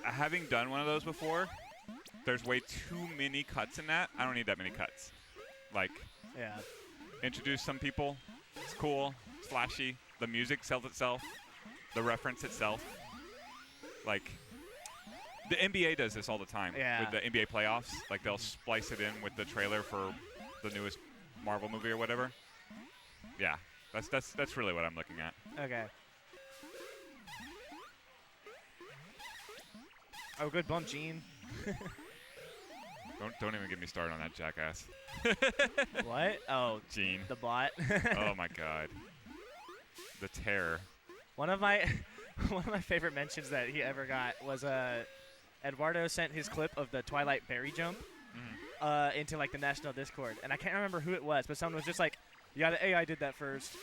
having done one of those before, there's way too many cuts in that. I don't need that many cuts. Like, Yeah. introduce some people. It's cool. It's flashy. The music sells itself. The reference itself. Like, the NBA does this all the time with the NBA playoffs. Like, they'll splice it in with the trailer for the newest Marvel movie or whatever. Yeah, that's really what I'm looking at. Okay. Oh, good bump, Gene. Don't even get me started on that jackass. What? Oh, Gene. The bot. Oh my God. The terror. One of my favorite mentions that he ever got was Eduardo sent his clip of the Twilight Berry jump into like the national Discord, and I can't remember who it was, but someone was just like, "Yeah, the AI did that first."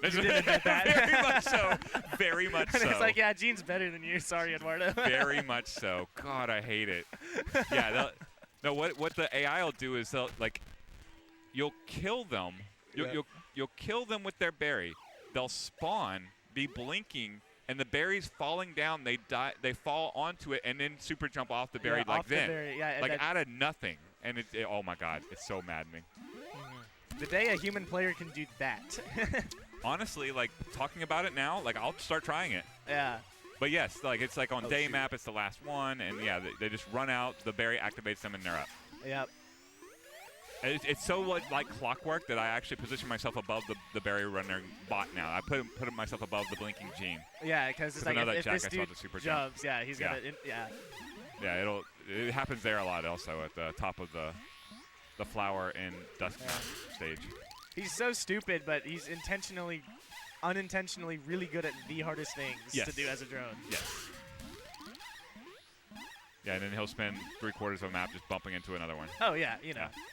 You didn't invent that. Very much so. Very much so. And it's like, yeah, Gene's better than you. Sorry, Eduardo. Very much so. God, I hate it. Yeah. No, what the AI will do is you'll kill them. You'll kill them with their berry. They'll spawn, be blinking, and the berry's falling down. They die. They fall onto it, and then super jump off the berry like then. Like out of nothing. And oh my God, it's so maddening. The day a human player can do that. Honestly, like talking about it now, like I'll start trying it. Yeah. But yes, like it's like on day map, it's the last one, and yeah, they just run out. The berry activates them, and they're up. Yep. It's so like clockwork that I actually position myself above the berry runner bot now. I put myself above the blinking Gene. Yeah, because it's like if this dude jumps, yeah, he's gonna Yeah, it happens there a lot also at the top of the flower and dust stage. He's so stupid, but he's unintentionally really good at the hardest things to do as a drone. Yes. Yeah, and then he'll spend 3/4 of a map just bumping into another one. Oh, yeah,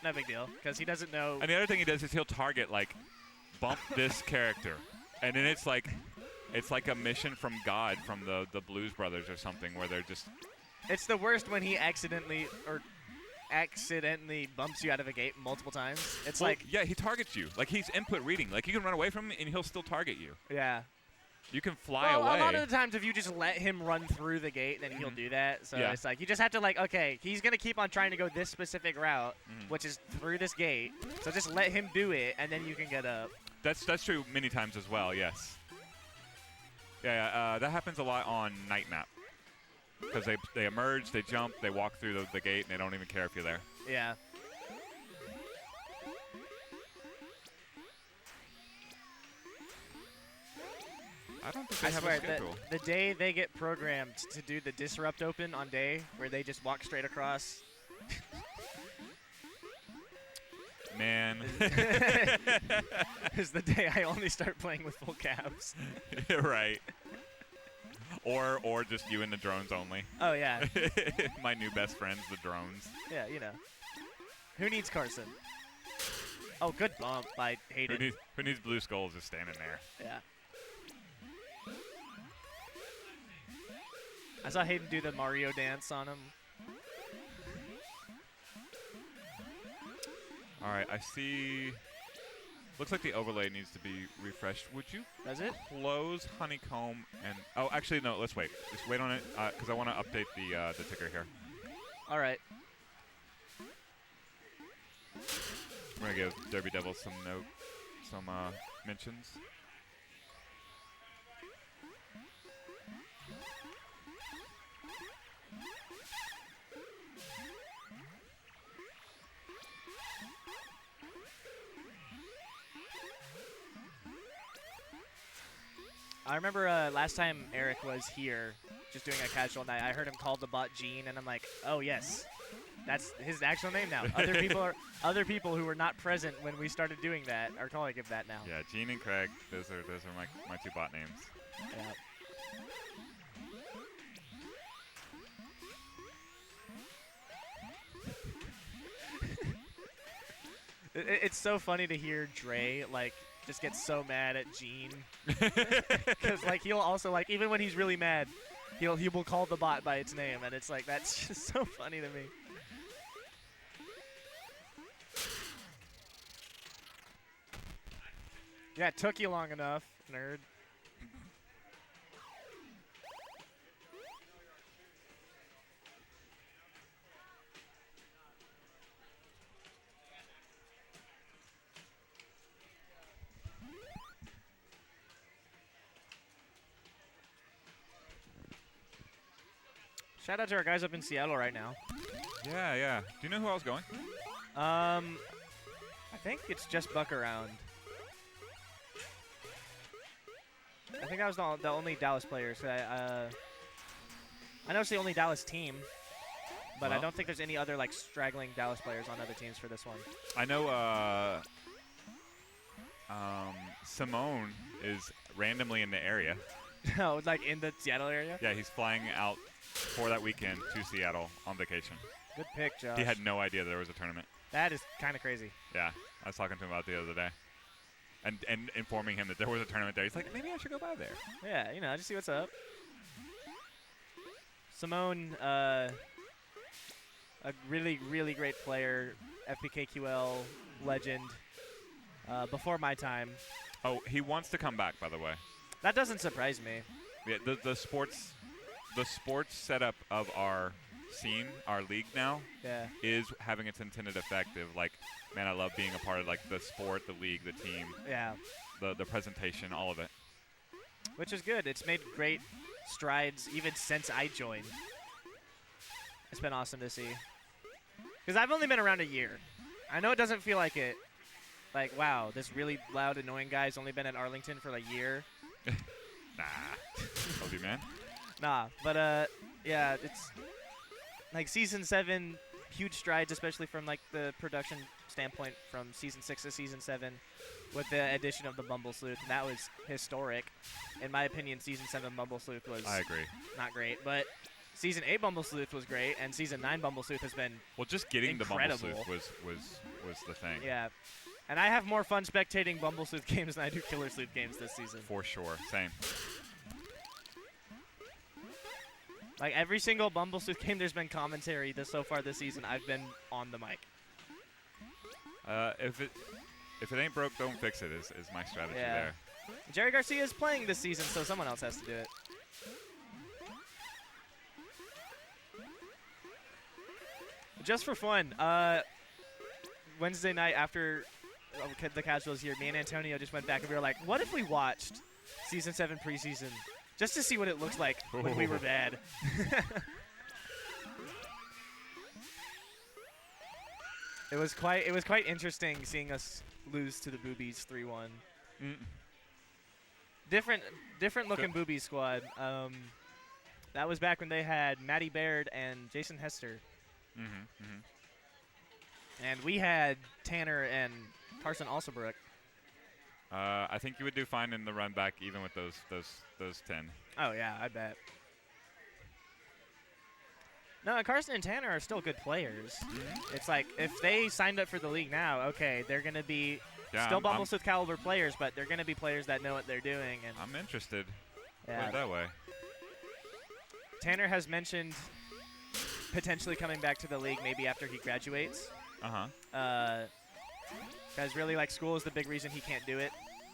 no big deal, because he doesn't know. And the other thing he does is he'll target, like, bump this character. And then it's like a mission from God, from the Blues Brothers or something, where they're just... It's the worst when he accidentally bumps you out of a gate multiple times. It's yeah, he targets you. Like, he's input reading. Like, you can run away from him, and he'll still target you. Yeah. You can fly away. A lot of the times, if you just let him run through the gate, then he'll do that. So it's like you just have to okay, he's gonna keep on trying to go this specific route, which is through this gate. So just let him do it, and then you can get up. That's true many times as well. Yes. Yeah, that happens a lot on night map because they emerge, they jump, they walk through the gate, and they don't even care if you're there. Yeah. I don't think they have a schedule. The day they get programmed to do the Disrupt Open on day, where they just walk straight across. Man. Is the day I only start playing with full cabs. Right. Or just you and the drones only. Oh, yeah. My new best friends, the drones. Yeah, Who needs Carson? Oh, good bump by Hayden. Who needs Blue Skulls just standing there? Yeah. I saw Hayden do the Mario dance on him. All right, I see. Looks like the overlay needs to be refreshed. Would you close Honeycomb and... Oh, actually, no, let's wait. Just wait on it because I want to update the ticker here. All right. I'm going to give Derby Devil some mentions. I remember last time Eric was here, just doing a casual night, I heard him call the bot Gene, and I'm like, oh, yes. That's his actual name now. Other people who were not present when we started doing that are calling him that now. Yeah, Gene and Craig, those are my two bot names. Yeah. It's so funny to hear Dre just get so mad at Gene because he'll also even when he's really mad, he will call the bot by its name, and it's that's just so funny to me. Yeah, it took you long enough, nerd. Shout out to our guys up in Seattle right now. Yeah, yeah. Do you know who I was going? I think it's just Buck around. I think that was the only Dallas player. So I know it's the only Dallas team, but I don't think there's any other like straggling Dallas players on other teams for this one. I know Simone is randomly in the area. Oh, like in the Seattle area? Yeah, he's flying out for that weekend to Seattle on vacation. Good pick, Josh. He had no idea there was a tournament. That is kind of crazy. Yeah, I was talking to him about it the other day. And informing him that there was a tournament there. He's like, maybe I should go by there. Yeah, you know, just see what's up. Simone, a really, really great player, FPKQL legend, before my time. Oh, he wants to come back, by the way. That doesn't surprise me. Yeah, the sports setup of our scene, our league now, is having its intended effect of like, man, I love being a part of like the sport, the league, the team, the presentation, all of it. Which is good. It's made great strides even since I joined. It's been awesome to see. Because I've only been around a year. I know it doesn't feel like it. Like, wow, this really loud, annoying guy's only been at Arlington for like a year. Nah. Love you, man. Nah, but yeah, it's like Season 7, huge strides, especially from like the production standpoint from Season 6 to Season 7 with the addition of the Bumble Sleuth. And that was historic. In my opinion, Season 7 Bumble Sleuth was I agree. Not great, but Season 8 Bumble Sleuth was great, and Season 9 Bumble Sleuth has been just getting incredible. the Bumble Sleuth was the thing. Yeah. And I have more fun spectating Bumble Sleuth games than I do Killer Sleuth games this season. For sure. Same. Like, every single Bumble Sleuth game there's been commentary so far this season, I've been on the mic. If it ain't broke, don't fix it is my strategy there. Jerry Garcia is playing this season, so someone else has to do it. Just for fun, Wednesday night after the casuals here, me and Antonio just went back and we were like, what if we watched Season 7 preseason just to see what it looks like when we were bad? It was quite interesting seeing us lose to the Boobies 3-1. Different looking Boobies squad. That was back when they had Matty Baird and Jason Hester. And we had Tanner and Carson Alsobrook. I think you would do fine in the run back even with those 10. Oh yeah, I bet. No, Carson and Tanner are still good players. It's like if they signed up for the league now, okay, they're gonna be still Bumble Sleuth caliber players, but they're gonna be players that know what they're doing. And I'm interested. Yeah. Put it that way. Tanner has mentioned potentially coming back to the league maybe after he graduates. Because really, like, school is the big reason he can't do it.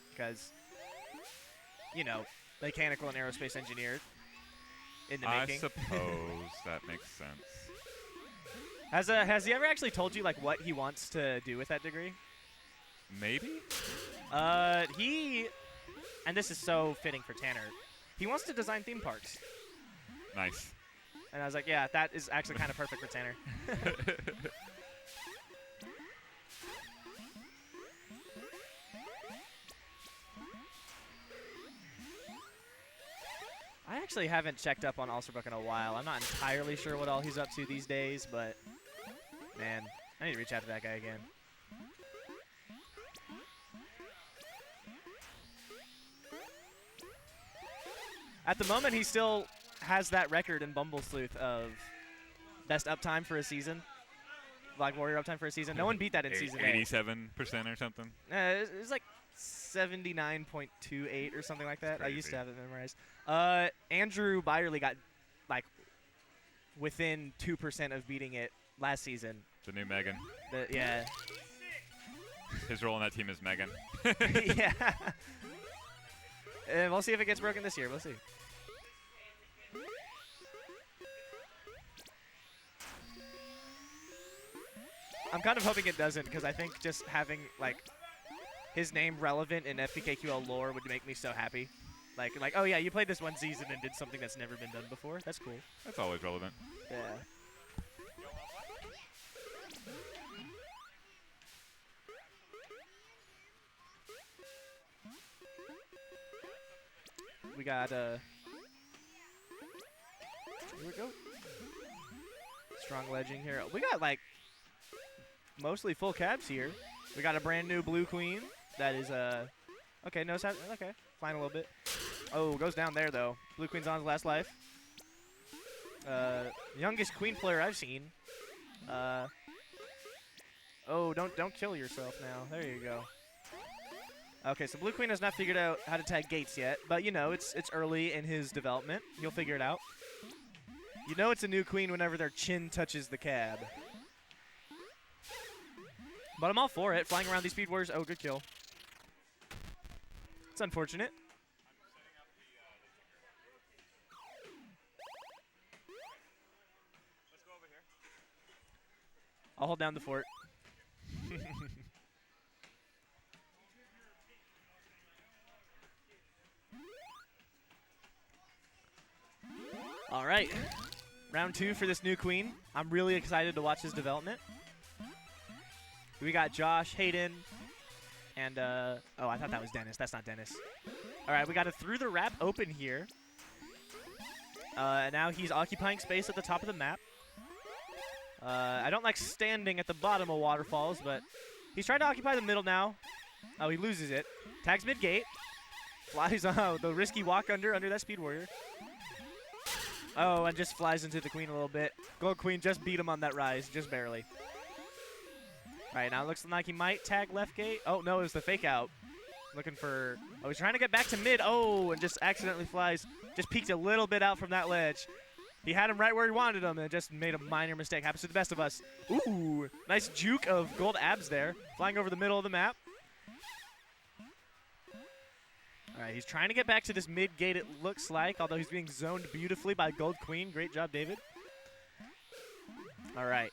Because, you know, mechanical and aerospace engineer in the making. I suppose that makes sense. Has he ever actually told you, like, what he wants to do with that degree? Maybe? And this is so fitting for Tanner, he wants to design theme parks. Nice. And I was like, yeah, that is actually kind of perfect for Tanner. I actually haven't checked up on Alsobrook in a while. I'm not entirely sure what all he's up to these days, but man, I need to reach out to that guy again. At the moment, he still has that record in Bumble Sleuth of best uptime for a season. Like Warrior uptime for a season. No one beat that in Season 8. 87% or something? It was like 79.28 or something like that. I used to have it memorized. Andrew Byerly got like within 2% of beating it last season. The new Megan. Yeah. His role on that team is Megan. Yeah. We'll see if it gets broken this year. We'll see. I'm kind of hoping it doesn't, because I think just having like his name relevant in FPKQL lore would make me so happy. Like, oh yeah, you played this one season and did something that's never been done before. That's cool. That's always relevant. Yeah. We got here we go. Strong ledging here. We got like mostly full cabs here. We got a brand new blue queen that is okay, no okay, flying a little bit. Oh, goes down there though. Blue queen's on his last life. Youngest queen player I've seen. Oh, don't kill yourself now. There you go. Okay, so blue queen has not figured out how to tag gates yet, but you know it's early in his development. He'll figure it out. You know it's a new queen whenever their chin touches the cab. But I'm all for it. Flying around these speed wars. Oh, good kill. It's unfortunate. I'll hold down the fort. All right. Round 2 for this new queen. I'm really excited to watch his development. We got Josh, Hayden, and, oh, I thought that was Dennis. That's not Dennis. All right, we got a through the wrap open here. Now he's occupying space at the top of the map. I don't like standing at the bottom of waterfalls, but he's trying to occupy the middle now. Oh, he loses it. Tags mid-gate. Flies on the risky walk under that speed warrior. Oh, and just flies into the queen a little bit. Gold queen just beat him on that rise, just barely. All right, now it looks like he might tag left gate. Oh, no, it was the fake out. Looking for, oh, he's trying to get back to mid. Oh, and just accidentally flies. Just peeked a little bit out from that ledge. He had him right where he wanted him and just made a minor mistake. Happens to the best of us. Ooh, nice juke of gold abs there. Flying over the middle of the map. All right, he's trying to get back to this mid gate, it looks like, although he's being zoned beautifully by Gold Queen. Great job, David. All right.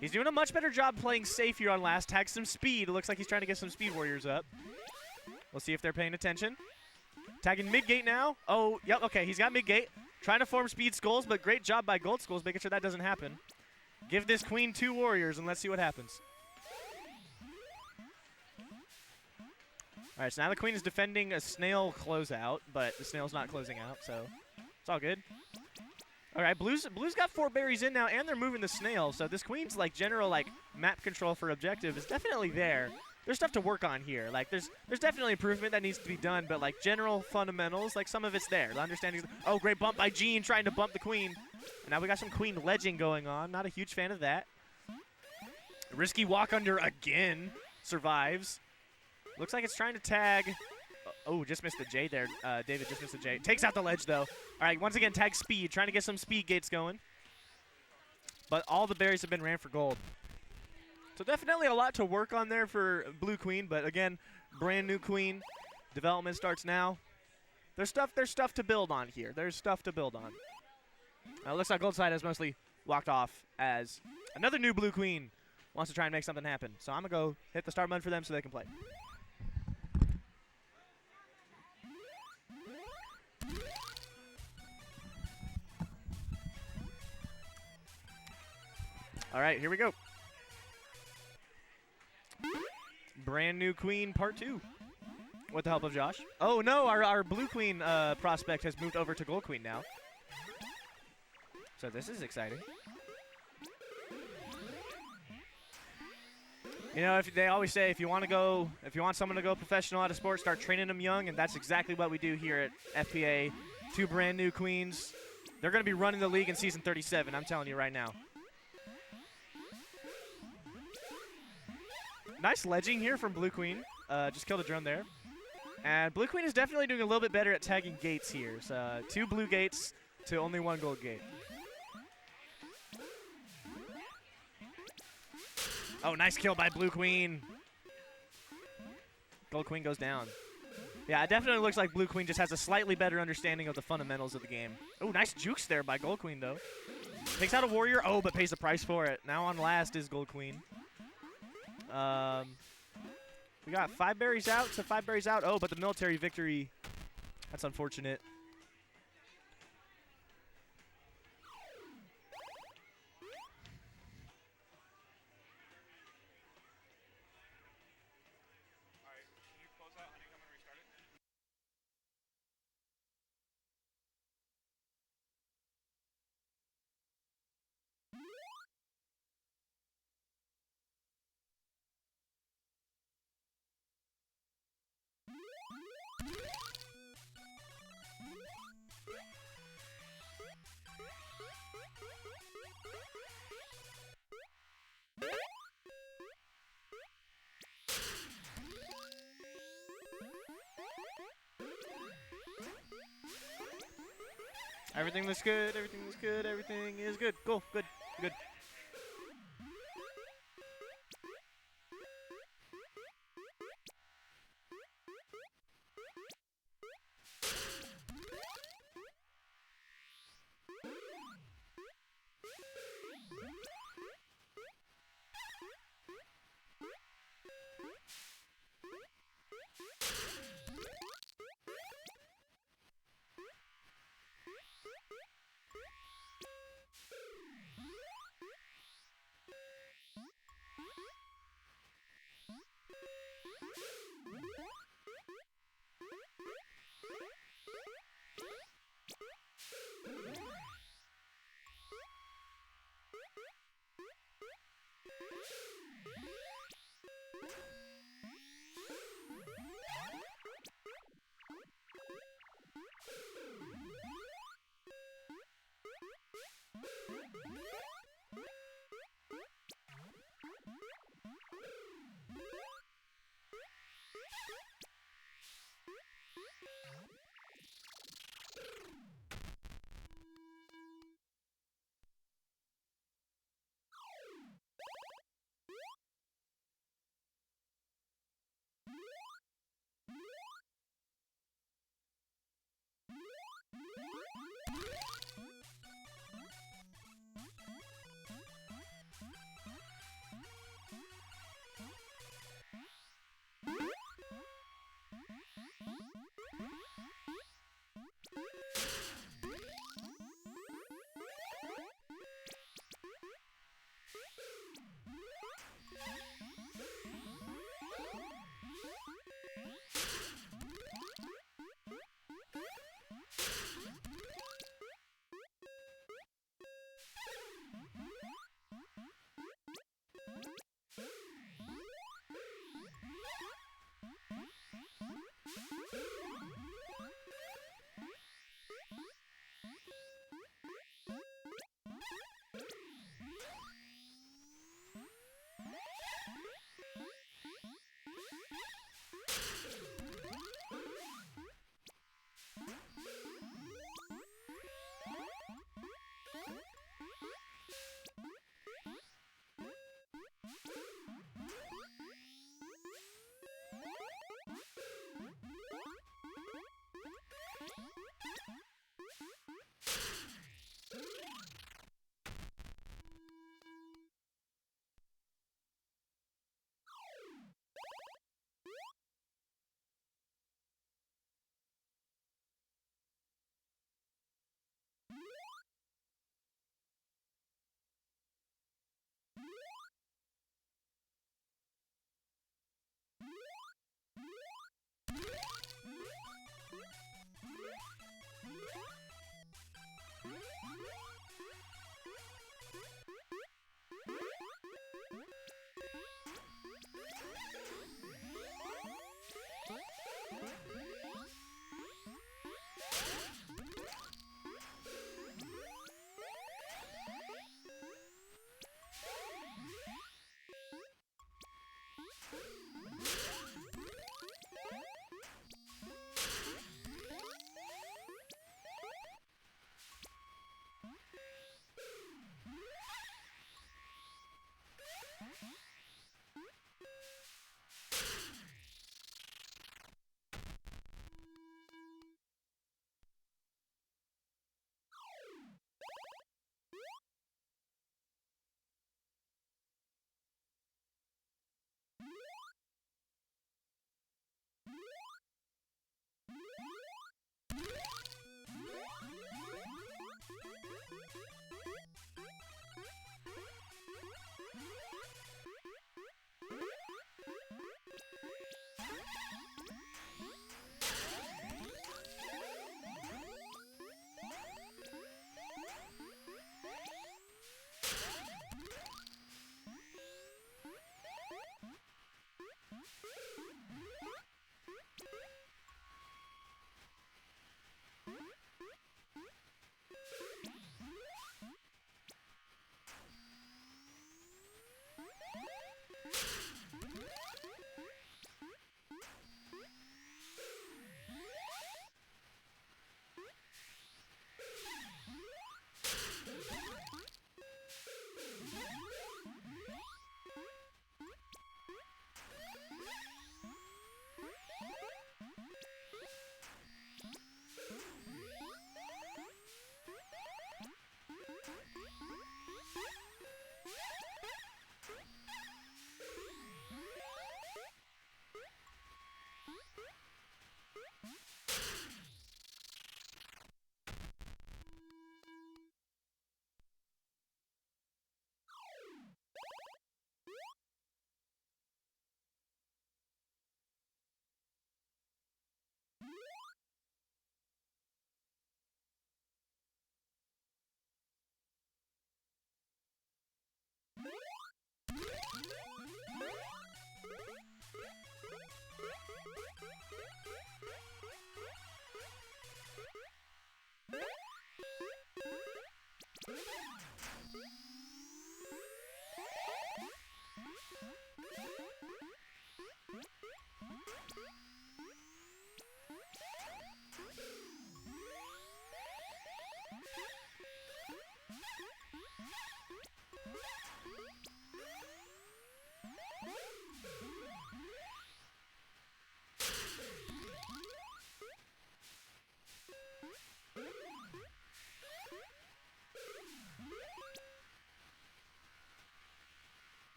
He's doing a much better job playing safe here on last. Tag some speed. It looks like he's trying to get some speed warriors up. We'll see if they're paying attention. Tagging mid-gate now. Oh, yep, okay, he's got mid-gate. Trying to form speed skulls, but great job by Gold Skulls making sure that doesn't happen. Give this queen 2 warriors, and let's see what happens. All right, so now the queen is defending a snail closeout, but the snail's not closing out, so it's all good. All right, Blue's got 4 berries in now, and they're moving the snail, so this queen's like general like map control for objective is definitely there. There's stuff to work on here. Like there's definitely improvement that needs to be done, but like general fundamentals, like some of it's there. The understanding. Oh, great bump by Gene trying to bump the queen. And now we got some queen ledging going on. Not a huge fan of that. Risky walk under again. Survives. Looks like it's trying to tag. Oh, just missed the J there. David just missed the J. Takes out the ledge, though. All right, once again, tag speed. Trying to get some speed gates going. But all the berries have been ran for gold. So definitely a lot to work on there for Blue Queen. But, again, brand new queen. Development starts now. There's stuff to build on here. There's stuff to build on. It looks like Gold Side has mostly walked off as another new Blue Queen wants to try and make something happen. So I'm going to go hit the start button for them so they can play. All right, here we go. Brand new queen part 2 with the help of Josh. Oh, no, our blue queen prospect has moved over to gold queen now. So this is exciting. You know, if they always say if you want someone to go professional out of sports, start training them young, and that's exactly what we do here at FPA. 2 brand new queens. They're going to be running the league in season 37, I'm telling you right now. Nice ledging here from Blue Queen. Just killed a drone there. And Blue Queen is definitely doing a little bit better at tagging gates here. So 2 blue gates to only 1 gold gate. Oh, nice kill by Blue Queen. Gold Queen goes down. Yeah, it definitely looks like Blue Queen just has a slightly better understanding of the fundamentals of the game. Oh, nice jukes there by Gold Queen, though. Takes out a warrior. Oh, but pays the price for it. Now on last is Gold Queen. We got 5 berries out to 5 berries out. Oh, but the military victory That's unfortunate. Everything looks good. Everything looks good. Everything is good. Go. Good. Good.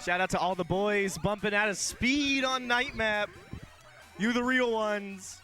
Shout out to all the boys bumping out of speed on Night Map. You the real ones.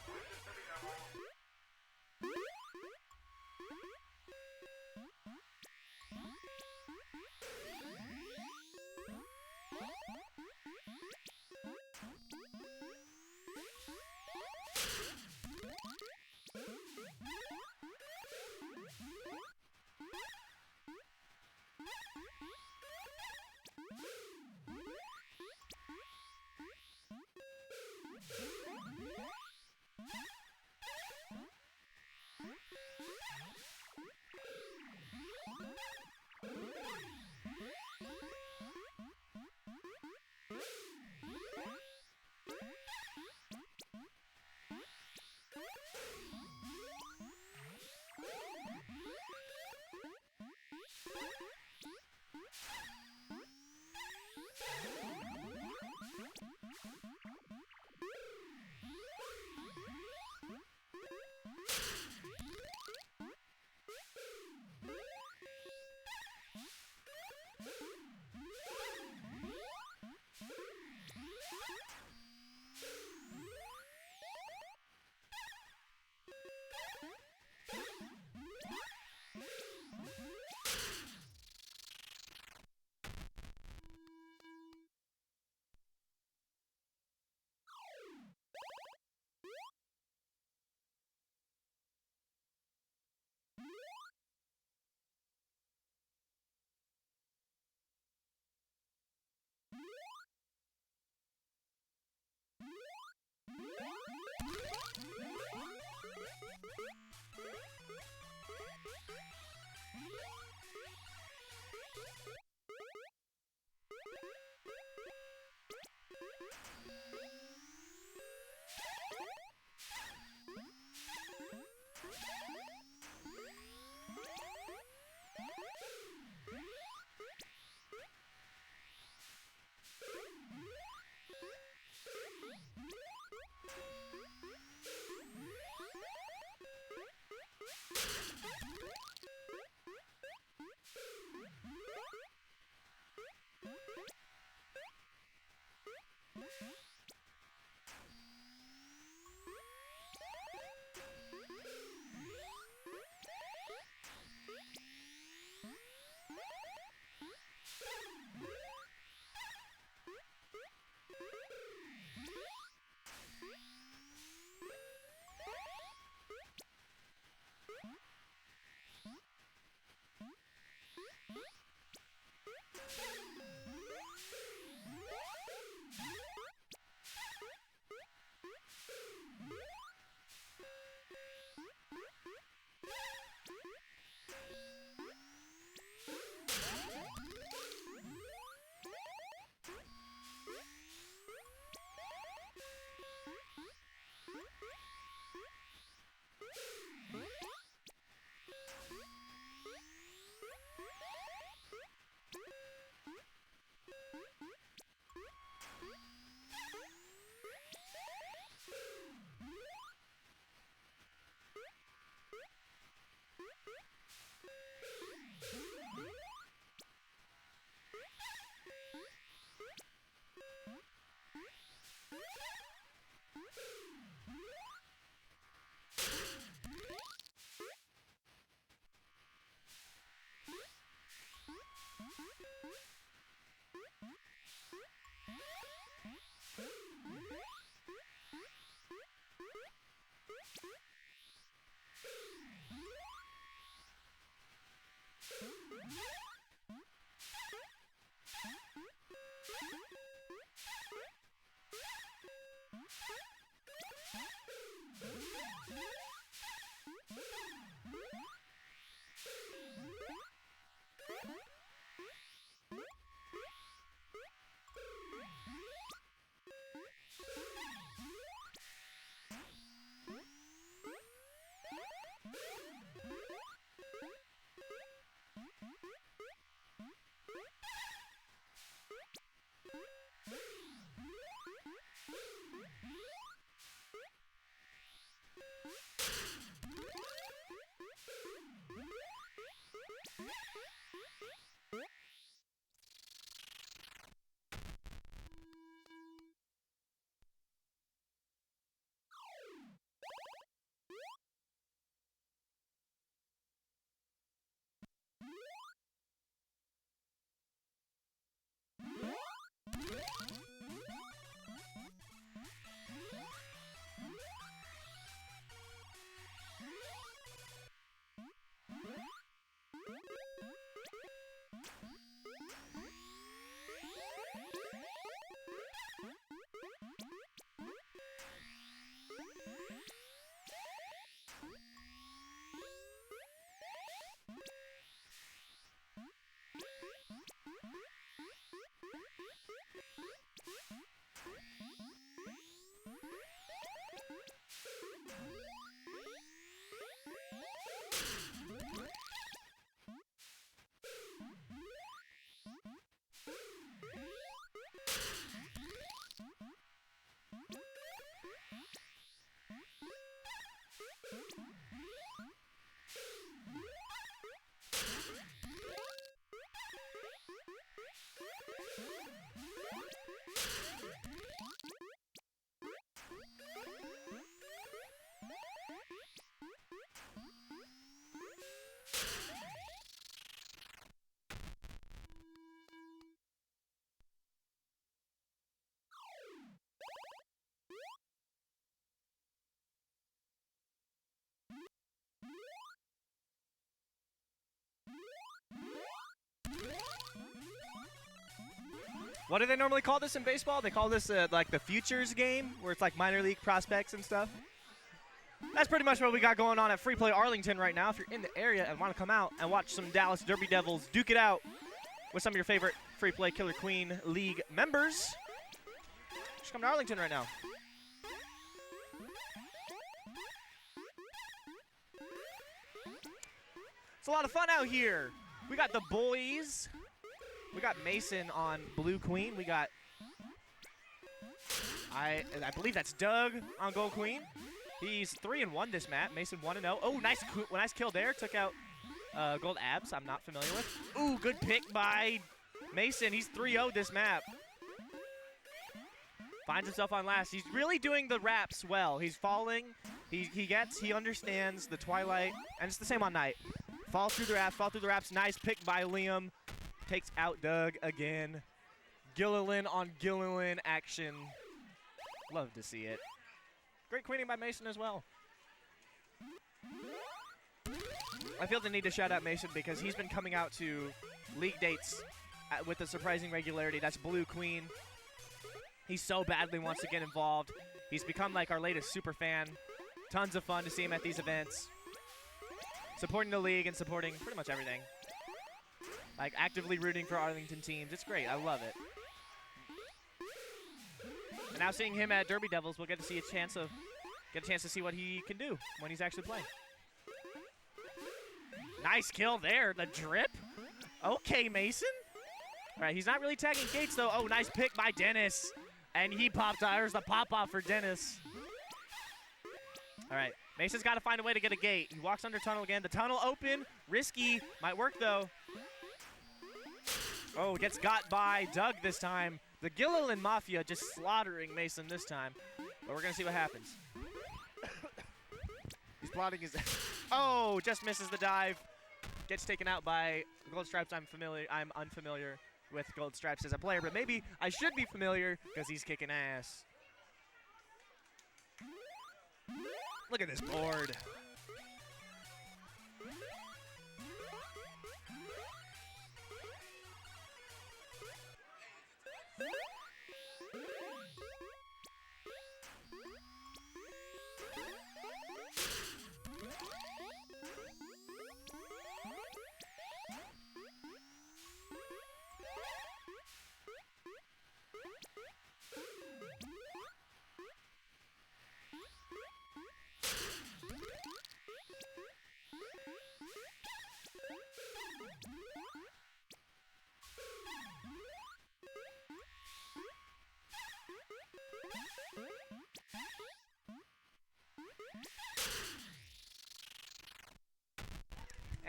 What do they normally call this in baseball? They call this like the futures game, where it's like minor league prospects and stuff. That's pretty much what we got going on at Free Play Arlington right now. If you're in the area and want to come out and watch some Dallas Derby Devils duke it out with some of your favorite Free Play Killer Queen League members, just come to Arlington right now. It's a lot of fun out here. We got the boys. We got Mason on Blue Queen. We got, I believe that's Doug on Gold Queen. He's 3-1 this map. Mason 1-0. Oh, nice kill there. Took out Gold Abs. I'm not familiar with. Ooh, good pick by Mason. He's 3-0 this map. Finds himself on last. He's really doing the wraps well. He's falling. He understands the Twilight, and it's the same on Night. Fall through the wraps. Nice pick by Liam. Takes out Doug again. Gilliland on Gilliland action. Love to see it. Great queening by Mason as well. I feel the need to shout out Mason because he's been coming out to league dates with a surprising regularity. That's Blue Queen. He so badly wants to get involved. He's become like our latest super fan. Tons of fun to see him at these events. Supporting the league and supporting pretty much everything. Like actively rooting for Arlington teams. It's great. I love it. And now seeing him at Derby Devils, we'll get to see a chance to see what he can do when he's actually playing. Nice kill there. The drip. Okay, Mason. All right, he's not really tagging Gates though. Oh, nice pick by Dennis. And he popped out. There's the pop-off for Dennis. All right, Mason's got to find a way to get a gate. He walks under tunnel again. The tunnel open. Risky. Might work though. Oh, gets got by Doug this time. The Gilliland Mafia just slaughtering Mason this time. But we're going to see what happens. He's plotting his... Oh, just misses the dive. Gets taken out by Gold Stripes. I'm unfamiliar with Gold Stripes as a player, but maybe I should be familiar because he's kicking ass. Look at this board.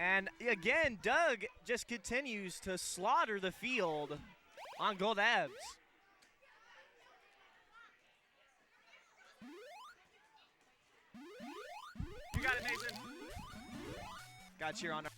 And again, Doug just continues to slaughter the field on Gold Abs. You got it, Mason. Got to cheer on her.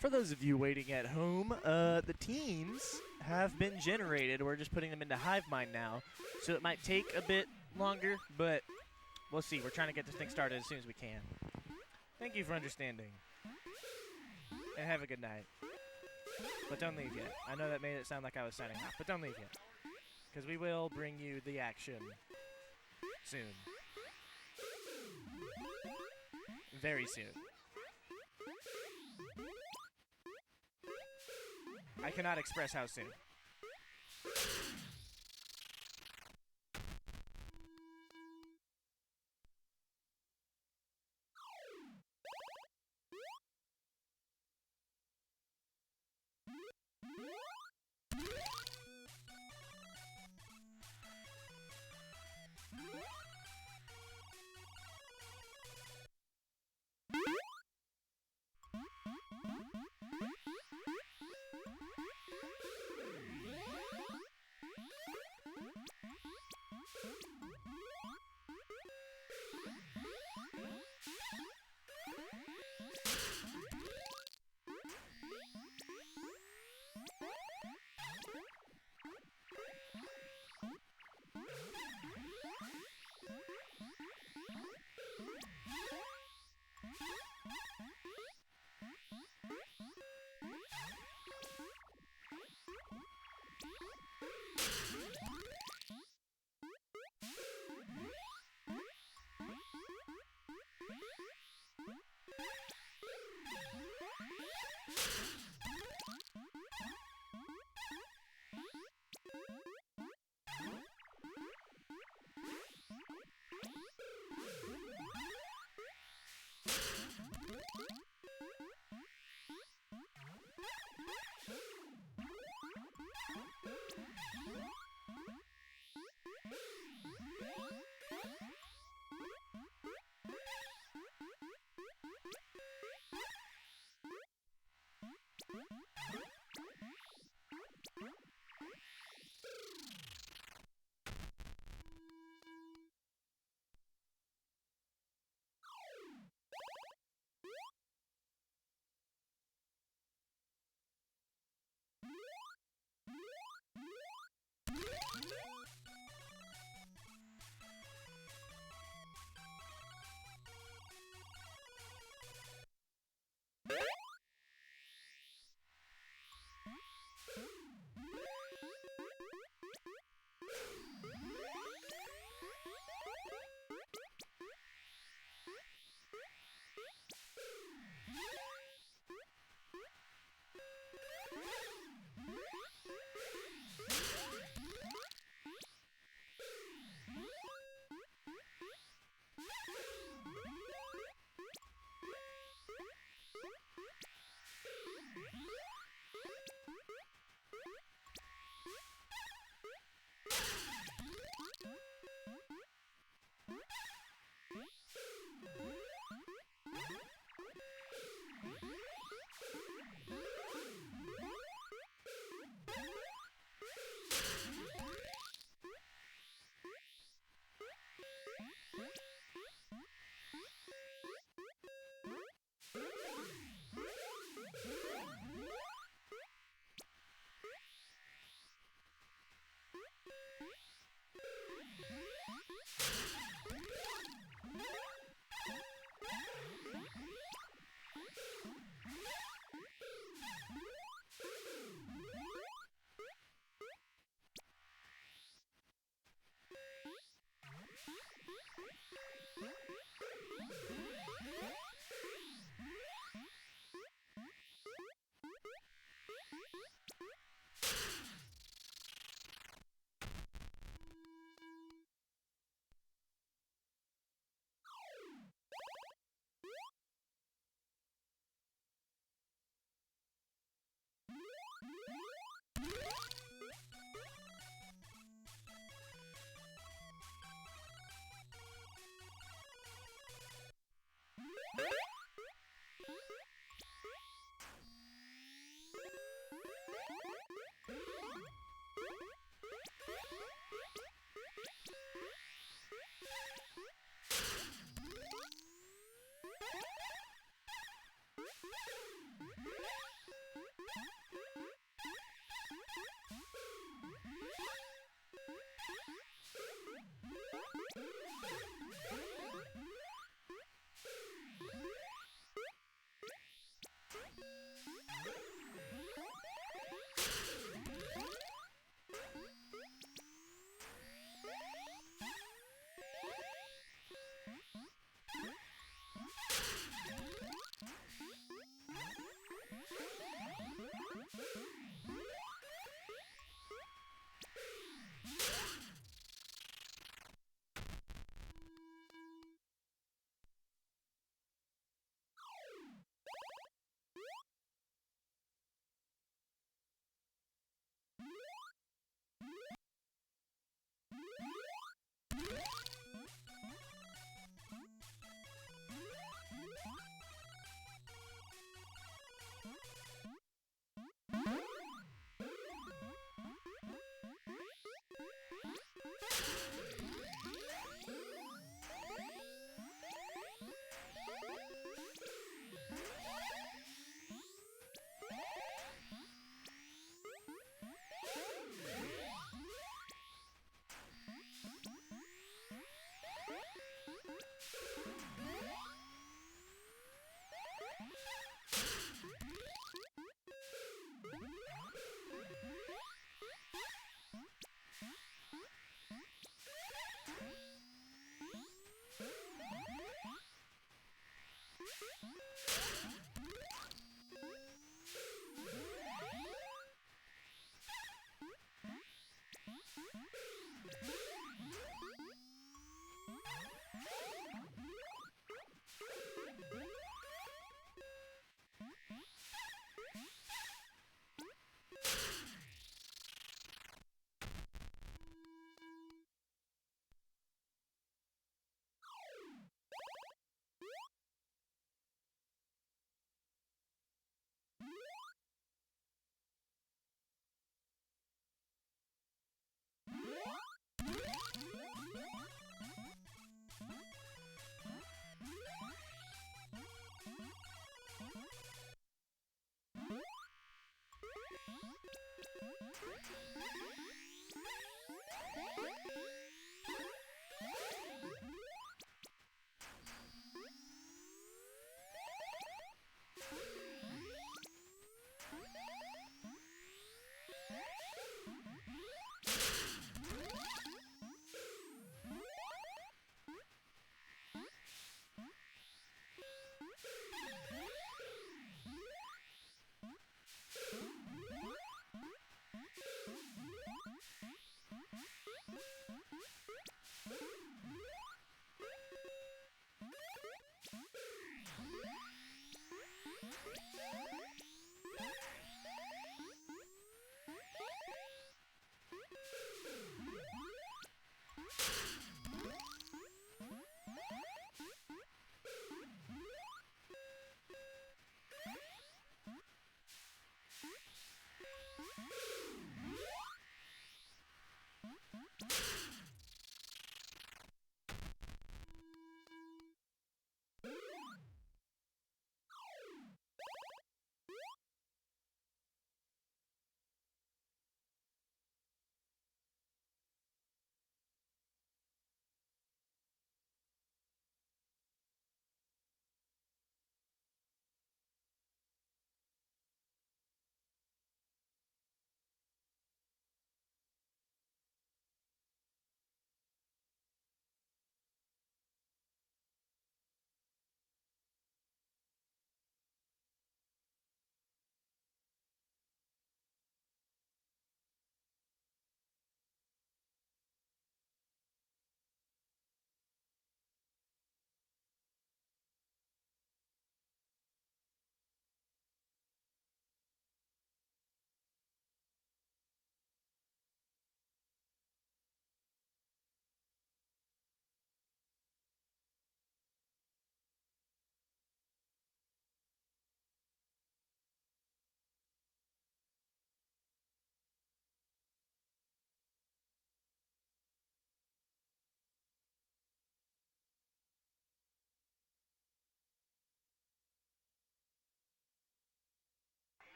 For those of you waiting at home, the teams have been generated. We're just putting them into HiveMind now, so it might take a bit longer, but we'll see. We're trying to get this thing started as soon as we can. Thank you for understanding, and have a good night. But don't leave yet. I know that made it sound like I was signing off, but don't leave yet, because we will bring you the action soon. Very soon. I cannot express how soon.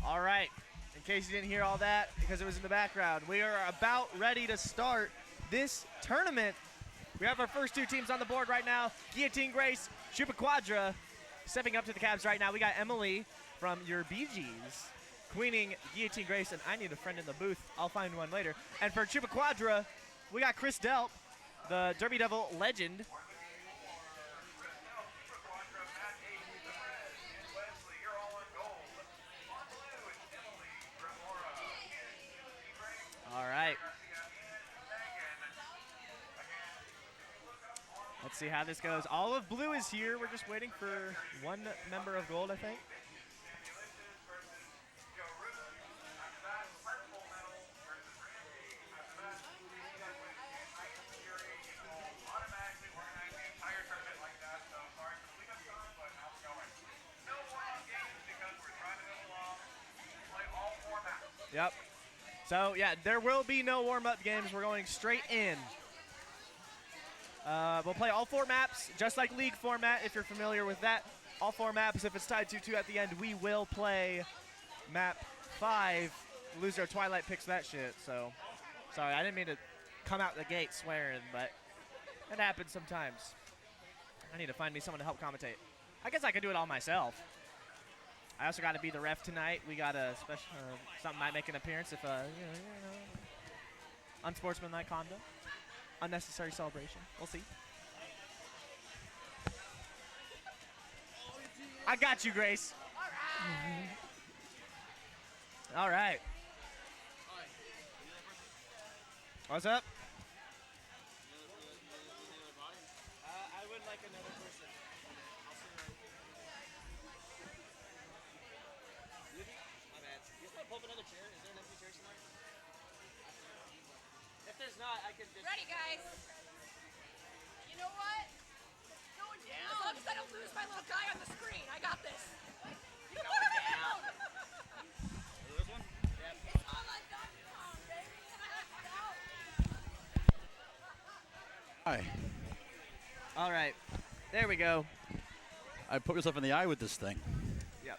All right. In case you didn't hear all that, because it was in the background, we are about ready to start this tournament. We have our first two teams on the board right now. Guillotine Grace, Chupa Quadra. Stepping up to the cabs right now, we got Emily from your BGs, queening Guillotine Grace, and I need a friend in the booth. I'll find one later. And for Chupa Quadra, we got Chris Delp, the Derby Devil legend. All right. Let's see how this goes. All of blue is here. We're just waiting for one member of gold, I think. Yep. So, yeah, there will be no warm-up games. We're going straight in. We'll play all four maps, just like League format, if you're familiar with that. All four maps. If it's tied 2-2 at the end, we will play map 5. Loser Twilight picks that shit, so. Sorry, I didn't mean to come out the gate swearing, but it happens sometimes. I need to find me someone to help commentate. I guess I could do it all myself. I also got to be the ref tonight. We got a special, something might make an appearance if, unsportsmanlike conduct, unnecessary celebration. We'll see. I got you, Grace. All right. What's up? I would like another person. My bad. You just want to pull up another chair? Is there an empty chair somewhere? If there's not, I could just... Ready, guys. You know what? Going down. As long as I don't lose my little guy on the screen, I got this. You're going down. This one? It's all on Dr. Kong, baby. Hi. All right. There we go. I put myself in the eye with this thing. Yep.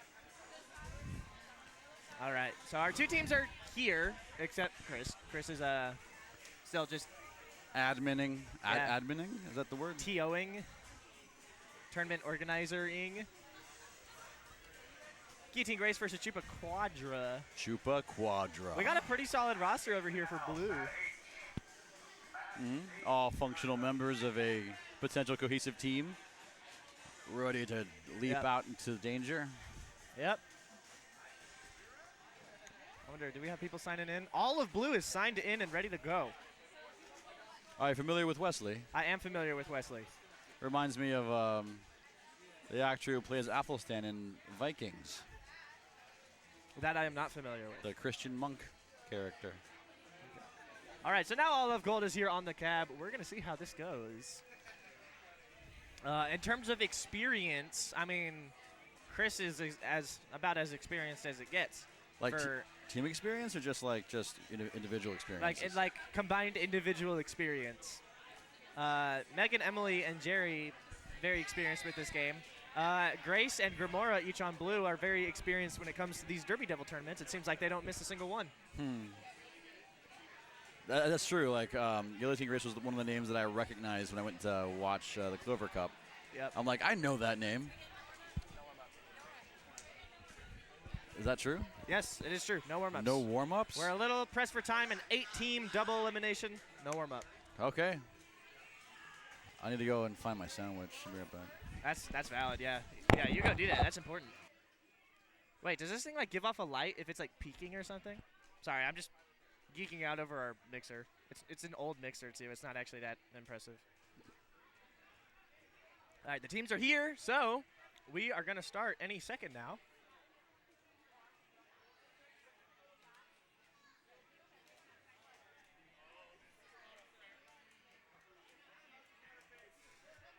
All right. So our two teams are here, except Chris. Chris is still just Adminning. Yeah. Adminning? Is that the word? TOing. Tournament organizing. Guillotine Grace versus Chupa Quadra. Chupa Quadra. We got a pretty solid roster over here for blue. All functional members of a potential cohesive team. Ready to leap Yep. out into danger. Yep. I wonder, do we have people signing in? All of blue is signed in and ready to go. Are you familiar with Wesley? I am familiar with Wesley. Reminds me of the actor who plays Athelstan in Vikings, That I am not familiar with. the Christian monk character. All right, so now all of gold is here on the cab. We're going to see how this goes. In terms of experience, I mean, Chris is about as experienced as it gets. Like for team experience or just individual experience? like combined individual experience. Megan, Emily, and Jerry, very experienced with this game. Grace and Grimora, each on blue, are very experienced when it comes to these Derby Devil tournaments. It seems like they don't miss a single one. That's true. Like Guillotine Grace was one of the names that I recognized when I went to watch the Clover Cup. Yep. I'm like, I know that name. Is that true? Yes, it is true. No warm-ups. No warm-ups? We're a little pressed for time. An 8-team double elimination. No warm-up. Okay. I need to go and find my sandwich. I'll be right back. That's valid, yeah. Yeah, you go do that. That's important. Wait, does this thing like give off a light if it's like peaking or something? Sorry, I'm just geeking out over our mixer. It's an old mixer too. It's not actually that impressive. All right, the teams are here, so we are going to start any second now.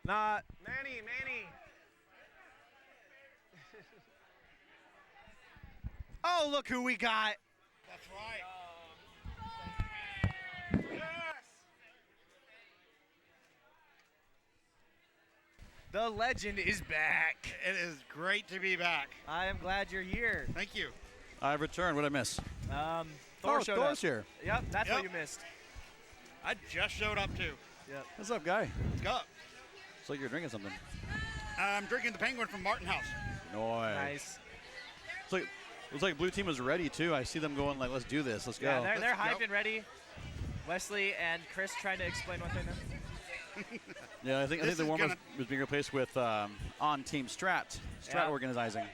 Not Manny. Oh, look who we got. That's right. The legend is back. It is great to be back. I am glad you're here. Thank you. I've returned. What did I miss? Thor showed Thor's up. here. Yep, that's what Yep. you missed. I just showed up too. Yep. What's up, guy? Let's go. It's like you're drinking something. I'm drinking the Penguin from Martin House. Nice. It's like blue team was ready too. I see them going like, let's do this. Let's Yeah, go. they're Let's hyped go. and ready. Wesley and Chris trying to explain what they know. Yeah, I think This the is warm-up gonna- was being replaced with on team strat Yeah. organizing.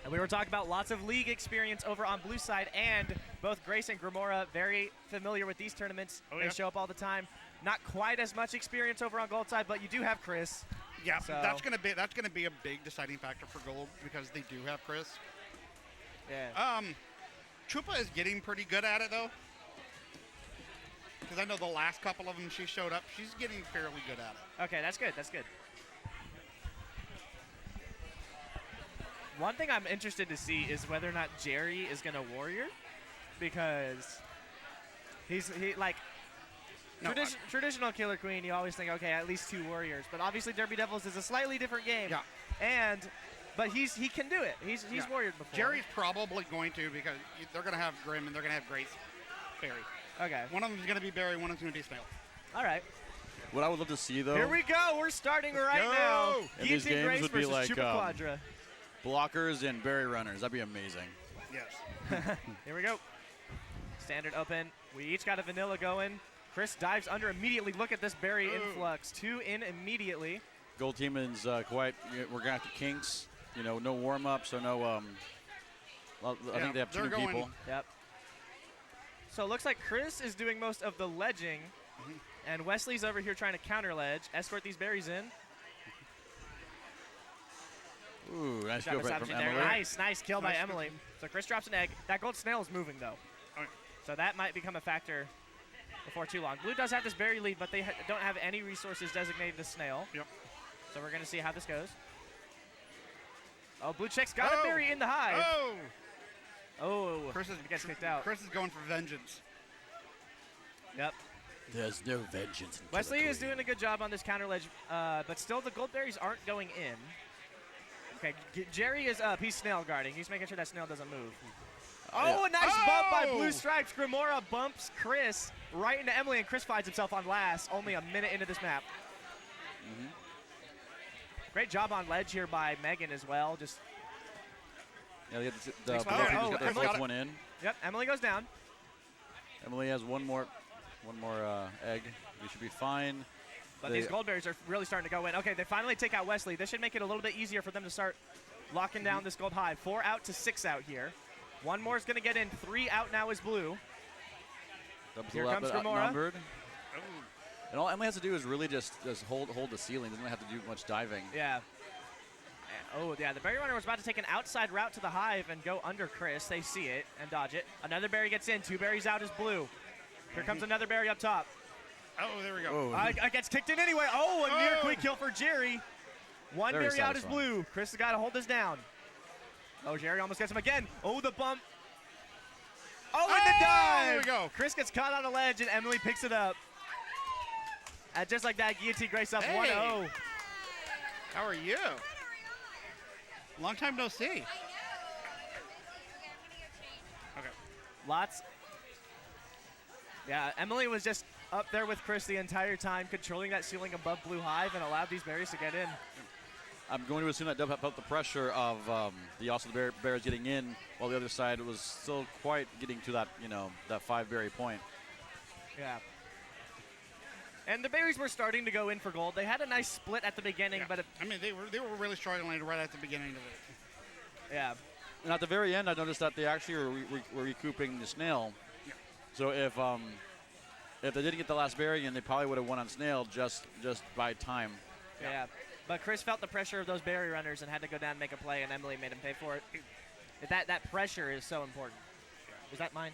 And we were talking about lots of league experience over on blue side, and both Grace and Grimora very familiar with these tournaments. Oh, They yeah. show up all the time. Not quite as much experience over on gold side, but you do have Chris. Yeah, So- that's gonna be a big deciding factor for gold because they do have Chris. Yeah. Chupa is getting pretty good at it though. Because I know the last couple of them she showed up, she's getting fairly good at it. Okay, that's good. That's good. One thing I'm interested to see is whether or not Jerry is going to warrior, because he like No, traditional Killer Queen. You always think, okay, at least 2 warriors, but obviously Derby Devils is a slightly different game. Yeah. But he can do it. He's Yeah. warriored before. Jerry's probably going to because they're going to have Grim and they're going to have Grace Barry. Okay. One of them is going to be Barry, one of them is going to be Snail. All right. What I would love to see though, Here we go. We're starting right go. now. And these Guillotine games Grace would be versus like, Chupa Quadra. blockers and berry runners. That'd be amazing. Yes. Here we go. Standard open. We each got a vanilla going. Chris dives under immediately. Look at this berry Ooh. influx. 2 in immediately. Gold team is quite. We're gonna have to kinks. You know, no warm ups or no Well, I think they have they're two going- people. Yep. So it looks like Chris is doing most of the ledging, and Wesley's over here trying to counter ledge, escort these berries in. Ooh, nice Job go right from establishing there. Emily. Nice kill by Nice. Emily. So Chris drops an egg. That gold snail is moving though, Okay. so that might become a factor before too long. Blue does have this berry lead, but they don't have any resources designated to snail. Yep. So we're gonna see how this goes. Oh, Blue Chick's got a berry in the hive. Oh! Oh, Chris is he gets kicked out. Chris is going for vengeance. Yep. There's no vengeance. in Wesley Killer is Queen. doing a good job on this counter ledge, but still the gold berries aren't going in. Okay, Jerry is up. He's snail guarding. He's making sure that snail doesn't move. Oh, a nice bump by Blue Stripes. Grimora bumps Chris right into Emily, and Chris finds himself on last, only a minute into this map. Great job on ledge here by Megan as well. Just Yeah, they get the Thanks, Blue Mike. Queen Oh, just got their Emily- first one in. Yep, Emily goes down. Emily has one more egg. We should be fine. But these gold berries are really starting to go in. Okay, they finally take out Wesley. This should make it a little bit easier for them to start locking down this gold hive. 4 out to 6 out here. One more is going to get in. 3 out now is Blue. Here comes Grimora. Outnumbered. And all Emily has to do is really just hold the ceiling. Doesn't have to do much diving. Yeah. Oh, yeah, the berry runner was about to take an outside route to the hive and go under Chris. They see it and dodge it. Another berry gets in. 2 berries out is Blue. Here comes another berry up top. Oh, there we go. I gets kicked in anyway. Oh, a near quick kill for Jerry. One Very berry out is satisfying. Blue. Chris has got to hold this down. Oh, Jerry almost gets him again. Oh, the bump. Oh, and the dive. There we go. Chris gets caught on a ledge, and Emily picks it up. And just like that, Guillotine Grace up Hey. 1-0. How are you? Long time no see. Okay. Lots. Yeah, Emily was just up there with Chris the entire time, controlling that ceiling above Blue Hive and allowed these berries to get in. I'm going to assume that Dub felt the pressure of the bears getting in, while the other side was still quite getting to that that 5 berry point. Yeah. And the berries were starting to go in for gold. They had a nice split at the beginning, Yeah. but I mean, they were really struggling right at the beginning of it. yeah. And at the very end, I noticed that they actually were recouping the snail. Yeah. So if they didn't get the last berry in, they probably would have won on snail just by time. Yeah. But Chris felt the pressure of those berry runners and had to go down and make a play, and Emily made him pay for it. That pressure is so important. Is that mine?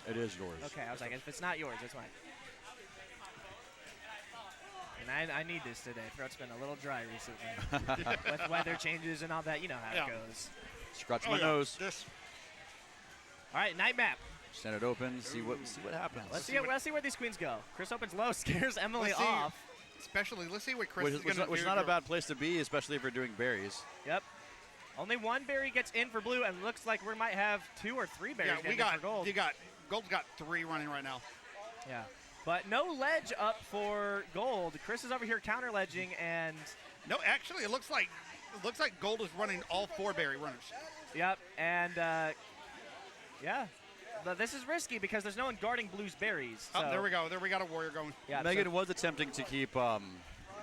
It is yours. Okay, I was like, if it's not yours, it's mine. And I need this today. Throat's been a little dry recently. With weather changes and all that, you know how Yeah. it goes. Scratch Oh, my yeah. nose. This. All right, night map. Stand it open. See what happens. Let's see where these queens go. Chris opens low, scares Emily Let's see. off. Especially, let's see what Chris Which is going to do. is not a bad place to be, especially if you're doing berries. Yep. Only 1 berry gets in for Blue, and looks like we might have 2 or 3 berries Yeah, getting we got. in for gold. Gold's got 3 running right now. Yeah. But no ledge up for gold. Chris is over here counter ledging, and No, actually, it looks like Gold is running all 4 berry runners. yep, and yeah. But this is risky because there's no one guarding Blue's berries. Oh, so- there we go. There we got a warrior going. Yeah, Megan so- was attempting to keep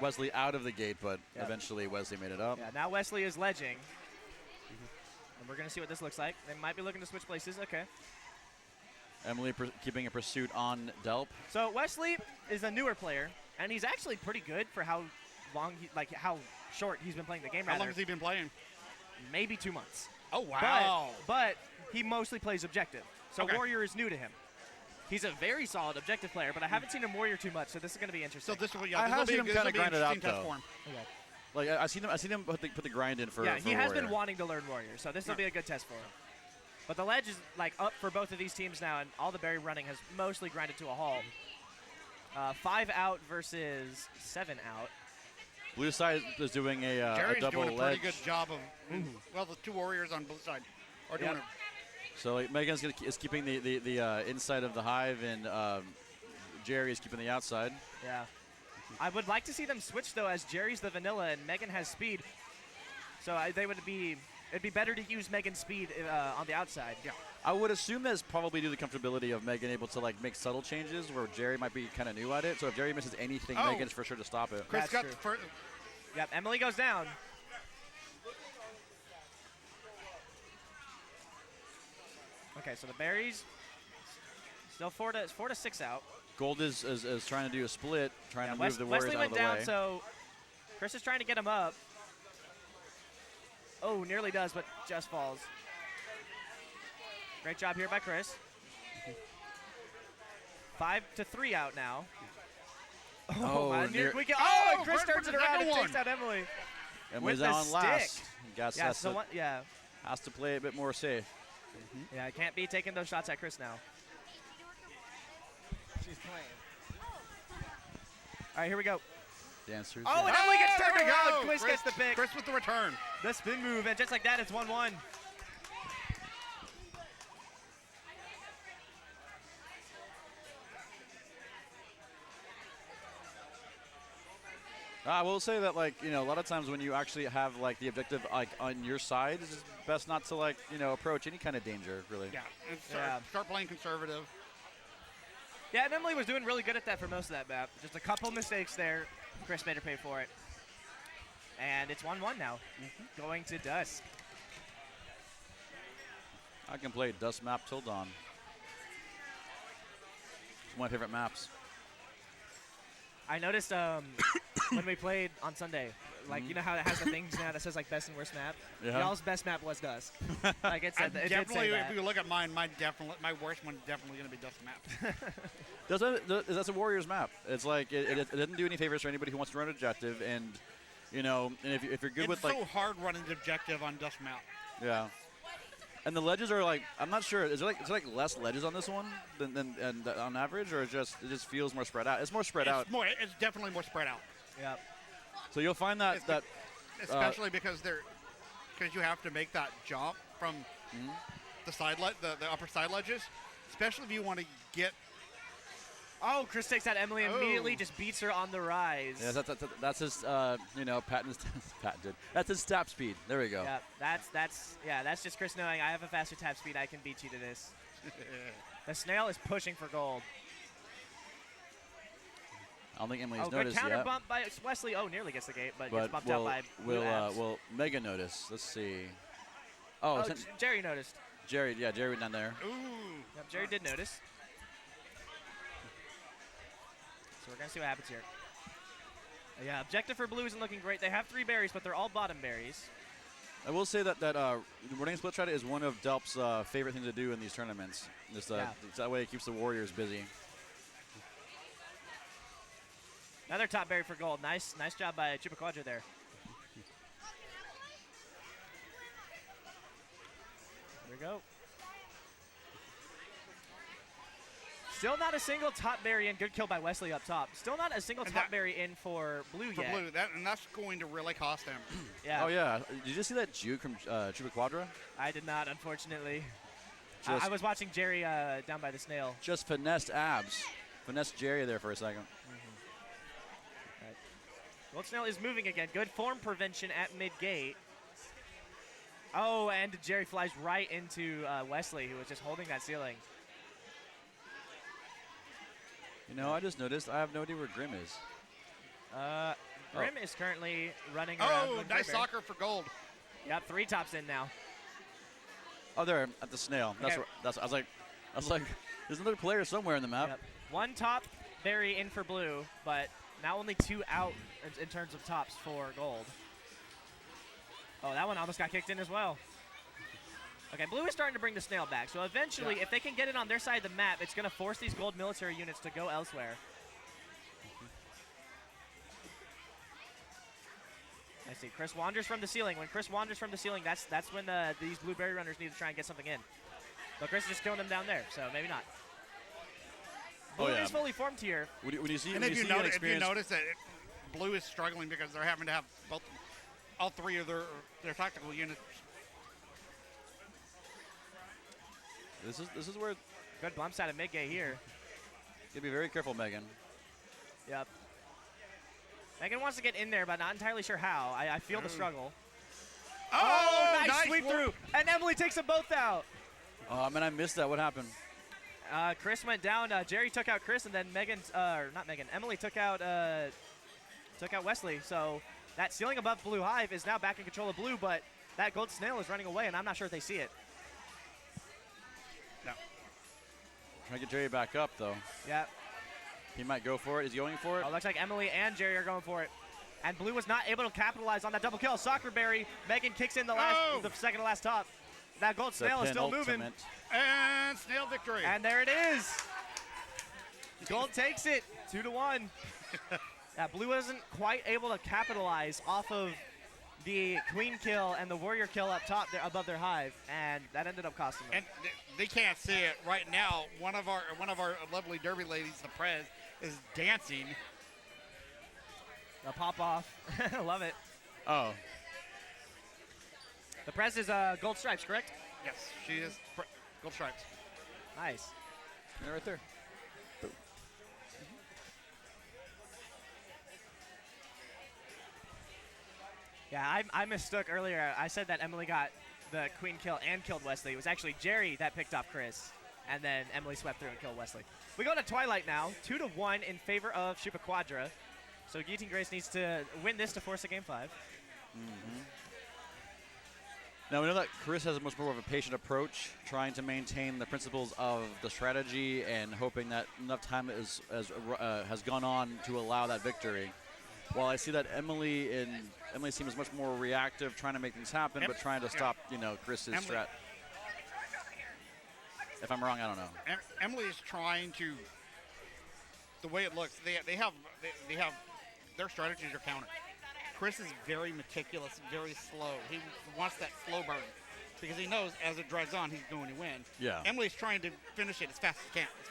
Wesley out of the gate, but Yeah. eventually Wesley made it up. yeah, now Wesley is ledging. And we're going to see what this looks like. They might be looking to switch places. Okay. Emily keeping a pursuit on Delp. So Wesley is a newer player, and he's actually pretty good for how long, how short he's been playing the game. How long rather. has he been playing? Maybe 2 months. Oh, wow. But he mostly plays objective. So Okay. Warrior is new to him. He's a very solid objective player, but I haven't seen him Warrior too much, so this is going to be interesting. So this will, I this have will be, seen him this will kinda be an grind it out, interesting test though. for him. Okay. Like I seen him put the grind in for. Yeah, for he has Warrior. been wanting to learn Warrior, so this will be a good test for him. But the ledge is up for both of these teams now, and all the berry running has mostly grinded to a halt. 5 out versus 7 out. Blue side is doing a Jerry's double doing a ledge. pretty good job of, well, the 2 warriors on both sides are doing Yep. it. So like, Megan's is keeping the inside of the hive, and Jerry is keeping the outside. Yeah. I would like to see them switch, though, as Jerry's the vanilla and Megan has speed. So it'd be better to use Megan's speed on the outside. Yeah. I would assume that's probably due to the comfortability of Megan able to make subtle changes, where Jerry might be kind of new at it. So if Jerry misses anything, Oh. Megan's for sure to stop it. Chris That's got true. the first. Yep, Emily goes down. Okay, so the berries still 4-6 out. Gold is trying to do a split, trying to move Wes- the Warriors Wesley out went of the down, way. so Chris is trying to get him up. Oh, nearly does, but just falls. Great job here by Chris. 5-3 out now. Oh, my, near- and Chris Oh, turns Chris it with the around and second takes out Emily. Emily's with the on last. Guess Yeah, that's so what? Yeah, has to play a bit more safe. yeah, I can't be taking those shots at Chris now. She's playing. All right, here we go. Dancers. Oh, and yeah. Emily gets There turned we around. go. Chris gets the pick. Chris with the return. The spin move, and just like that, it's 1-1. I will say that, like, a lot of times when you actually have, like, the objective, like, on your side, it's just best not to, like, approach any kind of danger, really. Yeah. And Yeah. start playing conservative. Yeah, and Emily was doing really good at that for most of that map. Just a couple mistakes there. Chris made her pay for it. And it's 1-1 now. Going to Dusk. I can play Dust Map till dawn. It's one of my favorite maps. I noticed when we played on Sunday, like, you know how it has the things now that says, like, best and worst map? Yeah. Y'all's best map was Dusk. Like, it said, it did Definitely, say that. if you look at mine, my worst one's definitely going to be Dust Map. That's a Warriors map. It's like it doesn't do any favors for anybody who wants to run objective, and and if you're good It's with so like hard running the objective on Dust Map. yeah, and the ledges are like I'm not sure is there like less ledges on this one than on average, or it just feels more spread out. It's more spread out, It's definitely more spread out, Yep. so you'll find that especially because you have to make that jump from the upper side ledges, especially if you want to get. Oh, Chris takes out Emily and immediately just beats her on the rise. yeah, that's his patented. That's his tap speed. There we go. Yeah, that's just Chris knowing I have a faster tap speed. I can beat you to this. The snail is pushing for gold. I don't think Emily's Good noticed counter yet. bump by Wesley. Oh, nearly gets the gate, but But gets bumped out by Blue Abs. will Mega notice? Let's see. Oh, Jerry noticed. Jerry went down there. Ooh. Yep, Jerry did notice. So we're going to see what happens here. Yeah, objective for Blue isn't looking great. They have 3 berries, but they're all bottom berries. I will say that running split shot is one of Delp's favorite things to do in these tournaments. Just that way it keeps the Warriors busy. Another top berry for gold. Nice job by Chupaquadra there. There we go. Still not a single top berry in. Good kill by Wesley up top. Still not a single top berry in for Blue For yet. Blue, that's going to really cost them. Yeah. Oh yeah, did you see that juke from Chupaquadra? I did not, unfortunately. Just- I was watching Jerry down by the snail. Just finessed abs. Finessed Jerry there for a second. Gold Snail is moving again. Good form prevention at mid-gate. Oh, and Jerry flies right into Wesley, who was just holding that ceiling. I just noticed I have no idea where Grim is. Grim is currently running around. Oh, with nice Grimmer. soccer for gold. Yep, 3 tops in now. Oh, there at the snail. Okay. I was like, there's another player somewhere in the map. Yep. 1 top berry in for Blue, but now only 2 out in terms of tops for gold. Oh, that one almost got kicked in as well. Okay, Blue is starting to bring the snail back. So eventually, if they can get it on their side of the map, it's going to force these gold military units to go elsewhere. I see. Chris wanders from the ceiling. When Chris wanders from the ceiling, that's when these blueberry runners need to try and get something in. But Chris is just killing them down there, so maybe not. Blue is fully formed here. When you see, And when if you you, see an notice, experience- that Blue is struggling because they're having to have all 3 of their tactical units. This is where you Good bumps out of mid-gate here. gotta be very careful, Megan. Yep. Megan wants to get in there, but not entirely sure how. I feel the struggle. Oh, nice sweep work. through. And Emily takes them both out. Oh man, I missed that. What happened? Chris went down. Jerry took out Chris, and then Emily took out Wesley. So that ceiling above Blue Hive is now back in control of Blue, but that gold snail is running away, and I'm not sure if they see it. No. Trying to get Jerry back up, though. Yep. He might go for it. Is he going for it? Oh, looks like Emily and Jerry are going for it. And Blue was not able to capitalize on that double kill. Soccer Berry. Megan kicks in the second to last top. That gold snail is still moving. And snail victory. And there it is. Gold takes it 2-1. Yeah, Blue wasn't quite able to capitalize off of the queen kill and the warrior kill up top there above their hive, and that ended up costing them. And they can't see it right now. One of our lovely derby ladies, the Prez, is dancing. A pop off. Love it. Oh. The Prez is gold stripes, correct? Yes, she is gold stripes. Nice. Yeah, right there. Yeah, I mistook earlier. I said that Emily got the queen kill and killed Wesley. It was actually Jerry that picked off Chris, and then Emily swept through and killed Wesley. We go to Twilight now, 2-1 in favor of Shupa Quadra. So Guillotine Grace needs to win this to force a game 5. Now, we know that Chris has a much more of a patient approach, trying to maintain the principles of the strategy and hoping that enough time has gone on to allow that victory. While I see that Emily seems much more reactive, trying to make things happen, but trying to stop, Chris's strat. If I'm wrong, I don't know. Emily is trying to. The way it looks, they have their strategies are counter. Chris is very meticulous, very slow. He wants that slow burn because he knows as it drags on, he's going to win. Yeah. Emily's trying to finish it as fast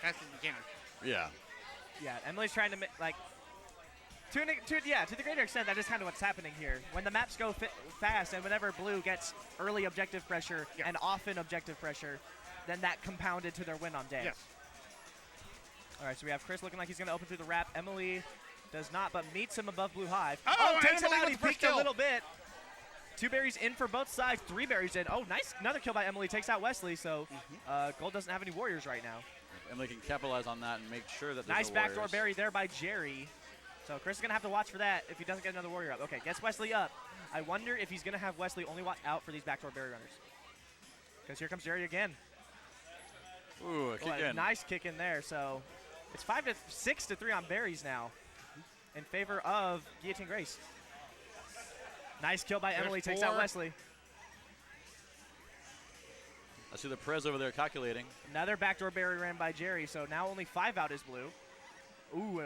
as he can. Yeah. Yeah, Emily's trying to to the greater extent, that is kind of what's happening here. When the maps go fast and whenever Blue gets early objective pressure and often objective pressure, then that compounded to their win on day. Yes. All right, so we have Chris looking like he's going to open through the wrap. Emily does not, but meets him above Blue Hive. Oh, takes him Emily out. with He the first peeked a kill. little bit. 2 berries in for both sides. 3 berries in. Oh, nice. Another kill by Emily. Takes out Wesley, so Gold doesn't have any warriors right now. Emily can capitalize on that and make sure that there's Nice no backdoor warriors. berry there by Jerry. So Chris is going to have to watch for that if he doesn't get another warrior up. Okay, gets Wesley up. I wonder if he's going to have Wesley only watch out for these backdoor berry runners. Because here comes Jerry again. Ooh, a kick in. Nice kick in there. So it's 6-3 on berries now in favor of Guillotine Grace. Nice kill by Emily. Takes out Wesley. I see the Prez over there calculating. Another backdoor berry ran by Jerry. So now only 5 out is Blue. Ooh.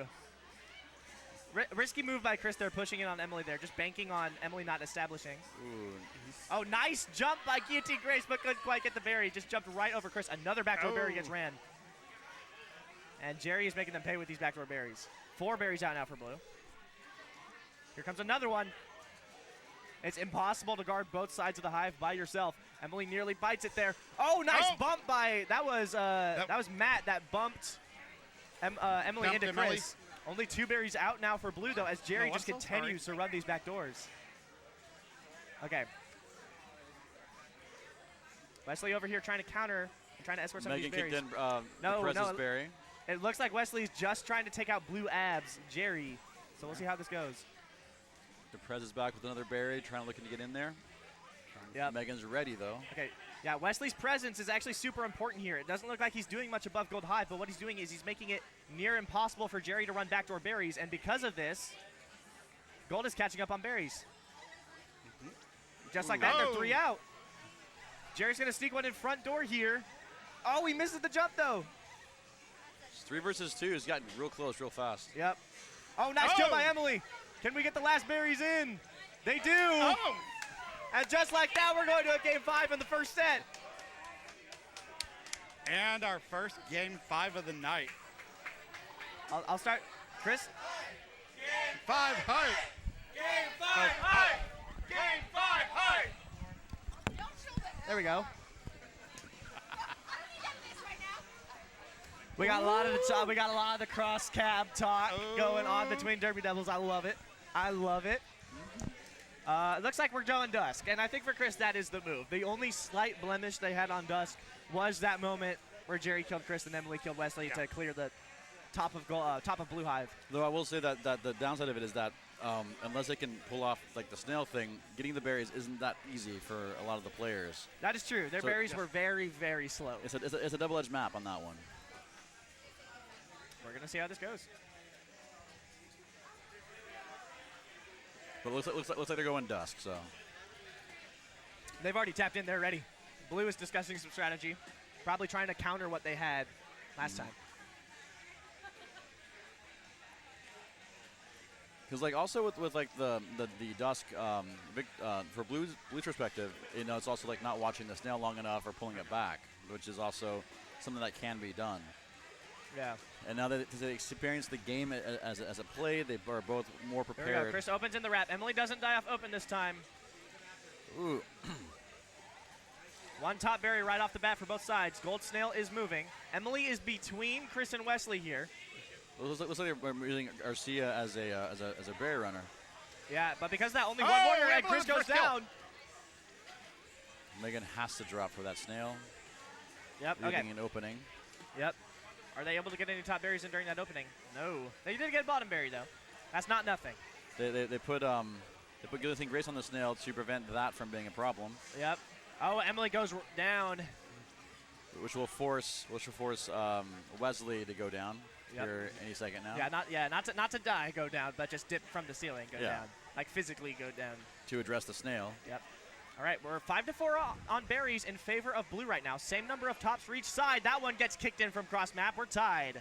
Risky move by Chris there, pushing in on Emily there, just banking on Emily not establishing. Ooh. Oh, nice jump by Guillotine Grace, but couldn't quite get the berry. Just jumped right over Chris. Another backdoor berry gets ran. And Jerry is making them pay with these backdoor berries. 4 berries out now for Blue. Here comes another one. It's impossible to guard both sides of the hive by yourself. Emily nearly bites it there. Oh, nice bump by, that was Matt that bumped Emily into Chris. Only 2 berries out now for Blue, though, as Jerry just continues to run these back doors. Okay. Wesley over here trying to counter and trying to escort some Megan of these berries. kicked in the Prez's berry. It looks like Wesley's just trying to take out Blue abs, Jerry. So we'll see how this goes. The Prez is back with another berry, looking to get in there. Yep. Megan's ready, though. Okay. Yeah, Wesley's presence is actually super important here. It doesn't look like he's doing much above Gold Hive, but what he's doing is he's making it near impossible for Jerry to run backdoor berries, and because of this, Gold is catching up on berries. Just like that, they're 3 out. Jerry's going to sneak one in front door here. Oh, he misses the jump, though. It's 3 versus 2. He's gotten real close real fast. Yep. Oh, nice kill by Emily. Can we get the last berries in? They do. And just like that, we're going to a game 5 in the first set. And our first game 5 of the night. I'll start. Chris? Game 5 hype. Game 5 hype. Game 5 hype. There we go. How do we get this right now? We got a lot of the cross cab talk going on between Derby Devils. I love it. I love it. It looks like we're going Dusk, and I think for Chris that is the move. The only slight blemish they had on Dusk was that moment where Jerry killed Chris and Emily killed Wesley to clear the top of Blue Hive. Though I will say that the downside of it is that unless they can pull off like the snail thing, getting the berries isn't that easy for a lot of the players. That is true. Their So- berries were very, very slow. It's a double-edged map on that one. We're going to see how this goes. But it looks like they're going dusk. So They've already tapped in. They're ready. Blue is discussing some strategy, probably trying to counter what they had last time. because like also with like the dusk for Blue's perspective, it's also like not watching the snail long enough or pulling it back, which is also something that can be done. Yeah. And now that they experience the game as a play, they are both more There we go. prepared. Chris opens in the wrap. Emily doesn't die off open this time. Ooh. One top berry right off the bat for both sides. Gold Snail is moving. Emily is between Chris and Wesley here. Looks like they're using Garcia as a berry runner. Yeah, but because of that, only one Oh, warrior, and Emily Chris with the goes first kill. down. Megan has to drop for that snail, Yep, okay. leaving an opening. Yep. Are they able to get any top berries in during that opening? No. They did get a bottom berry, though. That's not nothing. They put Guillotine Grace on the snail to prevent that from being a problem, Yep. Oh, Emily goes down. which will force Wesley to go down Yep. here any second now. Not to die, go down, but just dip from the ceiling, go Yeah. down. Like physically go down. To address the snail. Yep. All right, we're 5-4 on berries in favor of blue right now. Same number of tops for each side. That one gets kicked in from cross map. We're tied.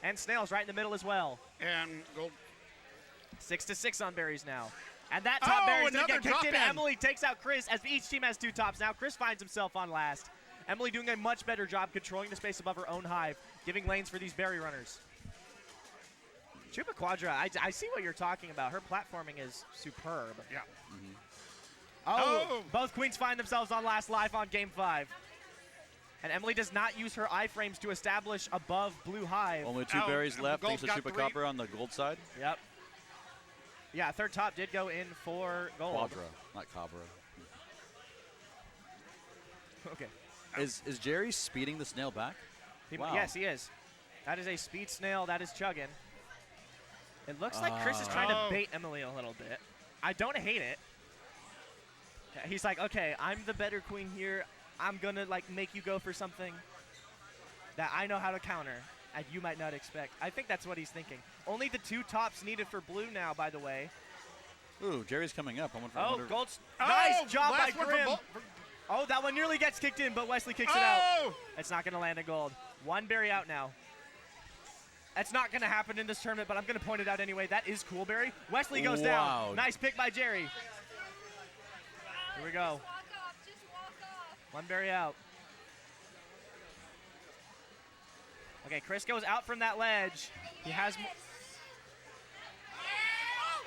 And snails right in the middle as well. And gold. 6-6 on berries now. And that top berry is going to get another kicked in. drop in. Emily takes out Chris as each team has 2 tops. Now Chris finds himself on last. Emily doing a much better job controlling the space above her own hive, giving lanes for these berry runners. Chupa Quadra, I see what you're talking about. Her platforming is superb. Yeah. Oh, both queens find themselves on last life on game 5. And Emily does not use her iframes to establish above blue hive. Only 2 Oh, berries and left Gold thanks to got Chupa 3. Copper on the gold side. Yep. Yeah, third top did go in for gold. Quadra, not Cabra. Okay. Is Jerry speeding the snail back? Wow. Yes, he is. That is a speed snail. That is chugging. It looks like Chris is trying to Oh. bait Emily a little bit. I don't hate it. Yeah, he's like, okay, I'm the better queen here. I'm going to like make you go for something that I know how to counter and you might not expect. I think that's what he's thinking. Only the 2 tops needed for blue now, by the way. Ooh, Jerry's coming up. Oh, wonder- Gold's Oh, nice job by last one for Grim. for- Oh, that one nearly gets kicked in, but Wesley kicks it out. Oh! It's not going to land in gold. 1 berry out now. That's not going to happen in this tournament, but I'm going to point it out anyway. That is cool berry. Wesley goes Wow. down. Nice pick by Jerry. Here we go. Just walk off. Just walk off. 1 berry out. Okay, Chris goes out from that ledge. He has.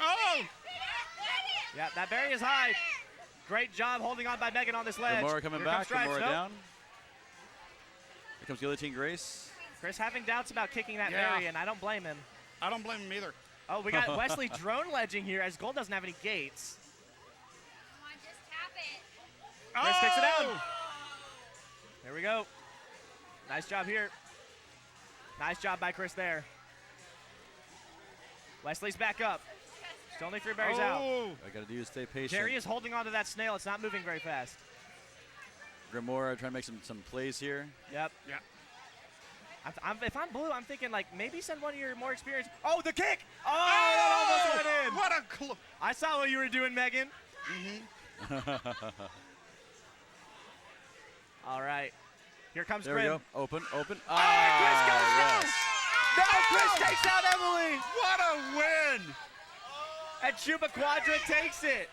Oh! Yeah, that berry is high. Great job holding on by Megan on this ledge. Gamora coming Here back. comes Stripes. Gamora Nope. down. Here comes Guillotine Grace. Chris having doubts about kicking that Yeah. berry, and I don't blame him. I don't blame him either. Oh, we got Wesley drone ledging here as Gold doesn't have any gates. Come on, just tap it. Chris kicks it Oh! out. There we go. Nice job here. Nice job by Chris there. Wesley's back up. Still only 3 berries out. Oh! I got to do is stay patient. Jerry is holding on to that snail. It's not moving very fast. Gamora trying to make some plays here. Yep. Yeah. If I'm blue, I'm thinking like maybe send one of your more experienced. Oh, the kick! Oh, that almost went in. What a I saw what you were doing, Megan. All right. Here comes There we Grim. go. Open. Chris Ah, goes down. yes. No, Chris takes out Emily. What a win! And Chupa Quadra takes it.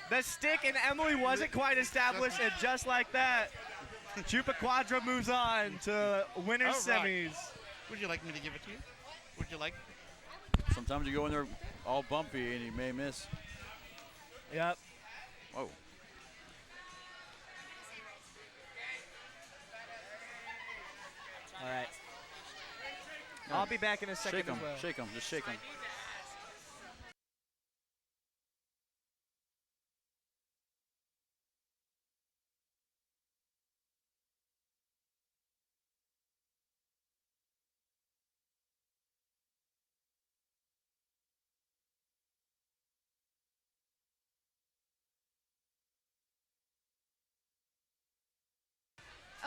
The stick and Emily wasn't quite established, and just like that, Chupa Quadra moves on to winners All right. semis. Would you like me to give it to you? Would you like? Sometimes you go in there all bumpy and you may miss. Yep. Whoa. All right. I'll be back in a second Shake them. as well. Shake them. Just shake them.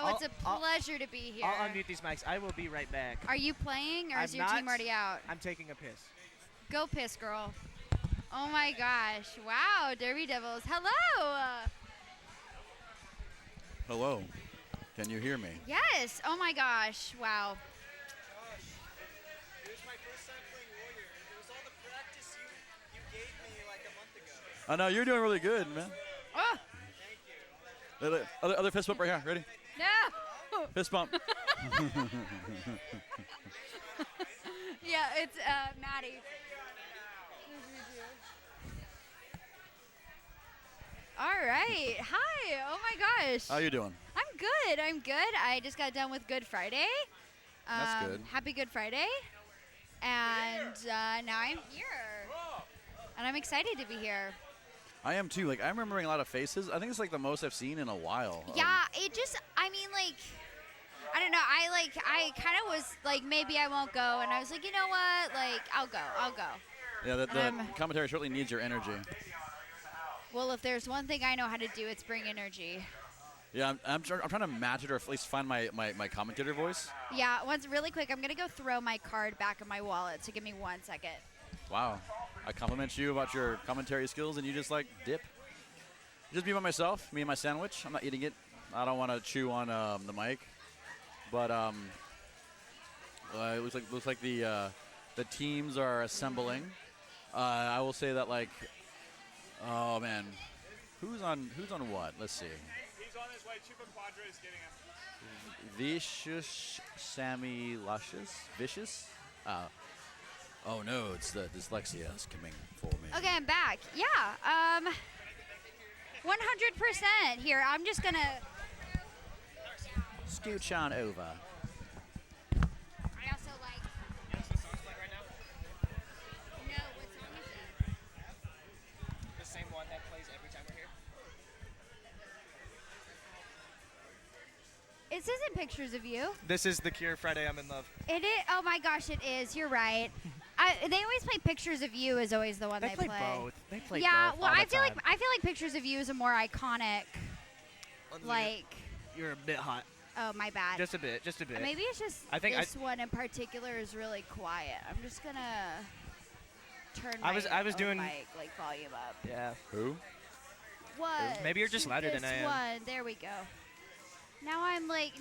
Oh, it's a pleasure to be here. I'll unmute these mics. I will be right back. Are you playing, or I'm is your not. team already out? I'm taking a piss. Go piss, girl. Oh my gosh. Wow, Derby Devils. Hello. Hello. Can you hear me? Yes. Oh my gosh. Wow. It was my first time playing Warrior. It was all the practice you gave me like a month ago. I know you're doing really good, man. Oh, Thank you. Other fist bump right here. Ready? no. Fist bump. Yeah, it's Maddie. All right. Hi. Oh my gosh. How you doing? I'm good. I'm good. I just got done with Good Friday. That's good. Happy Good Friday. And now I'm here. And I'm excited to be here. I am too. Like I'm remembering a lot of faces. I think it's like the most I've seen in a while. Yeah, it just, I mean, like, I don't know. I kind of was like, maybe I won't go. And I was like, you know what? Like, I'll go. Yeah, the commentary certainly needs your energy. Well, if there's one thing I know how to do, it's bring energy. Yeah, I'm trying to match it or at least find my commentator voice. Yeah, really quick, I'm going to go throw my card back in my wallet, so give me 1 second. Wow. I compliment you about your commentary skills, and you just like dip. Just be by myself, me and my sandwich. I'm not eating it. I don't want to chew on the mic. But it looks like the teams are assembling. I will say that oh man, who's on what? Let's see. He's on his way. Chupa Quadra is getting him. Vicious, Sammy Luscious, Vicious. Oh no, it's the dyslexia is coming for me. Okay, I'm back. Yeah, 100% here. I'm just going to... Scooch on over. I also like... Yes, the song's playing right now. No, what song is it? The same one that plays every time we're here. It says in pictures of you. This is The Cure, Friday I'm in Love. It is. Oh my gosh, it is. You're right. They always play pictures of you is always the one they play both. They play yeah, both well, all the I feel time. like pictures of you is a more iconic. Like, You're a bit hot. oh my bad. Just a bit. Maybe it's just I think this one in particular is really quiet. I'm just gonna turn I my was doing- mic like volume up. Yeah. Who? What? Maybe you're just louder than I am. One. There we go. Now I'm like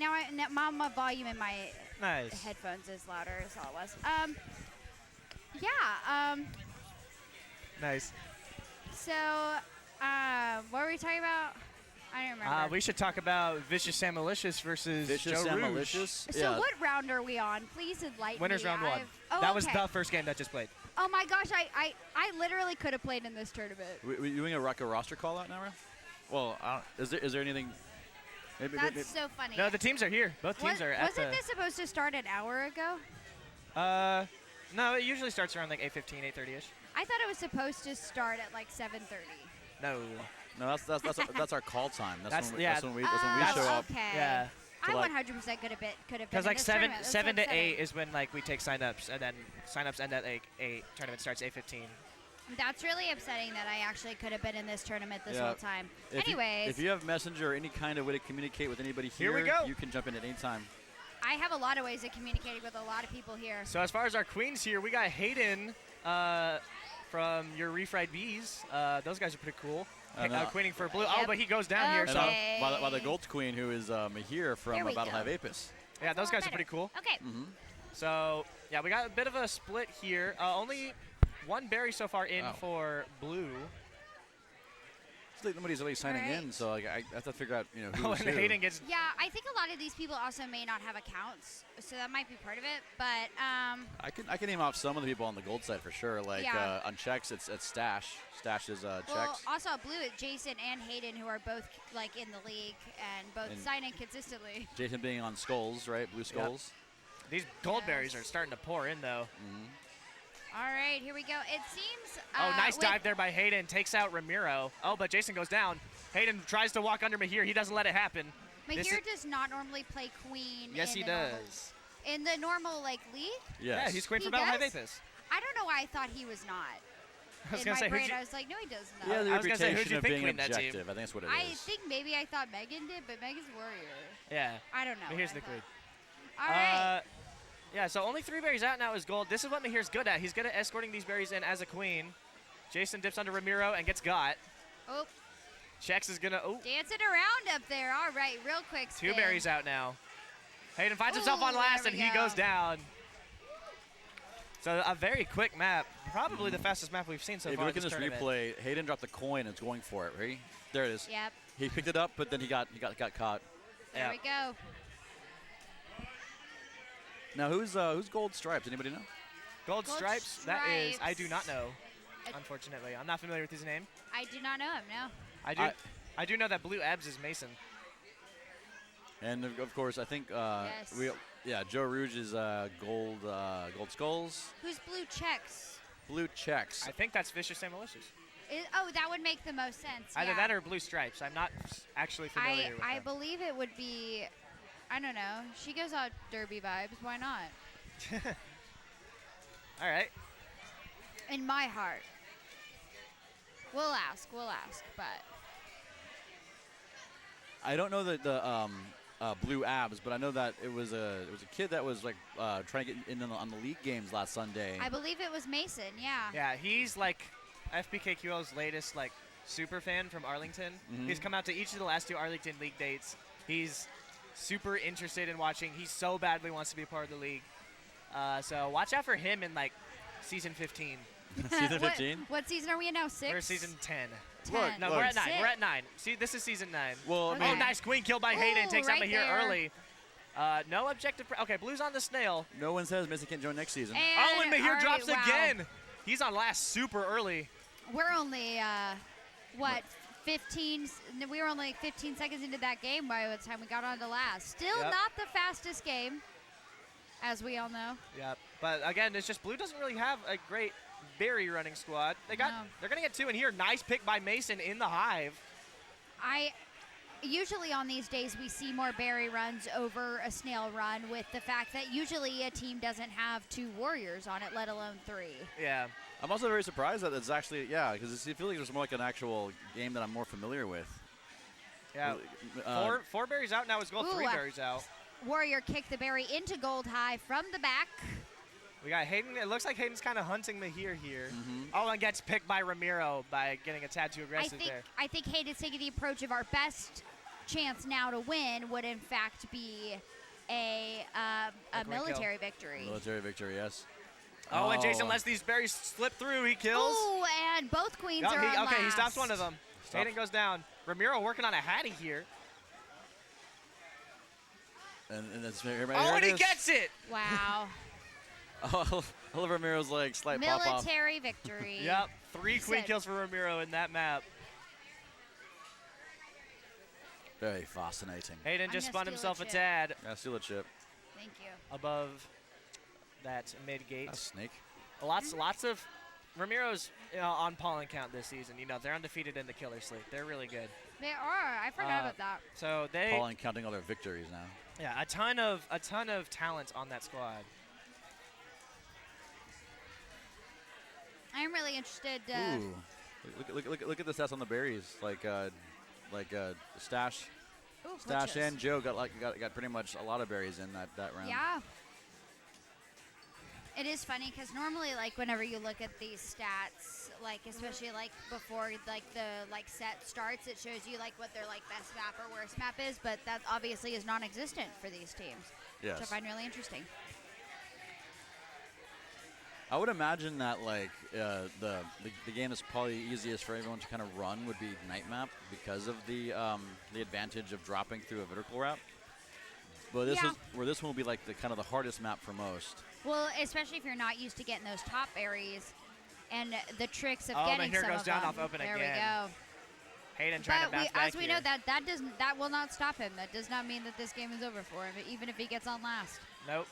my volume in my Nice. headphones is louder. Is all it was. Yeah. Nice. So, what were we talking about? I don't remember. We should talk about Vicious Sam Malicious versus Vicious Joe and Rouge. malicious. So Yeah. what round are we on? Please enlighten Winners me. round one. Oh, That was okay. the first game that just played. Oh my gosh, I literally could have played in this tournament. We doing a roster call out now, right? Well, is there anything? Maybe, That's so funny. No, the teams are here. Both teams are at Wasn't this supposed to start an hour ago? No, it usually starts around like 8:15, 8:30ish. I thought it was supposed to start at like 7:30. No. No, that's our call time. That's- When we, yeah. that's when we Oh, show up. Okay. Yeah. I So, like- 100% could have been. Because in like this seven tournament. That's to upsetting. 8 is when like we take signups, and then signups end at like 8. Tournament starts 8:15. That's really upsetting that I actually could have been in this tournament this Yeah. whole time. If you- Anyways, if you have Messenger or any kind of way to communicate with anybody here, Here we go. you can jump in at any time. I have a lot of ways of communicating with a lot of people here. So as far as our queens here, we got Hayden from your Refried Bees. Those guys are pretty cool. Queening for blue. Oh, Yep. but he goes down here. And So Okay. by the Gold Queen, who is Mahir from There we Battle go. Hive Apis. yeah, those guys are Better. pretty cool. Okay. So yeah, we got a bit of a split here. Only one berry so far in Wow. for blue. It's like nobody's really signing in, Alright. so like, I have to figure out Oh, who's and who. Hayden gets. Yeah, I think a lot of these people also may not have accounts, so that might be part of it. But I can name off some of the people on the gold side for sure. Like Yeah. on checks, it's Stash. Stash is well, checks. also at blue, it's Jason and Hayden who are both like in the league and both And- sign in consistently. Jason being on skulls, right? Blue skulls. These gold Yes. berries are starting to pour in though. All right, here we go. It seems. Oh, nice with- dive there by Hayden. Takes out Ramiro. Oh, but Jason goes down. Hayden tries to walk under Mahir. He doesn't let it happen. This Mahir is- does not normally play queen. Yes, in he the normal- does. in the normal like league. Yes. Yeah, he's queen He for Battle Hive does? Apis. I don't know why I thought he was not. I was In gonna my say, who'd brain, you- I was like, no, he does not. Yeah, the I was gonna say, who'd reputation you of think being queen that team? objective. I think that's what it is. I think maybe I thought Megan did, but Megan's warrior. Yeah. I don't know. Mahir's what the I queen. thought. All right. Yeah, so only 3 berries out now is gold. This is what Mahir's good at. He's good at escorting these berries in as a queen. Jason dips under Ramiro and gets got. Oh, Chex is going to, dancing around up there. All right, real quick 2 spin. berries out now. Hayden finds himself Ooh, on last, there and we he go. goes down. So a very quick map. Probably the fastest map we've seen so If far you look in in this this tournament. replay, Hayden dropped the coin and it's going for it. Right? There it is. Yep, He picked it up, but then he got caught. there Yeah. we go. Now who's gold stripes? Anybody know? Gold Gold stripes, that is, I do not know, I- unfortunately. I'm not familiar with his name. I do not know him, no. I do know that Blue Abs is Mason. And of course, I think Yes. Joe Rouge is gold skulls, Who's Blue Checks? blue checks. I think that's Vicious and Malicious. Oh, that would make the most sense. Either yeah. that or Blue Stripes. I'm not actually familiar with I them. believe it would be, I don't know. She goes out derby vibes. Why not? All right. In my heart. We'll ask, but I don't know the blue abs, but I know that it was a kid that was like trying to get in on the league games last Sunday. I believe it was Mason, yeah. Yeah, he's like FPKQL's latest like super fan from Arlington. He's come out to each of the last 2 Arlington League dates. He's super interested in watching. He so badly wants to be a part of the league. So watch out for him in like season 15. Season 15. What season are we in now? 6? We're season 10. 10. No, Look. we're at 9. Six. We're at 9. See, this is season 9. Well, I Okay. Oh, mean, nice queen kill by Hayden. Ooh, Takes out right Mahir there. early. No objective. Okay, Blue's on the snail. no one says Missy can't join next season. Oh, and all Mahir right, drops wow. again. He's on last super early. We're only, what, 15? We were only like 15 seconds into that game by the time we got on to last. Still Yep. not the fastest game, as we all know. Yeah, but again, it's just Blue doesn't really have a great berry running squad. They're gonna get 2 in here. Nice pick by Mason in the hive. Usually on these days we see more berry runs over a snail run, with the fact that usually a team doesn't have 2 warriors on it, let alone 3. Yeah. I'm also very surprised that it's actually because it feels like it's more like an actual game that I'm more familiar with. Yeah. Four berries out now is gold. Ooh, 3 berries out. Warrior kicked the berry into gold high from the back. We got Hayden. It looks like Hayden's kind of hunting Mahir here. Oh, and gets picked by Ramiro by getting a tad too aggressive there. I think Hayden's taking the approach of our best chance now to win would in fact be a queen military victory. Military victory, yes. Oh, and Jason lets these berries slip through. He kills. Ooh, and both queens Oh, are on okay, he last. stops one of them. Stop. Hayden goes down. Ramiro working on a Hattie here. And that's Oh, and he gets it. Wow. Oh, Oliver Ramiro's like slight pop off. Military victory. Yep, 3 queen Said- kills for Ramiro in that map. Very fascinating. Hayden I'm just gonna spun steal a himself a chip. tad Yeah, steal a chip. Thank you. above that mid gate. That's snake. Lots of Ramiro's on pollen count this season. They're undefeated in the killer slate. They're really good. They are. I forgot about that. So they Paul counting all their victories now. yeah, a ton of talent on that squad. I'm really interested. Ooh, look at the stats on the berries. Like Stash, Ooh, Stash glitches. and Joe got pretty much a lot of berries in that round. Yeah. It is funny because normally, like, whenever you look at these stats, like, especially, like, before, like, the, like, set starts, it shows you, like, what their, like, best map or worst map is, but that obviously is non-existent for these teams, which I Yes. find really interesting. I would imagine that like the game that's probably easiest for everyone to kind of run would be night map because of the advantage of dropping through a vertical route. But this Yeah. is where this one will be like the kind of the hardest map for most. Well, especially if you're not used to getting those top berries and the tricks of Oh, getting Mahir some goes of down them. off open there again. we go. Hayden trying to But bounce back as we here. know, that will not stop him. That does not mean that this game is over for him, even if he gets on last. Nope.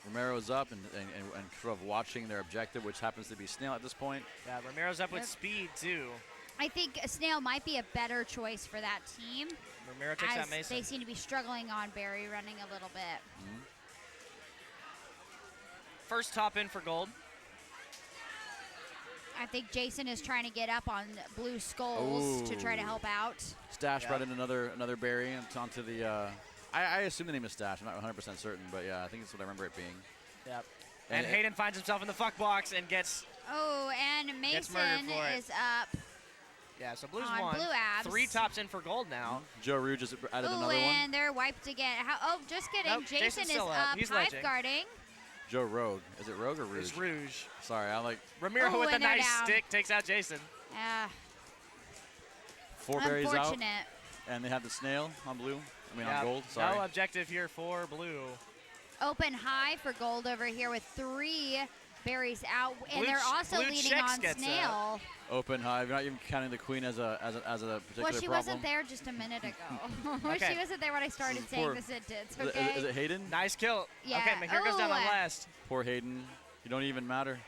Romero's up and sort of watching their objective, which happens to be Snail at this point. Yeah, Ramiro's up with Yep. speed too. I think Snail might be a better choice for that team, Ramiro takes as out Mason. they seem to be struggling on berry running a little bit. First top in for gold. I think Jason is trying to get up on blue skulls to try to help out. Stash brought in another berry onto the. I assume the name is Stash. I'm not 100% certain, but yeah, I think it's what I remember it being. Yep. And And Hayden finds himself in the fuck box and gets. Oh, and Gets murdered Mason for it. is up. Yeah, so Blue's On won. Blue Abs. 3 tops in for gold now. Joe Rue just added Ooh, another one. and they're wiped again. Just kidding. Nope, Jason Jason's is still up. up, He's hive ledging. guarding. Joe Rogue. Is it Rogue or Rouge? It's Rouge. Sorry, I like Ramiro Oh, with a and they're nice down. stick takes out Jason. 4 berries out. Unfortunate. And they have the snail on blue. I mean, Yeah, on gold. Sorry. No objective here for Blue. Open high for gold over here with 3 berries out, and Blue they're ch- also Blue leading checks on gets Snail. Open high. You're not even counting the queen as a particular Well, she problem. wasn't there just a minute ago. Okay. She wasn't there when I started saying Poor- the sentence, Is it- okay? Is it Hayden? Nice kill. Yeah. Okay, Mahir goes down on Ooh. last. Poor Hayden. You don't even matter.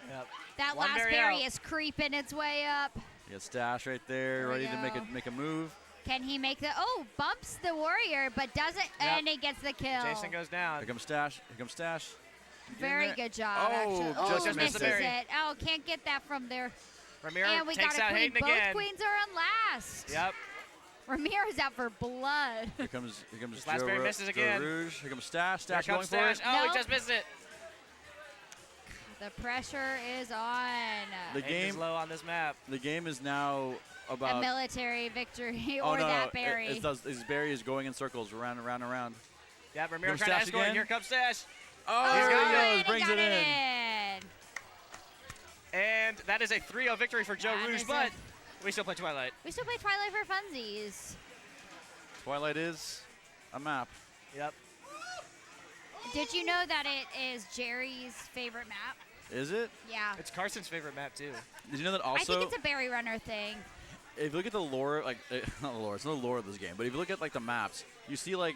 Yep. That One last berry berry out. is creeping its way up. You got Stash right there, There we ready to go. make a move. Can he make the, bumps the warrior, but doesn't, and he gets the kill. Jason goes down. Here comes Stash. Here comes Stash. Very there. good job, Oh, actually. just missed misses the berry. it. Oh, can't get that from there. Ramiro And we takes got a out queen. Hayden Both again. queens are on last. Yep. Ramiro's out for blood. Here comes This last Joe berry Ro- misses Joe again. Rouge. Here comes Stash. Here Stash going comes for Stash. it. Oh, Nope. he just missed it. The pressure is on. The Hayden is game- low on this map. The game is now A about. military victory Oh or no, that it- berry. It's these berries going in circles around and around and around. Yeah, Ramiro Here's trying to Stash escort. again. Here comes Stash. Oh, He's there got he it. goes. And he Brings got it in. And that is a 3-0 victory for Joe That Rouge, is a- but we still play Twilight. We still play Twilight for funsies. Twilight is a map. Yep. Did you know that it is Jerry's favorite map? Is it? Yeah. It's Carson's favorite map, too. Did you know that I also? think it's a berry runner thing. If you look at the lore, like not the lore, it's not the lore of this game, but if you look at like the maps, you see like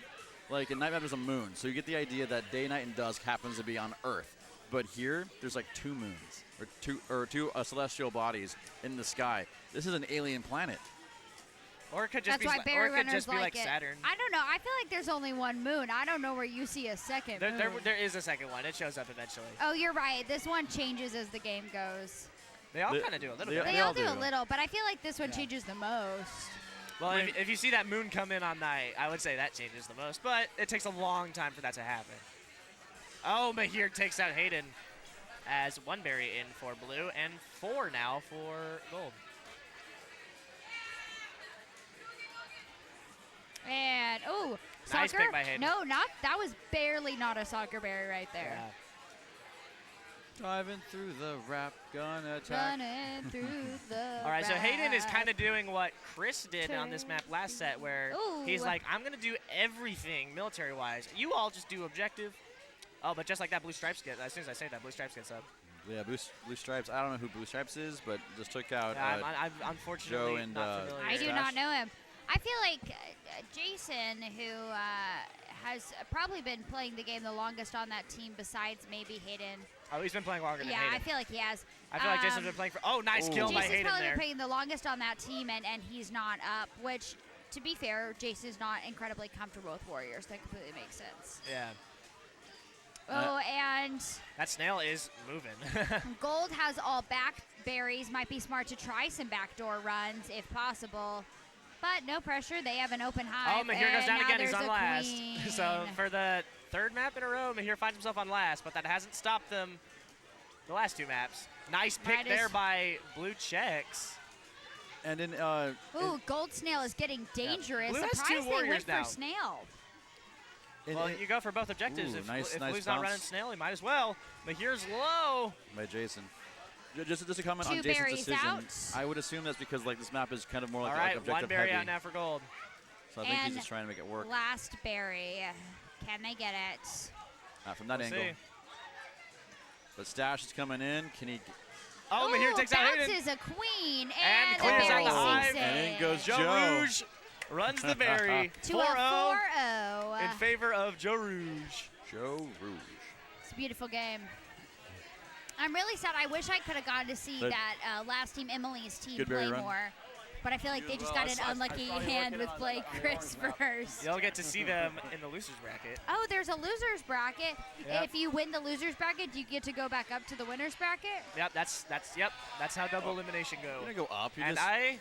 in night map there's a moon, so you get the idea that day, night, and dusk happens to be on Earth. But here, there's like 2 moons or two celestial bodies in the sky. This is an alien planet. Or it could just That's be, why or berry it could runners just be like it. Saturn. I don't know. I feel like there's only one moon. I don't know where you see a second There, moon. there is a second one. It shows up eventually. Oh, you're right. This one changes as the game goes. They all The- kind of do a little they- bit. They They all all do a do. little, but I feel like this one Yeah. changes the most. Well, if you see that moon come in on night, I would say that changes the most. But it takes a long time for that to happen. Oh, Mahir takes out Hayden as 1 berry in for blue and 4 now for gold. And Nice soccer. pick by Hayden. No, that was barely not a soccer berry right there. Yeah. Driving through the rap, gonna attack. Running through the. All right, so Hayden is rap. kind of doing what Chris did on this map last set, where he's Ooh. like, I'm going to do everything military-wise. You all just do objective. Oh, but just like that, Blue Stripes gets, as soon as I say that, Blue Stripes gets up. Yeah, Blue Stripes. I don't know who Blue Stripes is, but just took out I'm unfortunately Joe and, not familiar. I do Stash. not know him. I feel like Jason, who has probably been playing the game the longest on that team, besides maybe Hayden. Oh, he's been playing longer than Yeah, Hayden. I feel like he has. I feel like Jason's been playing for. Oh, nice Ooh. kill by Jason's Hayden probably there. been playing the longest on that team, and he's not up. Which, to be fair, Jason's not incredibly comfortable with warriors. That completely makes sense. Yeah, Oh, and that snail is moving. Gold has all back berries. Might be smart to try some backdoor runs if possible. But no pressure. They have an open hive. Oh, Mahir goes and down now again. He's there's on a last. queen. So for the 3rd map in a row, Mahir finds himself on last, but that hasn't stopped them the last 2 maps. Nice pick That there is- by Blue Checks. And then Ooh, Gold Snail is getting dangerous. Blue has 2 Surprised they warriors went now. for Snail. Well, you go for both objectives. Ooh, If nice Blue's not bounce. running snail, he might as well. Mahir's low. by Jason. Just to comment 2 on Jason's berries decision, out. I would assume that's because like this map is kind of more like, All like right, objective 1 berry heavy. out now for gold. So I think he's And just trying to make it work Last berry. Can they get it? from that We'll angle. see. But Stash is coming in. Can he? Oh, Mahir Ooh, takes out Hayden. bounces a queen, And and, clears the out berry the hive. sinks And in goes Joe Joe. Rouge runs the berry. to 4-0 a 4-0. in favor of Joe Rouge. Joe Rouge. It's a beautiful game. I'm really sad. I wish I could have gotten to see But- that last team, Emily's team, Good berry play run. more. But I feel like they just got an unlucky hand with playing Chris first. You'll get to see them in the losers bracket. Oh, there's a losers bracket. Yep. If you win the losers bracket, you get to go back up to the winners bracket. Yep, that's how double elimination You go. don't go up. You And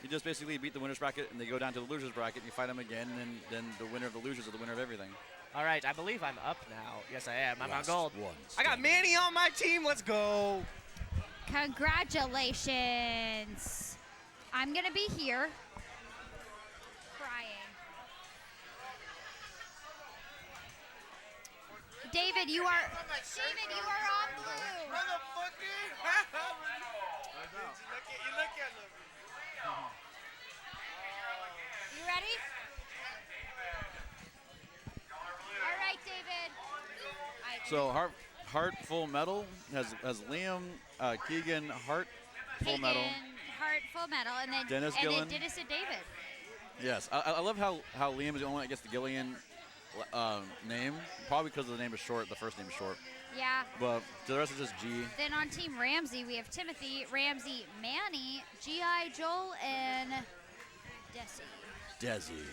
just basically beat the winners bracket, and they go down to the losers bracket, and you fight them again, and then the winner of the losers is the winner of everything. All right, I believe I'm up now. Yes, I am. I'm on Last gold. one I got Manny on my team. Let's go. Congratulations. I'm going to be here crying. David, you are on blue. Motherfucker! You look at them. You ready? All right, David. So Hart full metal has Liam, Keegan, Hart full metal. Hart, full metal, and then Dennis and Gillen. then Dennis and David. Yes, I love how Liam is the only one that gets the Gillian name, probably because the name is short. The first name is short, Yeah. but the rest is just G. Then on Team Ramsey, we have Timothy, Ramsey, Manny, G.I. Joel, and Desi. Desi.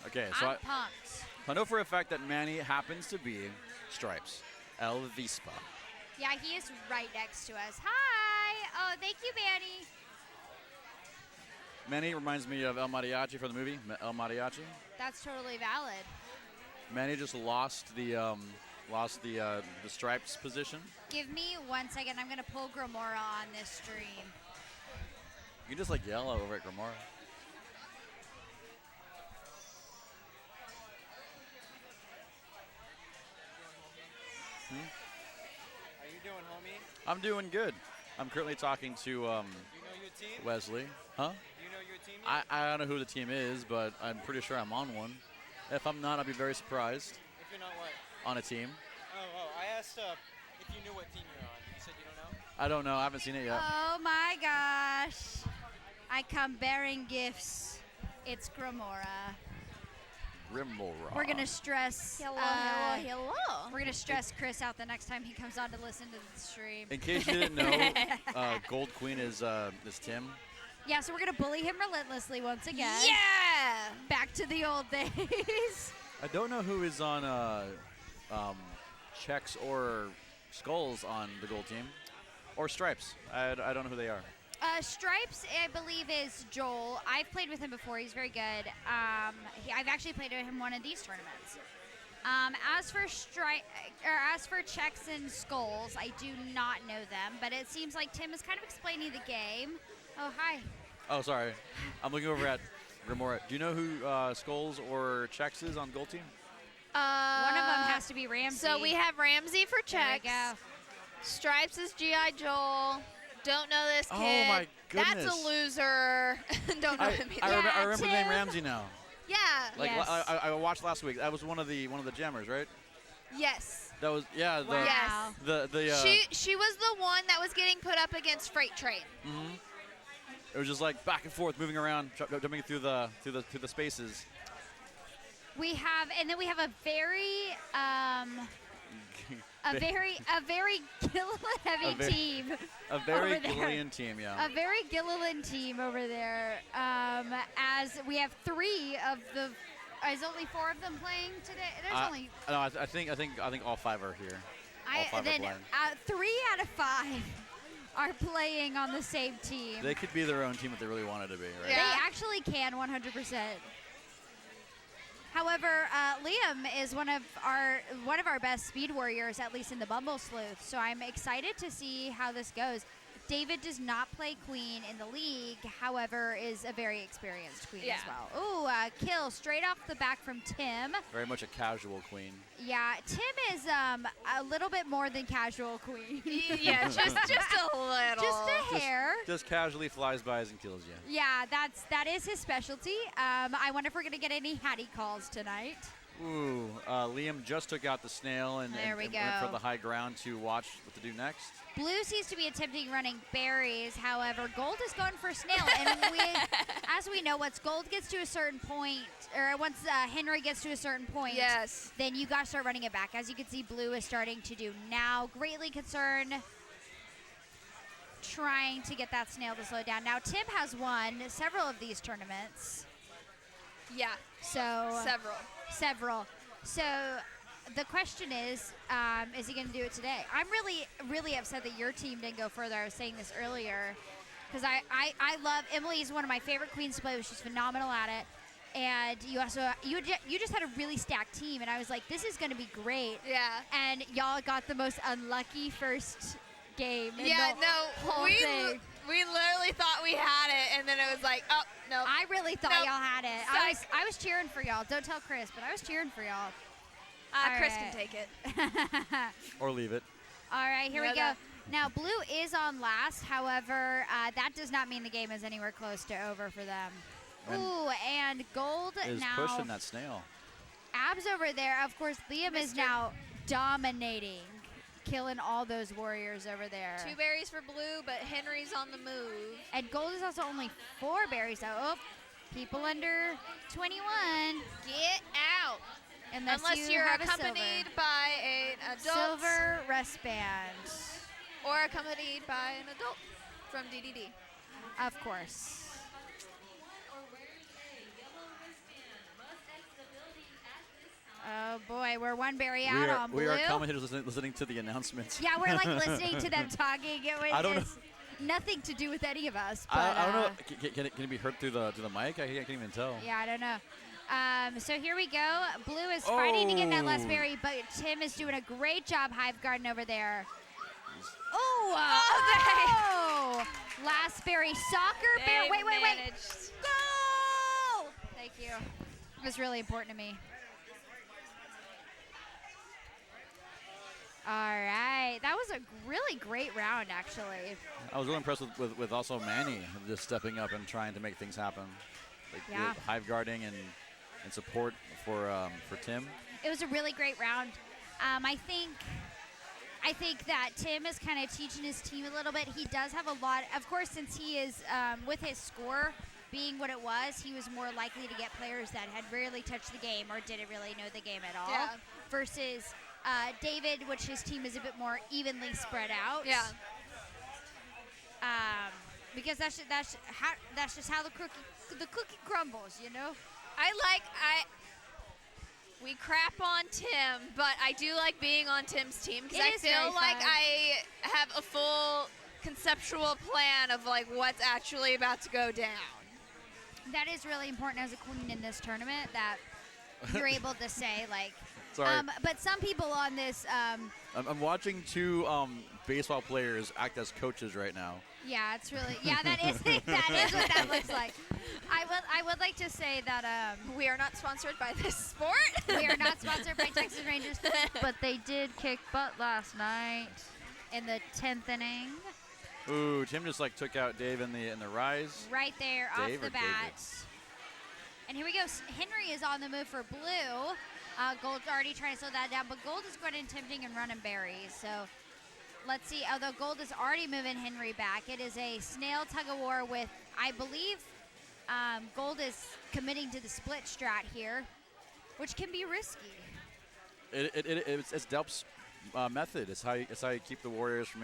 Okay, so I'm pumped. I know for a fact that Manny happens to be Stripes, El Vispa. Yeah, he is right next to us. Hi. Oh, thank you, Manny. Manny reminds me of El Mariachi from the movie El Mariachi. That's totally valid. Manny just lost the Stripes position. Give me 1 second. I'm going to pull Grimora on this stream. You can just like yell over at Grimora. How you doing, homie? I'm doing good. I'm currently talking to You know your team? Wesley. Huh? You know your team yet? I don't know who the team is, but I'm pretty sure I'm on one. If I'm not, I'll be very surprised. If you're not what? On a team. Oh, I asked if you knew what team you're on. You said you don't know? I don't know. I haven't seen it yet. Oh, my gosh. I come bearing gifts. It's Grimora. Grimora. We're going to stress. Hello. We're going to stress Chris out the next time he comes on to listen to the stream. In case you didn't know, Gold Queen is Tim. Yeah, so we're going to bully him relentlessly once again. Yeah. Back to the old days. I don't know who is on Checks or Skulls on the Gold team. Or Stripes. I don't know who they are. Stripes, I believe, is Joel. I've played with him before. He's very good. I've actually played with him one of these tournaments. As for Checks and Skulls, I do not know them, but it seems like Tim is kind of explaining the game. Oh, hi. Oh, sorry. I'm looking over at Grimora. Do you know who Skulls or Checks is on Gold team? One of them has to be Ramsey. So we have Ramsey for There we checks. go. Stripes is G.I. Joel. Don't know this kid. Oh, my goodness. That's a loser. Don't know him either. I remember the name Tim. Ramsey now. Yeah. Like Yes. I watched last week. That was one of the jammers, right? Yes. That was Wow. She was the one that was getting put up against Freight Train. It was just like back and forth, moving around, jumping through the spaces. We have a very Gilliland heavy team. A very over there. Gillian team, yeah. A very Gilliland team over there. As we have three of the. Is only four of them playing today? There's only. No, I think all five are here. All five are then playing. 3 out of 5 are playing on the same team. They could be their own team if they really wanted to be, right? Yeah. They actually can 100%. However, Liam is one of our best speed warriors, at least in the Bumble Sleuth. So I'm excited to see how this goes. David does not play Queen in the league, however, is a very experienced Queen as well. Ooh, kill straight off the back from Tim. Very much a casual queen. Yeah, Tim is a little bit more than casual Queen. Yeah, just a little. Just a hair. Just casually flies by and kills you. Yeah, that is his specialty. I wonder if we're gonna get any Hattie calls tonight. Ooh, Liam just took out the snail and There we went go. for the high ground to watch what to do next. Blue seems to be attempting running berries. However, Gold is going for snail, and as we know, once Gold gets to a certain point, or once Henry gets to a certain point, Yes. then you got to start running it back. As you can see, Blue is starting to do now. Greatly concerned. trying to get that snail to slow down. Now, Tim has won several of these tournaments. Yeah, So several. So the question is he going to do it today? I'm really, really upset that your team didn't go further. I was saying this earlier because I love Emily is one of my favorite queens to play with. She's phenomenal at it. And you also you just had a really stacked team, and I was like, this is going to be great. Yeah. And y'all got the most unlucky first game. In Yeah, the no, whole thing. we literally thought we had it, and then it was like, oh, no. I really thought Nope. y'all had it. Psych. I was cheering for y'all. Don't tell Chris, but I was cheering for y'all. Chris All right. can take it. Or leave it. All right, here we Yeah, go. that- Now, blue is on last. However, that does not mean the game is anywhere close to over for them. And Ooh, and gold Is now. pushing that snail. Abs over there. Of course, Liam is Mr. now dominating, killing all those warriors over there. 2 berries for blue, but Henry's on the move. And gold is also only 4 berries. So, oh, people under 21. Get out. Unless you you're have a accompanied by an adult silver wristband. or accompanied by an adult from DDD. Of course. Oh boy, we're 1 berry out on blue. We are commentators listening to the announcements. Yeah, we're like listening to them talking. I don't know. It's nothing to do with any of us. But, I don't know. Can it be heard through the mic? I can't even tell. Yeah, I don't know. So here we go. Blue is fighting to get that last Oh. berry, but Tim is doing a great job hive guarding over there. Oh! Last berry, soccer bear. They Wait. managed. Go! Thank you. It was really important to me. All right. That was a really great round, actually. I was really impressed with also Manny just stepping up and trying to make things happen. Like Yeah. with hive guarding and support for Tim. It was a really great round. I think that Tim is kind of teaching his team a little bit. He does have a lot. Of course, since he is with his score being what it was, he was more likely to get players that had rarely touched the game or didn't really know the game at all. Yeah. Versus David, which his team is a bit more evenly spread out. Yeah. Because that's just how the cookie crumbles, you know. We crap on Tim, but I do like being on Tim's team because It I is very feel like fun. I have a full conceptual plan of like what's actually about to go down. That is really important as a queen in this tournament that you're able to say like. Sorry. But some people on this, I'm watching 2 baseball players act as coaches right now. yeah, it's really that is what that looks like. I would like to say that We are not sponsored by this sport. we are not sponsored by Texas Rangers, but they did kick butt last night in the 10th inning. Ooh, Tim just like took out Dave in the rise. Right there Dave off the or bat. David? And here we go. Henry is on the move for blue. Gold's already trying to slow that down, but Gold is going and tempting and running berries. So let's see. Although Gold is already moving Henry back, it is a snail tug of war with, I believe, Gold is committing to the split strat here, which can be risky. It's Delp's method. It's how you keep the Warriors from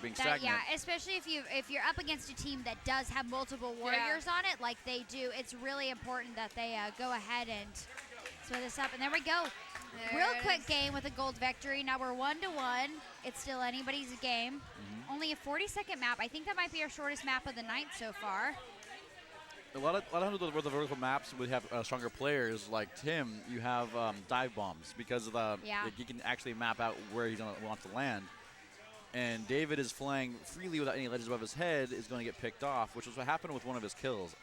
being stagnant. Yeah, especially if you're up against a team that does have multiple warriors on it, like they do. It's really important that they go ahead and split this up. And there we go. Real quick game with a gold victory. Now we're 1-1. It's still anybody's game. Only a 40-second map. I think that might be our shortest map of the night so far. A lot of times with the vertical maps, we have stronger players like Tim. You have dive bombs because of the you can actually map out where he's going to want to land. And David is flying freely without any ledges above his head is going to get picked off, which was what happened with one of his kills.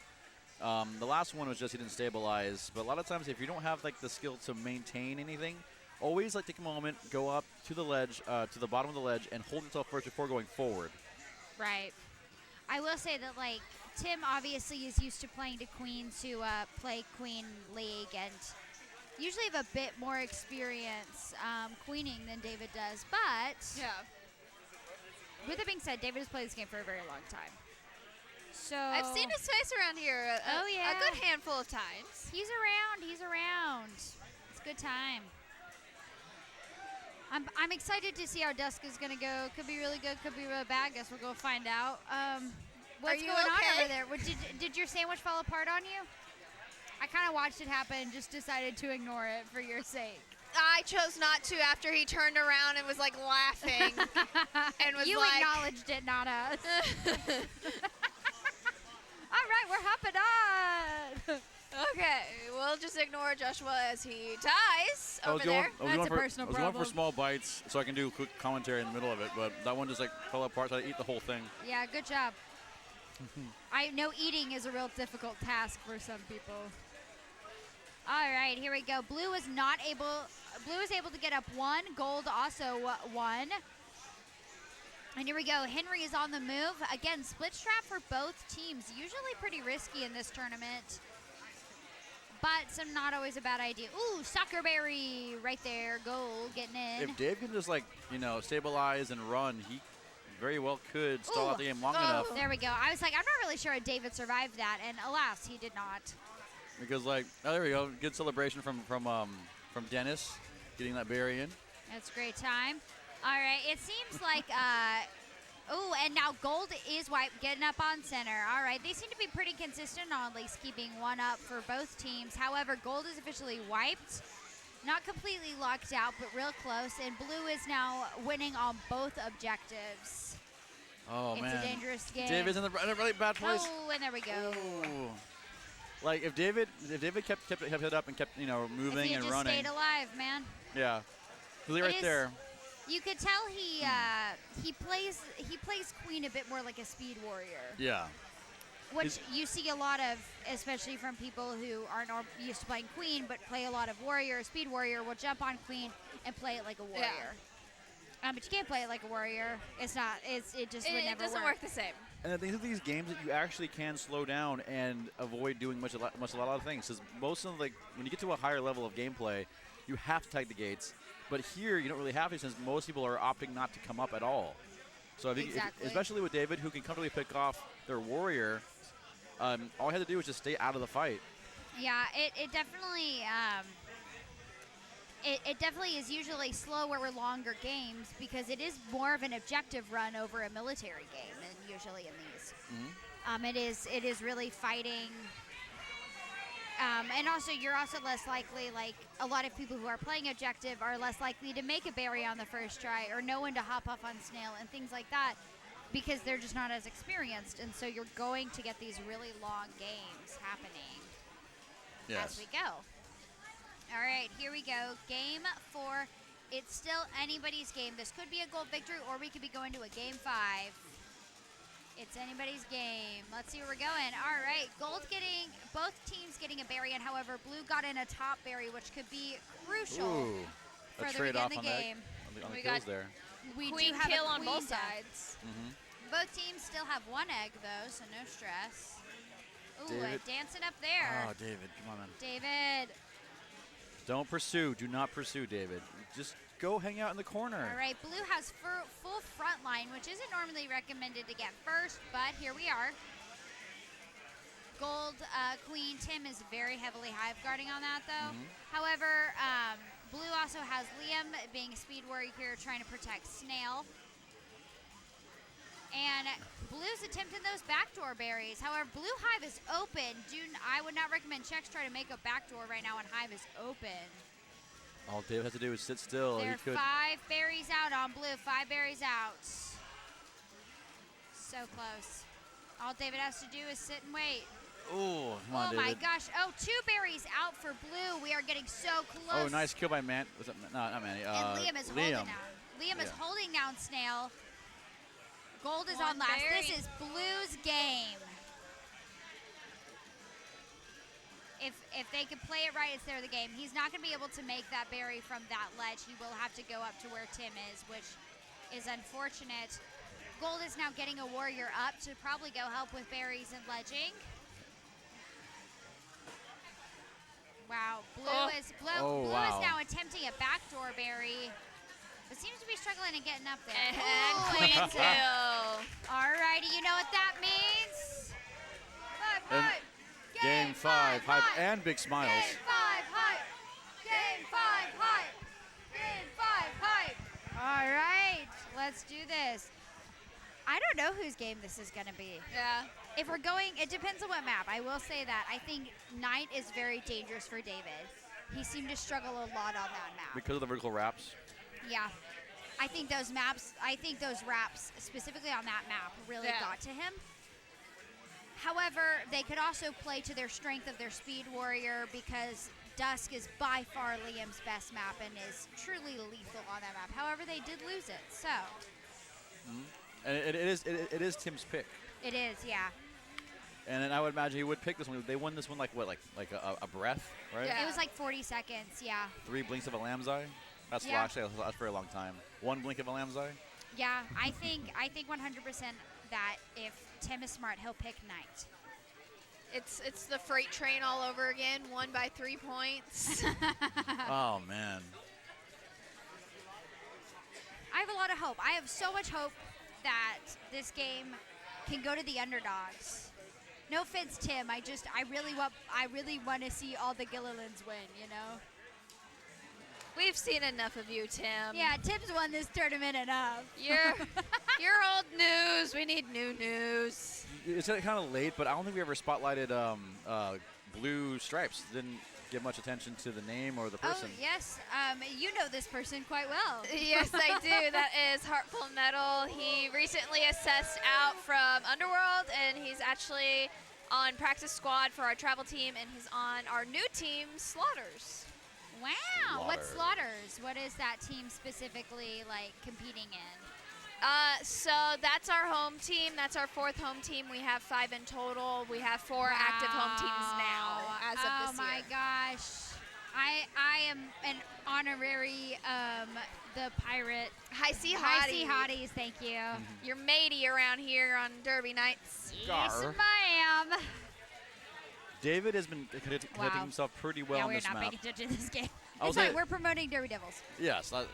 The last one was just he didn't stabilize. But a lot of times, if you don't have like the skill to maintain anything, always like take a moment, go up to the ledge, to the bottom of the ledge, and hold yourself first before going forward. Right. I will say that like Tim obviously is used to playing to queens who play Queen League and usually have a bit more experience queening than David does. But with that being said, David has played this game for a very long time. So I've seen his face around here a good handful of times. He's around. It's a good time. I'm excited to see how Dusk is gonna go. Could be really good, could be really bad. Guess we'll go find out. What's you going on okay? over there? Did your sandwich fall apart on you? I kind of watched it happen and just decided to ignore it for your sake. I chose not to after he turned around and was like laughing and was You like, acknowledged it, not us. All right, we're hopping on. okay, we'll just ignore Joshua as he dies over there. That's a personal I was problem. going for small bites so I can do quick commentary in the middle of it, but that one just like fell apart, so I eat the whole thing. Yeah, good job. I know eating is a real difficult task for some people. All right, here we go. Blue was able to get up 1. Gold also won. And here we go. Henry is on the move. Again, split strap for both teams. Usually pretty risky in this tournament. But some not always a bad idea. Ooh, Soccer Berry right there. Gold getting in. If Dave can just like, stabilize and run, he very well could stall out the game long enough. There we go. I was like, I'm not really sure if David survived that, and alas, he did not. Because there we go. Good celebration from Dennis getting that berry in. That's a great time. All right, it seems like, ooh, and now Gold is getting up on center. All right, they seem to be pretty consistent on at least keeping one up for both teams. However, Gold is officially wiped. Not completely locked out, but real close. And Blue is now winning on both objectives. Oh, man. It's a dangerous game. David's in a really bad place. Oh, and there we go. Ooh. Like, if David kept it up and kept, moving and running. If he just stayed alive, man. Yeah. Really right there. You could tell he plays Queen a bit more like a speed warrior. Yeah. Which you see a lot of, especially from people who aren't used to playing Queen, but play a lot of Warrior. Speed Warrior will jump on Queen and play it like a Warrior. Yeah. But you can't play it like a Warrior. It just would never doesn't work the same. And the thing with these games that you actually can slow down and avoid doing a lot of things. Because most of when you get to a higher level of gameplay, you have to tag the gates. But here you don't really have to, since most people are opting not to come up at all. So especially with David, who can comfortably pick off their Warrior, all he had to do was just stay out of the fight. Yeah, it definitely it definitely is usually slower, longer games because it is more of an objective run over a military game than usually in these. Mm-hmm. It is really fighting. And also, you're also less likely, like a lot of people who are playing objective are less likely to make a berry on the first try or know when to hop off on snail and things like that because they're just not as experienced. And so you're going to get these really long games happening as we go. All right, here we go. Game 4. It's still anybody's game. This could be a gold victory or we could be going to a game 5. It's anybody's game. Let's see where we're going. All right, both teams getting a berry, and however, Blue got in a top berry, which could be crucial further in the game. On the We kills got- there. We Queen do have kill a on queen both death. sides. Mm-hmm. Both teams still have 1 egg, though, so no stress. Ooh, David. dancing up there. Oh, David, come on, man. David. Don't pursue. Do not pursue, David. Just go hang out in the corner. All right, Blue has full front line, which isn't normally recommended to get first, but here we are. Gold Queen Tim is very heavily hive guarding on that, though. However, Blue also has Liam being a speed warrior here trying to protect Snail. And Blue's attempting those backdoor berries. However, Blue Hive is open. I would not recommend Chex try to make a backdoor right now when Hive is open. All David has to do is sit still. There He are could. 5 berries out on Blue. 5 berries out. So close. All David has to do is sit and wait. Oh, come on, Oh David. my gosh. Oh, 2 berries out for Blue. We are getting so close. Oh, nice kill by Man. Was that, no, not Manny. And Liam is holding down. Liam is holding down Snail. Gold is on last. berry. This is Blue's game. If they can play it right, it's their game. He's not going to be able to make that berry from that ledge. He will have to go up to where Tim is, which is unfortunate. Gold is now getting a warrior up to probably go help with berries and ledging. Wow, Blue is now attempting a backdoor berry, but seems to be struggling and getting up there. And Ooh, Queen and it's in. kill. Alrighty, you know what that means? And Game 5, hype and big smiles. Game 5 hype. Game 5 hype. Game 5 hype. All right, let's do this. I don't know whose game this is going to be. Yeah. If we're going, it depends on what map. I will say that. I think Knight is very dangerous for David. He seemed to struggle a lot on that map. Because of the vertical wraps. Yeah. I think those wraps, specifically on that map, really got to him. However, they could also play to their strength of their Speed Warrior because Dusk is by far Liam's best map and is truly lethal on that map. However, they did lose it, so. And it is Tim's pick. It is, yeah. And then I would imagine he would pick this one. They won this one like what, like a breath, right? Yeah. It was like 40 seconds, yeah. 3 blinks of a lamb's eye. That's Yeah. actually that's for a long time. 1 blink of a lamb's eye. Yeah, I think 100% that if Tim is smart, he'll pick Knight. It's the freight train all over again, won by 3 points. Oh man. I have a lot of hope. I have so much hope that this game can go to the underdogs. No offense, Tim. I really want to see all the Gillilans win, you know? We've seen enough of you, Tim. Yeah, Tim's won this tournament enough. You're old news. We need new news. It's kind of late, but I don't think we ever spotlighted Blue Stripes. Didn't give much attention to the name or the person. Oh, yes. You know this person quite well. Yes, I do. That is Heartful Metal. He recently assessed out from Underworld, and he's actually on practice squad for our travel team, and he's on our new team, Slaughters. Wow. What's Slaughter. Slaughters? What is that team specifically, like, competing in? So that's our home team. That's our 4th home team. We have 5 in total. We have 4 active home teams now as of this year. Oh my gosh. I am an honorary the pirate. High C High Hottie. C Hotties, thank you. You're matey around here on Derby nights. Yes, Gar. ma'am. David has been conducting Wow. himself pretty well Yeah, on we're this not map. paying attention to this game. I It's will say- fine. We're promoting Derby Devils. Yes, right.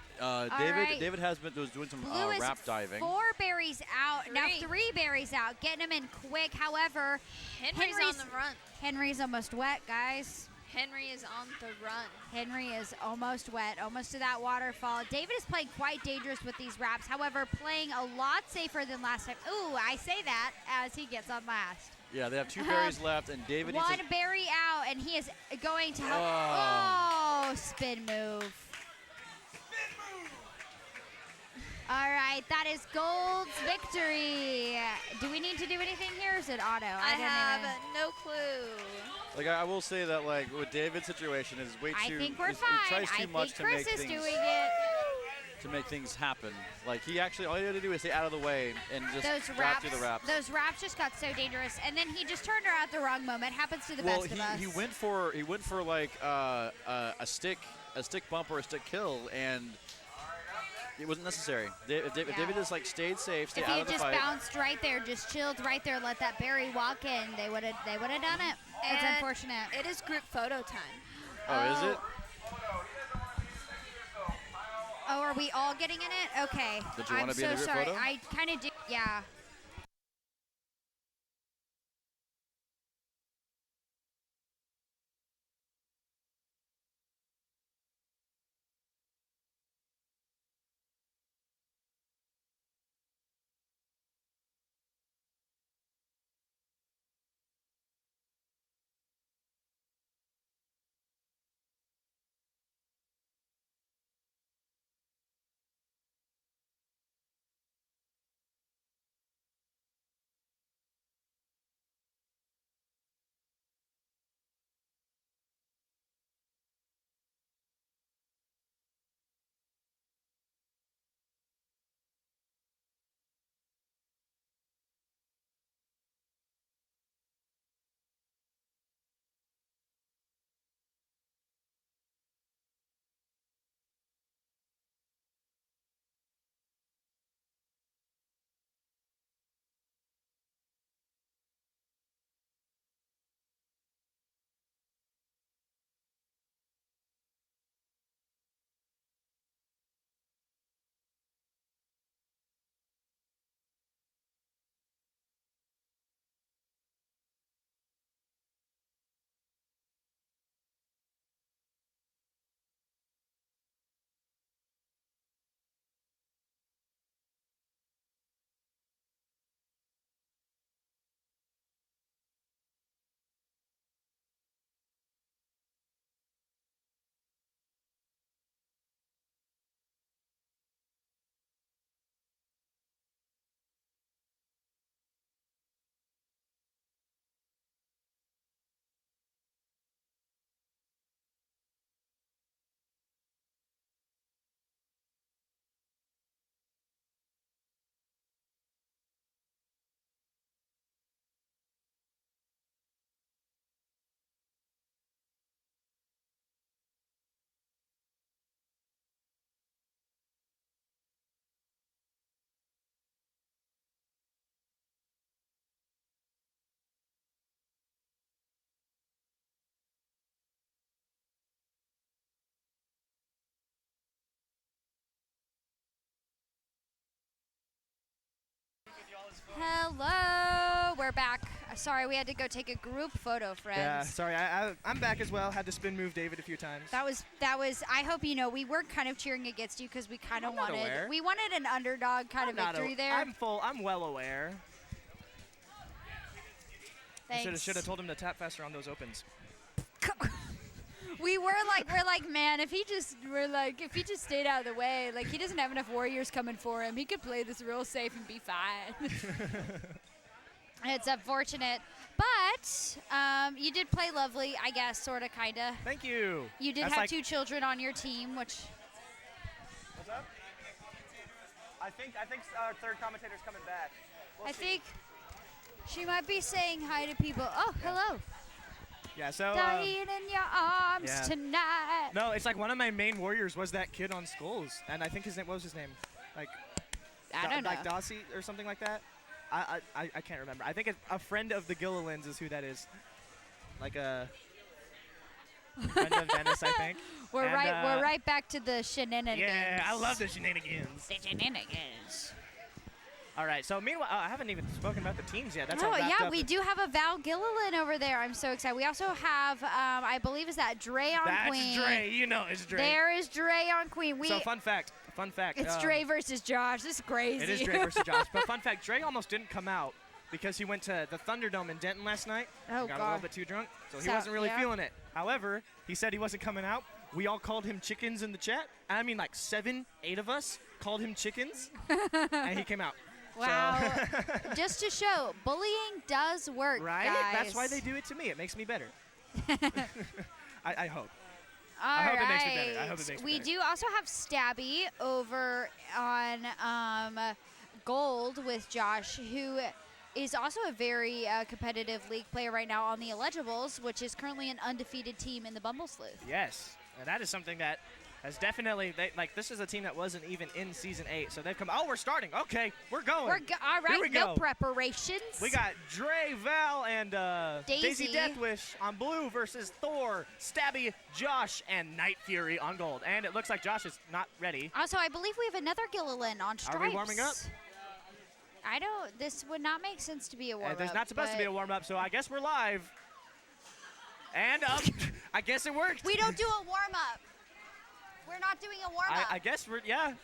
David has been doing some Blue is wrap diving. 4 berries out. Now 3. 3 berries out. Getting them in quick. However, Henry's on the run. Henry's almost wet, guys. Henry is on the run. Henry is almost wet, almost to that waterfall. David is playing quite dangerous with these wraps. However, playing a lot safer than last time. Ooh, I say that as he gets on last. Yeah, they have 2 berries left, and David needs One to. berry out, and he is going to help. Oh. Oh, spin move. All right, that is Gold's victory. Do we need to do anything here, or is it auto? I didn't have even- no clue. Like I will say that like with David's situation is way I too. think we're he fine. tries too I much think to Chris make is things doing it. to make things happen. Like he actually all he had to do is stay out of the way and just Those drop wraps, through the wraps. those wraps just got so dangerous, and then he just turned her at the wrong moment. Happens to the Well, best of us. he went for like a stick bump or a stick kill, and it wasn't necessary. If David just like stayed safe, stayed If out he of had the just fight. bounced right there, just chilled right there, let that berry walk in, they would have done it. It's And unfortunate. It is group photo time. Oh, is it? Oh, are we all getting in it? Okay. Did you I'm wanna be so in the group sorry. photo? I kind of do. Yeah. Hello, we're back. Sorry, we had to go take a group photo, friends. Yeah, sorry, I'm back as well. Had to spin move David a few times. That was. I hope you know we were kind of cheering against you because we kind of I'm not aware. we wanted an underdog kind of victory there. I'm well aware. Thanks. Should have told him to tap faster on those opens. we're like, man, if he just stayed out of the way, like he doesn't have enough warriors coming for him. He could play this real safe and be fine. It's unfortunate, but you did play lovely, I guess, sort of, kind of. Thank you. You did have 2 children on your team, which. What's up? I think our third commentator's coming back. I think she might be saying hi to people. Oh, hello. Yeah, so. Dying in your arms tonight. No, it's like one of my main warriors was that kid on Skulls, and I think what was his name? Like. I don't know. Like Dossie or something like that. I can't remember. I think a friend of the Gillilands is who that is. Like a friend of Dennis, I think. We're right back to the shenanigans. Yeah, I love the shenanigans. The shenanigans. All right, so meanwhile, I haven't even spoken about the teams yet. That's all Oh, wrapped yeah, up. we do have a Val Gilliland over there. I'm so excited. We also have, I believe, is that Dre on Queen? That's Dre. You know it's Dre. There is Dre on Queen. So fun fact. It's Dre versus Josh. This is crazy. It is Dre versus Josh. But fun fact, Dre almost didn't come out because he went to the Thunderdome in Denton last night. Oh, got God. a little bit too drunk, so he wasn't really feeling it. However, he said he wasn't coming out. We all called him chickens in the chat. And I mean, like 7, 8 of us called him chickens, and he came out. Wow. So Just to show, bullying does work, right? guys. That's why they do it to me. It makes me better. I hope. All I hope it makes me right. better. I hope it makes me We better. do also have Stabby over on Gold with Josh, who is also a very competitive league player right now on the Illegibles, which is currently an undefeated team in the Bumble Sleuth. Yes, and that is something that has definitely, this is a team that wasn't even in Season 8, so they've come, we're starting. Okay, we're going. All right, Here we no go. preparations. We got Dre, Val, and Daisy. Deathwish on blue versus Thor, Stabby, Josh, and Night Fury on gold. And it looks like Josh is not ready. Also, I believe we have another Gilliland on stripes. Are we warming up? This would not make sense to be a warm-up. There's not supposed to be a warm-up, so I guess we're live. And I guess it worked. We don't do a warm-up. We're not doing a warm-up. I guess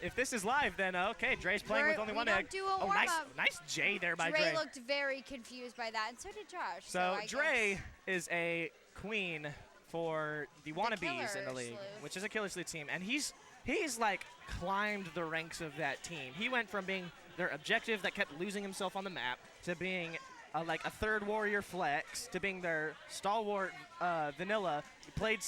if this is live, then okay, Dre's playing with only one egg. We don't do a Oh, warm-up. nice J there by Dre. Dre looked very confused by that, and so did Josh. So I Dre guess. is a queen for the wannabes in the Killer league, Sleuth. which is a Killer Sleuth team, and he's like climbed the ranks of that team. He went from being their objective that kept losing himself on the map to being like a third warrior flex to being their stalwart vanilla. He played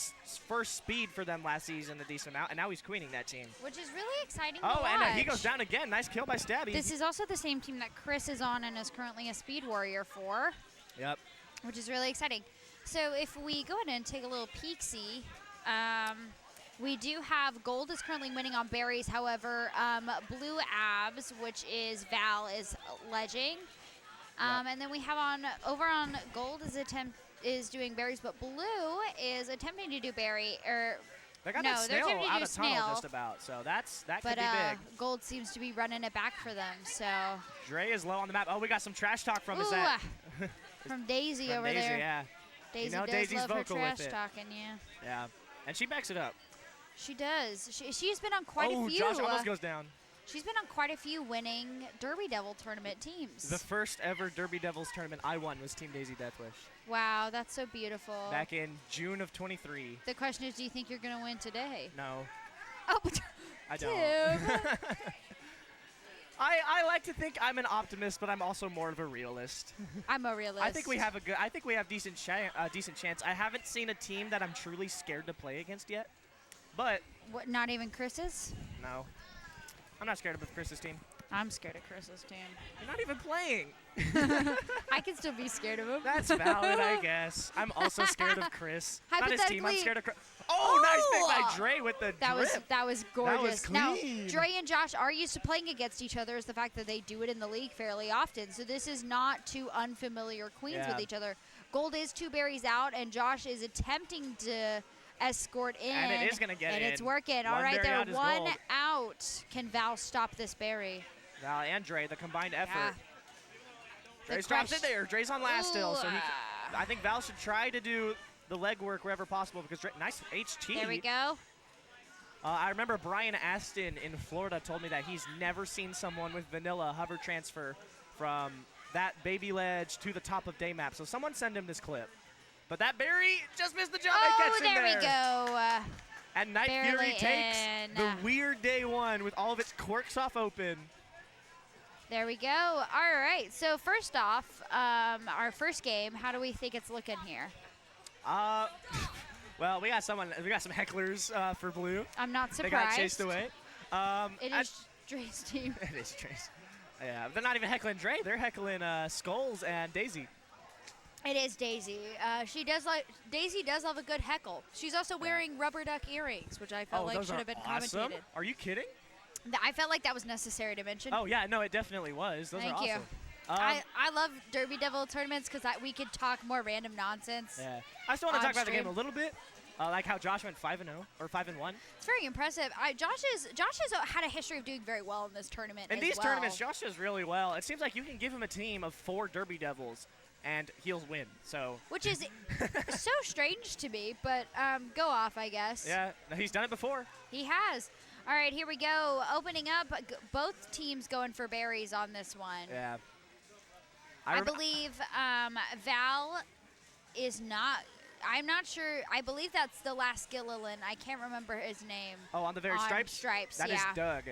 first speed for them last season a decent amount, and now he's queening that team. Which is really exciting to Oh, watch. and he goes down again. Nice kill by Stabby. This is also the same team that Chris is on and is currently a speed warrior for, Yep. which is really exciting. So if we go ahead and take a little peek-see, we do have Gold is currently winning on berries. However, Blue Abs, which is Val, is ledging. And then we have over on Gold is doing berries, but Blue is attempting to do berry. They got No, that they're snail attempting to out do of tunnel snail. just about, so that But could be big. Gold seems to be running it back for them. So Dre is low on the map. Oh, we got some trash talk from Ooh, Zach. from Daisy From over Daisy, there. yeah. Daisy know, does Daisy's love her vocal with trash it. talking, yeah. Yeah, and she backs it up. She does. She's been on quite a few. Josh almost goes down. She's been on quite a few winning Derby Devil tournament teams. The first ever Derby Devils tournament I won was Team Daisy Deathwish Wow, that's so beautiful. back in June of 23. The question is, do you think you're going to win today? No, Oh, I don't. Tim. I like to think I'm an optimist, but I'm also more of a realist. I'm a realist. I think we have decent chance. I haven't seen a team that I'm truly scared to play against yet, but What, not even Chris's? no, I'm not scared of Chris's team. I'm scared of Chris's team. You're not even playing. I can still be scared of him. That's valid, I guess. I'm also scared of Chris. Not his team. I'm Hypothetically- scared of Chris. Oh, nice pick by Oh! Dre with the That was drip. gorgeous. Now, clean. Dre and Josh are used to playing against each other. Is the fact that they do it in the league fairly often. So this is not two unfamiliar queens Yeah. with each other. Gold is 2 berries out, and Josh is attempting to escort in. And it is gonna get and it's in. working. All One right, berry there, out is one gold. out. Can Val stop this berry? Val and Dre, the combined effort. Yeah. Dre's drops in there. Dre's on last still, so Ooh, I think Val should try to do the leg work wherever possible because Dre, nice HT. there we go. I remember Brian Aston in Florida told me that he's never seen someone with vanilla hover transfer from that baby ledge to the top of day map. So someone send him this clip. But that Barry just missed the jump and Oh, gets in there there. we go. And Night Barely Fury takes in. the weird day one with all of its quirks off open. There we go. All right. So first off, our first game. How do we think it's looking here? Well, we got some hecklers for blue. I'm not They surprised. got chased away. It is Dre's team. It is Trace. Yeah, they're not even heckling Dre. They're heckling Skulls and Daisy. It is Daisy. Daisy does love a good heckle. She's also wearing rubber duck earrings, which I felt like those should are have been awesome. commentated. Are you kidding? I felt like that was necessary to mention. Oh yeah, no, it definitely was. Those Thank are you. awesome. I love Derby Devil tournaments because we could talk more random nonsense. Yeah. I still want to on talk about the game stream. a little bit. Like how Josh went 5-0 or 5-1. It's very impressive. Josh has had a history of doing very well in this tournament. In as these well. tournaments, Josh does really well. It seems like you can give him a team of 4 Derby Devils, and he'll win. So. Which is so strange to me, but go off, I guess. Yeah, no, he's done it before. He has. All right, here we go. Opening up, both teams going for berries on this one. Yeah. I believe Val is not. I'm not sure. I believe that's the last Gilliland. I can't remember his name. Oh, on the very on stripes? Stripes, That is yeah. Doug.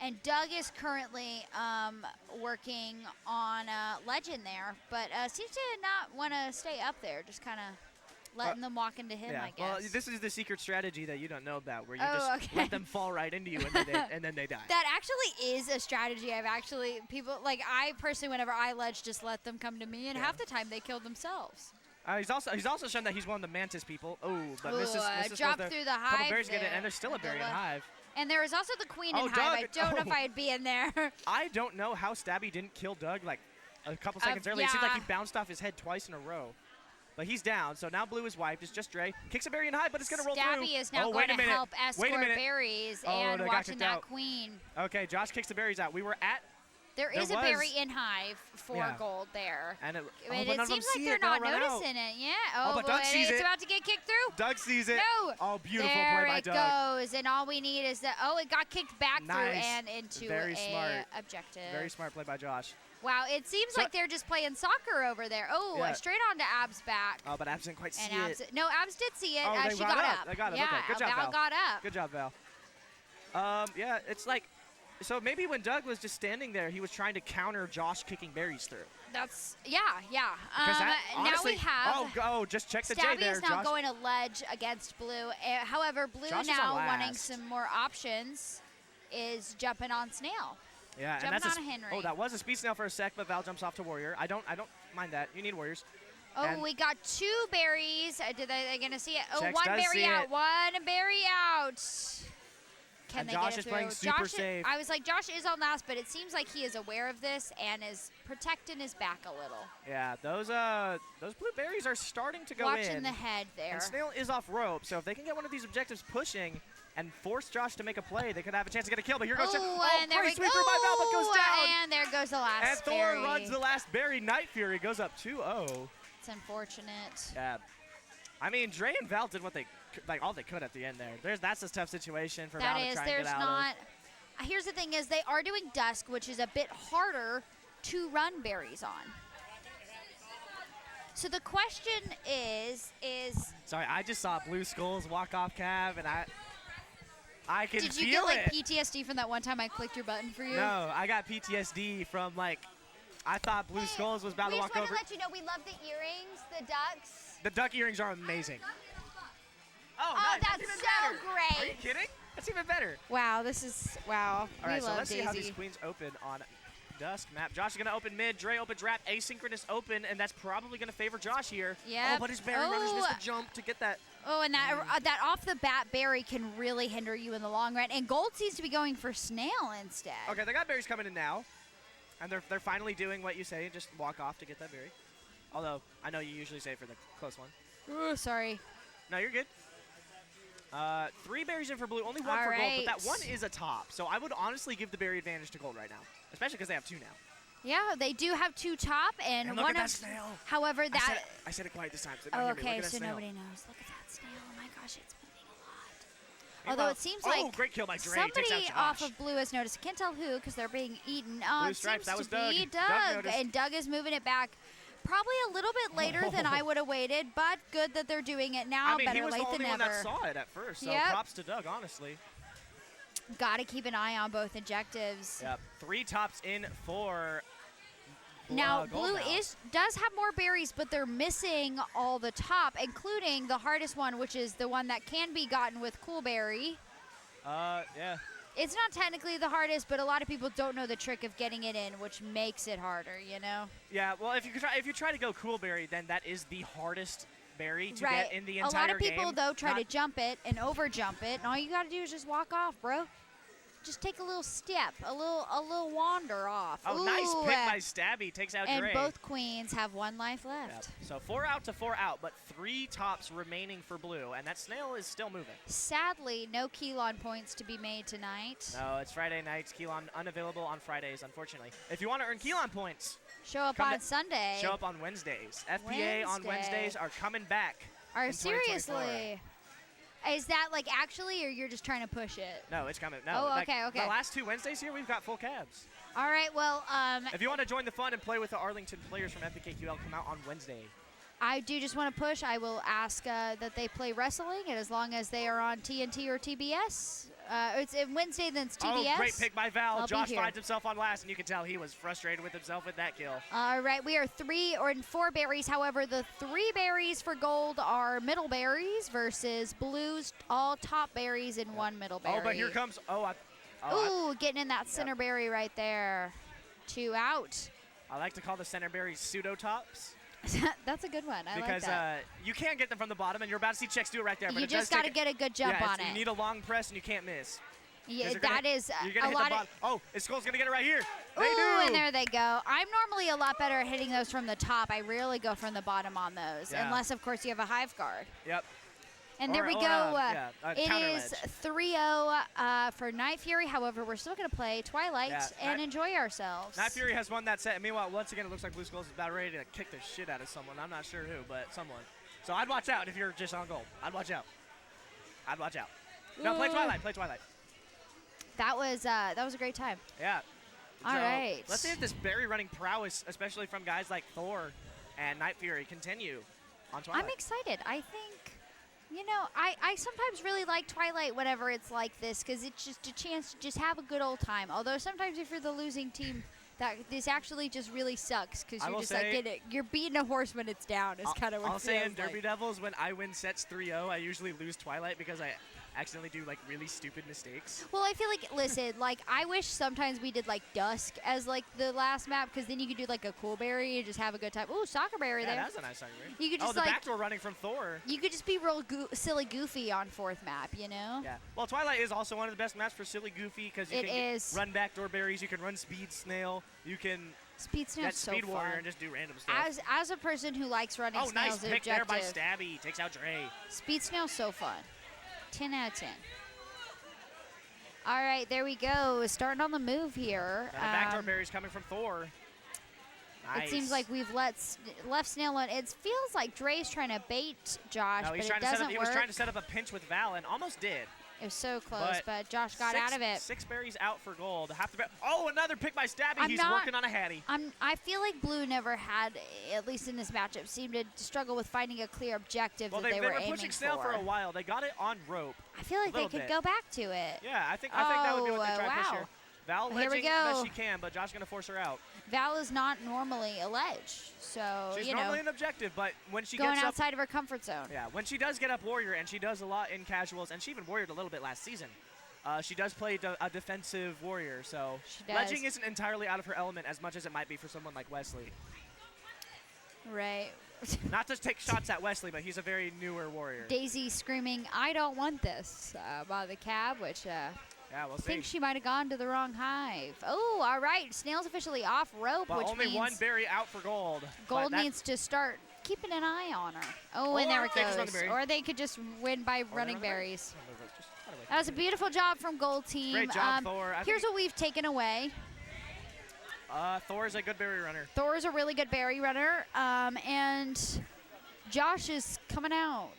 And Doug is currently working on Legend there, but seems to not want to stay up there, just kind of letting them walk into him, Yeah. I guess. Well, this is the secret strategy that you don't know about, where you Oh, just okay. let them fall right into you, and then they die. That actually is a strategy. I personally, whenever I ledge, just let them come to me, and half the time they kill themselves. He's also shown that he's one of the Mantis people. Oh, but Ooh, misses drop the through the couple hive berries get it, there. and there's still a berry in The le- hive. And there is also the queen Oh, in hive. I Doug- don't know if oh. I'd be in there. I don't know how Stabby didn't kill Doug like a couple seconds early. It seems like he yeah. bounced off his head twice in a row. But he's down, so now blue is wiped. It's just Dre. Kicks a berry in high, but it's going to roll through. Stabby is now oh, going wait a to minute. help Wait a escort minute. berries Oh, and they got watching kicked that out. queen. Okay, Josh kicks the berries out. We were at, There is There a was- berry in hive for Yeah. gold there. and it, But none it of them seems like see they're it. They'll not run out. noticing it. Yeah. Oh, Oh, but boy, Doug sees it's it. about to get kicked through. Doug sees it. No. Oh, beautiful there play by it Doug. goes, and all we need is that. Oh, it got kicked back through Nice. and into Very a smart. objective. Very smart play by Josh. Wow, it seems So- like they're just playing soccer over there. Oh, Yeah. straight on to Ab's back. Oh, but Abs didn't quite see And Abs, it. no, Abs did see it. Oh, they she got got up. up. They got up. Yeah, Okay, good job, Val Val. got up. Good job, Val. Yeah, it's like, so maybe when Doug was just standing there, he was trying to counter Josh kicking berries through. That's yeah. 'Cause that, Now honestly, we have. just check the J Stabby there, is now Josh. going to ledge against blue. However, blue Josh is now on wanting last. some more options is jumping on snail. Yeah, and jumping that's on a Henry. Oh, that was a speed snail for a sec, but Val jumps off to warrior. I don't mind that. You need warriors. Oh, And- we got 2 berries. Did they going to see it? Oh, Chex one does berry see out. it. One berry out. Can And they Josh get it is through? playing super Josh safe. I was like, Josh is on last, but it seems like he is aware of this and is protecting his back a little. Yeah, those blue berries are starting to go Watching in. the head there. And Snail is off rope, so if they can get one of these objectives pushing and force Josh to make a play, they could have a chance to get a kill. But here goes Chex. and there we great sweep through by Val, but goes down. And there goes the last And Thor berry. runs the last berry. Night Fury goes up 2-0. It's unfortunate. Yeah. I mean, Dre and Val did what they all they could at the end there. That's a tough situation for Val That to is, try and there's get out not. of. Here's the thing: is they are doing dusk, which is a bit harder to run berries on. So the question is Sorry, I just saw Blue Skulls walk off Cav, and I can did feel you get like it. PTSD from that one time I clicked your button for you? No, I got PTSD from like, I thought Blue Skulls was about to We walk just want over. to let you know we love the earrings, the ducks. The duck earrings are amazing. Oh, nice. that's even so better. great. Are you kidding? That's even better. Wow, this is wow. All right, we so love let's see Daisy. how these queens open on Dusk map. Josh is going to open mid. Dre opens wrap. Asynchronous open, and that's probably going to favor Josh here. Yep. Oh, but his berry runners missed Oh. the jump to get that. Oh, and that off the bat berry can really hinder you in the long run. And Gold seems to be going for snail instead. Okay, they got berries coming in now, and they're finally doing what you say, just walk off to get that berry. Although I know you usually say for the close one. Ooh, sorry. No, you're good. 3 berries in for blue, only 1 All for gold, but right. that 1 is a top. So I would honestly give the berry advantage to gold right now, especially because they have 2 now. Yeah, they do have 2 top and And look one at of. that snail. However, that. I said it quiet this time. So Oh, don't hear me. okay, Look at that so snail. nobody knows. Look at that snail. Oh my gosh, it's moving a lot. Meanwhile- Although it seems oh, like great kill by Dre. Takes somebody out off Josh. of blue has noticed. I can't tell who because they're being eaten. Blue It stripes, seems that was to be Doug. Doug noticed. And Doug is moving it back. Probably a little bit later than I would have waited, but good that they're doing it now. I mean, Better he was late the only than one never. that saw it at first, so Yep. props to Doug, honestly. Got to keep an eye on both objectives. Yep. 3 tops in for Now, gold blue now. does have more berries, but they're missing all the top, including the hardest one, which is the one that can be gotten with cool berry. Yeah. It's not technically the hardest, but a lot of people don't know the trick of getting it in, which makes it harder, you know? Yeah, well, if you try to go cool berry, then that is the hardest berry to Right. get in the A entire lot of people, game. though, try to Not- jump it and over jump it, and all you got to do is just walk off, bro. Just take a little step, a little wander off. Oh, Ooh, nice pick by Stabby. Takes out and Dre. both queens have 1 life Yep. left. So 4 out to 4 out, but 3 tops remaining for blue, and that snail is still moving. Sadly, no Keylon points to be made tonight. No, it's Friday nights. Keylon unavailable on Fridays, unfortunately. If you want to earn Keylon points, Show up come on to- Sunday. show up on Wednesdays. FPA on Wednesday. Wednesdays are coming back. Or in 2024. seriously. Is that like actually, or you're just trying to push it? No, it's coming. No, Oh, like, okay, okay. The last 2 Wednesdays here, we've got full cabs. All right, well, If you want to join the fun and play with the Arlington players from FPKQL, come out on Wednesday. I do just want to push. I will ask that they play wrestling, and as long as they are on TNT or TBS, it's Wednesday, then it's TBS. Oh, great pick by Val. I'll be Josh here. finds himself on last, and you can tell he was frustrated with himself with that kill. All right, we are 3 or 4 berries. However, the 3 berries for gold are middle berries versus blues, all top berries and 1 middle berry. Oh, but here comes. Ooh, getting in that center berry right there. 2 out. I like to call the center berries pseudo tops That's a good one. I because like that. you can't get them from the bottom, and you're about to see checks do it right there. But You it does just got to take get a good jump yeah, on it. You need a long press, and you can't miss. 'Cause Yeah, you're gonna- that is You're gonna a hit lot the of. bottom. Oh, Skull's gonna get it right here. They Ooh, do. and there they go. I'm normally a lot better at hitting those from the top. I rarely go from the bottom on those, Yeah. unless, of course, you have a hive guard. Yep. And Or- there we or, go. yeah, It counter is ledge. 3-0 for Night Fury. However, we're still going to play Twilight Yeah, and Night- enjoy ourselves. Night Fury has won that set. And meanwhile, once again, it looks like Blue Skulls is about ready to kick the shit out of someone. I'm not sure who, but someone. So I'd watch out if you're just on gold. I'd watch out. I'd watch out. No, play Ooh. Twilight. Play Twilight. That was a great time. Yeah. All So, right. Let's see if this berry running prowess, especially from guys like Thor and Night Fury, continue on Twilight. I'm excited. I think, I sometimes really like Twilight whenever it's like this because it's just a chance to just have a good old time. Although sometimes if you're the losing team, this actually just really sucks because I you're will just like, say- you're beating a horse when it's down. Is kind of what I'll it say in feels Derby like. Devils, when I win sets 3-0, I usually lose Twilight because I accidentally do like really stupid mistakes. Well, I feel like, listen, like, I wish sometimes we did, like, Dusk as, like, the last map, because then you could do, like, a cool berry and just have a good time. Ooh, soccer berry Yeah, there. that's a nice soccer berry. You could Oh, just, the like, backdoor running from Thor. you could just be real silly goofy on 4th map, you know? Yeah. Well, Twilight is also one of the best maps for silly goofy because you It can is. run backdoor berries, you can run speed snail, you can Speed get Snail's so speed warrior fun. and just do random stuff. As a person who likes running Oh, nice snails pick there by objective, Stabby. Takes out Dre. Speed Snail's so fun. 10 out of 10. All right, there we go. Starting on the move here. Now the backdoor berries coming from Thor. Nice. It seems like we've left Snail on. It feels like Dre's trying to bait Josh, No, but he's it trying to set doesn't up, he work. was trying to set up a pinch with Val and almost did. It was so close, but Josh got out of it. 6 berries out for gold. Oh, another pick by Stabby. I'm He's not- working on a Hattie. I feel like Blue never had, at least in this matchup, seemed to struggle with finding a clear objective Well, that they were were aiming pushing Snail for a while. They got it on rope. I feel like they little could bit. go back to it. Yeah, I think that would be what they Oh, try to push wow. here. Val Here we ledging best go. she can, but Josh going to force her out. Val is not normally a ledge, so, She's you know, normally an objective, but when she going gets up, outside of her comfort zone. yeah, when she does get up warrior, and she does a lot in casuals, and she even warriored a little bit last season. She does play a defensive warrior, so She does. ledging isn't entirely out of her element as much as it might be for someone like Wesley. Right. Not to take shots at Wesley, but he's a very newer warrior. Daisy screaming, "I don't want this," by the cab, which Yeah, we'll I see. think she might have gone to the wrong hive. Oh, all right. Snail's officially off rope, But which only means one berry out for gold. Gold But that- needs to start keeping an eye on her. Oh, and Or there it they just run the goes. berry. Or they could just win by they running run the berry. berries. Just cut away. That was a beautiful job from Gold Team. Great job, Thor. I Here's think- what we've taken away. Thor's a good berry runner. Thor's a really good berry runner, and Josh is coming out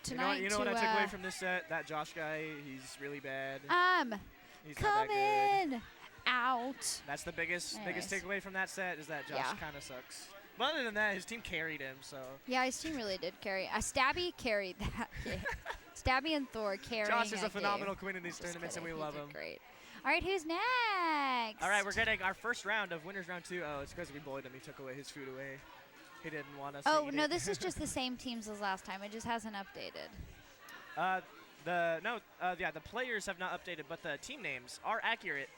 tonight. You know what I took away from this set? That Josh guy, he's really bad. He's not that good. Coming out. That's the biggest Anyways. takeaway from that set is that Josh Yeah. kind of sucks. But other than that, his team carried him. So Yeah, his team really did carry. Stabby carried that game. Stabby and Thor carrying Josh is a that phenomenal game. queen in these Just tournaments, and we kidding, he love did him. Great. All right, who's next? All right, we're getting our first round of winners round 2. Oh, it's because we bullied him. He took away his food away. He didn't want us to Oh eat no, it. this is just the same teams as last time. It just hasn't updated. The players have not updated, but the team names are accurate.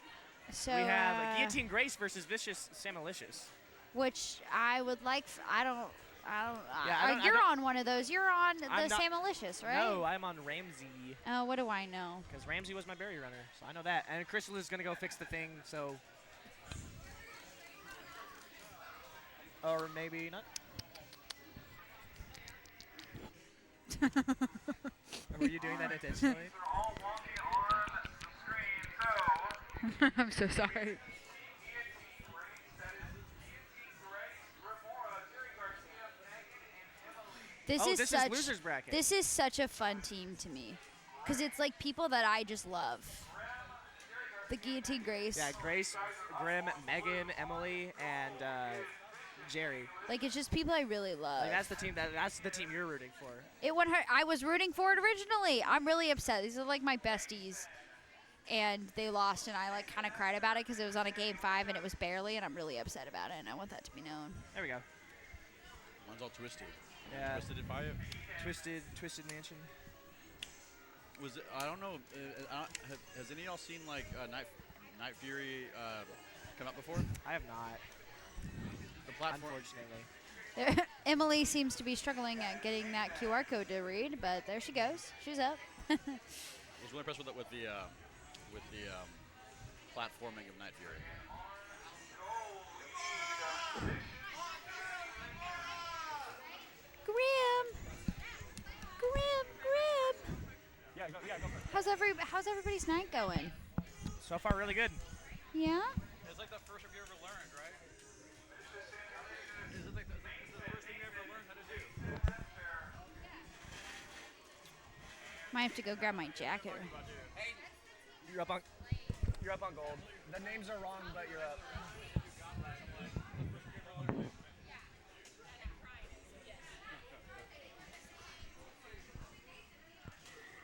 So We have Guillotine Grace versus Vicious Samalicious. which I would like. I don't. Yeah, I don't- I you're don't- on one of those. You're on the I'm not- Samalicious, right? No, I'm on Ramsey Oh, what do I know? because Ramsey was my berry runner, so I know that. And Crystal is gonna go fix the thing, so. Or maybe not. Were you doing that intentionally? I'm so sorry. This Oh, is this such. is losers bracket. This is such a fun team to me, because it's like people that I just love. The Guillotine Grace. Yeah, Grace, Grim, Megan, Emily, and Jerry. Like it's just people I really love. Like, that's the team you're rooting for. It won her. I was rooting for it originally. I'm really upset. These are like my besties, and they lost, and I like kind of cried about it because it was on a game 5 and it was barely, and I'm really upset about it, and I want that to be known. There we go. Mine's all twisted. Yeah. Twisted at 5. Twisted Mansion. Was it, I don't know. Has any of y'all seen like Night Fury come out before? I have not, The platform. unfortunately. Emily seems to be struggling at getting that QR code to read, but there she goes. She's up. I was really impressed with the platforming of Night Fury. Grim. Yeah, go for it. How's everybody's night going? So far, really good. Yeah. It's like the first thing you ever learned, right? Is it like the first thing you ever learned how to do? Might have to go grab my jacket. You're up on gold. The names are wrong, but you're up.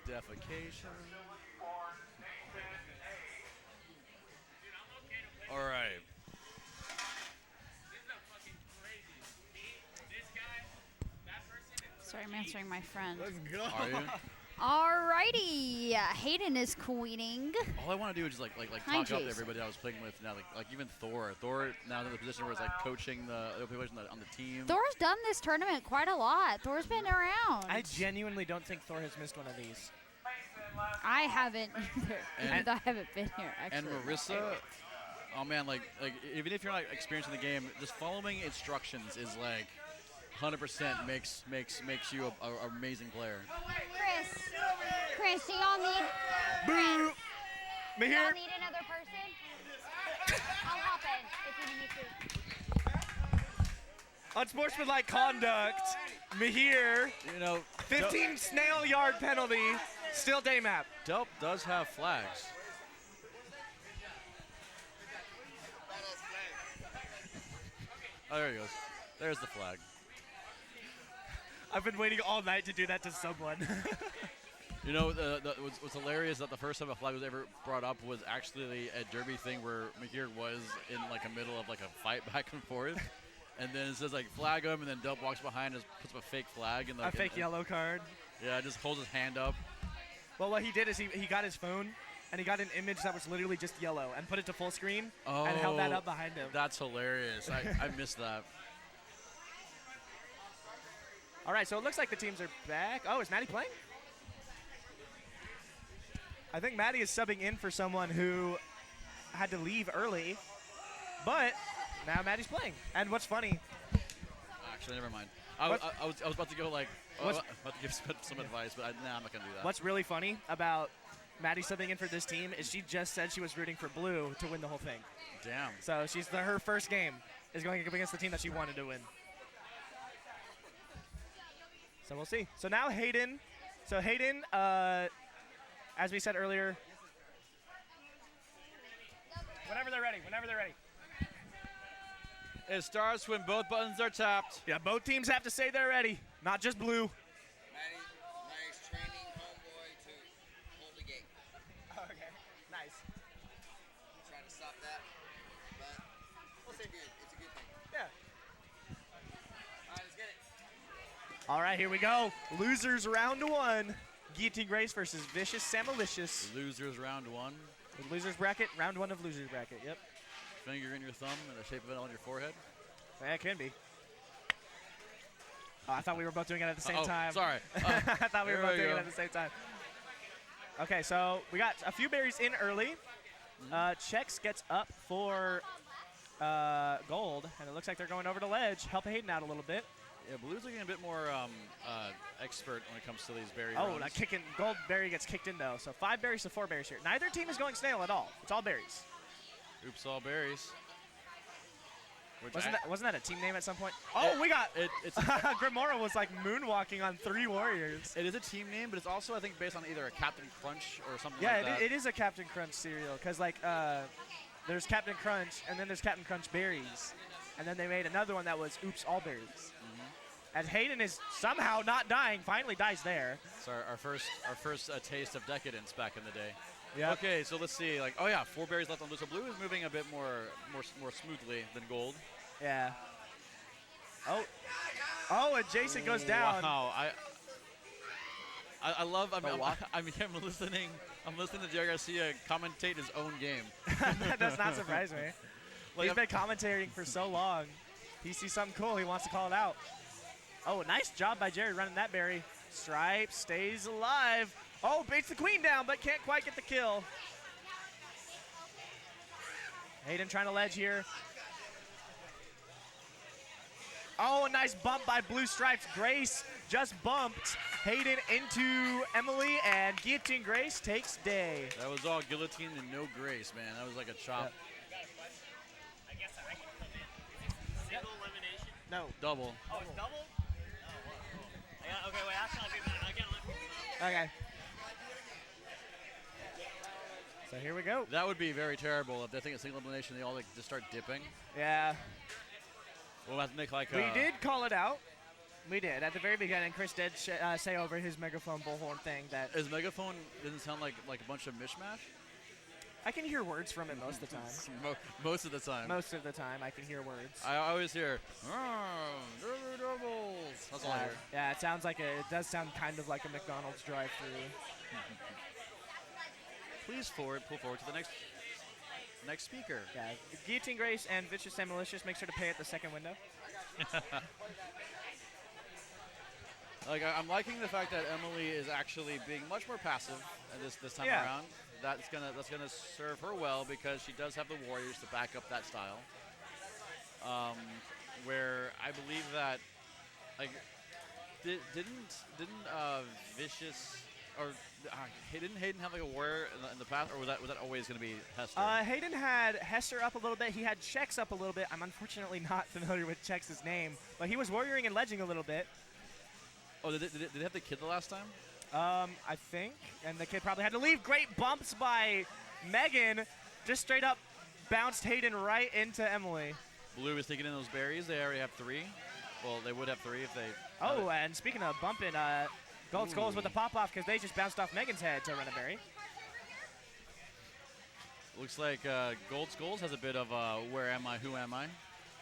Defecation. All right. Sorry, I'm answering my friend. go. Are you? Alrighty, Hayden is queening. All I want to do is just like Hi, talk up to Jason. everybody I was playing with now, like even Thor. Thor now in the position where he's like coaching the people on the team. Thor's done this tournament quite a lot. Thor's been around. I genuinely don't think Thor has missed one of these. I haven't either. And- Even though I haven't been here, actually. And Marissa, oh man, like even if you're not experienced in the game, just following instructions is like 100% makes you an amazing player. Chris, do y'all need? Boo! Me Y'all here. need another person? I'll hop in if you need to. Unsportsmanlike conduct. Mahir. You know, 15 snail yard penalty. Still day map. Delp does have flags. Oh, there he goes. There's the flag. I've been waiting all night to do that to someone. You know, what's hilarious that the first time a flag was ever brought up was actually a derby thing where Mahir was in like a middle of like a fight back and forth, and then it says like flag him, and then Delp walks behind and puts up a fake flag and A fake yellow card. Yeah, just holds his hand up. Well, what he did is he got his phone and he got an image that was literally just yellow and put it to full screen and held that up behind him. That's hilarious. I missed that. All right, so it looks like the teams are back. Oh, is Maddie playing? I think Maddie is subbing in for someone who had to leave early, but now Maddie's playing. And what's funny, Actually, never mind. I What- was about to go like, What's- about to give some advice, but nah, I'm not gonna do that. what's really funny about Maddie subbing in for this team is she just said she was rooting for blue to win the whole thing. Damn. So her first game is going up against the team that she wanted to win. So we'll see. So now Hayden. So Hayden, as we said earlier, whenever they're ready. It starts when both buttons are tapped. Yeah, both teams have to say they're ready, not just blue. Maddie, nice training homeboy to hold the gate. Okay, nice. Trying to stop that, but it's good. It's a good thing. Yeah. All right, let's get it. All right, here we go. Losers round 1. Guillotine Grace versus Vicious Samalicious. Losers round 1. The losers bracket, round 1 of losers bracket. Yep. Finger in your thumb and the shape of it on your forehead. Yeah, it can be. Oh, I thought we were both doing it at the same time. Sorry. I thought we were there both we doing go. it at the same time. Okay, so we got a few berries in early. Chex gets up for gold, and it looks like they're going over to ledge. Help Hayden out a little bit. Yeah, Blue's looking a bit more expert when it comes to these berry Oh, runs. that kicking gold berry gets kicked in though. So 5 berries to 4 berries here. Neither team is going snail at all. It's all berries. Oops, all berries. Which Wasn't that a team name at some point? Oh, we got it's Grimora was like moonwalking on 3 warriors. It is a team name, but it's also, I think, based on either a Captain Crunch or something Yeah, like that. it is a Captain Crunch cereal because like there's Captain Crunch and then there's Captain Crunch berries, and then they made another one that was Oops All Berries. And Hayden is somehow not dying. Finally dies there. So our first taste of decadence back in the day. Yeah. Okay, so let's see. Like, oh yeah, 4 berries left on blue. So blue is moving a bit more smoothly than gold. Yeah. Oh, and Jason goes down. Wow, I love. I'm listening. I'm listening to Jerry Garcia commentate his own game. That does not surprise me. Like, He's been commentating for so long. He sees something cool. He wants to call it out. Oh, nice job by Jerry running that berry. Stripe stays alive. Oh, baits the queen down, but can't quite get the kill. Hayden trying to ledge here. Oh, a nice bump by Blue Stripes. Grace just bumped Hayden into Emily, and Guillotine Grace takes day. That was all guillotine and no grace, man. That was like a chop. I guess I can come in. Single elimination? No. Double. Oh, it's double? Okay, wait, that's not good. I can't let Okay. So here we go. That would be very terrible if they think it's single elimination. They all like just start dipping. Yeah. We'll have to make like. We did call it out. We did. At the very beginning, Chris did say over his megaphone bullhorn thing that His megaphone doesn't sound like a bunch of mishmash. I can hear words from it most of the time. Most of the time. Most of the time, I can hear words. I always hear, doubles. That's all I hear. Yeah, it sounds like it does sound kind of like a McDonald's drive-through. Please pull forward to the next speaker. Yeah, Guillotine Grace and Vicious and Malicious make sure to pay at the second window. Like I'm liking the fact that Emily is actually being much more passive this time Yeah. around. That's gonna serve her well because she does have the warriors to back up that style. Where I believe that like didn't Vicious or didn't Hayden have like a warrior in the past, or was that always going to be Hester? Hayden had Hester up a little bit. He had Chex up a little bit. I'm unfortunately not familiar with Chex's name, but he was warrioring and ledging a little bit. Oh, did they have the kid the last time? I think. And the kid probably had to leave. Great bumps by Megan. Just straight up bounced Hayden right into Emily. Blue is taking in those berries. They already have 3. Well, they would have 3 if they. Oh, and speaking of bumping, Gold Skulls with the pop-off because they just bounced off Megan's head to run a berry. Looks like Gold Skulls has a bit of where am I, who am I?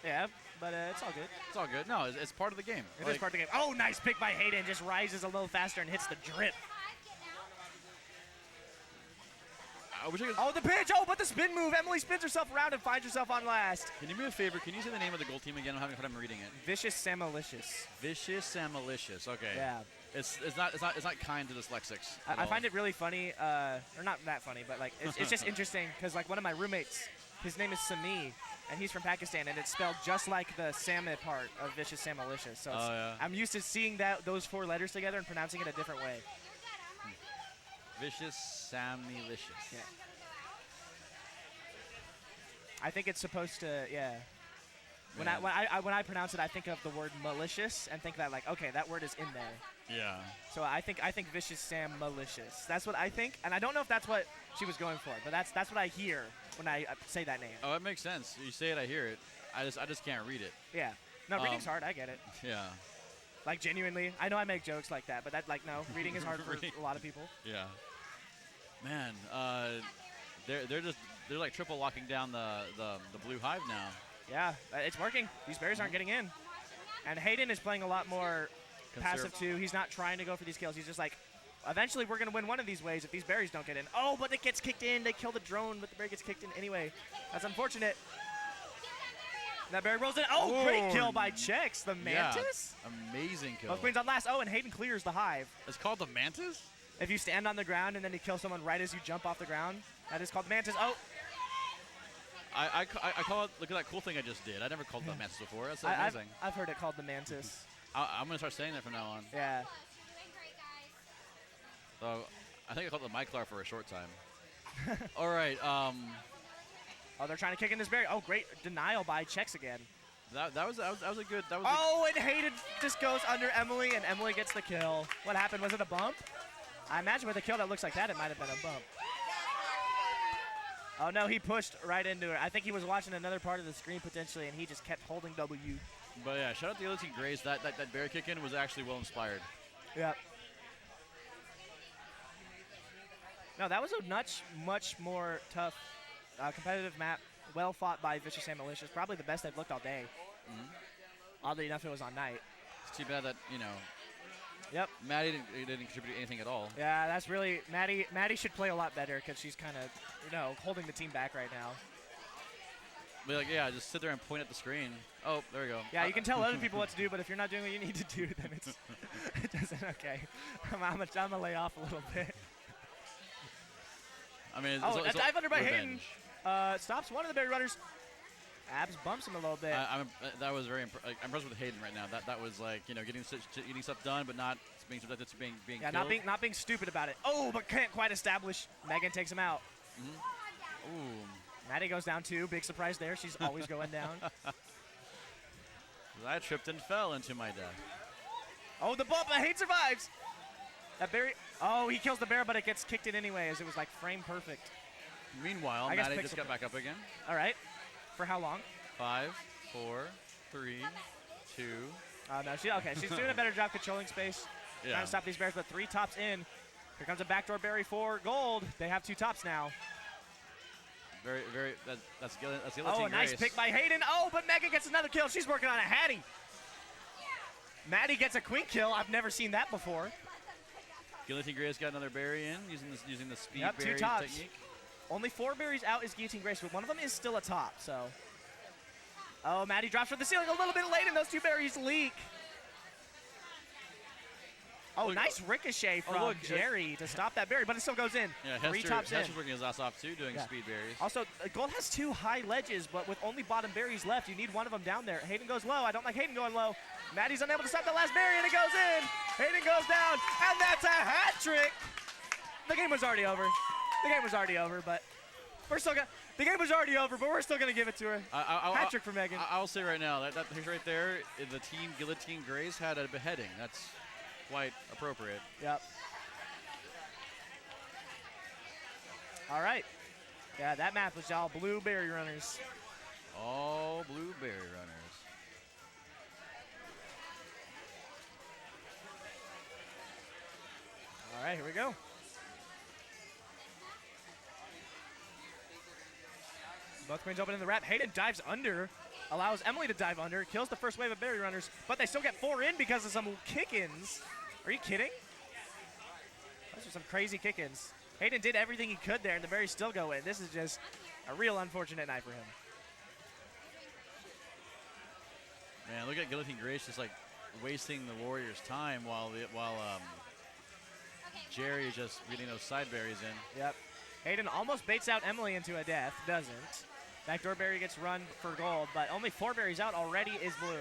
Yeah, but it's all good. It's all good. No, it's part of the game. It is part of the game. Oh, nice pick by Hayden. Just rises a little faster and hits the drip. I wish I could. Oh, the pitch. Oh, but the spin move. Emily spins herself around and finds herself on last. Can you do me a favor? Can you say the name of the gold team again? I'm having a hard time reading it. Vicious Samalicious. Vicious and malicious. Okay. Yeah. It's not kind to dyslexics. I find it really funny, or not that funny, but like it's just interesting because like one of my roommates, his name is Sami, and he's from Pakistan, and it's spelled just like the Samit part of Vicious and Malicious. So Oh, yeah. I'm used to seeing those 4 letters together and pronouncing it a different way. Vicious Samnylicious. Yeah. I think it's supposed to, yeah. When Man. when I pronounce it, I think of the word malicious and think that like, okay, that word is in there. Yeah. So I think Vicious Sam malicious. That's what I think, and I don't know if that's what she was going for, but that's what I hear when I say that name. Oh, that makes sense. You say it, I hear it. I just can't read it. Yeah. No, reading's hard. I get it. Yeah. Like genuinely, I know I make jokes like that, but that like no, reading is hard for a lot of people. Yeah. Man, they're like triple locking down the blue hive now. Yeah, it's working. These berries aren't getting in, and Hayden is playing a lot more passive too. He's not trying to go for these kills. He's just like, eventually we're gonna win one of these ways if these berries don't get in. Oh, but it gets kicked in. They kill the drone, but the berry gets kicked in anyway. That's unfortunate. That berry rolls in. Oh, great kill by Chex. The Mantis? Yeah, amazing kill. Both queens on last. Oh, and Hayden clears the hive. It's called the Mantis? If you stand on the ground and then you kill someone right as you jump off the ground, that is called the Mantis. Oh. I call it, look at that cool thing I just did. I never called it the Mantis before. That's amazing. I've heard it called the Mantis. I'm going to start saying that from now on. Yeah. So I think I called it the Myclar for a short time. All right. Oh, they're trying to kick in this berry. Oh, great denial by Chex again. That was a good. Oh, and Hayden just goes under Emily, and Emily gets the kill. What happened? Was it a bump? I imagine with a kill that looks like that, it might have been a bump. Oh, no, he pushed right into it. I think he was watching another part of the screen potentially, and he just kept holding W. But, yeah, shout out to the other team, Grace. That berry kick in was actually well inspired. Yep. No, that was a much more tough, competitive map. Well fought by Vicious and Malicious. Probably the best they've looked all day. Oddly enough, it was on night. It's too bad that, Yep. Maddie didn't contribute anything at all. Yeah, that's really Maddie. Maddie should play a lot better because she's kind of, holding the team back right now. But like, yeah, just sit there and point at the screen. Oh, there we go. Yeah, you can tell other people what to do, but if you're not doing what you need to do, then it doesn't. Okay, I'm gonna lay off a little bit. I mean, a dive under by revenge. Hayden stops one of the berry runners. Abs bumps him a little bit. That was very I'm impressed with Hayden right now. That was like getting stuff done, but not being subjected to being yeah, killed. not being stupid about it. Oh, but can't quite establish. Megan takes him out. Ooh. Maddie goes down too. Big surprise there. She's always going down. I tripped and fell into my death. Oh, the bump. Hayden survives. That berry. Oh, he kills the bear, but it gets kicked in anyway, as it was like frame perfect. Meanwhile, Maddie just got back up again. All right. For how long? 5, 4, 3, 2. Oh, no. She's doing a better job controlling space. Yeah. Trying to stop these bears, but 3 tops in. Here comes a backdoor berry for gold. They have 2 tops now. That's the other team. Oh, a nice pick by Hayden. Oh, but Megan gets another kill. She's working on a Hattie. Maddie gets a queen kill. I've never seen that before. Guillotine Grace got another berry in using the speed yep, berry 2 tops. technique. Only 4 berries out is Guillotine Grace, but one of them is still a top, so. Oh, Maddie drops from the ceiling a little bit late, and those 2 berries leak. Oh, nice ricochet from Jerry to stop that berry, but it still goes in. Yeah, 3 tops in. Hester's working his ass off, too, doing speed berries. Also, gold has 2 high ledges, but with only bottom berries left, you need one of them down there. Hayden goes low. I don't like Hayden going low. Maddie's unable to stop the last berry, and it goes in. Hayden goes down, and that's a hat trick. The game was already over. The game was already over, but we're still gonna. The game was already over, but we're still gonna give it to her. Hat trick for Megan. I'll say right now that right there, the team Guillotine Grace had a beheading. That's quite appropriate. Yep. All right. Yeah, that map was all blueberry runners. All blueberry runners. All right, here we go. Both queens open in the wrap. Hayden dives under, allows Emily to dive under, kills the first wave of berry runners, but they still get 4 in because of some kick-ins. Are you kidding? Those are some crazy kick-ins. Hayden did everything he could there, and the berries still go in. This is just a real unfortunate night for him. Man, look at Guillotine Grace just like wasting the Warriors' time while Jerry is just getting those side berries in. Yep. Hayden almost baits out Emily into a death, doesn't. Backdoor berry gets run for gold, but only 4 berries out already is blue.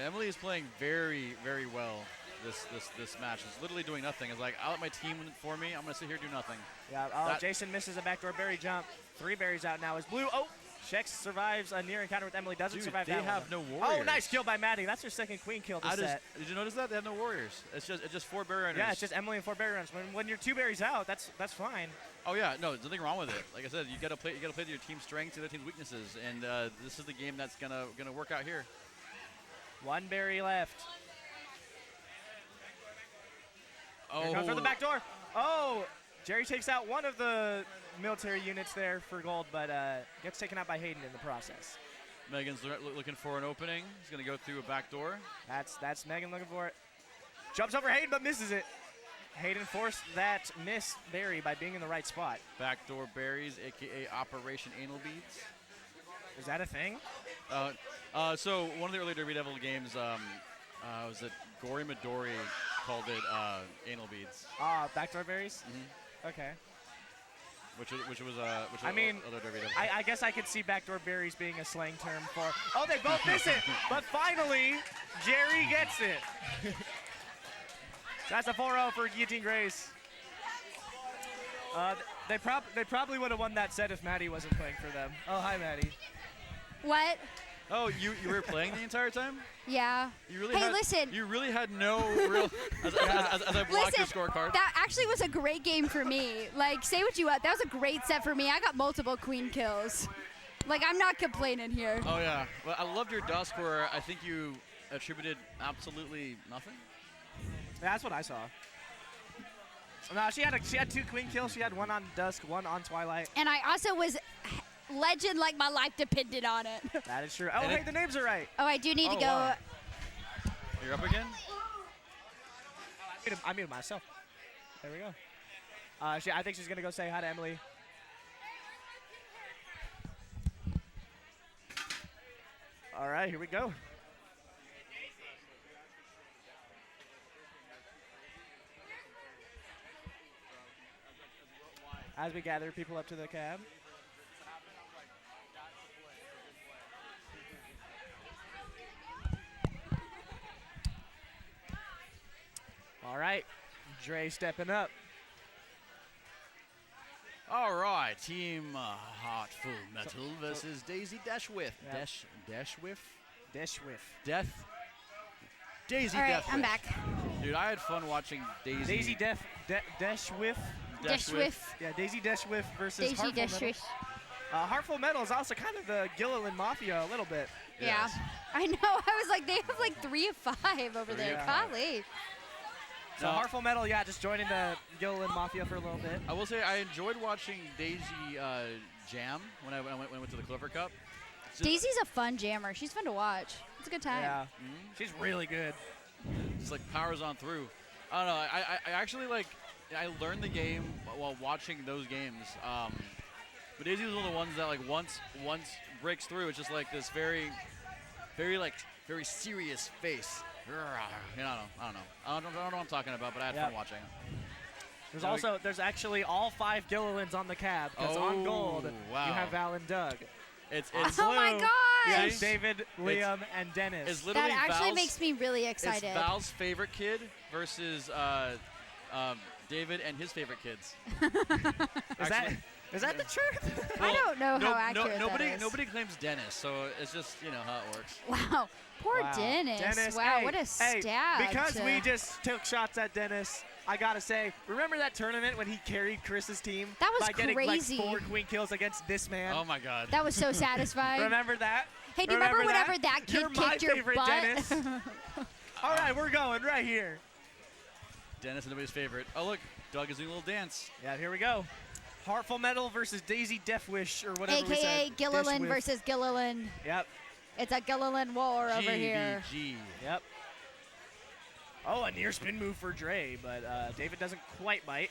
Emily is playing very, very well. this match. It's literally doing nothing. It's like, I'll let my team win it for me. I'm going to sit here and do nothing. Yeah. Oh, Jason misses a backdoor berry jump. 3 berries out now is Blue. Oh, Shex survives a near encounter with Emily. Doesn't survive that They have one. no warriors. Oh, nice kill by Maddie. That's her second queen kill this set. Did you notice that? They have no warriors. It's just 4 berry runners. Yeah, it's just Emily and 4 berry runs. When you're 2 berries out, that's fine. Oh yeah, no, there's nothing wrong with it. Like I said, you gotta play to your team's strengths, the other team's weaknesses, and this is the game that's gonna work out here. 1 berry left. Oh, Here comes for the back door. Oh, Jerry takes out one of the military units there for gold, but gets taken out by Hayden in the process. Megan's looking for an opening. He's gonna go through a back door. That's Megan looking for it. Jumps over Hayden, but misses it. Hayden forced that miss berry by being in the right spot. Backdoor berries, aka Operation Anal Beads. Is that a thing? So one of the early Derby Devil games, was it Gory Midori called it anal beads. Backdoor berries? Mm-hmm. Okay. Which was I mean, other Derby Devil. I guess I could see backdoor berries being a slang term for. Oh, they both miss it, but finally, Jerry gets it. That's a 4-0 for Guillotine Grace. They probably would have won that set if Maddie wasn't playing for them. Oh, hi, Maddie. What? Oh, you were playing the entire time? Yeah. You really Hey, listen. You really had no real. As I blocked your scorecard. That actually was a great game for me. Like, say what you want. That was a great set for me. I got multiple queen kills. Like, I'm not complaining here. Oh yeah. Well, I loved your dusk where I think you attributed absolutely nothing. Yeah, that's what I saw. No, she had 2 queen kills. She had 1 on Dusk, 1 on Twilight. And I also was legend like my life depended on it. That is true. Oh, hey, the names are right. Oh, I do need to go. Wow. You're up again? I muted myself. There we go. I think she's going to go say hi to Emily. All right, here we go. As we gather people up to the cab. All right, Dre stepping up. All right, Team Hot Full Metal versus Daisy Dashwith. Yeah. Dashwith? Dashwith. Death. Daisy All right, Dashwith. I'm back. Dude, I had fun watching Daisy. Daisy Dashwith. Dashwith. Yeah, Daisy Dashwith versus Daisy Heartful Metal. Dashwith. Heartful Metal is also kind of the Gilliland Mafia a little bit. Yeah. I know. I was like, they have like 3 of 5 over there. of 5. Golly. So No. Heartful Metal, yeah, just joining the Gilliland Mafia for a little bit. I will say I enjoyed watching Daisy jam when I went to the Clover Cup. It's just- Daisy's a fun jammer. She's fun to watch. It's a good time. Yeah, she's really good. Just like powers on through. I don't know. I actually like. I learned the game while watching those games. But Daisy was one of the ones that like once breaks through, it's just like this very serious face. You know, I don't know. I don't know what I'm talking about, but I had fun watching it. There's actually all 5 Gillilands on the cab, because on gold, wow. you have Val and Doug. It's Oh my blue, gosh! you have David, Liam, and Dennis. It's literally That actually Val's, makes me really excited. It's Val's favorite kid versus David and his favorite kids. Is that the truth? I don't know how accurate nobody that is. Nobody claims Dennis, so it's just how it works. Wow. Poor Wow. Dennis. Wow, hey, what a hey, stab. Because to- we just took shots at Dennis, I gotta say, remember that tournament when he carried Chris's team? That was by getting crazy. like 4 queen kills against this man? Oh my God. That was so satisfying. Remember that? Hey, do you remember whenever that kid You're my kicked your favorite, butt? Dennis. All right, we're going right here. Dennis is nobody's favorite. Oh look, Doug is doing a little dance. Yeah, here we go. Heartful Metal versus Daisy Deathwish, or whatever we AKA said. Gilliland Dishwith. versus Gilliland. Yep, It's a Gilliland war over here. GVG. yep. Oh, a near spin move for Dre, but David doesn't quite bite.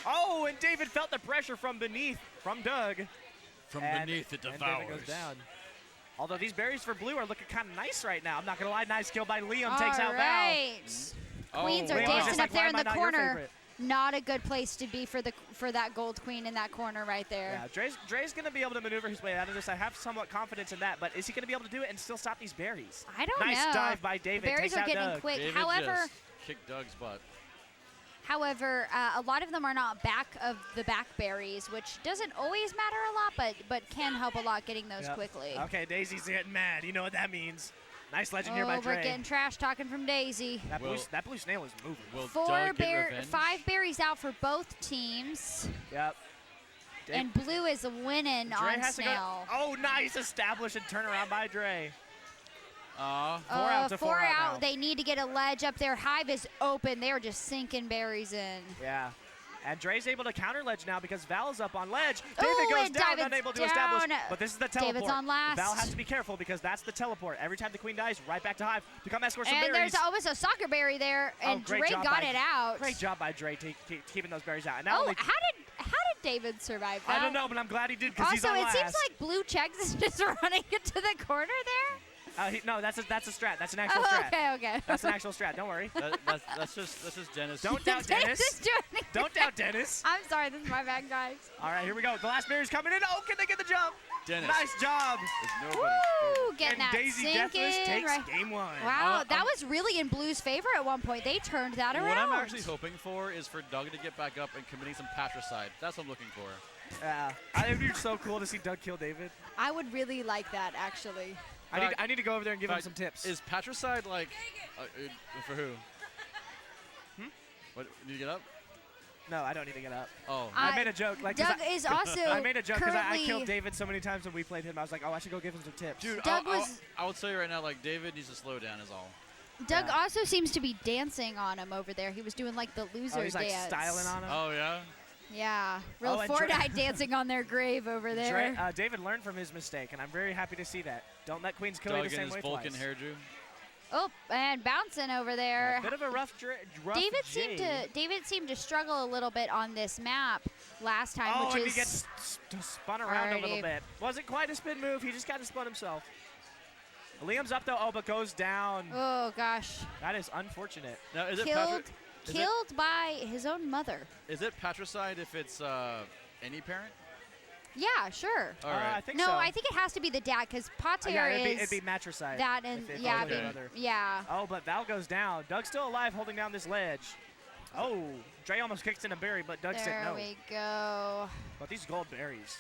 Oh, and David felt the pressure from beneath, from Doug. From And- beneath it and devours. David goes down. Although these berries for blue are looking kind of nice right now. I'm not going to lie, nice kill by Liam, takes out Val. Right. Queens are wow. Liam was dancing just up like, there why in am I the not your corner. favorite? not a good place to be for that gold queen in that corner right there. Yeah, Dre's going to be able to maneuver his way out of this. I have somewhat confidence in that, but is he going to be able to do it and still stop these berries? I don't know. Nice dive by David. The berries Takes are out getting Doug. quick. David However, just kicked Doug's butt. a lot of them are not back of the back berries, which doesn't always matter a lot, but can help a lot getting those Yep. Quickly. Okay, Daisy's getting mad. You know what that means. Nice legend here by Oh, we're Dre. getting trash talking from Daisy. That blue snail is moving. Will Doug get revenge? 5 berries out for both teams, Yep. and blue is winning Dre on has to go. snail. Oh, nice establish and turn around by Dre. Aw. 4 out to 4 out now. They need to get a ledge up there. Hive is open. They are just sinking berries in. Yeah. And Dre's able to counter ledge now because Val is up on ledge. David Ooh, goes and down, David's unable to down. establish. But this is the teleport. David's on last. Val has to be careful because that's the teleport. Every time the queen dies, right back to Hive. Become escort some And berries. there's always a soccer berry there, and great Dre job got by- it out. Great job by Dre keeping those berries out. And now Oh, only, how did David survive that? I don't know, but I'm glad he did because he's Also, on it last. seems like blue checks is just running into the corner there. No, that's a strat. That's an actual Oh, strat. okay. That's an actual strat. Don't worry. That's just Dennis. Don't doubt Dennis Dennis. is doing it. Don't doubt Dennis. I'm sorry, this is my bad, guys. All right, here we go. The last berry's coming in. Oh, can they get the jump? Dennis. Nice job. Is nobody's Woo, getting And that Daisy sink Deathless in, takes right. game 1. Wow, that was really in Blue's favor at one point. They turned that around. What I'm actually hoping for is for Doug to get back up and committing some patricide. That's what I'm looking for. Yeah. It would be so cool to see Doug kill David. I would really like that, actually. I need to go over there and give him some tips. Is patricide like for who? What? Need to get up? No, I don't need to get up. Oh. I made a joke. Like, 'cause Doug is also I made a joke because I currently- killed David so many times when we played him. I was like, oh, I should go give him some tips. Dude, Doug was- I would say right now, like, David needs to slow down is all. Doug Yeah. also seems to be dancing on him over there. He was doing like the loser Oh, he's like dance. styling on him. Oh, yeah? Yeah, real Oh, and Dre- Fortnite dancing on their grave over there. David learned from his mistake, and I'm very happy to see that. Don't let queens kill you Doug the and same his way Vulcan twice. Uh, hairdo. Oh, and bouncing over there. A bit of a rough David J. seemed to struggle a little bit on this map last time, Oh, which and is he gets spun around a little Alrighty. bit. Wasn't quite a spin move. He just kind of spun himself. Liam's up though. Oh, but goes down. oh gosh, That is unfortunate. Now, is it killed by his own mother. Is it patricide if it's any parent? Yeah, sure. All right. I think No, so. I think it has to be the dad because Pater yeah, is it'd be matricide. that and if yeah, it was be- the mother. yeah. Oh, but Val goes down. Doug's still alive, holding down this ledge. Oh, Dre almost kicks in a berry, but Doug said There no. we go. But these gold berries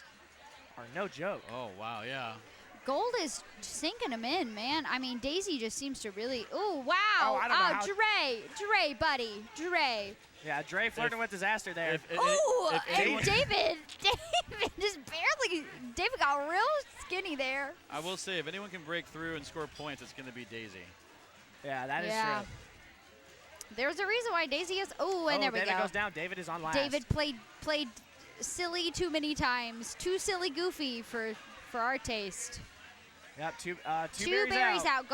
are no joke. Oh, wow, yeah. Gold is sinking him in, man. I mean, Daisy just seems to really. Oh wow! Oh, I don't know how- Dre, buddy, Dre. Yeah, Dre flirting with disaster there. Oh, if and anyone- David just barely. David got real skinny there. I will say, if anyone can break through and score points, it's going to be Daisy. Yeah, that is Yeah. true. There's a reason why Daisy is. Oh, and there we David go. goes down. David is on last. David played silly too many times. Too silly, goofy for our taste. Yep, two Two berries out.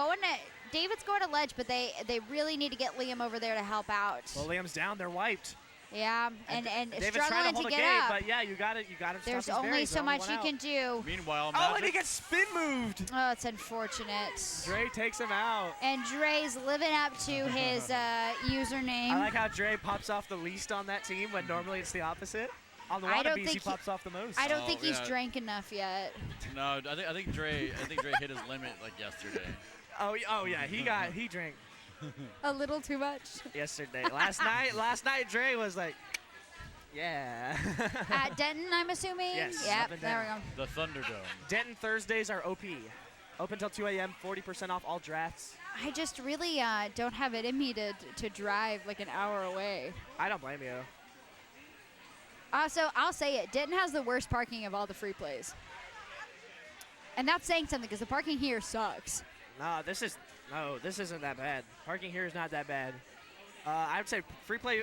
David's going to ledge, but they really need to get Liam over there to help out. Well, Liam's down. They're wiped. Yeah, and David's trying struggling to hold to a get game, up. but yeah, you got it. You got to. There's only so much you can do. Meanwhile, Oh, and Magic, he gets spin moved. Oh, it's unfortunate. Dre takes him out. And Dre's living up to his username. I like how Dre pops off the least on that team when normally it's the opposite. On the I don't wannabes, he think pops off the most. I don't Oh, think he's yeah. drank enough yet. no, I think Dre hit his limit like yesterday. Oh yeah, he drank A little too much. yesterday. Last night Dre was like, yeah. At Denton, I'm assuming? Yes, Yep, up and there we down. go. The Thunderdome. Denton Thursdays are OP. Open till 2 a.m. 40% off all drafts. I just really don't have it in me to drive like an hour away. I don't blame you. Also, I'll say it. Denton has the worst parking of all the free plays. And that's saying something because the parking here sucks. No, this isn't that bad. Parking here is not that bad. I would say free play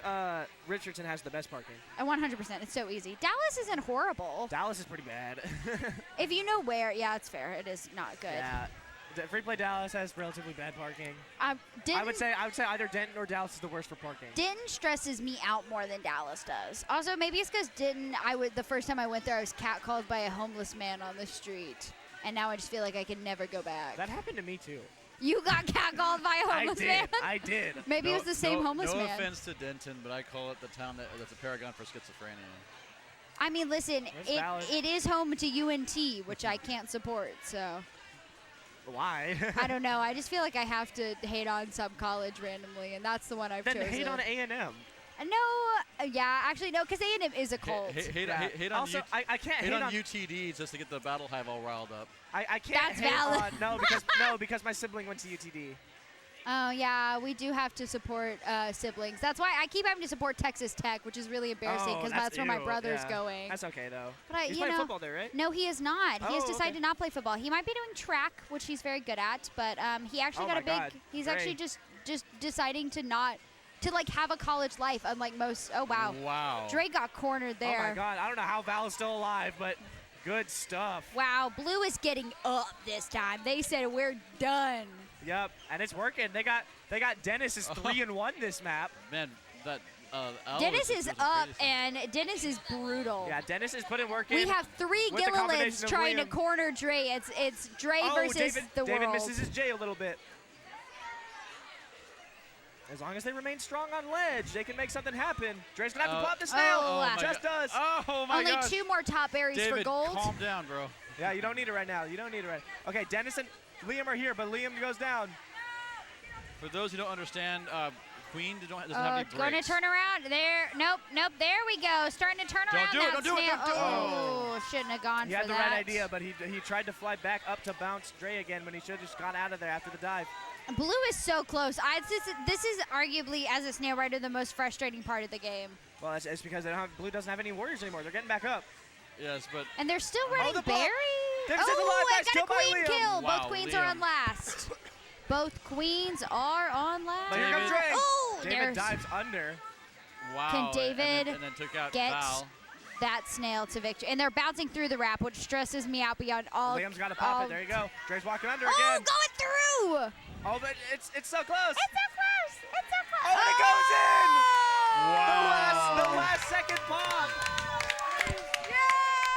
Richardson has the best parking. 100%. It's so easy. Dallas isn't horrible. Dallas is pretty bad. If you know where, yeah, it's fair. It is not good. Yeah. Free play Dallas has relatively bad parking. Denton, I would say either Denton or Dallas is the worst for parking. Denton stresses me out more than Dallas does. Also, maybe it's because Denton, the first time I went there, I was catcalled by a homeless man on the street. and now I just feel like I can never go back. That happened to me too. You got catcalled by a homeless man? I did. Maybe it was the same homeless no man. No offense to Denton, but I call it the town that's a paragon for schizophrenia. I mean, listen, That's valid. it is home to UNT, which I can't support, so. Why? I don't know. I just feel like I have to hate on some college randomly, and that's the one I've then chosen. hate on A&M. No, yeah, actually, no, because A&M is a cult. Hate on Also, I can't hate hate on UTD just to get the battle hive all riled up. I can't That's hate valid. on because my sibling went to UTD. Oh, yeah, we do have to support siblings. That's why I keep having to support Texas Tech, which is really embarrassing because that's where my brother's going. That's okay, though. But He's playing football there, right? No, he is not. He has Oh, decided okay. to not play football. He might be doing track, which he's very good at, but he actually Oh got my a big. God. He's Great. actually just deciding to not like have a college life, unlike most. Oh wow. Wow. Dre got cornered there. Oh my God! I don't know how Val is still alive, but good stuff. Wow, Blue is getting up this time. They said we're done. Yep, and it's working. They got Dennis is 3-1 this map. Man, that Al Dennis is the up, greatest. and Dennis is brutal. Yeah, Dennis is putting work in. We have three with the Gillilids combination of trying to Liam. corner Dre. It's Dre versus the David world. misses his J a little bit. As long as they remain strong on ledge, they can make something happen. Dre's gonna have to pop the snail. Oh, my Just God. does. Oh my Only gosh. 2 more top berries David, for gold. calm down, bro. Yeah, you don't need it right now. You don't need it right. Okay, Dennis and Liam are here, but Liam goes down. For those who don't understand, Queen doesn't have any Going to brakes. turn around. There. Nope. There we go. Starting to turn Don't around do it, that don't do it, snail. don't do it. Oh, shouldn't have gone He for had the that. right idea, but he tried to fly back up to bounce Dre again when he should have just got out of there after the dive. Blue is so close. This is arguably, as a snail rider, the most frustrating part of the game. Well, it's because Blue doesn't have any warriors anymore. They're getting back up. Yes, but And they're still running the ball. berry. Davis is alive, Oh, I guys. got a Killed by queen Liam. kill. Wow, Both queens are on Liam. last. Both queens are on last. Here comes Dre. Oh, David there's dives under. wow. Can David and then took out get Val. that snail to victory. And they're bouncing through the wrap, which stresses me out beyond all. Liam's got to pop all- it. There you go. Dre's walking under Oh, again. going through. Oh, but it's so close. It's so close. It's so close. Oh, and it goes in. Wow. The last second pop.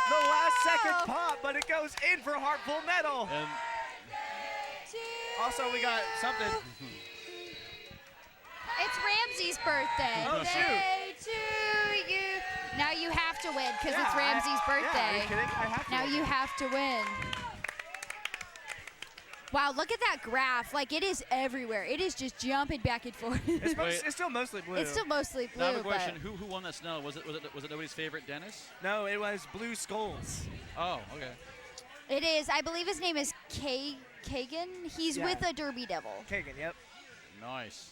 The last second pop, but it goes in for Heartful Metal. And Also, we got something. It's Ramsey's birthday. Oh, shoot. Day to you. Now you have to win because it's Yeah, Ramsey's Yeah, are you birthday. kidding? I have to. Now you have to win. Wow, look at that graph. Like, it is everywhere. It is just jumping back and forth. It's still mostly blue. It's still mostly blue. now I have a question: but Who won that snow? Was it nobody's favorite, Dennis? No, it was Blue Skulls. Oh, okay. it is. I believe his name is Kagan. He's Yeah. with a Derby Devil. Kagan, yep. Nice.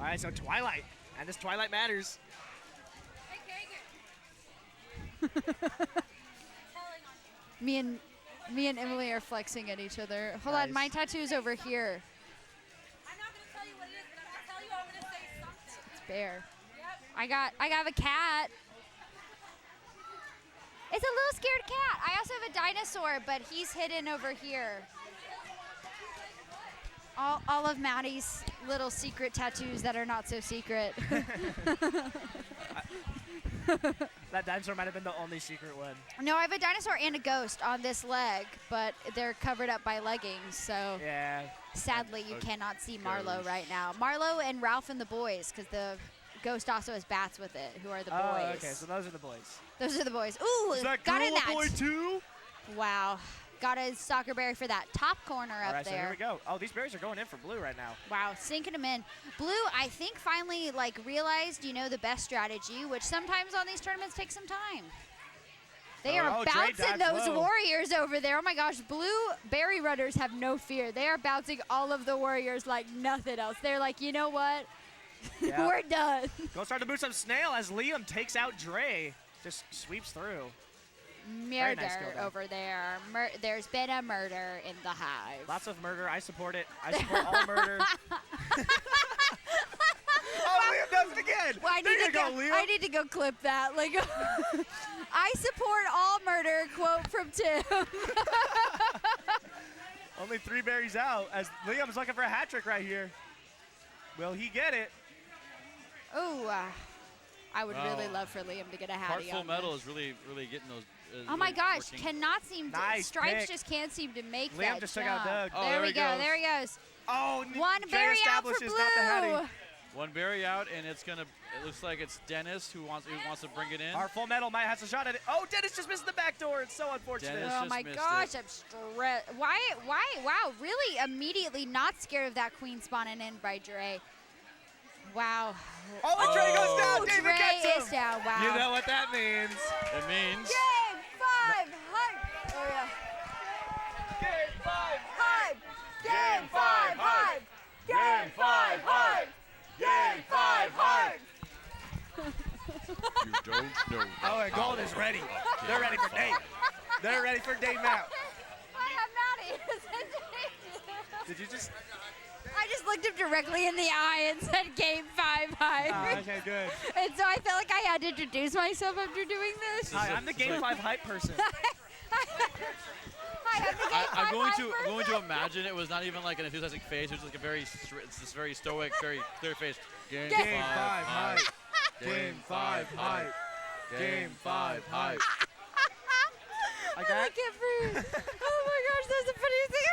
All right, so Twilight. And this Twilight matters. Me and Emily are flexing at each other. Hold on, Nice. my tattoo's over here. I'm not gonna tell you what it is, but I'm gonna tell you I'm gonna say something. It's bear. I got a cat. It's a little scared cat. I also have a dinosaur, but he's hidden over here. All of Maddie's little secret tattoos that are not so secret. That dinosaur might have been the only secret one. No, I have a dinosaur and a ghost on this leg, but they're covered up by leggings, so Yeah. sadly you cannot see Marlo right now. Marlo and Ralph and the boys, because the ghost also has bats with it, who are the boys. Oh, okay, so those are the boys. Those are the boys. Ooh, Is that got girl in a that. boy too? Wow. Got a soccer berry for that top corner All up right, so here there. we go. Oh, these berries are going in for blue right now. Wow, sinking them in. Blue, I think, finally realized, the best strategy, which sometimes on these tournaments takes some time. They are Dre bouncing dives those low. warriors over there. Oh my gosh, blue berry runners have no fear. They are bouncing all of the warriors like nothing else. They're like, you know what? Yeah. We're done. Go start to boost up Snail as Liam takes out Dre. Just sweeps through. Very Murder nice kill, though. over there. There's been a murder in the hive. Lots of murder. I support it. I support all murder. Oh, Liam does it again. Well, There you go, Liam. I need to go clip that. Like, I support all murder. Quote from Tim. Only 3 berries out as Liam's looking for a hat trick right here. Will he get it? Ooh, I would really Wow. love for Liam to get a hattie Heartful on Metal this. is really getting those Oh my gosh, working. cannot seem to. Nice Stripes pick. just can't seem to make Liam that just took out jump. Doug. Oh, there there we he go. goes. There he goes. Oh, One Dre berry out for establishes not the Hattie. blue. One berry out, and it's gonna. It looks like it's Dennis who wants to bring it in. Our Full Metal might have a shot at it. Oh, Dennis just missed the back door. It's so unfortunate. Dennis Oh just my missed gosh, it. I'm stressed. Why? Wow, really immediately not scared of that queen spawning in by Dre. Wow. Oh, and Dre goes down. Oh, David Dre gets him. is down. Wow. You know what that means. It means. Game 5, hype. Oh yeah. Game 5. Hype. Game 5, hype. Game 5, hype. Game 5, hype. You don't know. Oh, and Gold is ready. They're ready for Dave. They're ready for Dave now. I have Maddie. Did you just? I just looked him directly in the eye and said Game 5 hype. Oh, okay, good. And so I felt like I had to introduce myself after doing this. Hi, I'm the Game 5 hype person. Hi, I'm the Game 5 I'm going hype to person. imagine it was not even like an enthusiastic face. It was like a very, it's this very stoic, very clear face. Game Game 5 hype. Game 5 hype. Game 5 hype. Like I that? can't breathe. Oh my gosh, that's the funniest thing.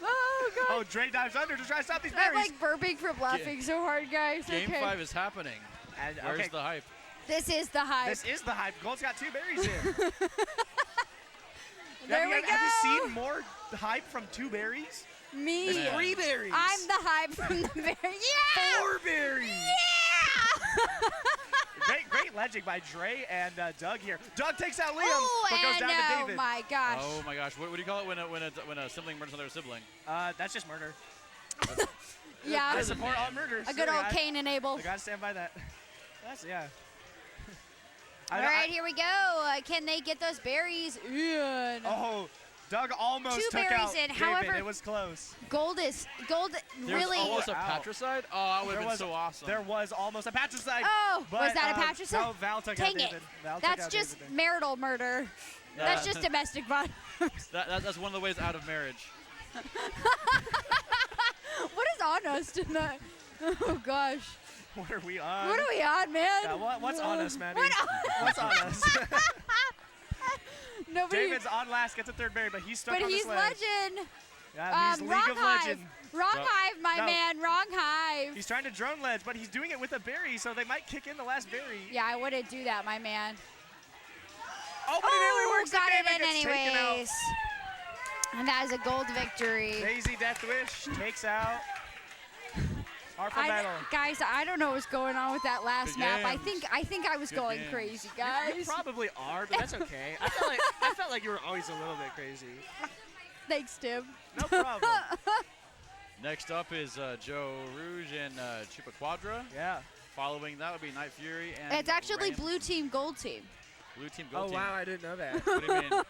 Oh god. Oh, Dre dives under to try to stop these I'm berries. like burping from laughing so hard, guys. Game Okay. 5 is happening. And, Where's okay, the hype? This is the hype. this is the hype. Gold's got 2 berries in. There we Have go. you seen more hype from 2 berries? Me. There's 3 berries. I'm the hype from the bear. Yeah. 4 berries. Yeah. Great legend by Dre and Doug here. Doug takes out Liam, Oh, but goes and down to David. my gosh. Oh my gosh, what do you call it when a sibling murders another sibling? That's just murder. Yeah. I support all murders. A good old Cain and Abel. I gotta stand by that. That's yeah. All right, here we go. Can they get those berries in? Oh, Doug almost 2 took berries out in. David. However, It was close. Gold There's really. almost a Ow. patricide? Oh, that would There have been was so awesome. There was almost a patricide. Oh, but, was that a patricide? No, Val took Dang out it. David. Val took That's out just David. marital murder. That's just domestic violence. That's one of the ways out of marriage. What is on us tonight? Oh gosh. What are we on? What are we on, man? Yeah, what's on us, Maddie? What What's on us? Nobody. David's on last, gets a 3rd berry, but he's stuck But on the he's sledge. legend. Yeah, he's League wrong of hive. Legend. Wrong No. hive, my No. man. Wrong hive. He's trying to drone ledge, but he's doing it with a berry, so they might kick in the last berry. Yeah, I wouldn't do that, my man. Oh, but it nearly works. got and it David in gets taken out. anyways. And that is a gold victory. Daisy Death Wish takes out Harper Metal. Guys, I don't know what's going on with that last Good map. games. I think I was Good going games. crazy, You guys. probably are, but that's okay. I felt like you were always a little bit crazy. Thanks, Tim. No problem. Next up is Joe Rouge and Chupa Quadra. Yeah. Following that would be Night Fury and It's actually Ram- blue team, gold team. Blue Team, Gold Oh Team. wow, I didn't know that. What do you mean?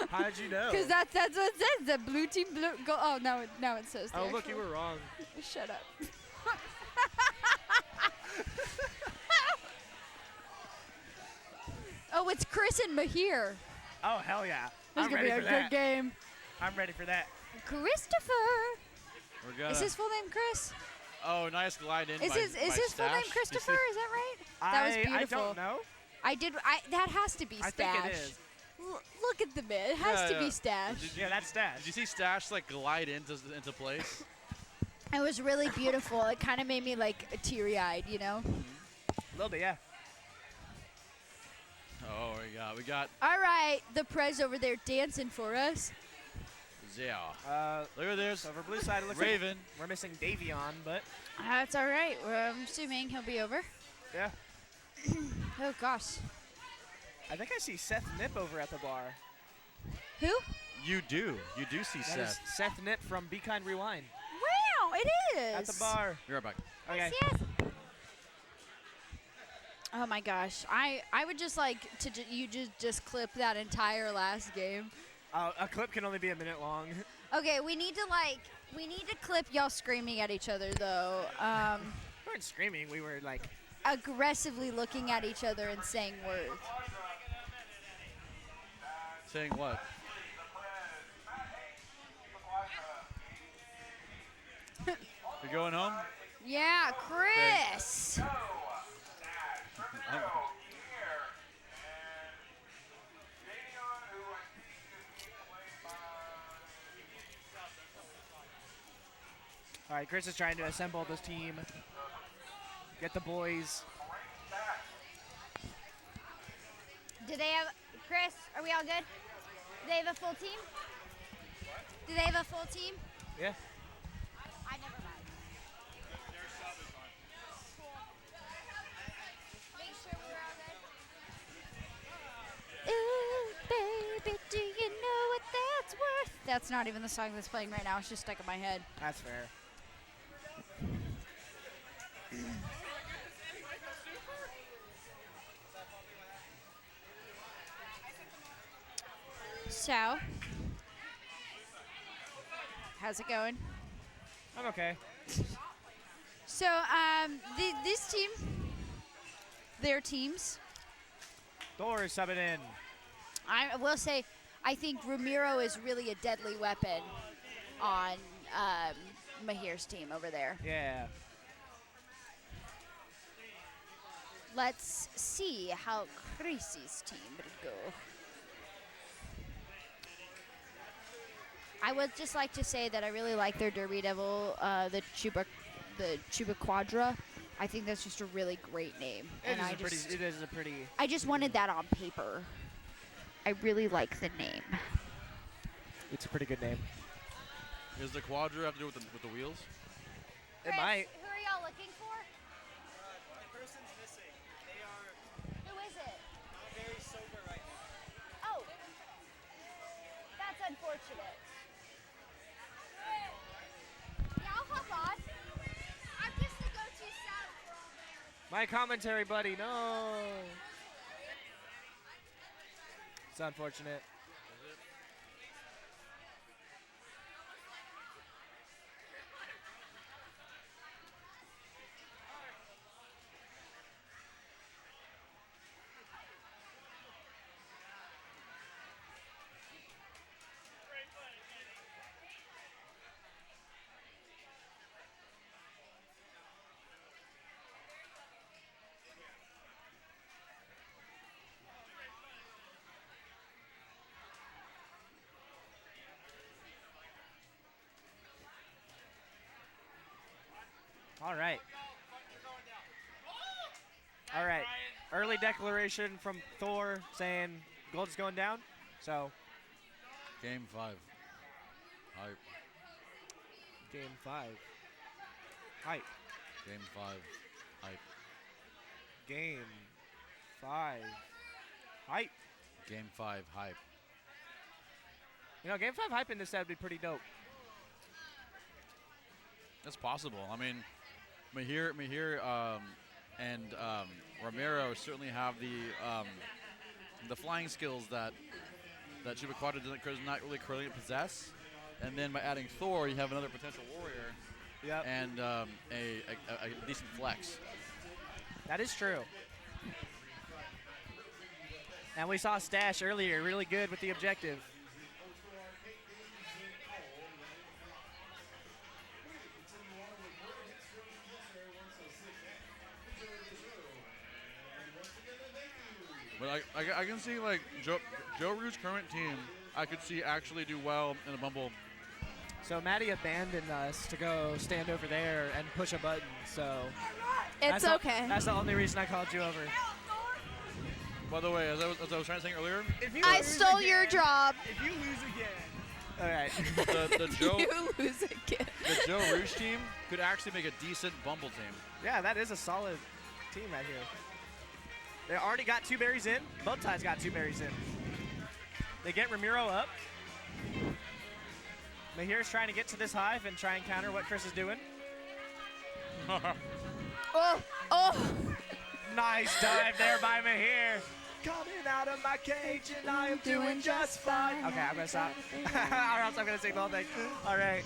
How did you know? Because that's what it says. The blue team, blue. Oh, now it says. the Oh look, you actual- were wrong. Shut up. Oh, it's Chris and Mahir. Oh hell yeah. This is I'm gonna ready be a for good that. game. I'm ready for that. Christopher. We're gonna. Is his full name Chris? Oh, nice glide in. Is by, his by full name Stash. Christopher? You Is that right? That was beautiful. I don't know. That has to be I Stash. think it is. Look at the man. It has Yeah, to yeah. be Stash. Yeah, that's Stash. Did you see Stash like glide into place? It was really beautiful. It kind of made me like teary-eyed, you know. A little bit, yeah. Oh, we got All right, the Prez over there dancing for us. yeah. Look at this. So for blue side, it looks Raven. like we're missing Davion, but That's all right. I'm assuming he'll be over. yeah. Oh gosh. I think I see Seth Nip over at the bar. Who? You do see That is Seth. Seth Nip from Be Kind Rewind Wow, it is. at the bar. Be right back. Okay. Yes. Oh my gosh, I would just like to you just clip that entire last game. A clip can only be a minute long. Okay, we need to clip y'all screaming at each other though. We weren't screaming. We were like, Aggressively looking at each other and saying words. Saying what? You're going home? Yeah, Chris. All right, Chris is trying to assemble this team. Get the boys. Do they have, Chris, are we all good? Do they have a full team? Do they have a full team? Yeah. I never mind. Make sure we're all good. Ooh, baby, do you know what that's worth? That's not even the song that's playing right now. It's just stuck in my head. That's fair. So, how's it going? I'm okay. So, this team, their teams, Thor is subbing in. I will say, I think Ramiro is really a deadly weapon on Mahir's team over there. Yeah. Let's see how Chrissy's team will go. I would just like to say that I really like their Derby Devil, the Chuba Quadra. I think that's just a really great name. It is a pretty. I just wanted that on paper. I really like the name. It's a pretty good name. Does the Quadra have to do with the wheels? It might. Who are y'all looking for? The person's missing. They are Who is it? not very sober right now. Oh, that's unfortunate. Yeah, I'll hop on. I'm just the go-to sound for all there. My commentary buddy, no. It's unfortunate. All right. All right. Early declaration from Thor saying gold's going down. So, Game 5. Hype. game 5. Hype. Game 5. Hype. Game 5. Hype. Game 5. Hype. You know, game 5 hype in this set would be pretty dope. That's possible. I mean, Mahir, and Ramiro certainly have the flying skills that Chuba Quadra does not really currently possess. And then by adding Thor, you have another potential warrior. Yep. And a decent flex. That is true. And we saw Stash earlier, really good with the objective. But I can see, like, Joe Rue's current team, I could see actually do well in a Bumble. So Maddie abandoned us to go stand over there and push a button, so. It's okay. That's the only reason I called you over. By the way, as I was trying to say earlier, I stole your job. If you lose again. All right. the Joe You lose again. the Joe Rouge team could actually make a decent Bumble team. Yeah, that is a solid team right here. They already got 2 berries in. Both ties got 2 berries in. They get Ramiro up. Mahir's trying to get to this hive and try and counter what Chris is doing. Oh. Nice dive there by Mahir. Coming out of my cage and I am doing just fine. Okay, I'm going to stop. Or else I'm going to sing the whole thing. All right.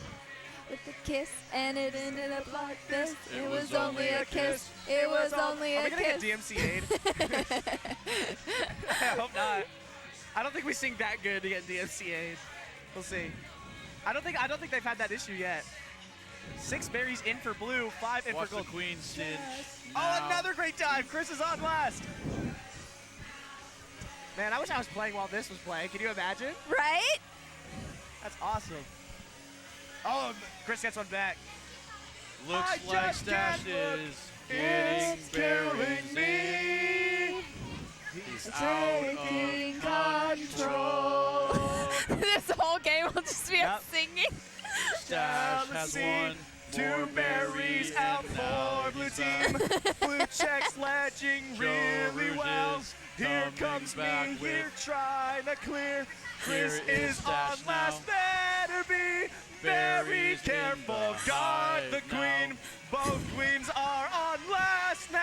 With a kiss, and it ended up like this. It was only a kiss. It was only Are a we going to get kiss. DMCA'd? I hope not. I don't think we sing that good to get DMCA'd. We'll see. I don't think they've had that issue yet. 6 berries in for blue, 5 in Watch for the gold. queen cinch. Oh, now. another great dive. Chris is on last. Man, I wish I was playing while this was playing. Can you imagine? Right? That's awesome. Oh, Chris gets one back. Looks like Stash is getting buried. He's out Taking of control. This whole game will just be us singing. Stash has won more berries out and now for blue he's team. Blue check sledging really Rouge well. is Here coming comes me, back here with- trying to clear. Chris Here is is Stash on last, now. better be very Berries in careful. the Guard the hive now. queen. Both queens are on last now.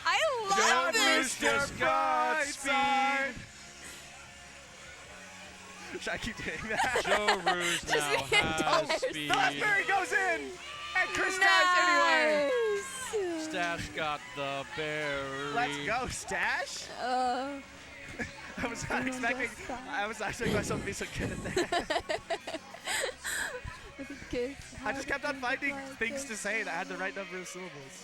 I Go, love this. Mr. Godspeed. Should I keep doing that? Joe Rouge now has speed. The last berry goes in, and Chris dives anyway. Nice. Stash got the berry. Let's go, Stash. I was not expecting. I was not expecting myself to be so good at that. I just kept on finding things to say that had the right number of syllables.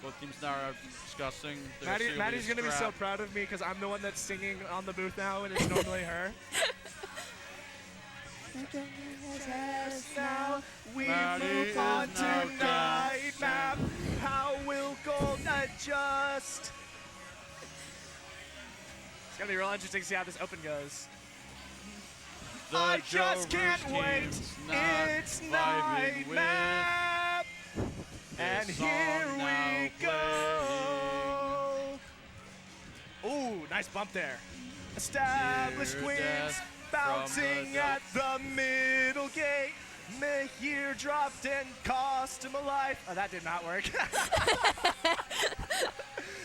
Both teams now are discussing their Maddie's gonna be so scrap. proud of me because I'm the one that's singing on the booth now, and it's normally her. Now we Maddie move on is to now night map. How will gold adjust? It's gonna be real interesting to see how this open goes. The I Joe just can't Rouge wait. team's not It's vibing night with map. And this here song we now go. Ooh, nice bump there. Established Dear queens death bouncing from the at the middle gate. Mahir dropped and cost him a life. Oh, that did not work.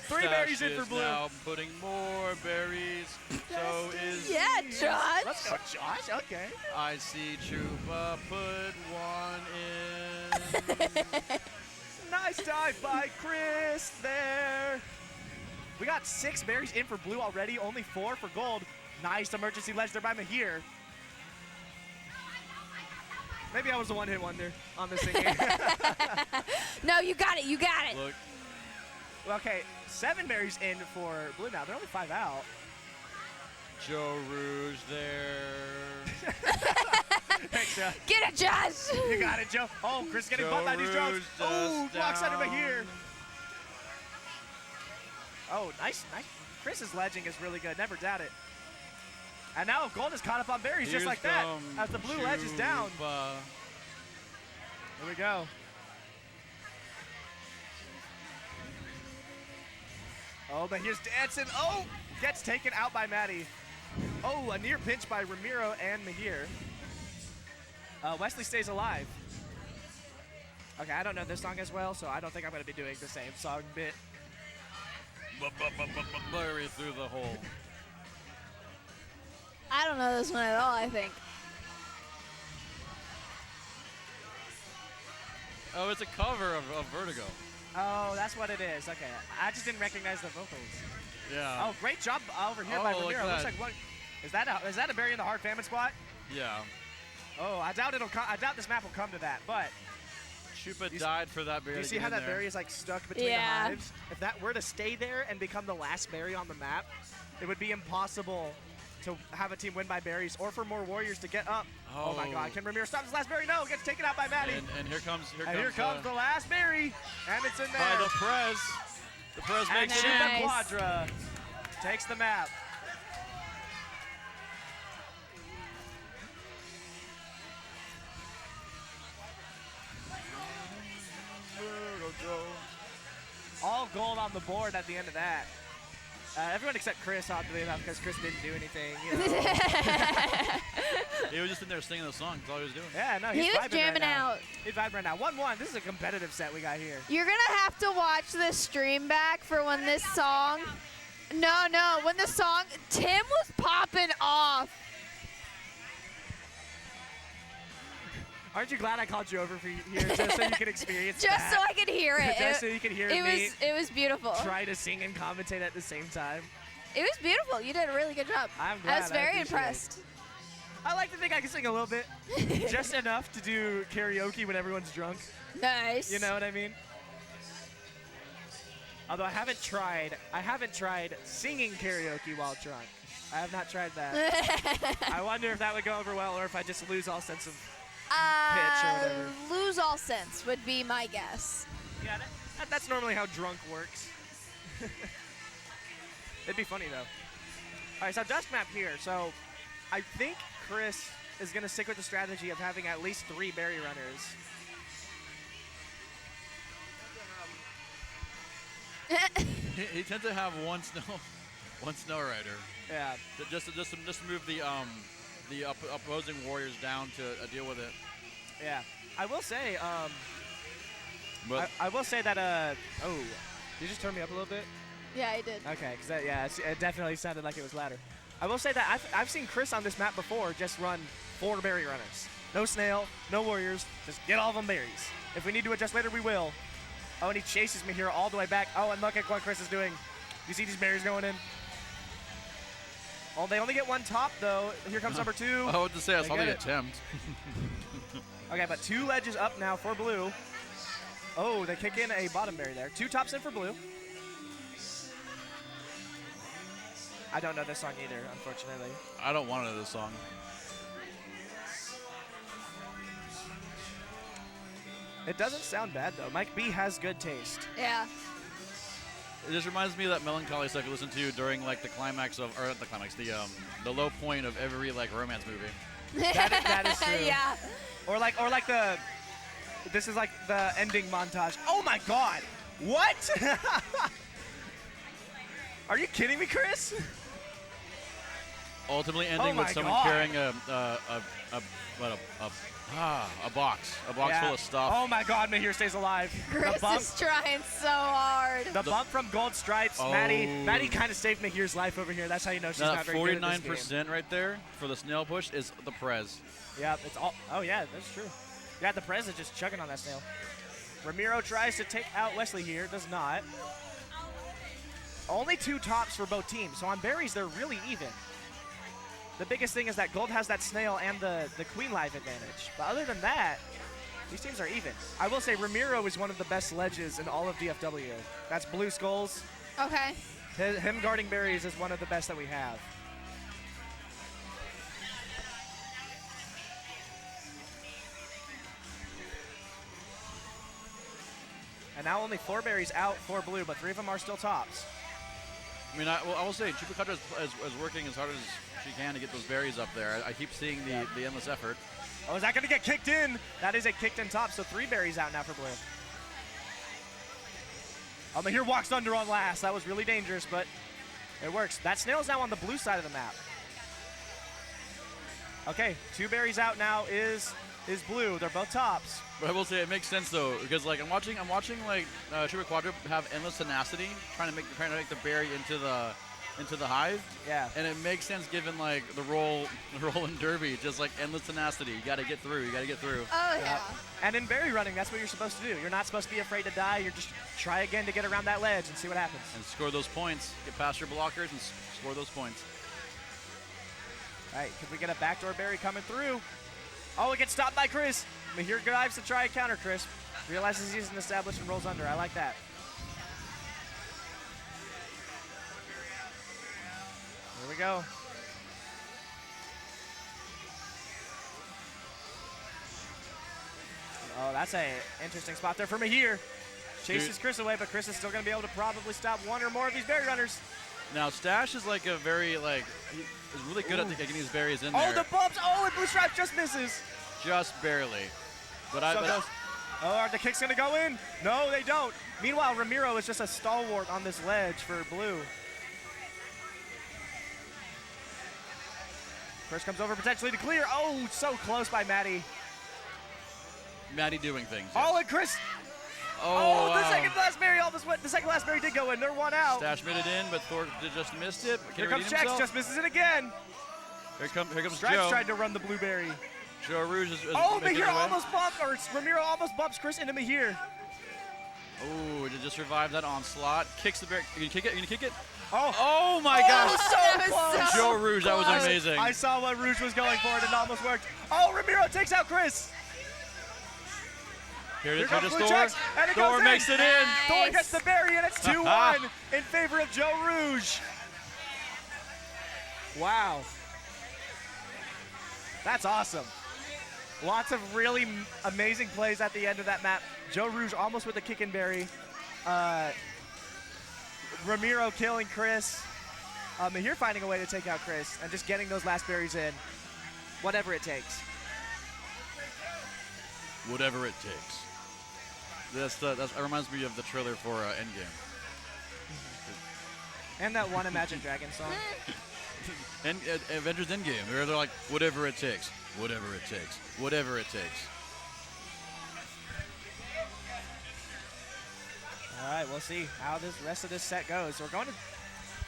Three Stash berries in for is blue. now putting more berries. So is Yeah, Josh. Let's go, Josh. Okay. I see Chupa put one in. Nice dive by Chris there. We got 6 berries in for blue already, only 4 for gold. Nice emergency ledge there by Mahir. Maybe I was the one-hit wonder on this thing. No, you got it. You got it. Look, Okay, 7 berries in for blue now. They're only 5 out. Joe Rouge there. Thanks, Joe. Get it, Josh. You got it, Joe. Oh, Chris getting Joe bumped by these drones. Rouge Oh, just blocks under down. Mahir. Oh, nice. Chris's ledging is really good. Never doubt it. And now gold is caught up on berries just Here's like that. come As the blue ledge is down. Chupa. Here we go. Oh, but here's dancing. Oh, gets taken out by Maddie. Oh, a near pinch by Ramiro and Mahir. Wesley stays alive. Okay, I don't know this song as well, so I don't think I'm going to be doing the same song bit. Berry through the hole. I don't know this one at all, I think. Oh, it's a cover of Vertigo. Oh, that's what it is. Okay, I just didn't recognize the vocals. Yeah. Oh, great job over here by Oh, look Ramiro. at Looks that. like what? Is that a berry in the hard famine spot? Yeah. Oh, I doubt I doubt this map will come to that, but Chupa You s- died for that berry. do you to see get how in that there. berry is like stuck between Yeah. the hives? If that were to stay there and become the last berry on the map, it would be impossible to have a team win by berries or for more warriors to get up. Oh, my Oh. God! Can Ramiro stop this last berry? No, gets taken out by Maddie. And here comes And here comes the last berry, and it's in there. by the Prez. The Prez And makes it Super Nice. in. Quadra takes the map. All gold on the board at the end of that. Everyone except Chris, oddly enough, because Chris didn't do anything. You know. He was just in there singing the song. That's all he was doing. Yeah, no, He he's was vibing jamming right now. out. He's vibing right now. 1-1. This is a competitive set we got here. You're going to have to watch the stream back for when this song. No, when the song. Tim was popping off. Aren't you glad I called you over for here just so you could experience Just that? so I could hear it. Just so you could hear me It was beautiful. try to sing and commentate at the same time. It was beautiful. You did a really good job. I'm I glad. was very appreciate it. impressed. I like to think I can sing a little bit. Just enough to do karaoke when everyone's drunk. Nice. You know what I mean? Although I haven't tried singing karaoke while drunk. I have not tried that. I wonder if that would go over well, or if I just lose all sense of pitch or whatever. Lose all sense would be my guess. Yeah, that's normally how drunk works. It'd be funny though. All right, so dusk map here. So I think Chris is going to stick with the strategy of having at least 3 berry runners. He tends to have one snow rider. Yeah. Just to move the opposing warriors down to deal with it. Yeah. I will say But I will say that oh, did you just turn me up a little bit? Yeah, I did. Okay, because it definitely sounded like it was louder. I will say that I've seen Chris on this map before just run 4 berry runners. No snail, no warriors, just get all of them berries. If we need to adjust later, we will. Oh, and he chases me here all the way back. Oh, and look at what Chris is doing. You see these berries going in? Oh, they only get 1 top, though. Here comes number 2. I would to say I They saw get the it. attempt. Okay, but 2 ledges up now for blue. Oh, they kick in a bottom berry there. 2 tops in for blue. I don't know this song either, unfortunately. I don't want to know this song. It doesn't sound bad, though. Mike B has good taste. Yeah. It just reminds me of that melancholy stuff you listen to during like the climax of, or not the climax, the low point of every like romance movie. That is true. Yeah. Or like this is like the ending montage. Oh my God! What? Are you kidding me, Chris? Ultimately ending my with someone God. carrying a box Yeah. full of stuff. Oh my God, Mahir stays alive. Chris The bump, is trying so hard. the bump from Gold Stripes. Oh. Maddie kind of saved Mahir's life over here. That's how you know she's Now not that very good at this game. 49% right there for the snail push is the Prez. Yeah, it's all. Oh yeah, that's true. Yeah, the Prez is just chugging on that snail. Ramiro tries to take out Wesley here, does not. Only 2 tops for both teams, so on berries they're really even. The biggest thing is that Gold has that snail and the Queen Life advantage. But other than that, these teams are even. I will say Ramiro is one of the best ledges in all of DFW. That's Blue Skulls. Okay. Him guarding berries is one of the best that we have. And now only 4 berries out for blue, but 3 of them are still tops. I mean, I will say Chupacabra is working as hard as she can to get those berries up there. I keep seeing the endless effort. Oh, is that going to get kicked in? That is a kicked in top, so 3 berries out now for blue. Mahir walks under on last. That was really dangerous, but it works. That snail's now on the blue side of the map. Okay, 2 berries out now is blue. They're both tops. But I will say it makes sense though, because like I'm watching like Chupacabra have endless tenacity, trying to make the berry into the hive. Yeah. And it makes sense given like the role in Derby, just like endless tenacity. You got to get through. Oh, yeah. And in berry running, that's what you're supposed to do. You're not supposed to be afraid to die. You're just try again to get around that ledge and see what happens. And score those points. Get past your blockers and score those points. All right, could we get a backdoor berry coming through? Oh, it gets stopped by Chris. Mahir dives to try and counter Chris. Realizes he's an established and rolls under. I like that. Here we go. Oh, that's a interesting spot there for Mahir. Chases Chris away, but Chris is still going to be able to probably stop 1 or more of these berry runners. Now Stash is like a very like he's really good at getting these berries in Oh, there. the bumps! Oh, and Blue Stripe just misses. Just barely. But Oh, are the kicks going to go in? No, they don't. Meanwhile, Ramiro is just a stalwart on this ledge for blue. Chris comes over potentially to clear. Oh, so close by Maddie. Maddie doing things. Oh, and Chris. Oh, the wow. second last berry almost went. The second last berry did go in. They're 1 out. Stash made it in, but Thor just missed it. Here comes Jax, just misses it again. Here comes Stripes Joe. tried to run the blueberry. Joe Rouge is Oh, making Mahir it away. almost bumped, or Ramiro almost bumps Chris into Mahir. Oh, to just survive that onslaught. Kicks the berry. You gonna kick it? Oh, Oh my gosh. so That was close. so Joe Rouge, that was close. amazing. I saw what Rouge was going for, and it almost worked. Oh, Ramiro takes out Chris. Here it is comes for the Blue Thor. Checks, and it Thor goes makes in. it in. Thor gets the berry, and it's 2-1 in favor of Joe Rouge. Wow. That's awesome. Lots of really amazing plays at the end of that map. Joe Rouge almost with the kick and berry. Ramiro killing Chris. Mahir finding a way to take out Chris and just getting those last berries in. Whatever it takes. Whatever it takes. That reminds me of the trailer for Endgame. And that one Imagine Dragons song. And Avengers Endgame, where they're like, whatever it takes, whatever it takes, whatever it takes. All right, we'll see how this rest of this set goes. We're going to.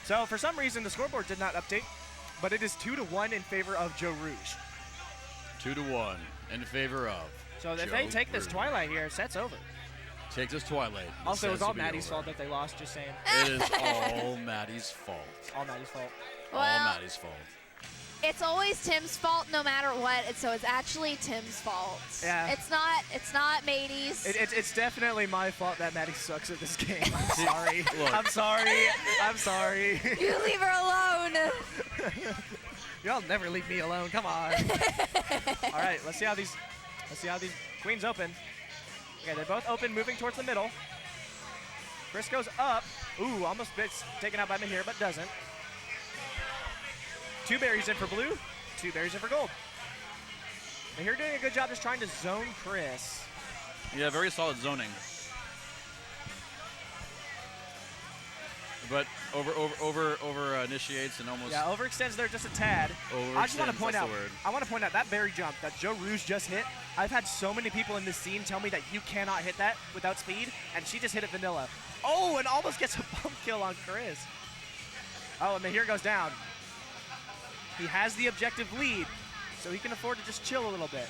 So for some reason, the scoreboard did not update, but it is 2-1 in favor of Joe Rouge. 2-1 in favor of. So if Joe they take this Rouge. Twilight here, set's over. Take this Twilight. The Also, it was set's all to be Maddie's over. fault that they lost, just saying. It is all Maddie's fault. All Maddie's fault. All Well, Maddie's fault. it's always Tim's fault no matter what, so it's actually Tim's fault. Yeah. It's not Matey's. It's definitely my fault that Maddie sucks at this game. I'm sorry. Look. I'm sorry. I'm sorry. You leave her alone. Y'all never leave me alone. Come on. All right, let's see how these queens open. Okay, they're both open, moving towards the middle. Chris goes up. Ooh, almost gets taken out by Mahir, but doesn't. 2 berries in for blue, 2 berries in for gold. Mahir doing a good job just trying to zone Chris. Yeah, very solid zoning. But over initiates and almost. Yeah, overextends there just a tad. I just want to Overextends, point that's out. the word. I want to point out that berry jump that Joe Rouge just hit. I've had so many people in this scene tell me that you cannot hit that without speed, and she just hit it vanilla. Oh, and almost gets a bump kill on Chris. Oh, and Mahir goes down. He has the objective lead, so he can afford to just chill a little bit.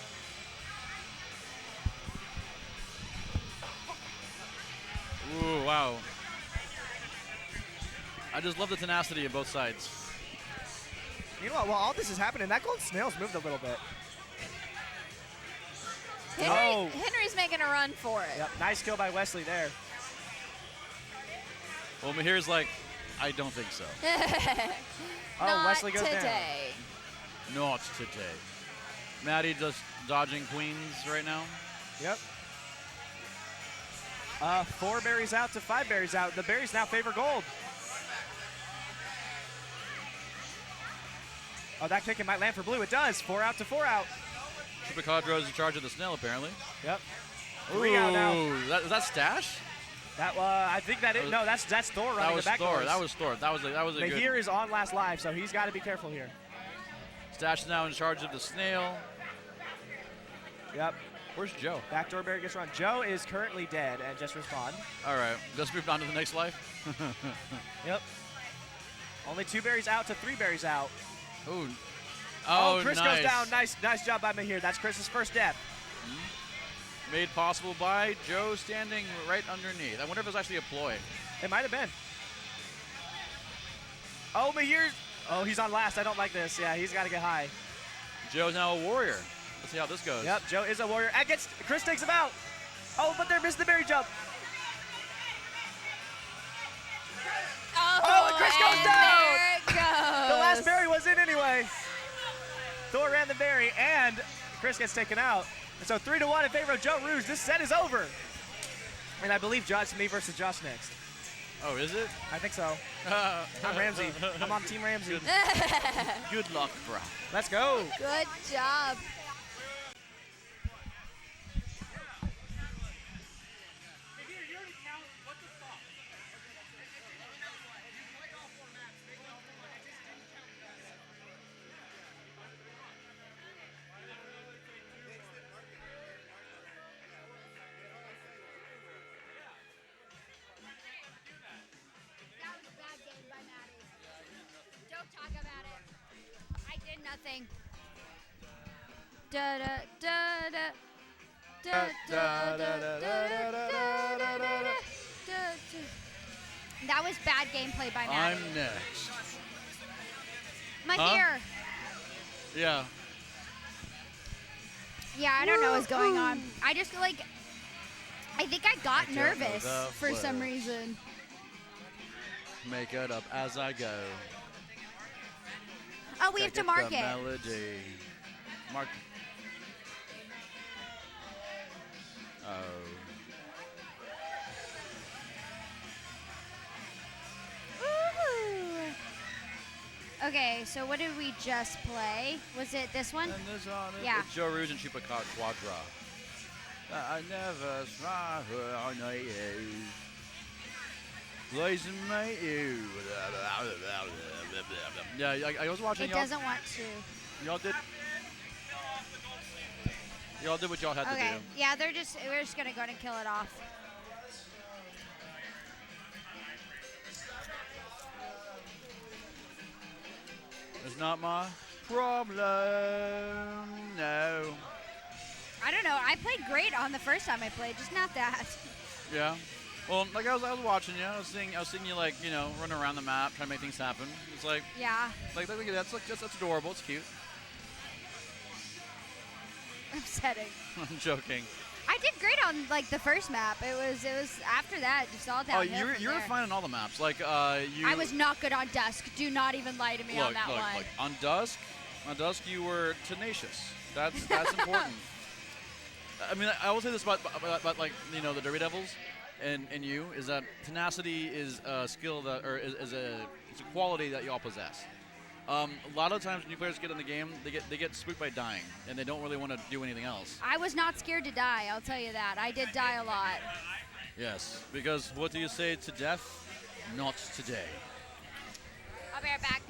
Ooh, wow. I just love the tenacity of both sides. You know what? While all this is happening, that gold snail's moved a little bit. Henry's making a run for it. Yep, nice kill by Wesley there. Well, Mahir's like, I don't think so. Oh, Not Wesley goes down. today. Not today. Maddie just dodging queens right now. Yep. 4 berries out to 5 berries out. The berries now favor gold. Oh, that kick might land for blue. It does. 4 out to 4 out. Chupacabra is in charge of the snail, apparently. Yep. 3 out now. Ooh, is that Stash? That I think that is. No, that's Thor running That was the back Thor. doors. That was Thor. That was a good. Mahir is on last live, so he's got to be careful here. Stash is now in charge of the snail. Yep. Where's Joe? Backdoor berry gets run. Joe is currently dead and just respawned. All right, let's move on to the next life. Yep. Only 2 berries out to 3 berries out. Ooh. Oh, Chris nice. goes down. Nice job by Mahir. That's Chris's first death. Made possible by Joe standing right underneath. I wonder if it was actually a ploy. It might have been. Oh, Mahir. Oh, he's on last. I don't like this. Yeah, he's got to get high. Joe's now a warrior. Let's see how this goes. Yep, Joe is a warrior. And Chris takes him out. Oh, but they missed the berry jump. Oh, and Chris goes down. There it goes. The last berry was in anyway. Thor ran the berry, and Chris gets taken out. And so 3-1 in favor of Joe Rouge. This set is over. And I believe Josh, me versus Josh next. Oh, is it? I think so. I'm Ramsey. I'm on Team Ramsey. Good luck, bro. Let's go. Good job. That was a bad game by Maddie. Don't talk about it. I did nothing. Da da da da. Da da da da da da. That was bad gameplay by Maddie. I'm next. Mahir. Yeah. Yeah, I don't know what's going on. I just like I think I got don't know nervous the for some words. reason. Make it up as I go. Oh, we have to mark the it. melody. Mark. Oh. Woohoo! Okay, so what did we just play? Was it this one? And this on it. Yeah. It's Joe Rouge and Chupacabra. I never try her on the Blazing my ear. Yeah, I was watching It y'all. doesn't want to. Y'all did. Y'all did what y'all had to Okay. do. Yeah, we're just gonna go ahead and kill it off. It's not my problem. No. I don't know. I played great on the first time I played, just not that. Yeah. Well, like I was watching you. I was seeing you like run around the map trying to make things happen. It's like Yeah. look at that. That's adorable. It's cute. Upsetting. I'm joking. I did great on like the first map. It was after that just all downhill. Oh, you were from there. fine on all the maps. Like you. I was not good on Dusk. Do not even lie to me on that one. Look. On Dusk you were tenacious. That's important. I mean, I will say this about like the Derby Devils, and you is that tenacity is a skill that is a quality that y'all possess. A lot of times when new players get in the game, they get spooked by dying, and they don't really want to do anything else. I was not scared to die. I'll tell you that. I did die a lot. Yes, because what do you say to death? Not today. I'll be right back.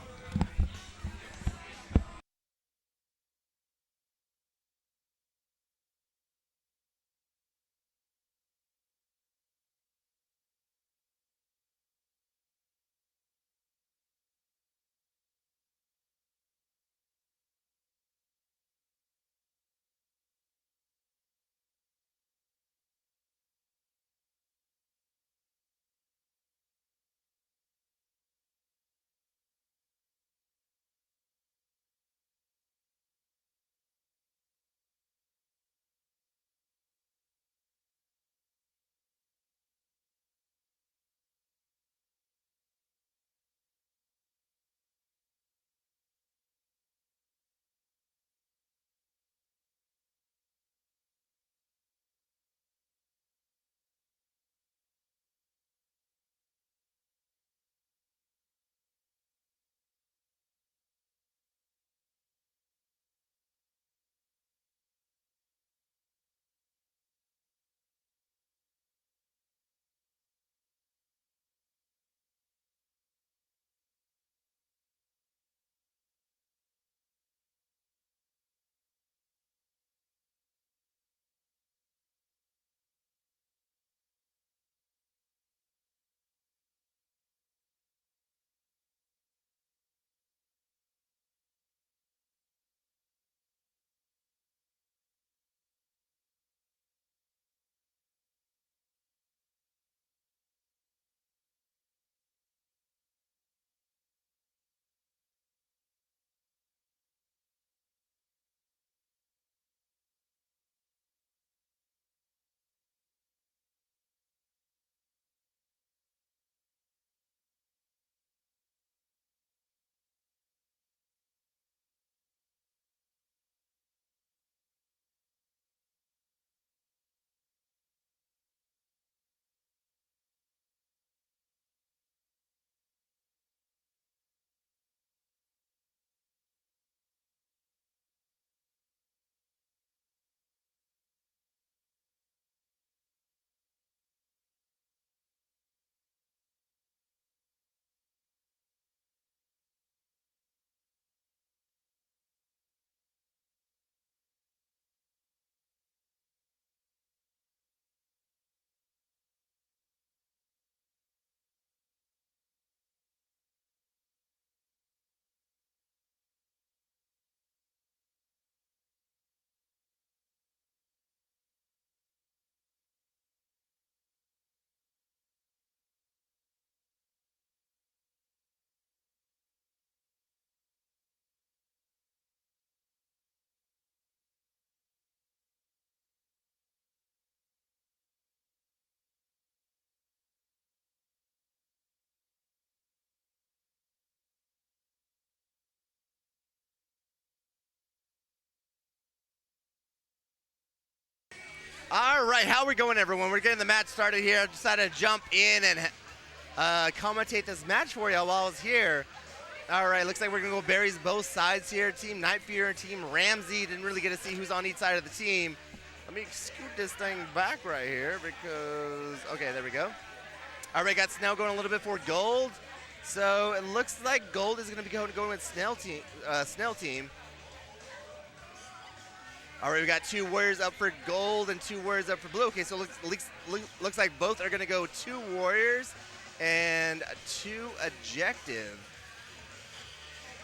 All right, how are we going, everyone? We're getting the match started here. I decided to jump in and commentate this match for y'all while I was here. All right, looks like we're going to go berries both sides here. Team Night Fear and Team Ramsey. Didn't really get to see who's on each side of the team. Let me scoot this thing back right here because, okay, there we go. All right, got Snell going a little bit for Gold. So it looks like Gold is going to be going with Snell team. All right, we got 2 warriors up for Gold and 2 warriors up for Blue. Okay, so looks like both are going to go 2 warriors and 2 objective.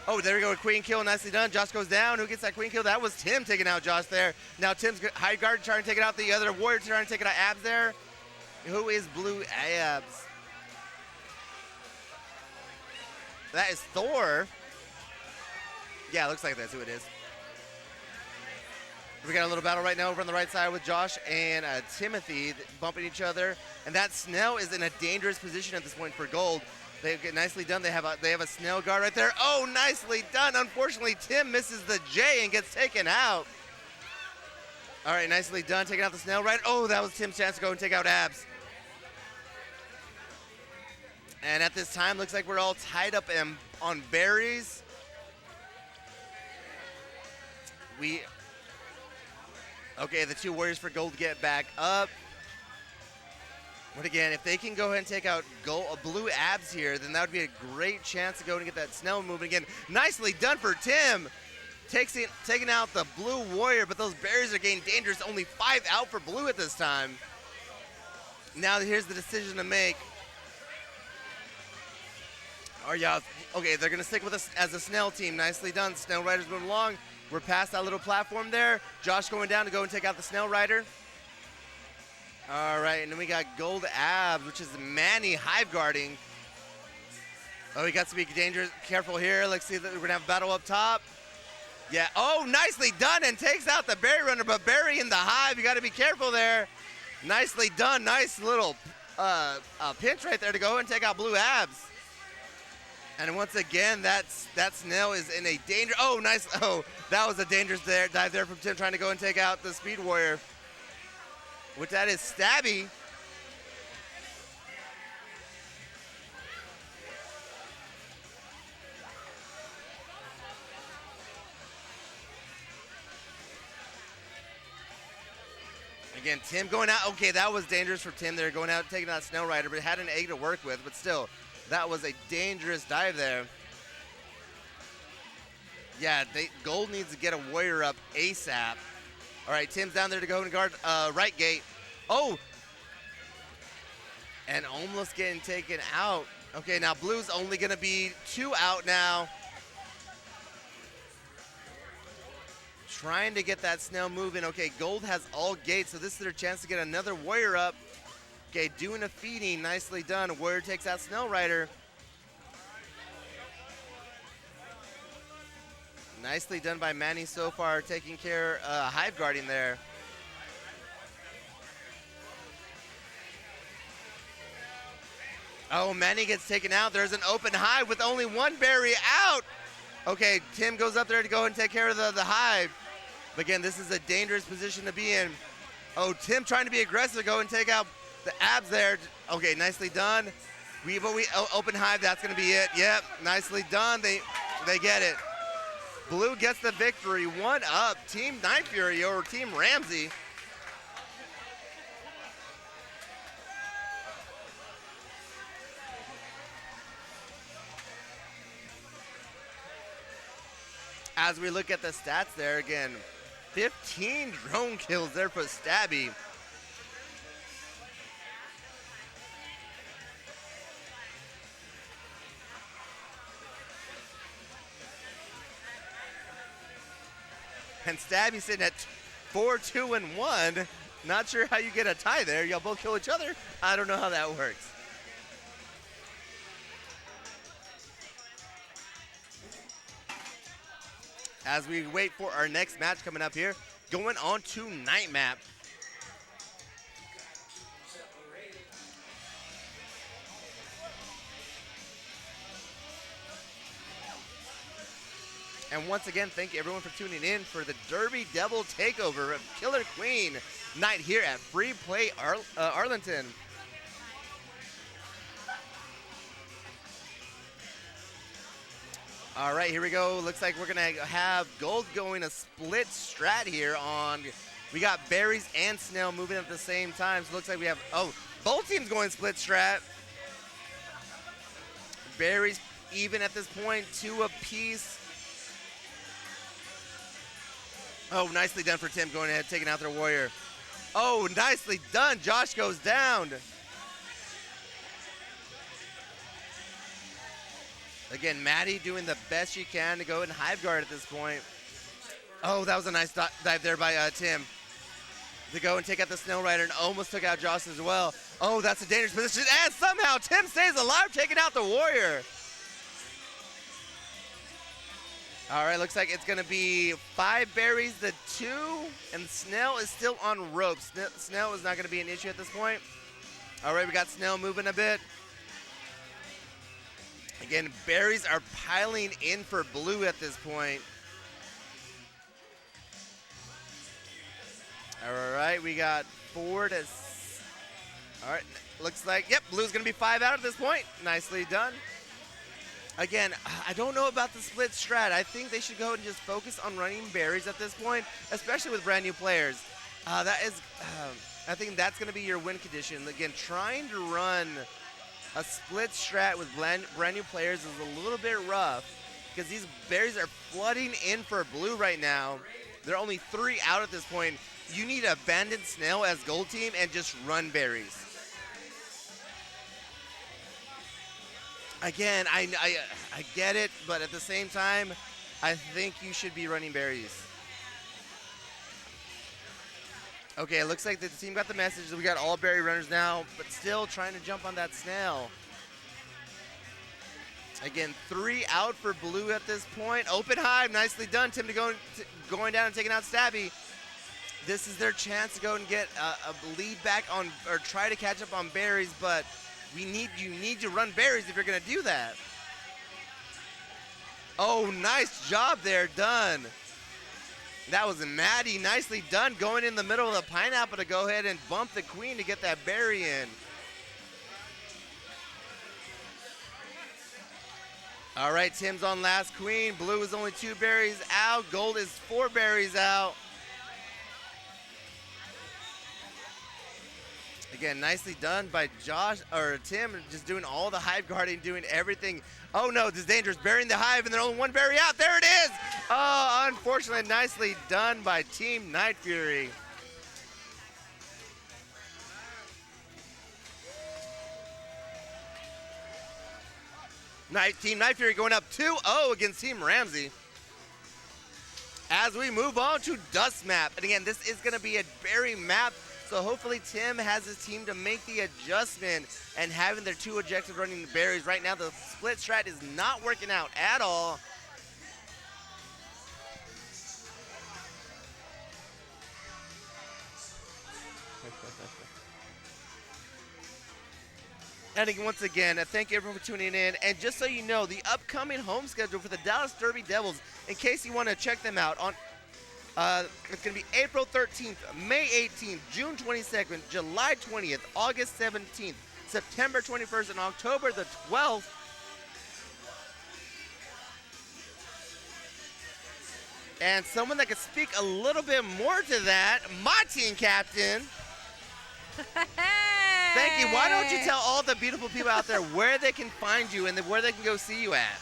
Oh, there we go, Queen Kill, nicely done. Josh goes down. Who gets that Queen Kill? That was Tim taking out Josh there. Now Tim's high guard trying to take it out. The other warrior trying to take it out Abs there. Who is Blue Abs? That is Thor. Yeah, looks like that's who it is. We got a little battle right now over on the right side with Josh and Timothy bumping each other. And that Snell is in a dangerous position at this point for Gold. They get nicely done. They have a Snell guard right there. Oh, nicely done. Unfortunately, Tim misses the J and gets taken out. All right, nicely done. Taking out the Snell right. Oh, that was Tim's chance to go and take out Abs. And at this time, looks like we're all tied up on berries. Okay, the 2 warriors for Gold get back up. But again, if they can go ahead and take out Blue Abs here, then that would be a great chance to go and get that Snell moving again. Nicely done for Tim. Taking out the Blue Warrior, but those berries are getting dangerous. Only 5 out for Blue at this time. Now here's the decision to make. Okay, they're going to stick with us as a Snell team. Nicely done. Snell Riders moving along. We're past that little platform there. Josh going down to go and take out the Snell Rider. All right, and then we got Gold Abs, which is Manny hive guarding. Oh, he got to be dangerous. Careful here. Let's see that we're going to have a battle up top. Yeah. Oh, nicely done, and takes out the Berry Runner, but Berry in the hive. You got to be careful there. Nicely done. Nice little pinch right there to go and take out Blue Abs. And once again, that Snell is in a danger. Oh, nice. Oh, that was a dangerous dive there from Tim trying to go and take out the Speed Warrior. Which that is Stabby. Again, Tim going out. Okay, that was dangerous for Tim there, going out and taking out Snell Rider, but had an egg to work with. But still, that was a dangerous dive there. Yeah, Gold needs to get a warrior up ASAP. All right, Tim's down there to go and guard right gate. Oh! And almost getting taken out. Okay, now Blue's only going to be 2 out now. Trying to get that Snell moving. Okay, Gold has all gates, so this is their chance to get another warrior up. Okay, doing a feeding. Nicely done. Warrior takes out Snell Rider. Nicely done by Manny so far, taking care hive guarding there. Oh, Manny gets taken out. There's an open hive with only 1 berry out. Okay, Tim goes up there to go and take care of the hive. But again, this is a dangerous position to be in. Oh, Tim trying to be aggressive to go and take out the Abs there. Okay, nicely done. Open hive, that's going to be it. Yep, nicely done. They get it. Blue gets the victory. 1 up. Team Night Fury over Team Ramsey. As we look at the stats there again, 15 drone kills there for Stabby. And Stabby sitting at 4-2-1. Not sure how you get a tie there. Y'all both kill each other. I don't know how that works. As we wait for our next match coming up here, going on to Night Map. And once again, thank you everyone for tuning in for the Derby Devil Takeover of Killer Queen night here at Free Play Arlington. All right, here we go. Looks like we're going to have Gold going a split strat here on. We got Berries and Snail moving at the same time. So it looks like we have, both teams going split strat. Berries even at this point, 2 apiece. Oh, nicely done for Tim going ahead, taking out their warrior. Oh, nicely done. Josh goes down. Again, Maddie doing the best she can to go and hive guard at this point. Oh, that was a nice dive there by Tim to go and take out the Snow Rider and almost took out Josh as well. Oh, that's a dangerous position. And somehow Tim stays alive, taking out the warrior. All right, looks like it's going to be 5 berries, the 2, and Snell is still on ropes. Snell is not going to be an issue at this point. All right, we got Snell moving a bit. Again, berries are piling in for blue at this point. All right, we got 4 to... All right, looks like, yep, blue's going to be 5 out at this point. Nicely done. Again, I don't know about the split strat. I think they should go and just focus on running berries at this point, especially with brand new players. I think that's going to be your win condition. Again, trying to run a split strat with brand new players is a little bit rough because these berries are flooding in for blue right now. They're only 3 out at this point. You need to abandon Snail as gold team and just run berries. Again, I get it, but at the same time, I think you should be running berries. Okay, it looks like the team got the message that we got all berry runners now, but still trying to jump on that Snail. Again, 3 out for blue at this point. Open hive, nicely done. Tim going down and taking out Stabby. This is their chance to go and get a lead back on, or try to catch up on berries, but you need to run berries if you're going to do that. Oh, nice job there, done. That was Maddie, nicely done, going in the middle of the pineapple to go ahead and bump the queen to get that berry in. All right, Tim's on last queen. Blue is only 2 berries out. Gold is 4 berries out. Again, nicely done by Tim, just doing all the hive guarding, doing everything. Oh no, this is dangerous, burying the hive, and they're only 1 berry out. There it is. Oh, unfortunately, nicely done by Team Night Fury. Team Night Fury going up 2-0 against Team Ramsey. As we move on to Dust Map, and again, this is going to be a berry map. So hopefully Tim has his team to make the adjustment and having their 2 objectives running the berries. Right now, the split strat is not working out at all. And once again, thank you everyone for tuning in. And just so you know, the upcoming home schedule for the Dallas Derby Devils, in case you want to check them out, it's going to be April 13th, May 18th, June 22nd, July 20th, August 17th, September 21st, and October the 12th. And someone that can speak a little bit more to that, my team captain. Thank you. Why don't you tell all the beautiful people out there where they can find you and where they can go see you at?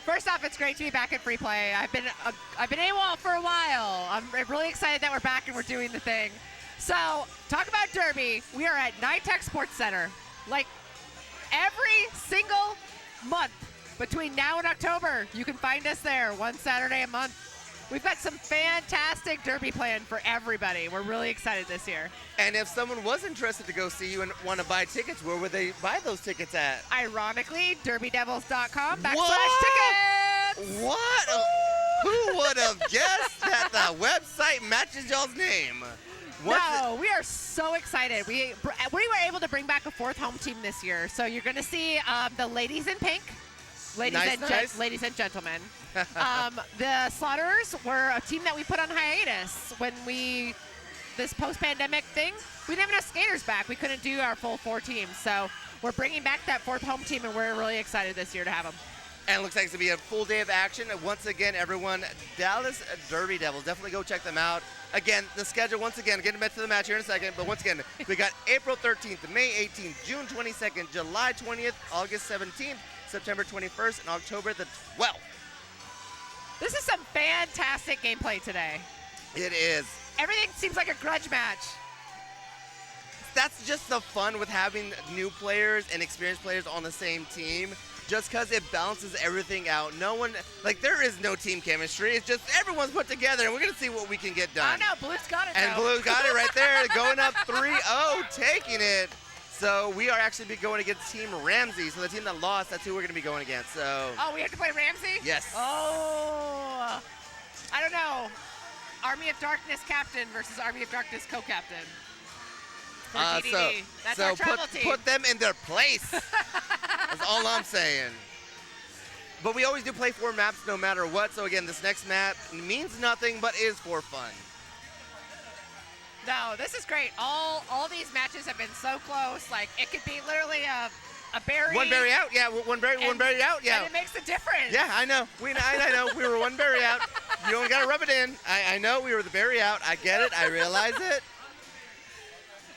First off, it's great to be back at Free Play. I've been AWOL for a while. I'm really excited that we're back and we're doing the thing. So, talk about Derby. We are at NYTEX Sports Center. Like, every single month between now and October, you can find us there 1 Saturday a month. We've got some fantastic Derby planned for everybody. We're really excited this year. And if someone was interested to go see you and want to buy tickets, where would they buy those tickets at? Ironically, derbydevils.com/tickets. What? Who would have guessed that the website matches y'all's name? No, we are so excited. We were able to bring back a 4th home team this year. So you're going to see the ladies in pink. Ladies and gentlemen. The Slaughterers were a team that we put on hiatus when we this post-pandemic thing, we didn't have enough skaters back. We couldn't do our full 4 teams. So we're bringing back that 4th home team, and we're really excited this year to have them. And it looks like it's going to be a full day of action. And once again, everyone, Dallas Derby Devils, definitely go check them out. Again, the schedule, once again, getting back to the match here in a second. But once again, we got April 13th, May 18th, June 22nd, July 20th, August 17th, September 21st, and October the 12th. This is some fantastic gameplay today. It is. Everything seems like a grudge match. That's just the fun with having new players and experienced players on the same team. Just because it balances everything out. No one, like, there is no team chemistry. It's just everyone's put together, and we're going to see what we can get done. Oh, no, Blue's got it, And though. Blue got it right there, going up 3-0, taking it. So we are actually be going against Team Ramsey. So the team that lost, that's who we're going to be going against. So. Oh, we have to play Ramsey? Yes. Oh, I don't know. Army of Darkness captain versus Army of Darkness co-captain. For DDD. That's our travel team. Put them in their place. That's all I'm saying. But we always do play 4 maps no matter what. So again, this next map means nothing but is for fun. No, this is great. All these matches have been so close. Like, it could be literally a berry. One berry out, yeah. One berry out, yeah. And it makes a difference. Yeah, I know. I know. We were one berry out. You don't got to rub it in. I know we were the berry out. I get it. I realize it.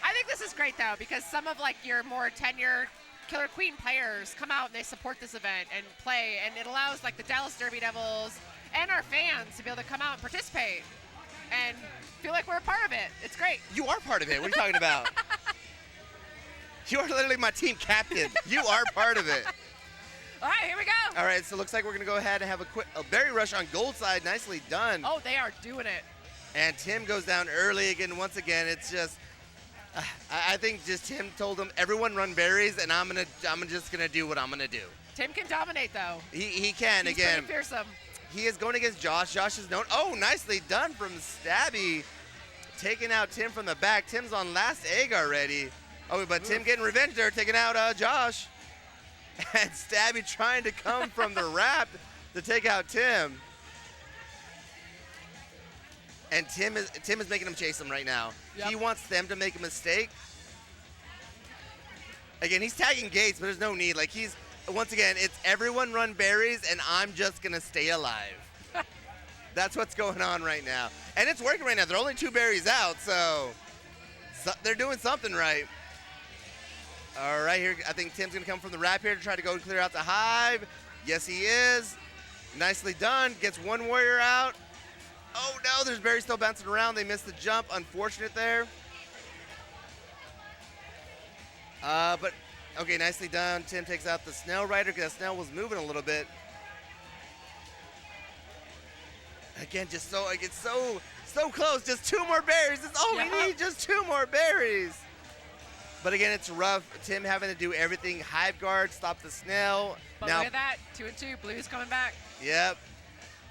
I think this is great, though, because some of, like, your more tenured Killer Queen players come out and they support this event and play, and it allows, like, the Dallas Derby Devils and our fans to be able to come out and participate and feel like we're a part of it. It's great. You are part of it. What are you talking about? You are literally my team captain. You are part of it. All right, here we go. All right, so it looks like we're going to go ahead and have a berry rush on gold side. Nicely done. Oh, they are doing it. And Tim goes down early again. Once again, it's just, I think just Tim told them, everyone run berries, and I'm just gonna do what I'm gonna do. Tim can dominate, though. He can. He's again. pretty fearsome. He is going against Josh. Josh is known. Oh, nicely done from Stabby, taking out Tim from the back. Tim's on last egg already. Oh, but Tim getting revenge there, taking out Josh. And Stabby trying to come from the wrap to take out Tim. And Tim is making him chase him right now. Yep. He wants them to make a mistake. Again, he's tagging Gates, but there's no need. Like, once again, it's everyone run berries, and I'm just going to stay alive. That's what's going on right now. And it's working right now. They're only 2 berries out, so they're doing something right. All right, here, I think Tim's going to come from the wrap here to try to go and clear out the hive. Yes, he is. Nicely done. Gets one warrior out. Oh, no, there's berries still bouncing around. They missed the jump. Unfortunate there. But, okay, nicely done. Tim takes out the Snail Rider because Snail was moving a little bit. Again, just so close. Just 2 more berries. That's all we need. Just 2 more berries. But again, it's rough. Tim having to do everything. Hive guard, stop the snail. But look at that. 2 and 2. Blue's coming back. Yep.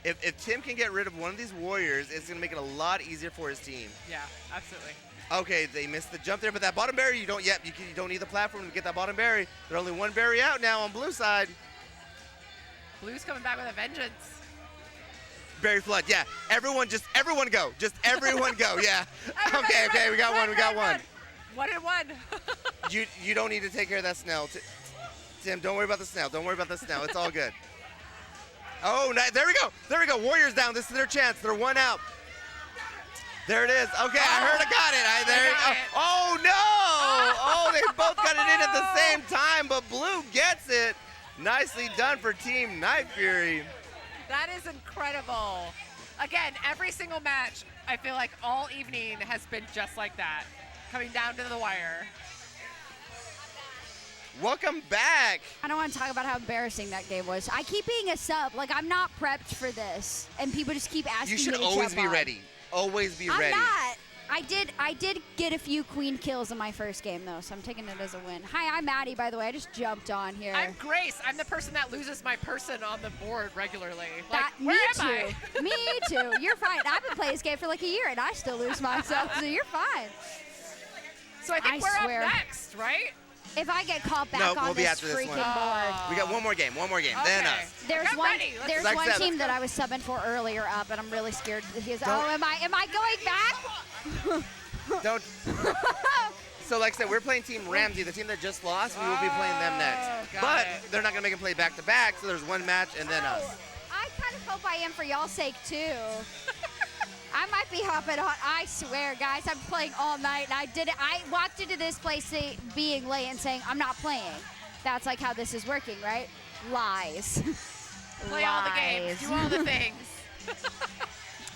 If Tim can get rid of one of these warriors, it's going to make it a lot easier for his team. Yeah, absolutely. Okay, they missed the jump there, but that bottom berry, you don't need the platform to get that bottom berry. There's only 1 berry out now on blue side. Blue's coming back with a vengeance. Berry flood, yeah. Everyone go. Just everyone go, yeah. Okay, we got one. 1 and 1. You don't need to take care of that snail. Tim, don't worry about the snail. It's all good. Oh, there we go. Warriors down. This is their chance. They're 1 out. There it is. Okay, I heard I got it. Oh, no. Oh, they both got it in at the same time, but Blue gets it. Nicely done for Team Night Fury. That is incredible. Again, every single match, I feel like all evening has been just like that, coming down to the wire. Welcome back. I don't want to talk about how embarrassing that game was. I keep being a sub. Like, I'm not prepped for this. And people just keep asking me to jump on. You should always be ready. Always be ready. I'm not. I did get a few queen kills in my first game, though, so I'm taking it as a win. Hi, I'm Maddie, by the way. I just jumped on here. I'm Grace. I'm the person that loses my person on the board regularly. Me too. You're fine. I've been playing this game for like a year, and I still lose myself, so you're fine. So I think we're up next, right? If I get called back on this freaking board. We got one more game, okay. then us. There's one team that I was subbing for earlier up, and I'm really scared. Am I going back? Don't. So, like I said, we're playing Team Ramsey, the team that just lost. We will be playing them next. got But it. they're not going to make them play back-to-back, so there's one match and then us. I kind of hope I am for y'all's sake too. I might be hopping on. I swear, guys, I'm playing all night, and I walked into this place being late and saying I'm not playing. That's like how this is working, right? Lies. Play all the games. Do all the things.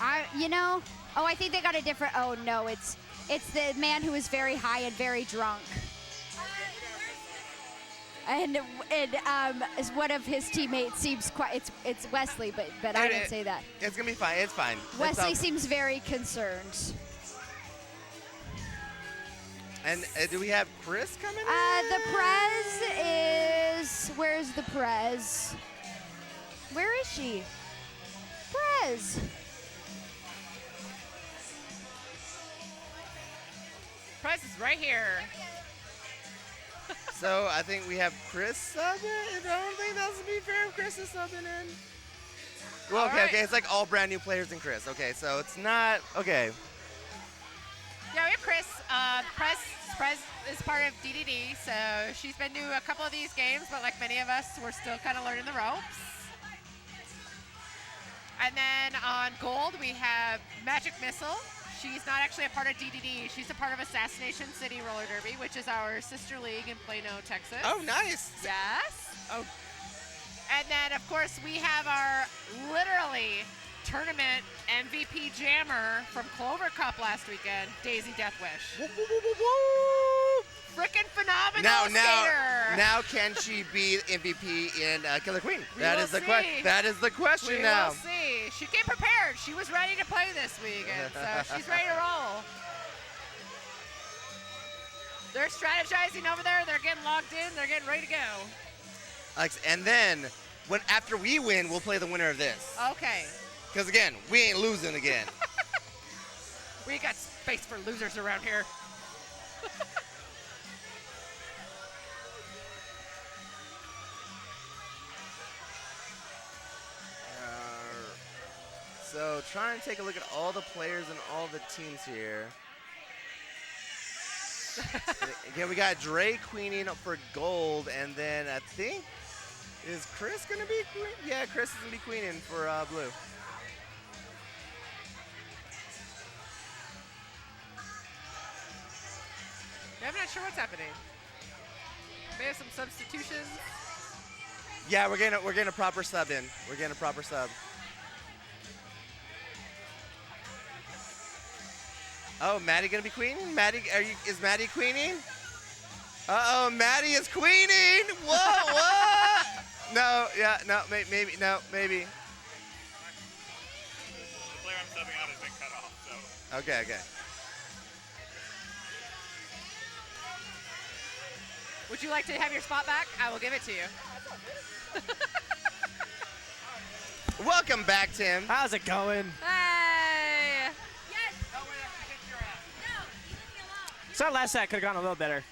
I think they got a different. Oh no, it's the man who is very high and very drunk. And one of his teammates seems quite. It's Wesley, but I didn't say that. It's gonna be fine. It's fine. Wesley seems very concerned. And do we have Chris coming in? The Prez is. Where's the Prez? Where is she? Prez. Prez is right here. So I think we have Chris subbing. I don't think that's to be fair if Chris is subbing in. Well, okay, okay. It's like all brand new players in Chris. Okay, so it's not okay. Yeah, we have Chris. Prez is part of DDD, so she's been to a couple of these games, but like many of us, we're still kind of learning the ropes. And then on gold, we have Magic Missile. She's not actually a part of DDD. She's a part of Assassination City Roller Derby, which is our sister league in Plano, Texas. Oh, nice. Yes. Oh. And then, of course, we have our literally tournament MVP jammer from Clover Cup last weekend, Daisy Deathwish. Woo, woo, woo, woo, woo. Freaking phenomenal skater. Now can she be MVP in Killer Queen? We That will is the see. question. That is the question We now. will see. She came prepared. She was ready to play this weekend, so she's ready to roll. They're strategizing over there. They're getting logged in. They're getting ready to go. And then, after we win, we'll play the winner of this. Okay. Because again, we ain't losing again. We got space for losers around here. So try and take a look at all the players and all the teams here. Again, we got Dre queening up for gold, and then I think, is Chris gonna be queen? Yeah, Chris is gonna be queening for blue. Yeah, I'm not sure what's happening. May have some substitutions. Yeah, we're getting a proper sub in. We're getting a proper sub. Oh, Maddie gonna be queening? Is Maddie queening? Uh-oh, Maddie is queening! Whoa, what? No, yeah, no, maybe, no, maybe. The player I'm subbing out has been cut off, so. Okay. Would you like to have your spot back? I will give it to you. Welcome back, Tim. How's it going? Hey! So our last set could have gone a little better.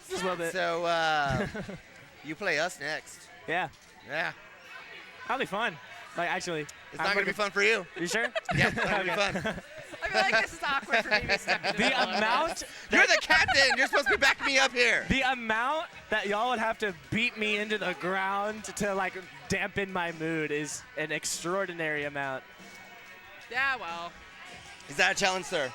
Just a little bit. So, you play us next. Yeah. Yeah. That'll be fun. Like, actually. It's not going to be fun for you. You sure? Yeah, it's not going to be fun. I feel like this is awkward for me to step into The amount. You're the captain. You're supposed to be backing me up here. The amount that y'all would have to beat me into the ground to, like, dampen my mood is an extraordinary amount. Yeah, well. Is that a challenge, sir?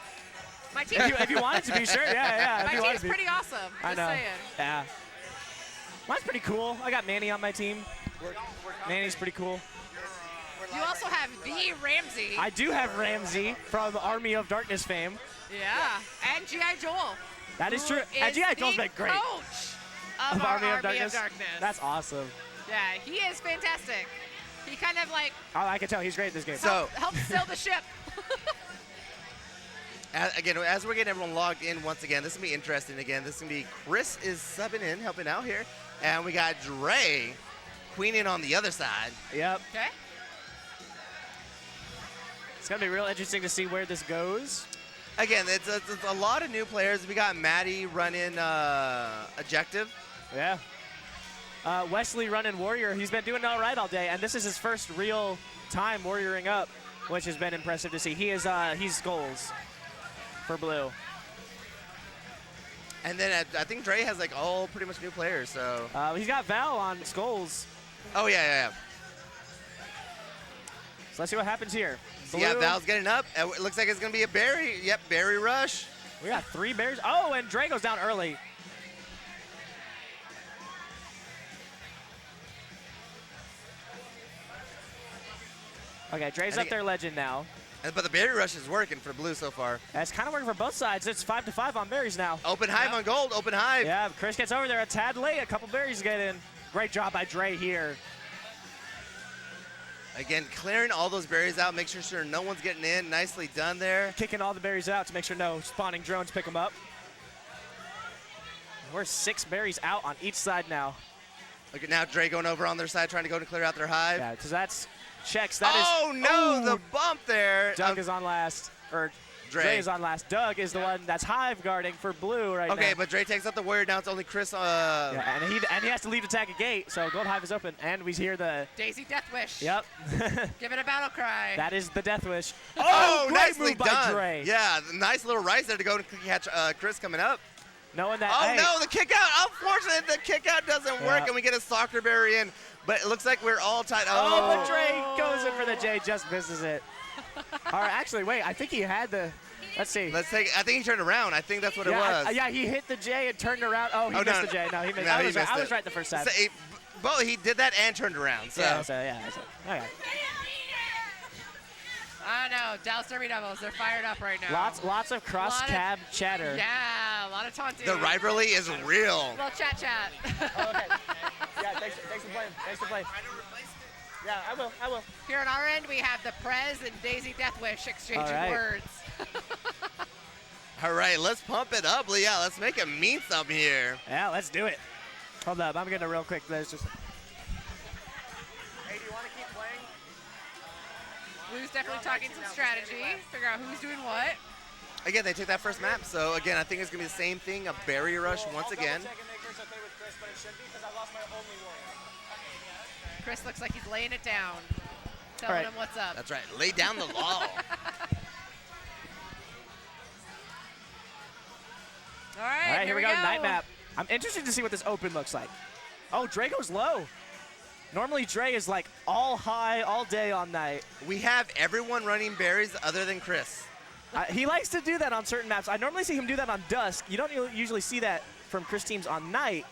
My team. If you wanted to be, sure. Yeah. My team's pretty awesome. I Just know. saying. Yeah. Mine's pretty cool. I got Manny on my team. Manny's pretty cool. You also have the Ramsey. I do have Ramsey from Army of Darkness fame. Yeah. And G.I. Joel. That is true. Who And is G.I. Joel's the been great. Coach of our Army of Darkness. That's awesome. Yeah, he is fantastic. He kind of like I can tell he's great at this game. So helps sail the ship. Again, as we're getting everyone logged in once again, this is going to be interesting again. This is going to be Chris is subbing in, helping out here. And we got Dre queening on the other side. Yep. Okay. It's going to be real interesting to see where this goes. Again, it's a lot of new players. We got Maddie running Objective. Yeah. Wesley running Warrior. He's been doing all right all day, and this is his first real time warrioring up, which has been impressive to see. He's goals for blue. And then I think Dre has like all pretty much new players. So. He's got Val on Skulls. Oh yeah. So let's see what happens here. So yeah, Val's getting up. It looks like it's gonna be a berry. Yep, berry rush. We got 3 berries. Oh, and Dre goes down early. Okay, Dre's up there legend now. But the berry rush is working for blue so far. It's kind of working for both sides. It's 5-5 on berries now. Open hive on gold. Open hive. Yeah, Chris gets over there a tad late. A couple berries get in. Great job by Dre here. Again, clearing all those berries out, make sure no one's getting in. Nicely done there. Kicking all the berries out to make sure no spawning drones pick them up. We're 6 berries out on each side now. Look at now Dre going over on their side, trying to go to clear out their hive. Yeah, because that's checks. The bump there. Doug is on last, or Dre is on last. Doug is the one that's hive guarding for blue right now. Okay, but Dre takes out the warrior. Now it's only Chris. Yeah, and he has to leave to tag a gate, so gold hive is open, and we hear the Daisy Death Wish. Yep. Give it a battle cry. That is the death wish. Oh, great nicely move by done. Dre. Yeah, nice little rise there to go and catch Chris coming up. Knowing that. Oh hey, no, the kick out. Unfortunately, the kick out doesn't work, and we get a soccer berry in. But it looks like we're all tied. Oh, but Dre goes in for the J, just misses it. All right, actually, wait. I think he had the. Let's see. Let's take. I think he turned around. I think that's what it was. Yeah, he hit the J and turned around. Oh, he missed the J. No, he missed. No, I was right the first time. So, he did that and turned around. So. Yeah. Okay. I know, Dallas Derby Devils, they're fired up right now. Lots of cross-cab chatter. Yeah, a lot of taunting. The rivalry is real. A little chat. Oh, okay. Yeah, thanks for playing. Yeah, I will. Here on our end, we have the Prez and Daisy Deathwish exchanging words. All right, let's pump it up, Leah. Let's make it mean something here. Yeah, let's do it. Hold up, I'm getting a real quick. There's just. Hey, do you want to keep playing? Blue's definitely talking some strategy, figure out who's doing what. Again, they took that first map, so again, I think it's going to be the same thing, a berry rush once again. Chris looks like he's laying it down, telling him what's up. That's right, lay down the law. All right, here we go, night map. I'm interested to see what this open looks like. Oh, Dre goes low. Normally, Dre is like all high all day on night. We have everyone running berries other than Chris. He likes to do that on certain maps. I normally see him do that on dusk. You don't usually see that from Chris teams on night,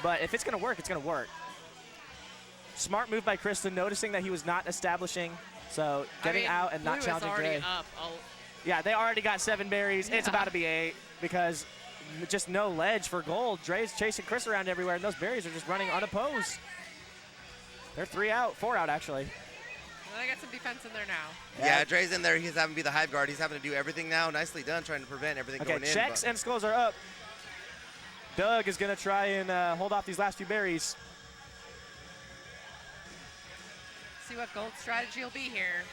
but if it's going to work, it's going to work. Smart move by Kristen, noticing that he was not establishing, so getting out and not challenging Dre. Up. Yeah, they already got 7 berries. Yeah. It's about to be 8 because just no ledge for gold. Dre's chasing Chris around everywhere, and those berries are just running unopposed. They're 4 out actually. Well, they got some defense in there now. Yeah, Dre's in there. He's having to be the hive guard. He's having to do everything now. Nicely done, trying to prevent everything going in. Okay, checks and skulls are up. Doug is going to try and hold off these last few berries. See what gold strategy will be here.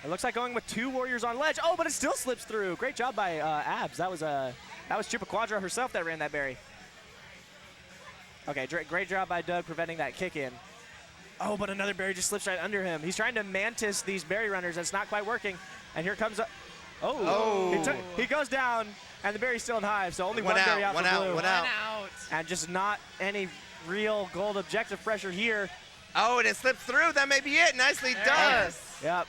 It looks like going with 2 warriors on ledge. Oh, but it still slips through. Great job by Abs. That was Chupaquadra herself that ran that berry. Okay, great job by Doug preventing that kick in. Oh, but another berry just slips right under him. He's trying to mantis these berry runners. That's not quite working. And here comes he goes down, and the berry's still in hive. So only one berry out for blue. One out. And just not any real gold objective pressure here. Oh, and it slips through. That may be it. Nicely done. Yep.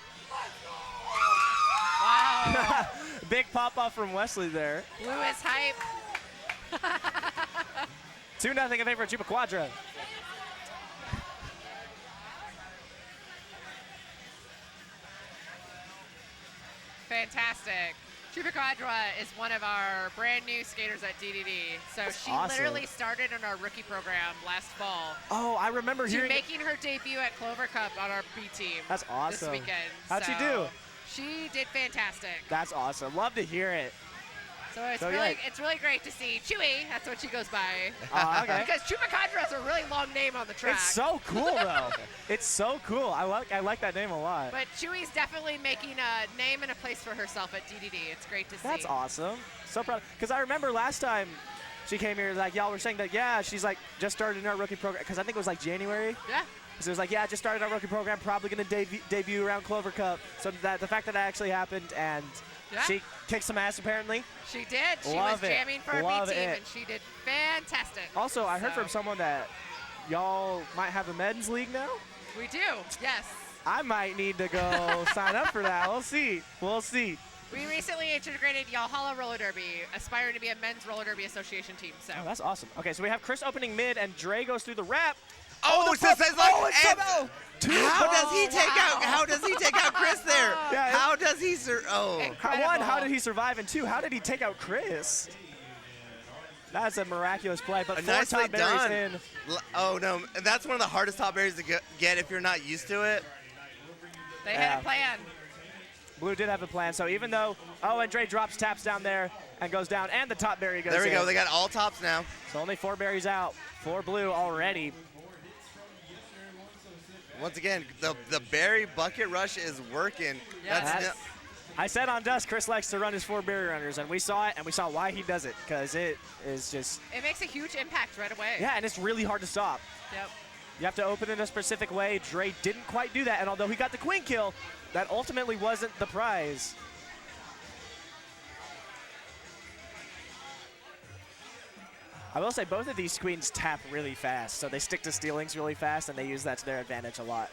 Wow. Big pop-off from Wesley there. Blue is hype. 2-0 in favor of Chupaquadra. Fantastic. Chupaquadra is one of our brand new skaters at DDD. So she literally started in our rookie program last fall. Oh, I remember hearing. Making her debut at Clover Cup on our B team. That's awesome. This weekend. How'd she do? She did fantastic. That's awesome. Love to hear it. So it's really great to see Chewy. That's what she goes by. Okay. Because Chupaquadra has a really long name on the track. It's so cool though. It's so cool. I like that name a lot. But Chewy's definitely making a name and a place for herself at DDD. It's great to see. That's awesome. So proud. Because I remember last time she came here, like y'all were saying that she's like just started in our rookie program. Because I think it was like January. Yeah. So it was like, yeah, I just started our rookie program, probably going to debut around Clover Cup. So that the fact that actually happened, and she kicked some ass apparently. She did. She Love was it. jamming for Love a B team, it. and she did fantastic. Also, I heard from someone that y'all might have a men's league now. We do, yes. I might need to go sign up for that. We'll see. We'll see. We recently integrated Yalhalla Roller Derby, aspiring to be a men's roller derby association team. So Oh, that's awesome. Okay, so we have Chris opening mid, and Dre goes through the wrap. Oh, the it says flip. like, it's somehow how does he take out? How does he take out Chris there? Yeah, how does he One, how did he survive? And two, how did he take out Chris? That's a miraculous play, but four nicely top berries done. in. Oh no, that's one of the hardest top berries to get if you're not used to it. they had a plan. Blue did have a plan, so even though, and Dre drops taps down there and goes down, and the top berry goes There we in. go. They got all tops now. So only 4 berries out for Blue already. Once again, the berry bucket rush is working. Yes. I said on Dust, Chris likes to run his 4 berry runners, and we saw it, and we saw why he does it, because it is just... It makes a huge impact right away. Yeah, and it's really hard to stop. Yep. You have to open it a specific way. Dre didn't quite do that, and although he got the queen kill, that ultimately wasn't the prize. I will say both of these queens tap really fast, so they stick to stealings really fast, and they use that to their advantage a lot.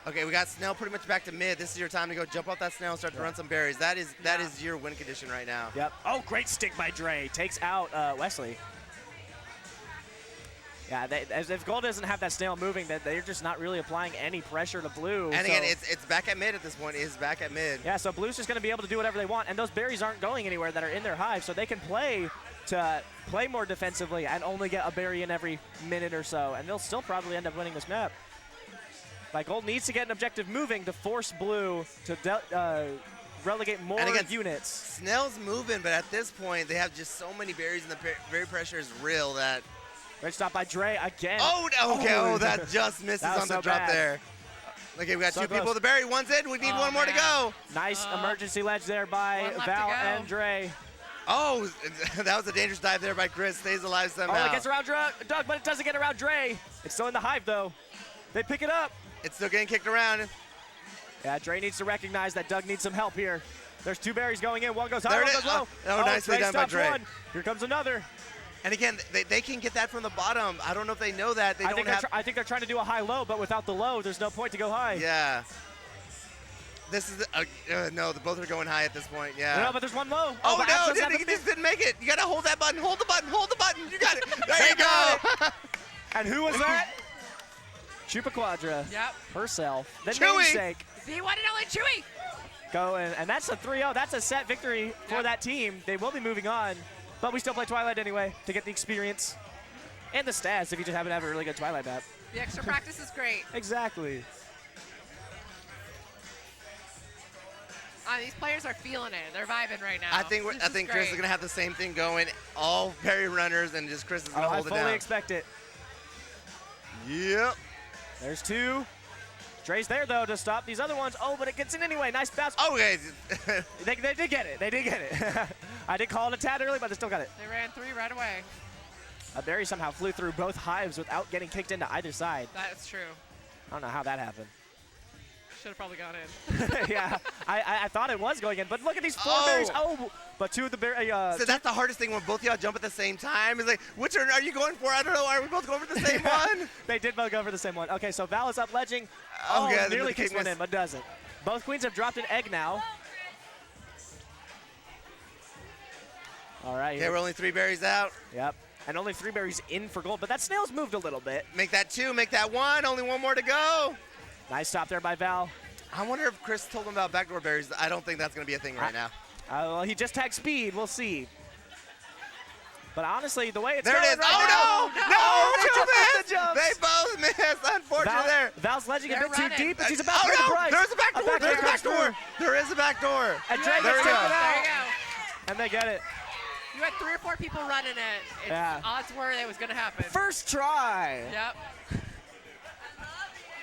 Okay, we got Snell pretty much back to mid. This is your time to go jump off that Snell and start to run some berries. That is your win condition right now. Yep. Oh, great stick by Dre. Takes out Wesley. Yeah, as if Gold doesn't have that Snail moving, they're just not really applying any pressure to Blue. And again, it's back at mid at this point. It's back at mid. Yeah, so Blue's just going to be able to do whatever they want, and those berries aren't going anywhere that are in their hive, so they can play more defensively and only get a berry in every minute or so, and they'll still probably end up winning this map. Like, Gold needs to get an objective moving to force Blue to relegate more units. Snell's moving, but at this point, they have just so many berries, and the berry pressure is real that... Great stop by Dre again. Oh, okay. Oh, that just misses on the drop there. Okay, we got two people with the berry. One's in. We need one more to go. Nice emergency ledge there by Val and Dre. Oh, that was a dangerous dive there by Chris. Stays alive somehow. Oh, it gets around Doug, but it doesn't get around Dre. It's still in the hive, though. They pick it up. It's still getting kicked around. Yeah, Dre needs to recognize that Doug needs some help here. There's 2 berries going in. One goes high, one goes low. Nicely done by Dre. One. Here comes another. And again, they can get that from the bottom. I don't know if they know that. I think they're trying to do a high-low, but without the low, there's no point to go high. Yeah. This is no. Both are going high at this point. Yeah. No, but there's one low. Oh no! He just didn't make it. You gotta hold that button. Hold the button. Hold the button. You got it. There you go. And who was that? Chupaquadra. Yep. Herself. The Chewy. namesake. The one and only Chewy. Going, and that's a 3-0. That's a set victory for that team. They will be moving on, but we still play Twilight anyway to get the experience and the stats if you just happen to have a really good Twilight map. The extra practice is great. Exactly. These players are feeling it. They're vibing right now. I think Chris is gonna have the same thing going. All berry runners, and just Chris is gonna hold it down. I fully expect it. Yep. There's 2. Dre's there, though, to stop these other ones. Oh, but it gets in anyway. Nice bounce. Oh, guys. They did get it. They did get it. I did call it a tad early, but they still got it. They ran 3 right away. A berry somehow flew through both hives without getting kicked into either side. That's true. I don't know how that happened. Should have probably gone in. Yeah, I thought it was going in, but look at these 4 berries. Oh, but 2 of the berries. So that's the hardest thing when both of y'all jump at the same time. It's like, which one are you going for? I don't know. Are we both going for the same one? They did both go for the same one. Okay, so Val is up ledging. Okay, nearly kicks one in, but doesn't. Both queens have dropped an egg now. All right. Okay, we're only 3 berries out. Yep. And only 3 berries in for Gold, but that Snail's moved a little bit. Make that 2, make that 1. Only 1 more to go. Nice stop there by Val. I wonder if Chris told him about backdoor berries. I don't think that's going to be a thing right now. Well, he just tagged speed. We'll see. But honestly, the way it's there going it is. right No, they both missed. Unfortunately, there. Val's ledging a bit running. too deep, and she's about to break the price. There's a back door. There's a back door. There is a back door. And Dre there gets we go. taken There you out. go. And they get it. You had 3 or 4 people running it. Odds were it was going to happen. First try. Yep.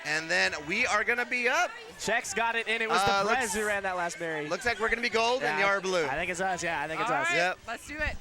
And then we are going to be up. Chex got it in. It was the Prez who ran that last berry. Looks like we're going to be gold and you are blue. I think it's us. Yeah, I think it's All us. right, Yep. let's do it.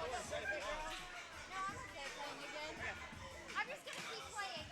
I'm just gonna keep playing.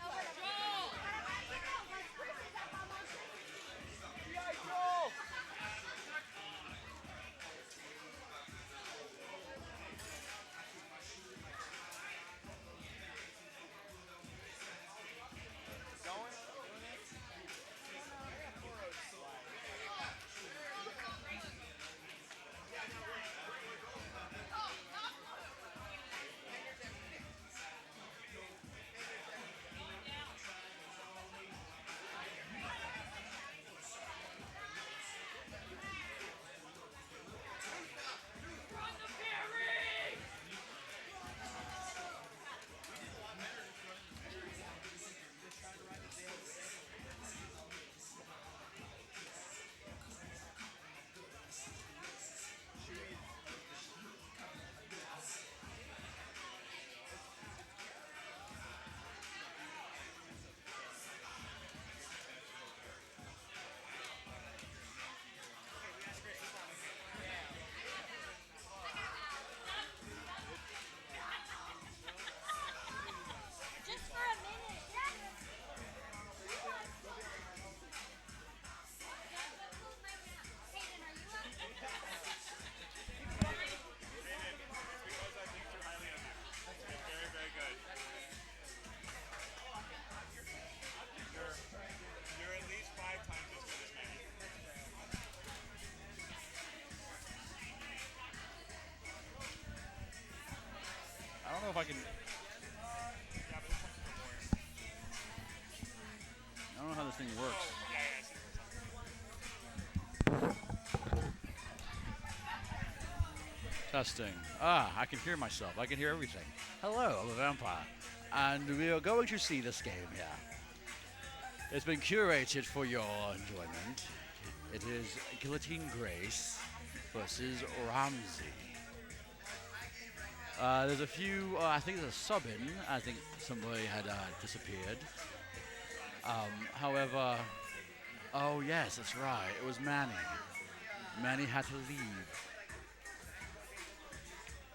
Just for a minute. Hayden, are you up? Very, very good. You're at least 5 times as good as Manny. I don't know if I can. I don't know how this thing works. Testing. I can hear myself. I can hear everything. Hello, I'm a vampire. And we are going to see this game here. It's been curated for your enjoyment. It is Guillotine Grace versus Ramsey. There's a few, I think there's a sub-in. I think somebody had disappeared. However, oh yes, that's right. It was Manny. Manny had to leave.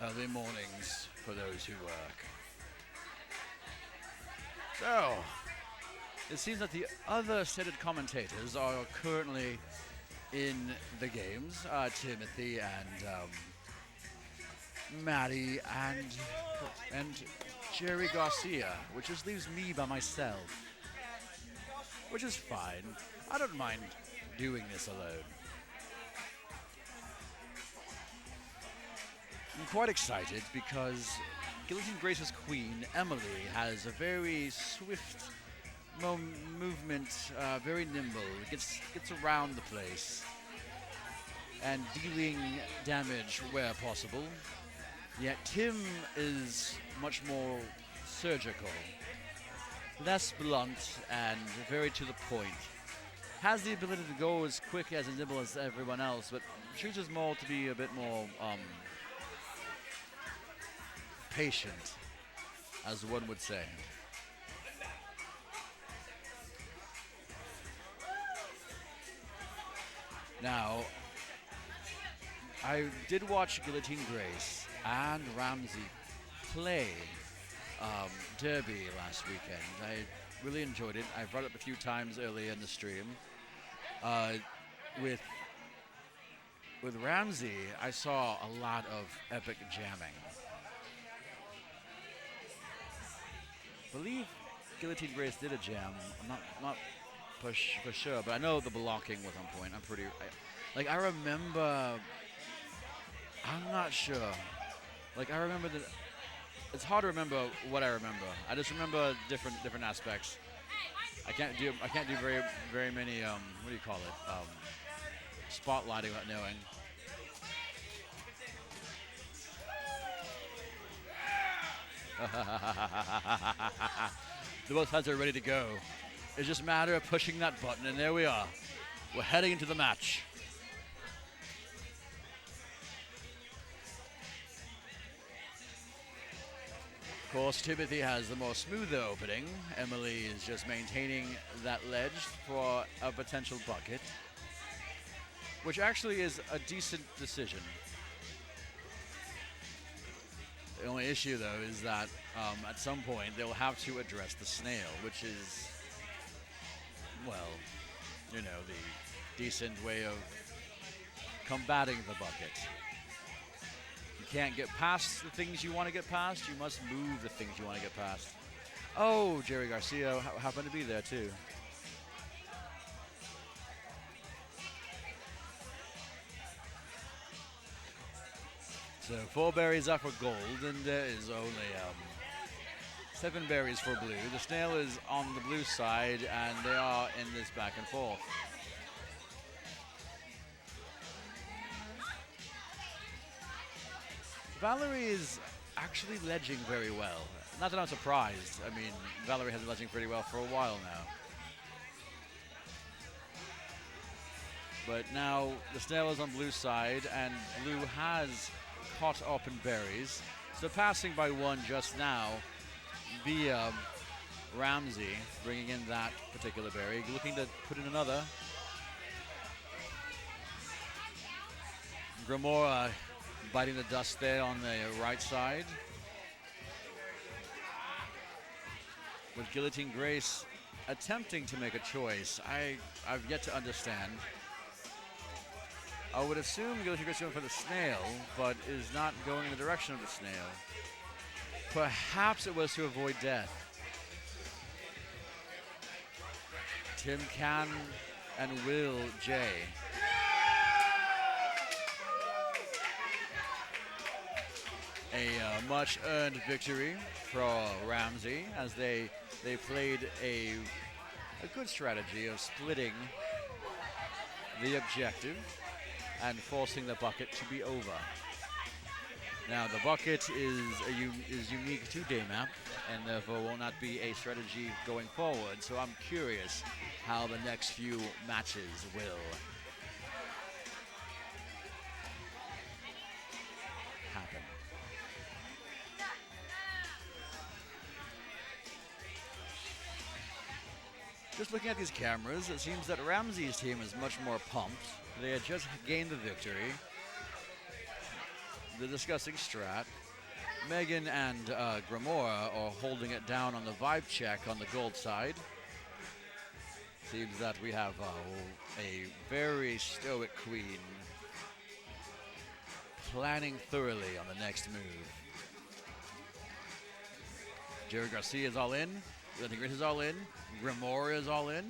Early mornings for those who work. So, it seems that the other stated commentators are currently in the games. Timothy and Maddie and Jerry Garcia, which just leaves me by myself. Which is fine. I don't mind doing this alone. I'm quite excited because Guillotine Grace's queen, Emily, has a very swift movement, very nimble, gets around the place and dealing damage where possible. Yet Tim is much more surgical, less blunt and very to the point. Has the ability to go as quick as nimble as everyone else, but chooses more to be a bit more patient, as one would say. Now, I did watch Guillotine Grace and Ramsey play Derby last weekend. I really enjoyed it. I brought it up a few times earlier in the stream. With Ramsey, I saw a lot of epic jamming. I believe Guillotine Grace did a jam. I'm not for sure, but I know the blocking was on point. I remember. I'm not sure. I remember that. It's hard to remember what I remember. I just remember different aspects. I can't do very many. What do you call it? Spotlighting without knowing. The both sides are ready to go. It's just a matter of pushing that button, and there we are. We're heading into the match. Of course, Timothy has the more smoother opening. Emily is just maintaining that ledge for a potential bucket, which actually is a decent decision. The only issue, though, is that at some point they'll have to address the snail, which is, well, you know, the decent way of combating the bucket. You can't get past the things you want to get past. You must move the things you want to get past. Oh, Jerry Garcia happened to be there, too. So 4 berries are for gold, and there is only 7 berries for blue. The snail is on the blue side, and they are in this back and forth. Valerie is actually ledging very well. Not that I'm surprised. I mean, Valerie has been ledging pretty well for a while now. But now the snail is on blue side, and blue has caught up in berries. So passing by 1 just now via Ramsey, bringing in that particular berry, looking to put in another. Grimora biting the dust there on the right side. With Guillotine Grace attempting to make a choice. I've yet to understand. I would assume Guillotine Grace is going for the snail, but is not going in the direction of the snail. Perhaps it was to avoid death. Tim can and will J. A much-earned victory for Ramsey as they played a good strategy of splitting the objective and forcing the bucket to be over. Now the bucket is unique to Daymap and therefore will not be a strategy going forward. So I'm curious how the next few matches will happen. Just looking at these cameras, it seems that Ramsey's team is much more pumped. They had just gained the victory. They're discussing strat. Megan and Grimora are holding it down on the vibe check on the gold side. Seems that we have a very stoic queen planning thoroughly on the next move. Jerry Garcia is all in. Guillotine Grace is all in. Grimora is all in.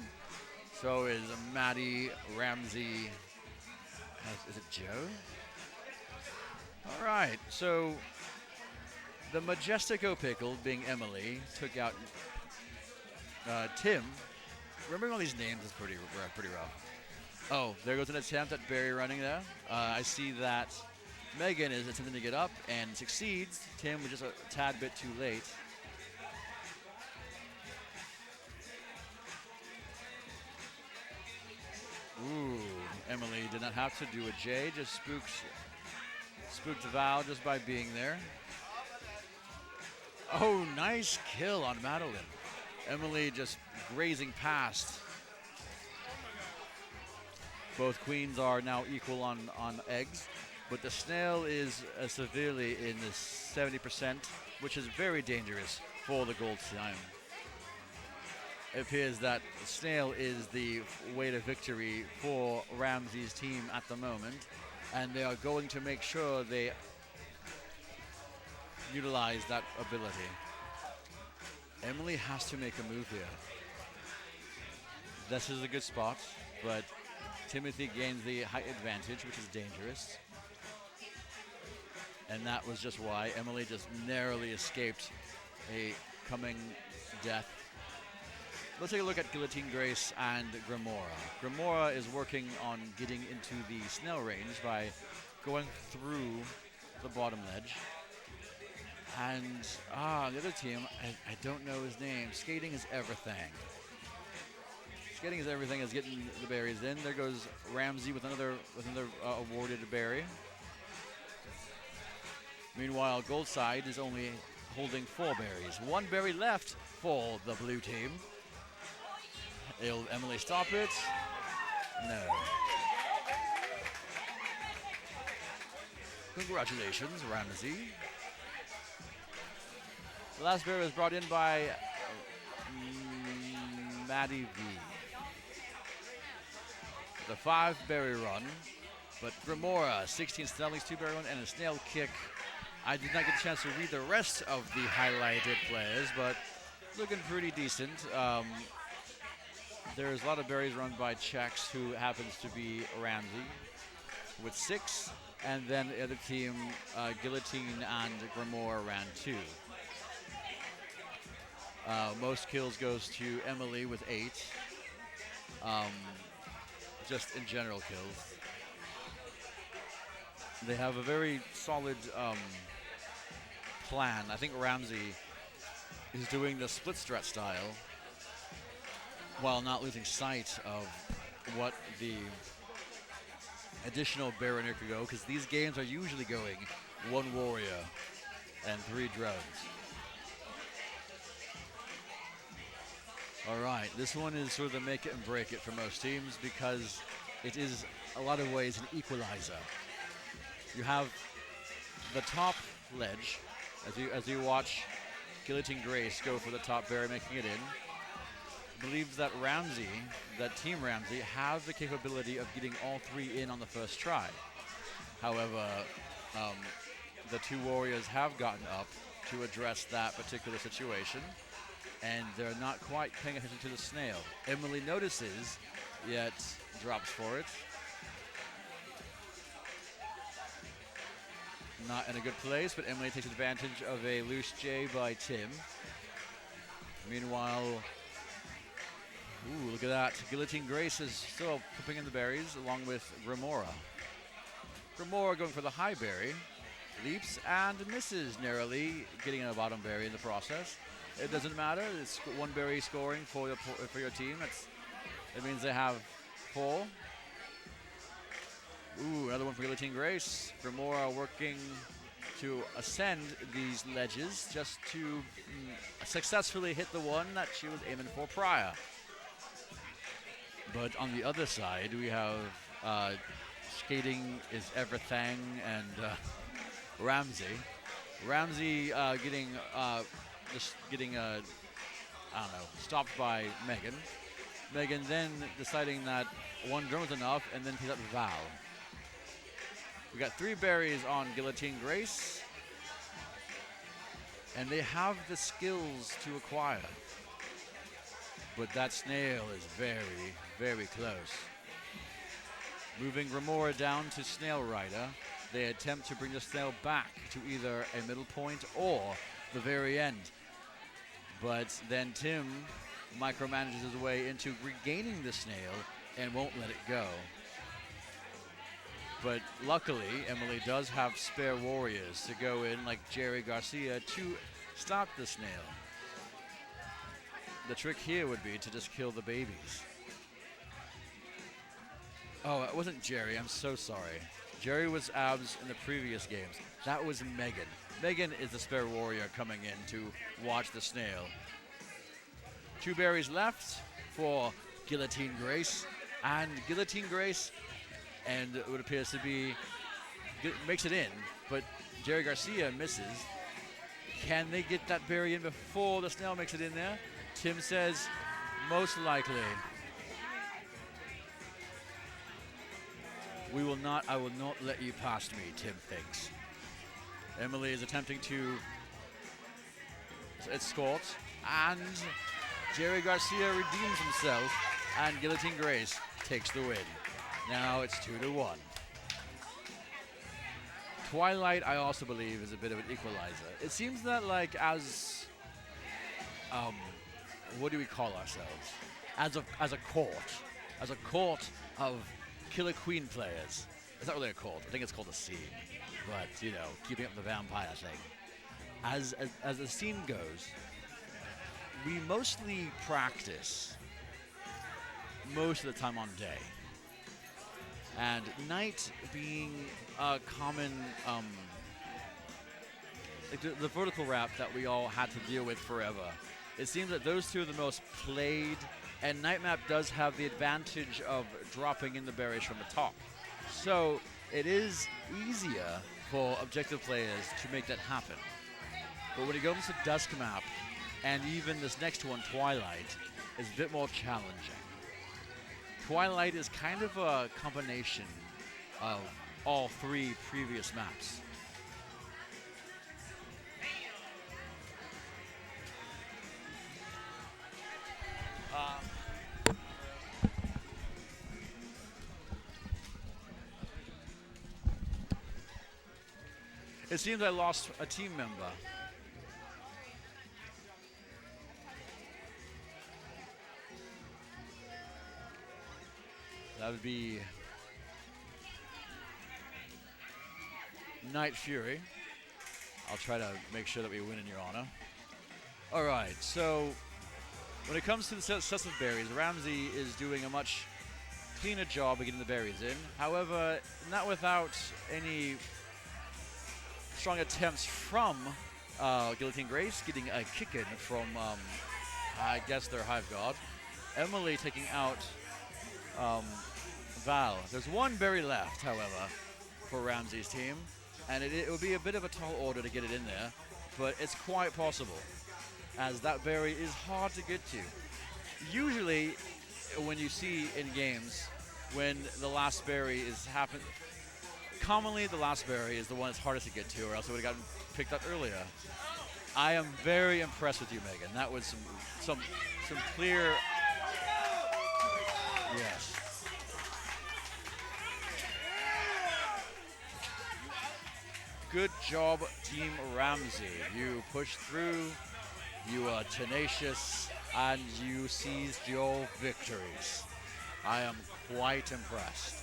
So is Maddie, Ramsey. Is it Joe? All right. So the Majestico Pickle, being Emily, took out Tim. Remembering all these names is pretty rough. Oh, there goes an attempt at berry running there. I see that Megan is attempting to get up and succeeds. Tim was just a tad bit too late. Ooh, Emily did not have to do a J, just spooked Val just by being there. Oh, nice kill on Madeline. Emily just grazing past. Both queens are now equal on eggs, but the snail is severely in the 70%, which is very dangerous for the gold time. It appears that the snail is the way to victory for Ramsey's team at the moment, and they are going to make sure they utilize that ability. Emily has to make a move here. This is a good spot, but Timothy gains the height advantage, which is dangerous. And that was just why Emily just narrowly escaped a coming death. Let's take a look at Guillotine Grace and Grimora. Grimora is working on getting into the snail range by going through the bottom ledge. And the other team, I don't know his name. Skating is everything. Skating is everything is getting the berries in. There goes Ramsey with another awarded berry. Meanwhile, gold side is only holding 4 berries. 1 berry left for the blue team. Will Emily stop it? No. Congratulations, Ramsey. The last berry was brought in by Maddie V. The 5-berry run, but Grimora, 16 Snellings, 2-berry run, and a snail kick. I did not get a chance to read the rest of the highlighted players, but looking pretty decent. There's a lot of berries run by Chex, who happens to be Ramsey, with 6, and then the other team, Guillotine and Grimoire, ran 2. Most kills goes to Emily with 8. Just in general kills. They have a very solid plan. I think Ramsey is doing the split strat style while not losing sight of what the additional Baroneer could go, because these games are usually going 1 warrior and 3 drones. All right, this one is sort of the make it and break it for most teams, because it is a lot of ways an equalizer. You have the top ledge, as you watch Guillotine Grace go for the top berry, making it in. Believes that Team Ramsey, have the capability of getting all 3 in on the first try. However, the 2 warriors have gotten up to address that particular situation, and they're not quite paying attention to the snail. Emily notices, yet drops for it. Not in a good place, but Emily takes advantage of a loose J by Tim. Meanwhile, ooh, look at that. Guillotine Grace is still pooping in the berries along with Grimora. Grimora going for the high berry. Leaps and misses narrowly, getting a bottom berry in the process. It doesn't matter. It's 1 berry scoring for your team. That means they have 4. Ooh, another one for Guillotine Grace. Grimora working to ascend these ledges just to successfully hit the one that she was aiming for prior. But on the other side, we have Skating is Everything and Ramsey. Ramsey getting stopped by Megan. Megan then deciding that 1 drone was enough, and then picks up Val. We got 3 berries on Guillotine Grace, and they have the skills to acquire. But that snail is very, very close. Moving Remora down to Snail Rider, they attempt to bring the snail back to either a middle point or the very end. But then Tim micromanages his way into regaining the snail and won't let it go. But luckily, Emily does have spare warriors to go in, like Jerry Garcia, to stop the snail. The trick here would be to just kill the babies. Oh, it wasn't Jerry. I'm so sorry. Jerry was Abs in the previous games. That was Megan. Megan is the spare warrior coming in to watch the snail. 2 berries left for Guillotine Grace. And Guillotine Grace, and what appears to be, makes it in, but Jerry Garcia misses. Can they get that berry in before the snail makes it in there? Tim says, most likely. I will not let you past me, Tim thinks. Emily is attempting to escort, and Jerry Garcia redeems himself, and Guillotine Grace takes the win. Now it's 2-1. Twilight, I also believe, is a bit of an equalizer. It seems that, like, as what do we call ourselves? As a court of Killer Queen players. It's not really a cult. I think it's called a scene. But, you know, keeping up the vampire thing. As the scene goes, we mostly practice most of the time on day. And night being a common, like the vertical wrap that we all had to deal with forever. It seems that those 2 are the most played, and Night Map does have the advantage of dropping in the berries from the top. So it is easier for objective players to make that happen. but when it comes to Dusk Map, and even this next one, Twilight, is a bit more challenging. Twilight is kind of a combination of all three previous maps. It seems I lost a team member. That would be Night Fury. I'll try to make sure that we win in your honor. All right, so when it comes to the success of berries, Ramsey is doing a much cleaner job of getting the berries in. However, not without any strong attempts from Guillotine Grace, getting a kick in from, I guess, their Hive God. Emily taking out Val. There's one berry left, however, for Ramsey's team, and it would be a bit of a tall order to get it in there, but it's quite possible, as that berry is hard to get to. Usually, when you see in games, when the last berry is commonly the last berry is the one that's hardest to get to, or else it would have gotten picked up earlier. I am very impressed with you, Megan. That was some clear. Yes. Good job, Team Ramsey. You pushed through, you are tenacious, and you seized your victories. I am quite impressed.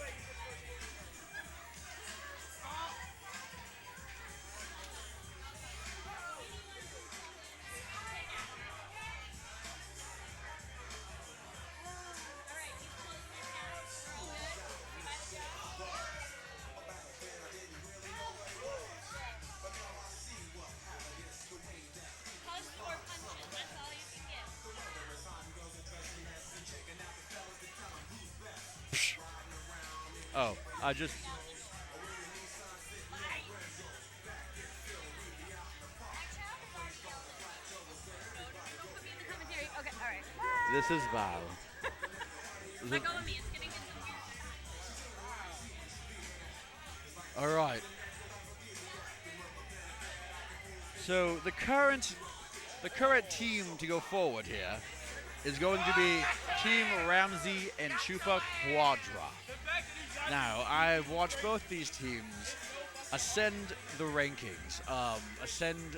Oh, I just... Okay, all right. This is Val. Let go of me. It's getting into All right. So the current team to go forward here is going to be Team Ramsey and Chupa Quadra. Now, I've watched both these teams ascend the rankings, ascend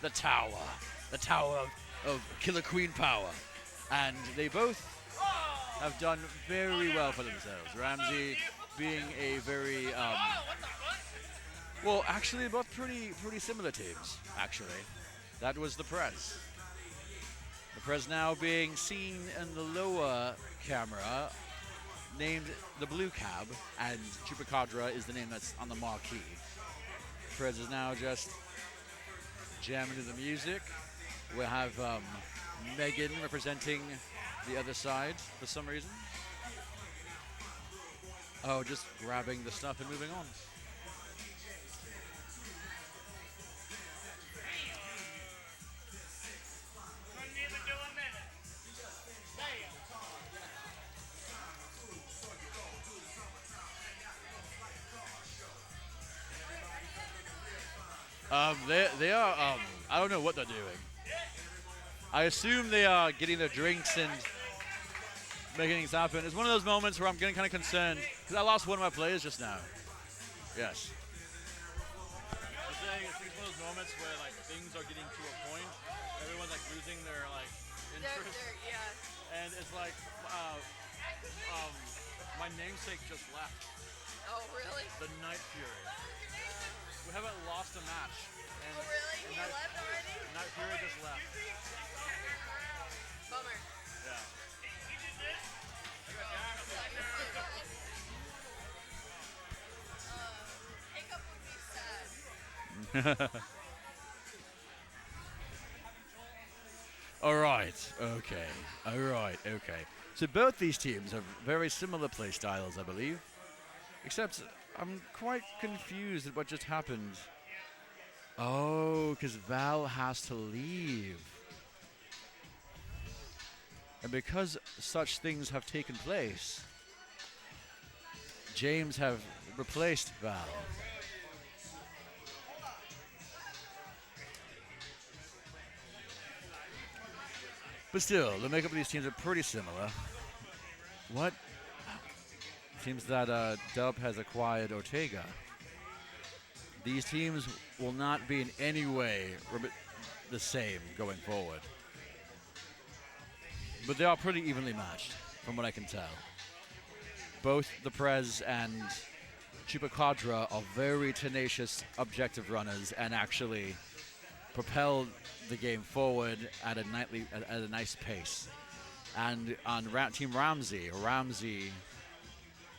the tower of Killer Queen power, and they both have done very well for themselves. Ramsey being a very well, actually, both pretty similar teams. Actually, that was the Prez. The Prez now being seen in the lower camera, named the Blue Cab, and Chupacabra is the name that's on the marquee. Prez is now just jamming to the music. We'll have Megan representing the other side for some reason. Oh, just grabbing the stuff and moving on. They are, I don't know what they're doing. I assume they are getting their drinks and making things happen. It's one of those moments where I'm getting kind of concerned because I lost one of my players just now. Yes. I'm saying it's one of those moments where like things are getting to a point, everyone's like losing their like interest. Yeah. And it's like, my namesake just left. Oh, really? The Night Fury. We haven't lost a match. And oh, really? He Night, left already? Night Fury just left. Bummer. Yeah. Takeover would be sad. All right. Okay. All right. Okay. So both these teams have very similar play styles, I believe. Except I'm quite confused at what just happened. Oh, because Val has to leave. And because such things have taken place, James have replaced Val. But still, the makeup of these teams are pretty similar. What? Seems that Dub has acquired Ortega. These teams will not be in any way the same going forward. But they are pretty evenly matched, from what I can tell. Both the Prez and Chupacabra are very tenacious objective runners and actually propel the game forward at a nice pace. And on Team Ramsey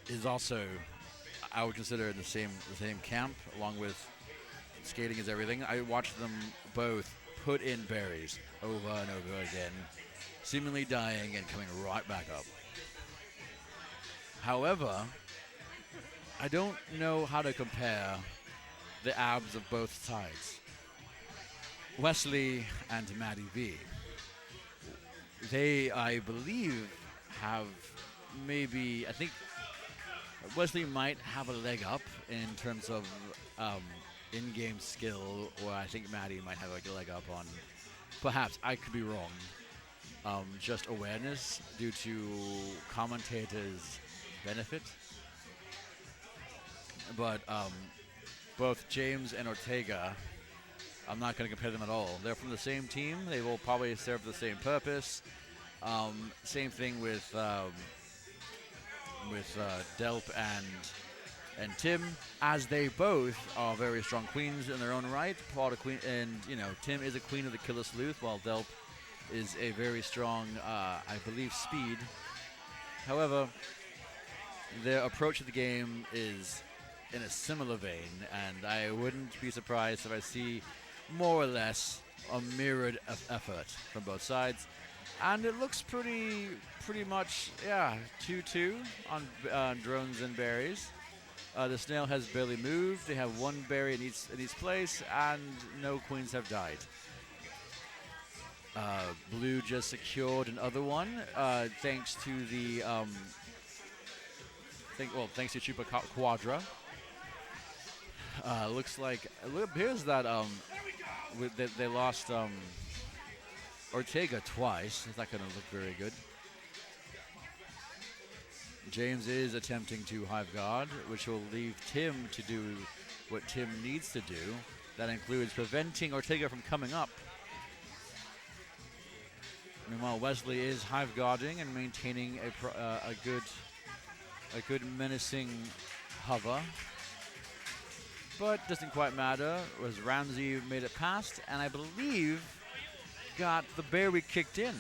is also, I would consider, the same camp, along with skating is everything. I watched them both put in berries over and over again, seemingly dying and coming right back up. However, I don't know how to compare the abs of both sides. Wesley and Maddie V. They, I believe, have maybe, I think Wesley might have a leg up in terms of in-game skill, or I think Maddie might have a leg up on, perhaps, I could be wrong, just awareness due to commentators' benefit. But both James and Ortega, I'm not going to compare them at all. They're from the same team. They will probably serve the same purpose. Same thing with Delp and Tim, as they both are very strong queens in their own right. Tim is a queen of the Killer Sleuth, while Delp is a very strong, I believe, speed. However, their approach to the game is in a similar vein, and I wouldn't be surprised if I see more or less a mirrored effort from both sides. And it looks pretty much, 2-2 on drones and berries. The snail has barely moved. They have one berry in each place, and no queens have died. Blue just secured another one, thanks to the thanks to Chupacabra. Looks like it appears that they lost Ortega twice. It's not going to look very good. James is attempting to Hive Guard, which will leave Tim to do what Tim needs to do. That includes preventing Ortega from coming up. Meanwhile, Wesley is Hive Guarding and maintaining a good menacing hover. But doesn't quite matter, as Ramsey made it past, and I believe got the berry kicked in.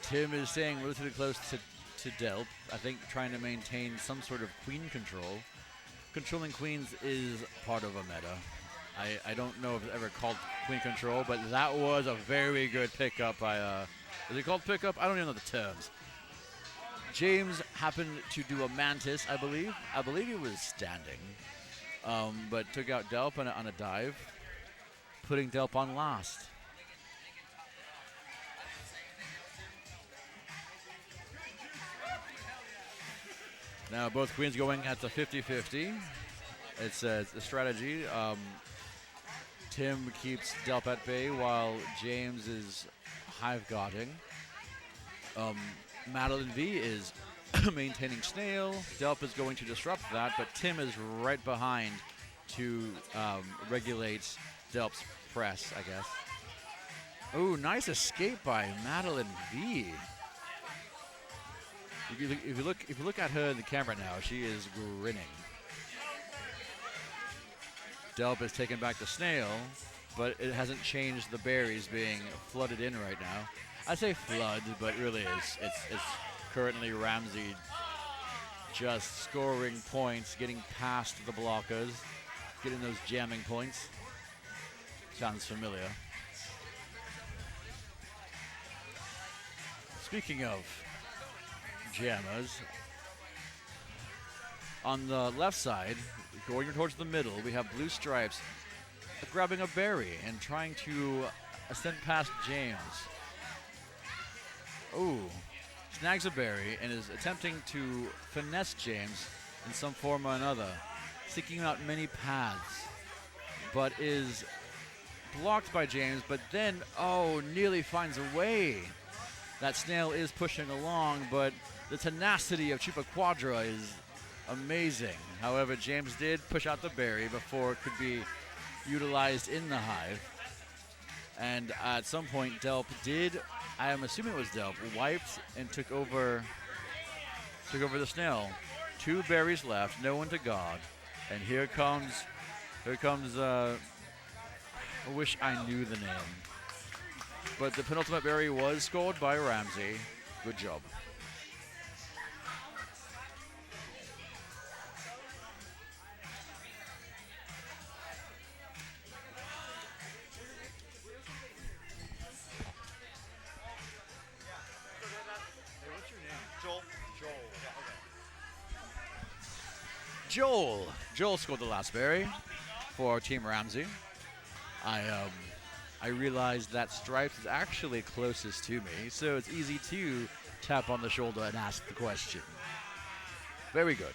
Tim is staying relatively close to Delp, I think trying to maintain some sort of queen control. Controlling queens is part of a meta. I don't know if it's ever called queen control, but that was a very good pickup by, is it called pickup? I don't even know the terms. James happened to do a mantis, I believe. I believe he was standing, but took out Delp on a dive, putting Delp on last. Now both queens going at the 50-50. It's a strategy. Tim keeps Delp at bay while James is Hive Guarding. Madeline V is maintaining Snail. Delp is going to disrupt that, but Tim is right behind to regulate Delp's press, I guess. Oh, nice escape by Madeline V. If you look at her in the camera now, she is grinning. Delp is taking back the Snail, but it hasn't changed the berries being flooded in right now. I say flood, but really it's currently Ramsey just scoring points, getting past the blockers, getting those jamming points. Sounds familiar. Speaking of jammers, on the left side, going towards the middle, we have Blue Stripes grabbing a berry and trying to ascend past James. Ooh, snags a berry and is attempting to finesse James in some form or another, seeking out many paths, but is blocked by James, but then, nearly finds a way. That snail is pushing along, but the tenacity of Chupa Quadra is amazing. However, James did push out the berry before it could be utilized in the hive. And at some point, Delp did, I am assuming it was Delp, wiped and took over the snail. 2 berries left, no one to guard. And here comes, I wish I knew the name. But the penultimate berry was scored by Ramsey. Good job. Joel scored the last berry for Team Ramsey. I realized that Stripes is actually closest to me, so it's easy to tap on the shoulder and ask the question. Very good.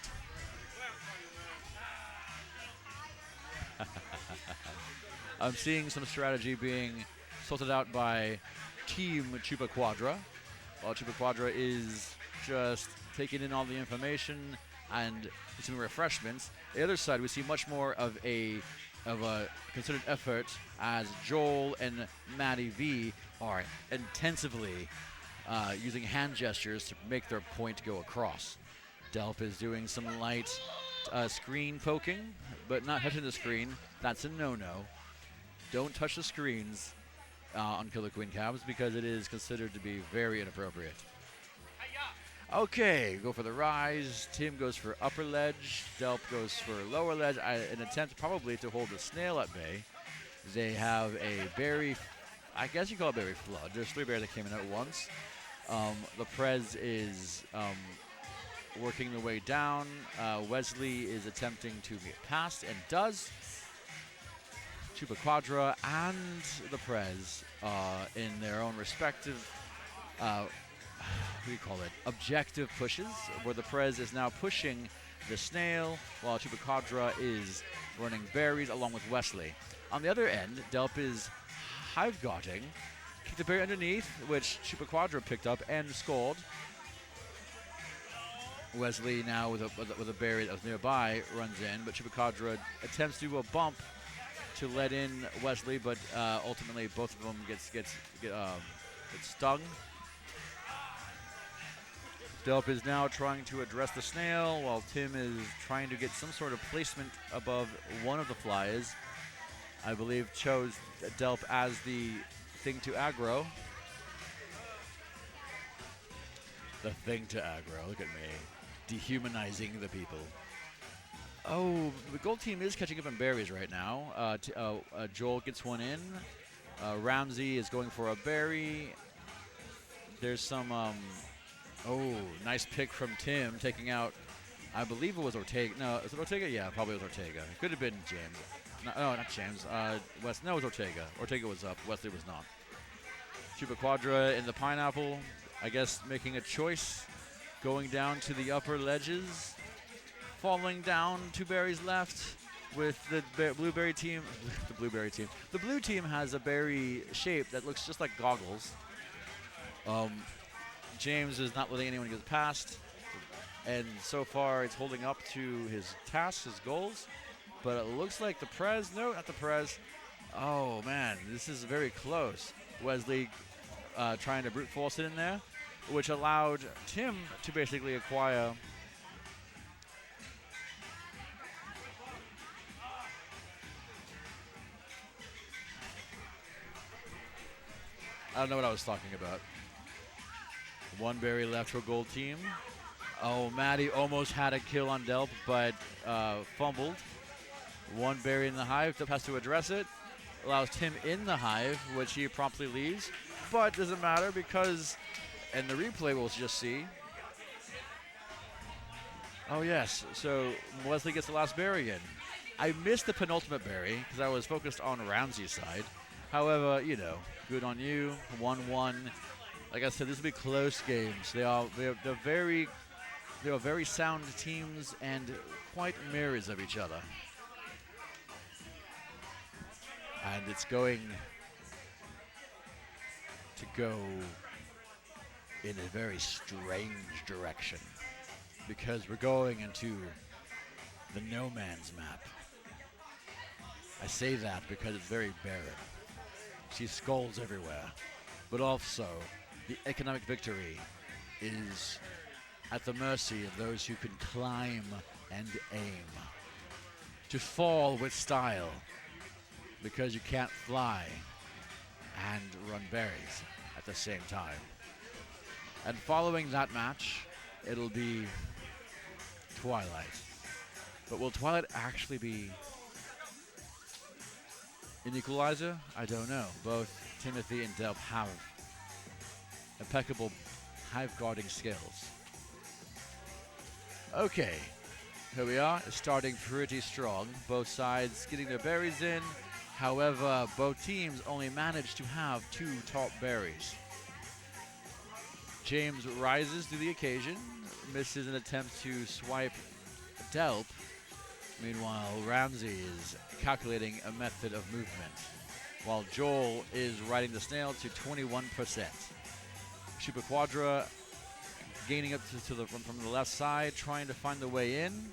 I'm seeing some strategy being sorted out by Team Chupa Quadra, while Chupa Quadra is just taking in all the information and some refreshments. The other side, we see much more of a concerted effort as Joel and Maddie V are intensively using hand gestures to make their point go across. Delp is doing some light screen poking, but not touching the screen. That's a no-no. Don't touch the screens on Killer Queen cabs because it is considered to be very inappropriate. Okay, go for the rise. Tim goes for upper ledge. Delp goes for lower ledge. An attempt probably to hold the snail at bay. They have a berry, I guess you call it berry flood. There's 3 berries that came in at once. The Prez is working the way down. Wesley is attempting to get past and does. Chupa Quadra and the Prez in their own respective objective pushes, where the Prez is now pushing the snail, while Chupa Quadra is running berries along with Wesley. On the other end, Delp is hive gotting, kicked the berry underneath, which Chupa Quadra picked up and scored. Wesley now with a berry that was nearby runs in, but Chupa Quadra attempts to do a bump to let in Wesley, but ultimately both of them get stung. Delp is now trying to address the snail, while Tim is trying to get some sort of placement above one of the flies. I believe chose Delp as the thing to aggro. The thing to aggro, look at me. Dehumanizing the people. Oh, the gold team is catching up in berries right now. Joel gets one in. Ramsey is going for a berry. There's some... nice pick from Tim, taking out, I believe it was Ortega. No, is it Ortega? Yeah, probably was Ortega. It could have been James. No, not James. No, it was Ortega. Ortega was up. Wesley was not. Chupa Quadra in the pineapple, I guess making a choice, going down to the upper ledges, falling down, 2 berries left with the blueberry team. The blue team has a berry shape that looks just like goggles. James is not letting anyone get past, and so far it's holding up to his tasks, his goals, but it looks like the Prez, no, not the Prez. Oh man, this is very close. Wesley trying to brute force it in there, which allowed Tim to basically acquire I don't know what I was talking about. 1 berry left for gold team. Oh, Maddie almost had a kill on Delp, but fumbled. 1 berry in the hive. Delp has to address it. Allows Tim in the hive, which he promptly leaves. But doesn't matter because And the replay we'll just see. Oh, yes. So Wesley gets the last berry in. I missed the penultimate berry because I was focused on Ramsey's side. However, you know, good on you. 1-1. Like I said, this will be close games. They're very sound teams and quite mirrors of each other. And it's going to go in a very strange direction because we're going into the no man's map. I say that because it's very barren. See skulls everywhere, but also the economic victory is at the mercy of those who can climb and aim. To fall with style because you can't fly and run berries at the same time. And following that match, it'll be Twilight. But will Twilight actually be an equalizer? I don't know. Both Timothy and Delp have impeccable hive guarding skills. Okay, here we are. It's starting pretty strong. Both sides getting their berries in. However, both teams only managed to have 2 top berries. James rises to the occasion, misses an attempt to swipe Delp. Meanwhile, Ramsey is calculating a method of movement, while Joel is riding the snail to 21%. Super Quadra gaining up from the left side, trying to find the way in.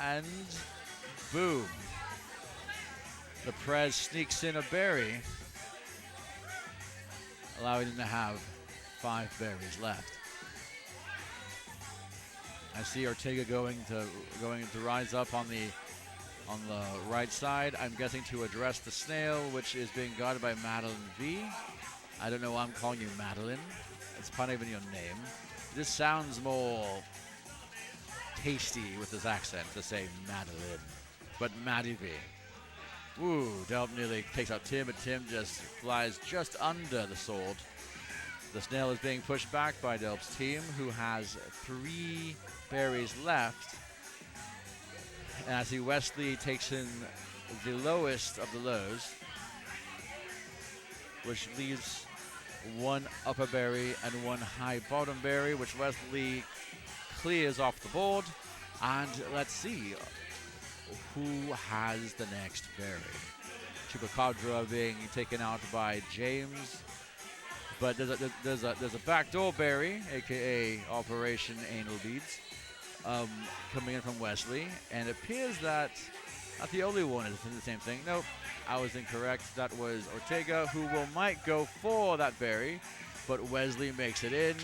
And boom. The Prez sneaks in a berry, allowing them to have 5 berries left. I see Ortega going to rise up on the right side. I'm guessing to address the snail, which is being guarded by Madeline V. I don't know why I'm calling you Madeline. It's not even your name. This sounds more tasty with this accent to say Madeline, but Maddie V. Ooh, Delp nearly takes out Tim, and Tim just flies just under the sword. The snail is being pushed back by Delp's team, who has 3 berries left. And I see Wesley takes in the lowest of the lows, which leaves 1 upper berry and 1 high bottom berry, which Wesley clears off the board. And let's see who has the next berry. Chupacabra being taken out by James, but there's a backdoor berry, aka Operation Anal Beads, coming in from Wesley, and it appears that not the only one is the same thing. Nope, I was incorrect. That was Ortega, who might go for that berry, but Wesley makes it in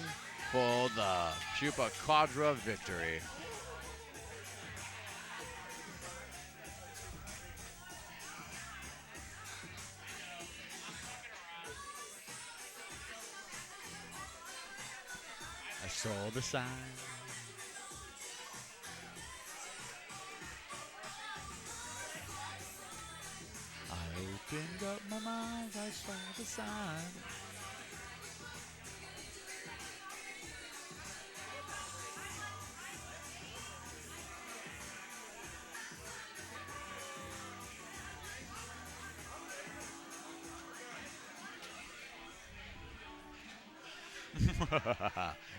for the Chupacabra victory. I saw the sign. I opened up my mind, I saw the sign.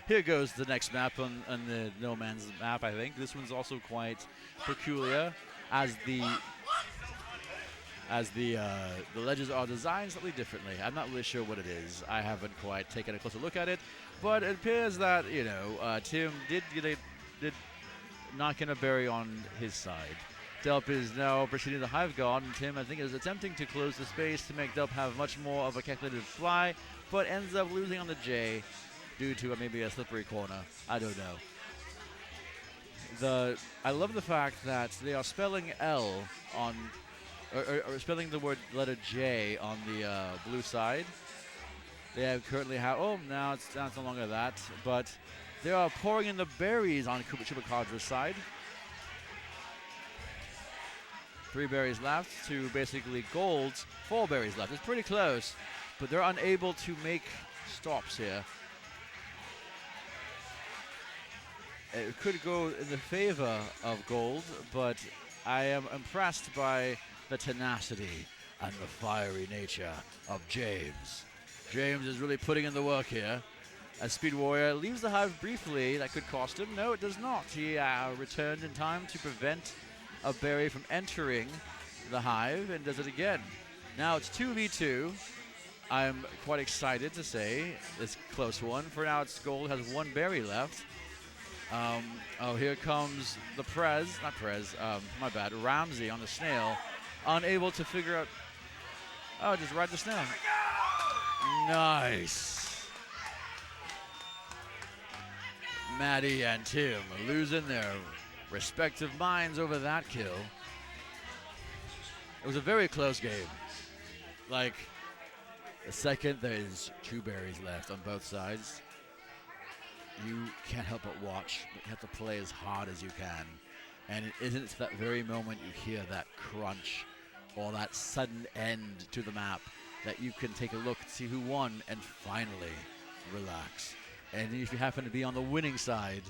Here goes the next map on the No Man's map, I think. This one's also quite peculiar, as the ledges are designed slightly differently. I'm not really sure what it is. I haven't quite taken a closer look at it, but it appears that, Tim did knock in a berry on his side. Delp is now proceeding to Hive Guard, and Tim, I think, is attempting to close the space to make Delp have much more of a calculated fly, but ends up losing on the J due to maybe a slippery corner. I don't know. I love the fact that they are spelling L on, or spelling the letter J on the blue side. They currently have, now it's no longer that, but they are pouring in the berries on Chupacadra's side. 3 berries left to basically Gold's 4 berries left. It's pretty close, but they're unable to make stops here. It could go in the favor of gold, but I am impressed by the tenacity and the fiery nature of James. James is really putting in the work here. As Speed Warrior leaves the hive briefly, that could cost him. No, it does not. He returned in time to prevent a berry from entering the hive and does it again. Now it's 2v2. I'm quite excited to say it's a close one. For now, it's gold has one berry left. Oh, here comes the my bad, Ramsey on the snail, unable to figure out, oh, just ride the snail. Nice. Maddie and Tim losing their respective minds over that kill. It was a very close game. Like, the second there's 2 berries left on both sides, you can't help but watch, but you have to play as hard as you can. And it isn't to that very moment you hear that crunch or that sudden end to the map that you can take a look and see who won and finally relax. And if you happen to be on the winning side,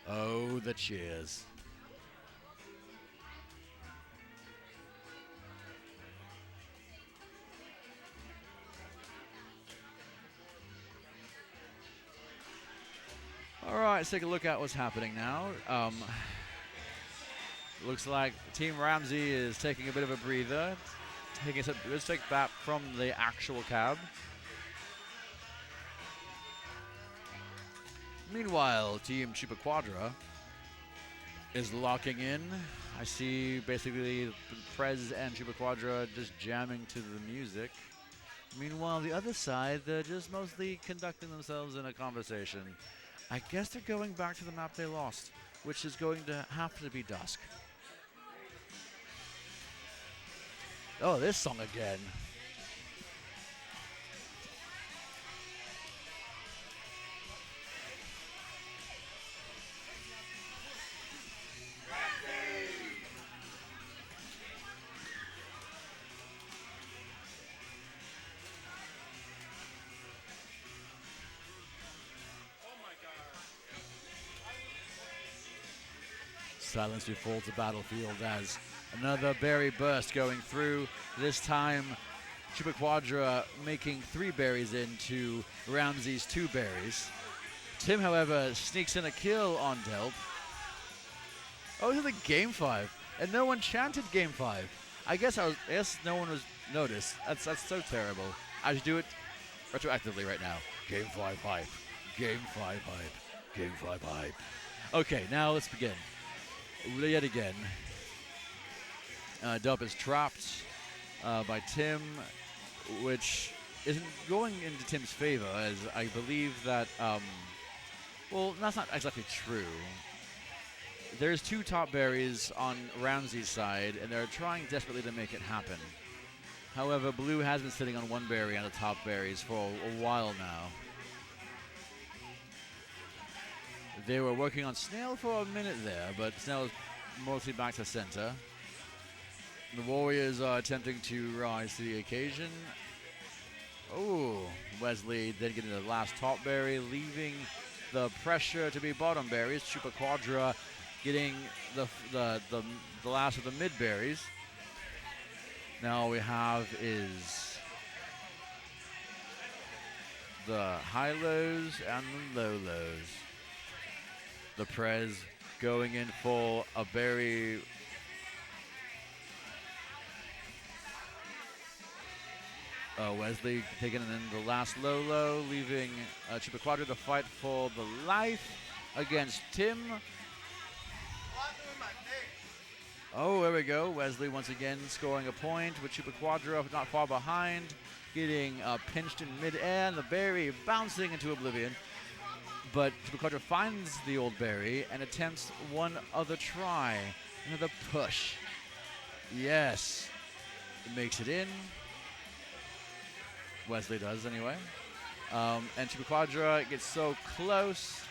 oh, the cheers. All right, let's take a look at what's happening now. Looks like Team Ramsey is taking a bit of a breather. Let's take that from the actual cab. Meanwhile, Team Chupa Quadra is locking in. I see basically Prez and Chupa Quadra just jamming to the music. Meanwhile, the other side, they're just mostly conducting themselves in a conversation. I guess they're going back to the map they lost, which is going to have to be Dusk. Oh, this song again. Silence befalls the battlefield as another berry burst going through. This time, Chupa Quadra making 3 berries into Ramsey's 2 berries. Tim, however, sneaks in a kill on Delp. Oh, this is like Game 5, and no one chanted Game 5. I guess no one was noticed. That's so terrible. I should do it retroactively right now. Game 5 hype. Game 5 hype. Game 5 hype. Okay, now let's begin. Yet again, Delp is trapped by Tim, which isn't going into Tim's favor, as I believe that, well, that's not exactly true. There's 2 top berries on Ramsey's side, and they're trying desperately to make it happen. However, Blue has been sitting on 1 berry on the top berries for a while now. They were working on Snail for a minute there, but Snail is mostly back to center. The Warriors are attempting to rise to the occasion. Oh, Wesley then getting the last top berry, leaving the pressure to be bottom berries. Chupa Quadra getting the last of the mid berries. Now all we have is the high lows and the low lows. The Prez going in for a berry. Wesley taking in the last low, leaving Chupa Quadra to fight for the life against Tim. Oh, there we go. Wesley once again scoring a point with Chupa Quadra not far behind, getting pinched in midair, and the berry bouncing into oblivion. But Chupa Quadra finds the old berry and attempts one other try. Another push. Yes. It makes it in. Wesley does anyway. And Chupa Quadra gets so close.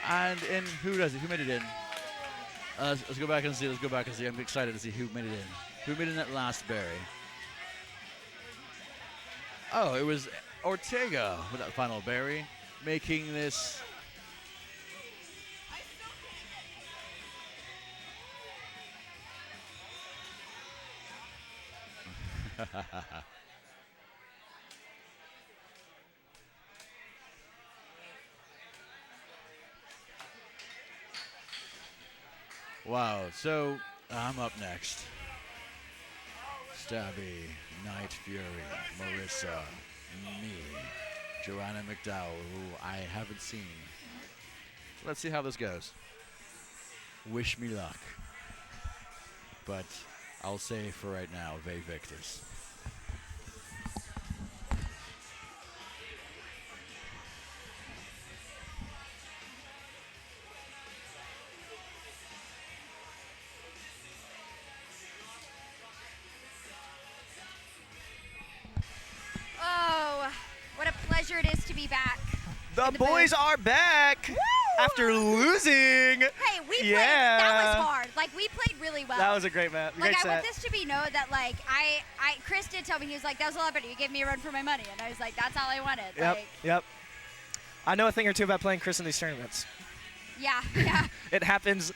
And in, who does it? Who made it in? Let's go back and see. I'm excited to see who made it in. Who made in that last berry? Oh, it was Ortega with that final berry, making this wow, so I'm up next. Stabby, Night Fury, Marissa, me, Joanna McDowell, who I haven't seen. Let's see how this goes. Wish me luck. But I'll say for right now, Ve Victus. Oh, what a pleasure it is to be back. The boys are back after losing. Hey, we played. That was hard. Like, we played really well. That was a great match. Like, I want this to be known that, like, Chris did tell me, he was like, that was a lot better. You gave me a run for my money. And I was like, that's all I wanted. Yep, Like, yep. I know a thing or two about playing Chris in these tournaments. yeah, yeah. It happens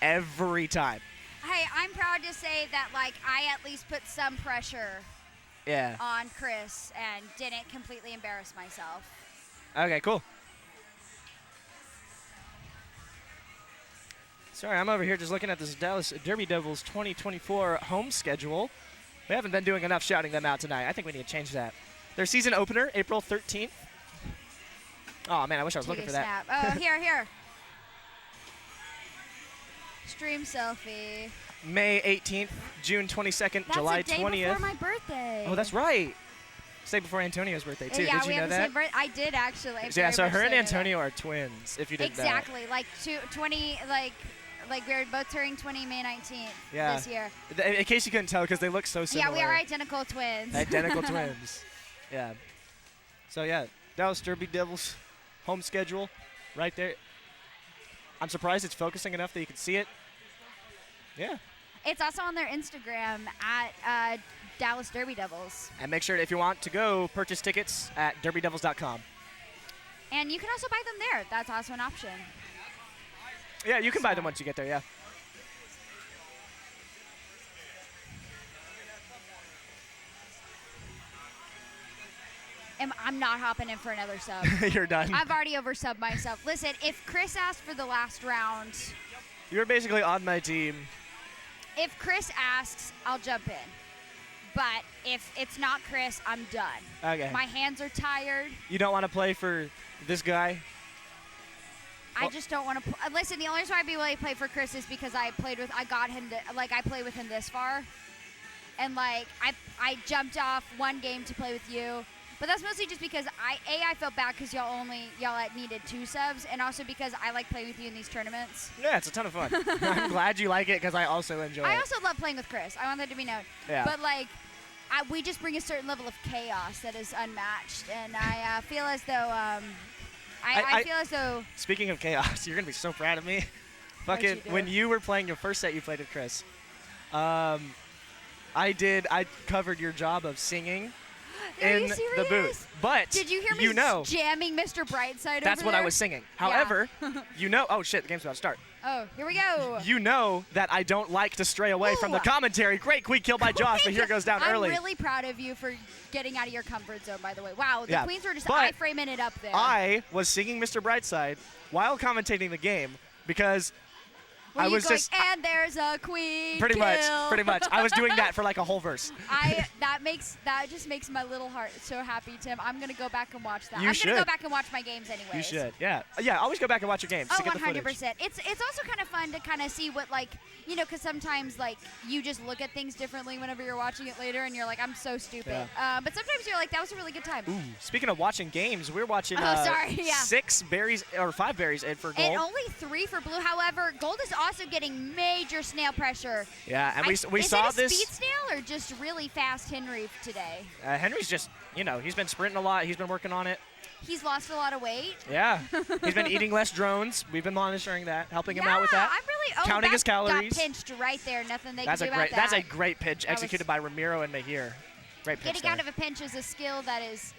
every time. Hey, I'm proud to say that, like, I at least put some pressure Yeah. on Chris and didn't completely embarrass myself. Okay, cool. Sorry, I'm over here just looking at this Dallas Derby Devils 2024 home schedule. We haven't been doing enough shouting them out tonight. I think we need to change that. Their season opener, April 13th. Oh, man, I wish I was looking for that. Oh, here. Stream selfie. May 18th, June 22nd, July 20th. That's the day before my birthday. Oh, that's right. It's the day before Antonio's birthday, too. Yeah, Did we you know have the that? same birthday. I did, actually. Yeah, so Very her much and know that. Antonio are twins, if you didn't know. Exactly. Like 20, like we're both turning 20 May 19th this year. In case you couldn't tell, because they look so similar. Yeah, we are identical twins. Identical twins. Yeah. So, yeah, Dallas Derby Devils home schedule right there. I'm surprised it's focusing enough that you can see it. Yeah. It's also on their Instagram at Dallas Derby Devils. And make sure, if you want to go, purchase tickets at derbydevils.com. And you can also buy them there. That's also an option. Yeah, you can buy them once you get there, yeah. I'm not hopping in for another sub. You're done. I've already oversubbed myself. Listen, if Chris asked for the last round, You're basically on my team. if Chris asks, I'll jump in. But if it's not Chris, I'm done. Okay. My hands are tired. You don't want to play for this guy? I just don't want to. Listen, the only reason I'd be willing to play for Chris is because I got him to, like, I played with him this far. And, like, I jumped off one game to play with you. But that's mostly just because I felt bad because y'all needed 2 subs, and also because I like playing with you in these tournaments. Yeah, it's a ton of fun. I'm glad you like it because I also enjoy it. I also love playing with Chris. I want that to be known. Yeah. But, like, we just bring a certain level of chaos that is unmatched, and I feel as though I feel as though. Speaking of chaos, you're gonna be so proud of me. What'd you Fucking do? when you were playing your first set, you played with Chris. I covered your job of singing Are in you the serious? booth. But Did you hear me jamming Mr. Brightside that's over what there? I was singing. Yeah. However, oh shit, the game's about to start. Oh, here we go. You know that I don't like to stray away from the commentary. Great quick kill by Josh, but here goes down early. I'm really proud of you for getting out of your comfort zone, by the way. Wow, the Yeah, Queens were just but framing it up there. I was singing Mr. Brightside while commentating the game because Were I you was going, just and there's a queen pretty much. kill." I was doing that for like a whole verse. That just makes my little heart so happy, Tim. I'm gonna go back and watch that. You I'm should. gonna go back and watch my games anyways. You should, yeah. Always go back and watch your games. Oh, to get the footage. 100%. It's also kind of fun to kind of see what, like, you know, because sometimes, like, you just look at things differently whenever you're watching it later, and you're like, I'm so stupid. But sometimes you're like, that was a really good time. Ooh, speaking of watching games, we're watching sorry, yeah. 5 berries in for gold. And only 3 for blue. However, gold is also getting major snail pressure. Yeah, and we is saw it a this. speed snail or just really fast Henry today? Henry's just, he's been sprinting a lot. He's been working on it. He's lost a lot of weight. Yeah, he's been eating less drones. We've been monitoring that, helping him out with that. I'm really counting his calories. Got pinched right there. Nothing they That's can a do great. about that. That's a great pitch executed by Ramiro and Mahir. Great pitch Getting there. out of a pinch is a skill that is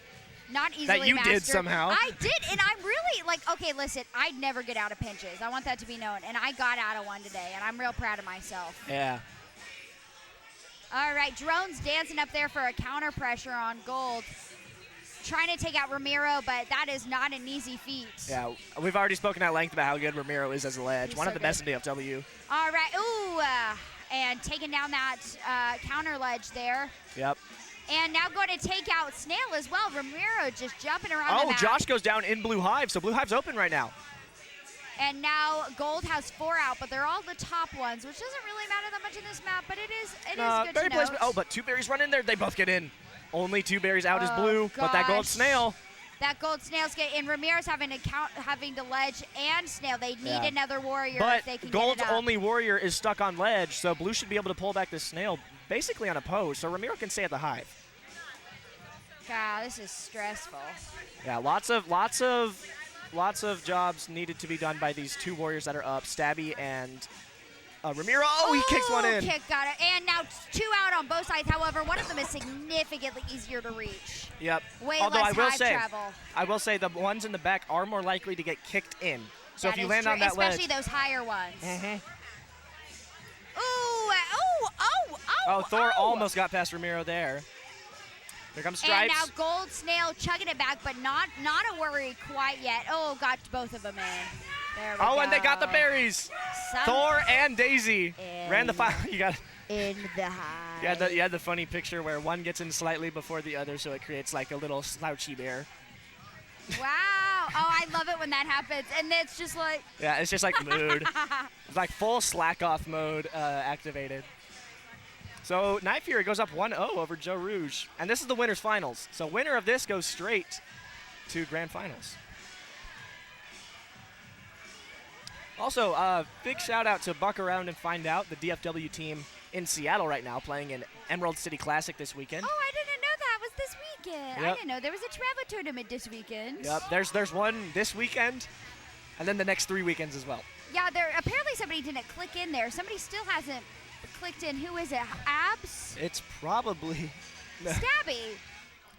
Not easily you mastered. did somehow. I did, and I'm really like, okay, listen, I'd never get out of pinches. I want that to be known, and I got out of one today, and I'm real proud of myself. Yeah. All right, Drone's dancing up there for a counter pressure on Gold. Trying to take out Ramiro, but that is not an easy feat. Yeah, we've already spoken at length about how good Ramiro is as a ledge. He's One so of the good. best in DFW. All right, ooh, and taking down that counter ledge there. Yep. And now going to take out Snail as well. Ramiro just jumping around the Oh, map. Josh goes down in Blue Hive, so Blue Hive's open right now. And now Gold has 4 out, but they're all the top ones, which doesn't really matter that much in this map, but it is good Berry to placement. note. Oh, but 2 berries run in there. They both get in. Only 2 berries out is Blue, but that Gold gosh. Snail. That Gold Snail's getting, and Ramirez having to ledge and Snail. They need another warrior But if they can Gold's get it up. only warrior is stuck on ledge, so Blue should be able to pull back the Snail basically on a pose, so Ramiro can stay at the Hive. God, this is stressful. Yeah, lots of jobs needed to be done by these 2 warriors that are up, Stabby and Ramiro. Oh, he kicks one in. Kick got it. And now 2 out on both sides. However, one of them is significantly easier to reach. Yep. Way Although less I Hive will say the ones in the back are more likely to get kicked in. So That if you is land true, on that especially ledge. those higher ones. Mhm. Oh, Thor almost got past Ramiro there. Here comes Stripes. And now Gold Snail chugging it back, but not a worry quite yet. Oh, got both of them in. There we go. And they got the berries. Thor and Daisy ran the final. You got in the Hive. You had the funny picture where one gets in slightly before the other, so it creates like a little slouchy bear. Wow. Oh, I love it when that happens. And it's just like. Yeah, it's just like mood. It's like full slack off mode activated. So Night Fury goes up 1-0 over Joe Rouge. And this is the winner's finals. So winner of this goes straight to grand finals. Also, big shout out to Buck Around and Find Out, the DFW team in Seattle right now, playing in Emerald City Classic this weekend. Oh, I didn't know that was this weekend. I Yep. didn't know there was a travel tournament this weekend. Yep, there's one this weekend, and then the next 3 weekends as well. Yeah, there apparently somebody didn't click in there. Somebody still hasn't clicked in. Who is it? Abs? It's probably Stabby.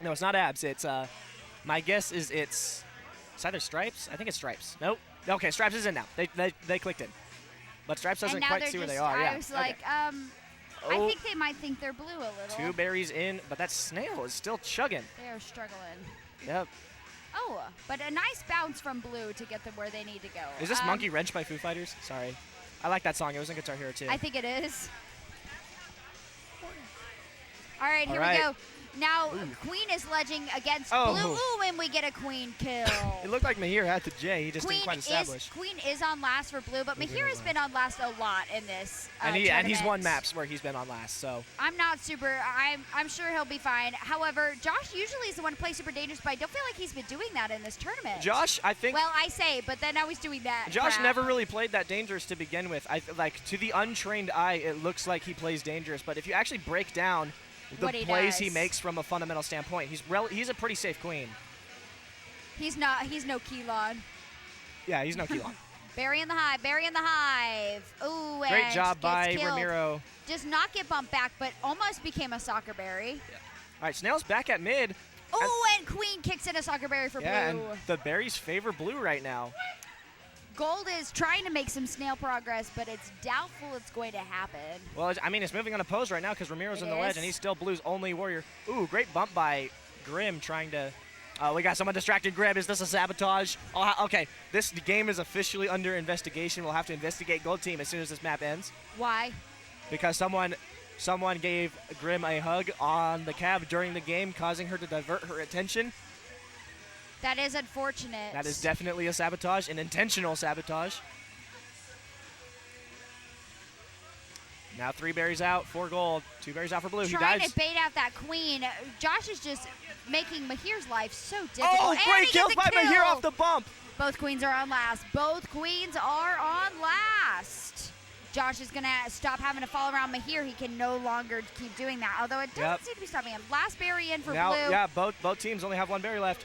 no, it's not Abs. It's my guess is it's either Stripes. I think it's Stripes. Nope. Okay, Stripes is in now. They clicked in, but Stripes doesn't And now quite they're see where just, they are. Yeah. I was okay. like, I Oh. think they might think they're blue a little. 2 berries in, but that Snail is still chugging. They're struggling. Yep. Oh, but a nice bounce from blue to get them where they need to go. Is this Monkey Wrench by Foo Fighters? Sorry. I like that song. It was in Guitar Hero too. I think it is. All right, here All right. we go. Now, Queen is ledging against Oh. blue. Ooh, and we get a Queen kill. It looked like Mahir had the J. He just Queen didn't quite establish. is on last for blue, but Mahir has been on last a lot in this And he's tournament. won maps where he's been on last. So I'm not super. I'm sure he'll be fine. However, Josh usually is the one to play super dangerous, but I don't feel like he's been doing that in this tournament. Josh, I think. Well, I say, but then now he's doing that. Josh crap. never really played that dangerous to begin with. Like to the untrained eye, it looks like he plays dangerous, but if you actually break down the What he plays he does. makes from a fundamental standpoint, he's a pretty safe queen. He's not. He's no Keylon. Yeah, he's no Keylon. Bury in the hive. Bury in the hive. Ooh, Great and job gets by killed. Ramiro. Does not get bumped back, but almost became a soccer berry. All right, Snail's back at mid. Oh, and Queen kicks in a soccer berry for Yeah, blue. and the berries favor blue right now. Gold is trying to make some snail progress, but it's doubtful it's going to happen. Well, I mean, it's moving on a pose right now because Ramiro's It in the ledge, is. and he's still Blue's only warrior. Ooh, great bump by Grim trying to... we got someone distracted. Grim, is this a sabotage? Okay, this game is officially under investigation. We'll have to investigate Gold Team as soon as this map ends. Why? Because someone gave Grim a hug on the cab during the game, causing her to divert her attention. That is unfortunate. That is definitely a sabotage, an intentional sabotage. Now 3 berries out, 4 gold, 2 berries out for blue. Trying he dives. to bait out that queen. Josh is just making Mahir's life so difficult. Oh, And great he kills gets by a kill. Mahir off the bump. Both queens are on last. Both queens are on last. Josh is going to stop having to fall around Mahir. He can no longer keep doing that, although it doesn't Yep. seem to be stopping him. Last berry in for Now, blue. yeah, both teams only have 1 berry left.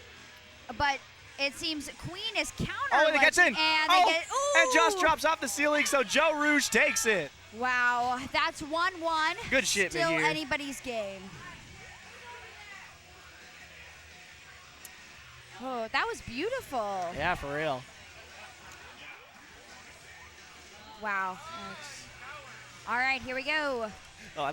But it seems Queen is counter. Oh, and it gets in. And oh, they get, ooh. and Josh drops off the ceiling, so Joe Rouge takes it. Wow, that's 1-1. Good shit, Still Mahir. anybody's game. Oh, that was beautiful. Yeah, for real. Wow. All right, here we go. Oh,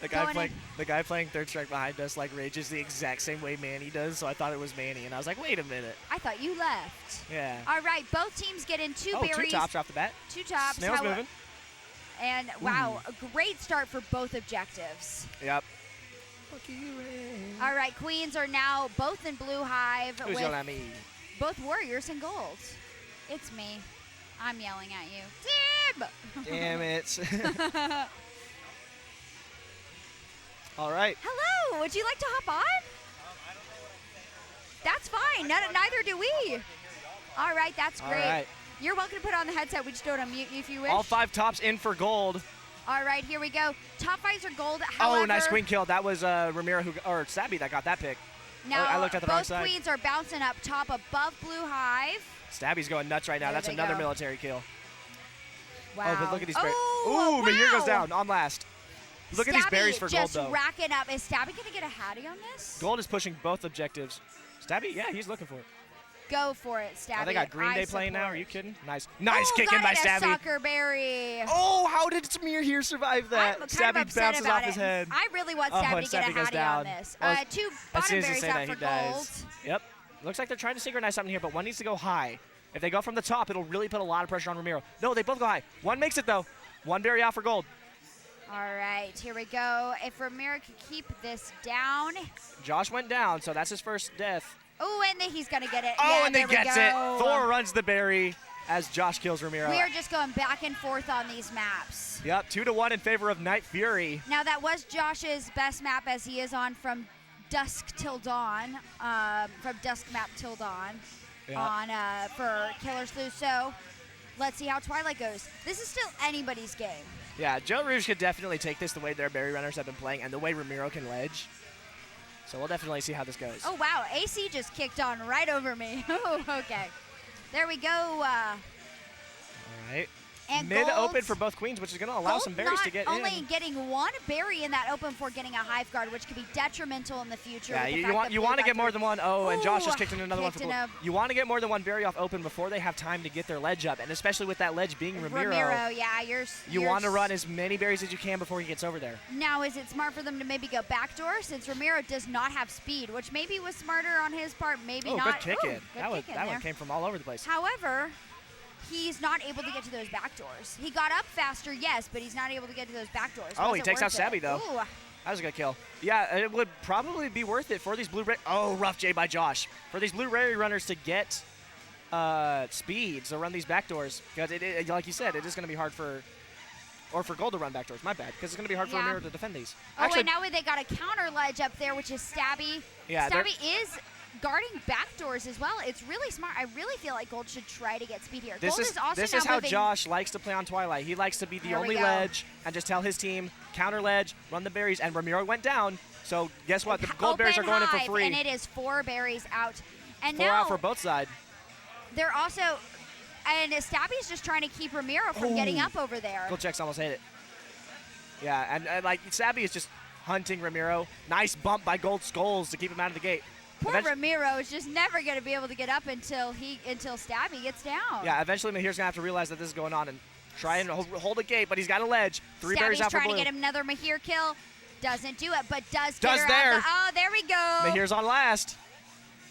the Going guy playing third strike behind us like rages the exact same way Manny does, so I thought it was Manny, and I was like, wait a minute. I thought you left. Yeah. All right, both teams get in two Oh, berries. 2 tops off the bat. 2 tops. Snail's moving. And wow, a great start for both objectives. Yep. All right, Queens are now both in blue hive Who's with yelling at me? both warriors in gold. It's me. I'm yelling at you. Tim! Damn it. All right. Hello, would you like to hop on? That's fine. Neither do we. All right, that's All great. right. You're welcome to put on the headset. We just don't unmute you if you wish. All 5 tops in for gold. All right, here we go. Top 5s are gold. However, Oh, nice queen kill. That was Ramiro or Stabby that got that pick. now I looked at the wrong both side. queens are bouncing up top above blue hive. Stabby's going nuts right now. There That's they another go. military kill. Wow. Oh, but look at these berries. Oh, Ooh, Mahir goes wow. down on last. Look at these Stabby berries for gold, just though. racking up. Is Stabby going to get a Hattie on this? Gold is pushing both objectives. Stabby, yeah, he's looking for it. Go for it, Stabby. Oh, they got Green I Day playing now. support. Are you kidding? Nice. Nice Oh, kicking got by it, a Stabby. soccer berry. Oh, how did Samir here survive that? I'm kind of Stabby upset bounces about off it. his head. I really want Oh, Stabby and to get a Stabby goes Hattie on down. this. Well, 2 as bottom soon as you berries say out that, for he gold. dies. Yep. Looks like they're trying to synchronize something here, but one needs to go high. If they go from the top, it'll really put a lot of pressure on Ramiro. No, they both go high. One makes it, though. One berry out for gold. All right, here we go. If Ramiro can keep this down. Josh went down, so that's his first death. Oh, and then he's going to get it. Oh, yeah, and they there we gets go. it. Thor runs the berry as Josh kills Ramiro. We are just going back and forth on these maps. Yep, 2-1 in favor of Night Fury. Now, that was Josh's best map as he is on from dusk till dawn, from dusk map till dawn Yeah. on for Killer Sleuth. So let's see how Twilight goes. This is still anybody's game. Yeah, Joe Rouge could definitely take this the way their berry runners have been playing and the way Ramiro can ledge. So we'll definitely see how this goes. Oh, wow. AC just kicked on right over me. Oh, okay. There we go. All right. And Mid gold- open for both queens, which is going to allow Gold some berries to not get only in. getting one berry in that open for getting a hive guard, which could be detrimental in the future. Yeah, with the you fact want that you blue want to got get more through. than one. Oh, and Josh just Ooh, kicked in another one kicked for in blue. a- You want to get more than one berry off open before they have time to get their ledge up, and especially with that ledge being Ramiro. Yeah, You want to run as many berries as you can before he gets over there. Now, is it smart for them to maybe go backdoor since Ramiro does not have speed, which maybe was smarter on his part, maybe Oh, not. good kick Ooh, in. good kick in That one there. came from all over the place. However, he's not able to get to those backdoors. He got up faster, yes, but he's not able to get to those backdoors. Oh, Was he it takes out worth it? Stabby, though. Ooh. That was a good kill. Yeah, it would probably be worth it for these blue ray. Oh, rough J by Josh. For these blue ray runners to get speed, so run these backdoors. Because it, like you said, it is going to be hard for, or for gold to run backdoors. My bad, because it's going to be hard for Yeah. Ramiro to defend these. Oh, Actually, and now they got a counter ledge up there, which is Stabby. Yeah, they're- Stabby is guarding backdoors as well. It's really smart. I really feel like Gold should try to get speed here. This Gold is also this now is how moving. Josh likes to play on Twilight. He likes to be the There we only go. ledge and just tell his team counter ledge, run the berries, and Ramiro went down. So guess what? The gold berries are Open going in for hive, free. and it is 4 berries out. And 4 now out for both sides. they're also, and Stabby's just trying to keep Ramiro from getting Ooh. up over there. Gold checks almost hit it. Yeah, and like Sabby is just hunting Ramiro. Nice bump by Gold Skulls to keep him out of the gate. Poor Eventu- Ramiro is just never going to be able to get up until Stabby gets down. Yeah, eventually Mahir's gonna have to realize that this is going on and try and hold a gate, but he's got a ledge. 3 berries Stabby's out for trying blue. to get another Mahir kill. Doesn't do it, but does get Does her there. out the, oh, there we go. Mahir's on last.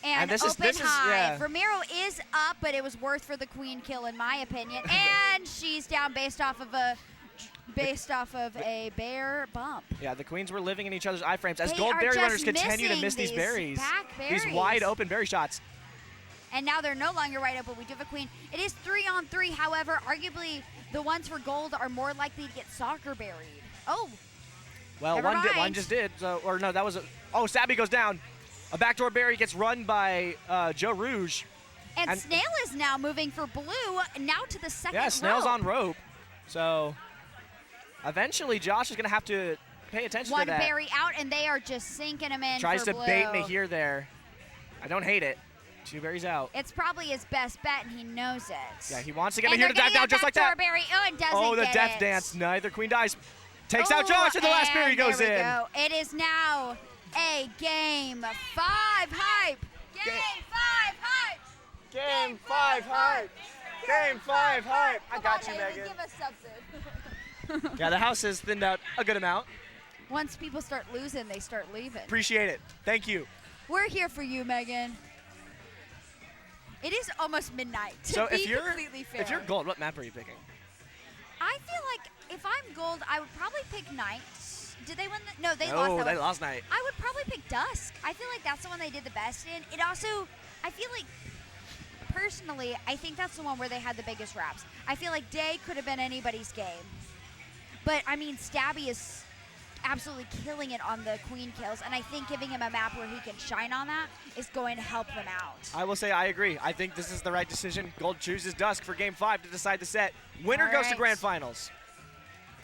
And this open is hive. yeah. Ramiro is up, but it was worth for the queen kill in my opinion. And she's down based off of a bear bump. Yeah, the queens were living in each other's iframes as They gold are berry just runners continue to missing miss these these berries. back These berries. wide open berry shots. And now they're no longer right up, but we do have a queen. It is 3-on-3. However, arguably the ones for gold are more likely to get soccer buried. Oh, Well, Never one mind. just did. So, or no, that was oh, Sabby goes down. A backdoor berry gets run by Joe Rouge. and Snail is now moving for blue, now to the second Yeah, Snail's row. on rope. So eventually Josh is going to have to pay attention One to that. berry out, and they are just sinking him in Tries for to blue. bait Mahir there. I don't hate it. 2 berries out. It's probably his best bet, and he knows it. Yeah, he wants to get And Mahir they're to dive getting down a just like backdoor that. Berry. Oh, and doesn't Oh, the get death it. dance. Neither queen dies. Takes out Oh, Josh, and the last berry and goes there we in. go. It is now a game 5 hype. Game Game 5 hype. Game 5 hype. I got you, Megan. Give us something. Yeah, the house has thinned out a good amount. Once people start losing, they start leaving. Appreciate it. Thank you. We're here for you, Megan. It is almost midnight. To So be if you're completely fair. if you're gold, what map are you picking? I feel like if I'm gold, I would probably pick Night. Did they win? No, they lost. Oh, That they one. lost night. I would probably pick Dusk. I feel like that's the one they did the best in. It also, I feel like, personally, I think that's the one where they had the biggest raps. I feel like Day could have been anybody's game. But, I mean, Stabby is absolutely killing it on the queen kills, and I think giving him a map where he can shine on that is going to help them out. I will say I agree. I think this is the right decision. Gold chooses Dusk for Game 5 to decide the set. Winner goes to Alright. Grand Finals.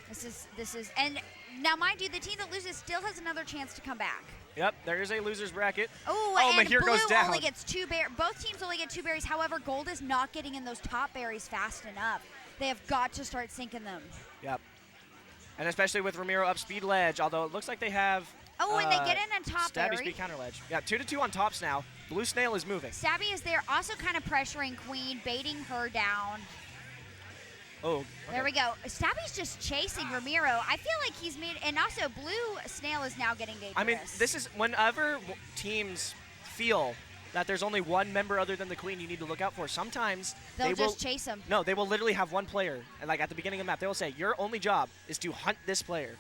This is, and now mind you, the team that loses still has another chance to come back. Yep, there is a loser's bracket. Oh, and Mahir blue goes down. only gets both teams only get 2 berries. However, gold is not getting in those top berries fast enough. They have got to start sinking them. Yep. And especially with Ramiro up speed ledge, although it looks like they have Oh, and they get in on top Stabby berry. speed counter ledge. Yeah, 2-2 on tops now. Blue Snail is moving. Stabby is there, also kind of pressuring Queen, baiting her down. Oh, okay. There we go. Stabby's just chasing Ramiro. I feel like he's made, and also Blue Snail is now getting dangerous. I mean, this is whenever teams feel that there's only one member other than the queen you need to look out for. Sometimes They'll they just will, chase him. No, they will literally have one player, and like at the beginning of the map, they will say, your only job is to hunt this player.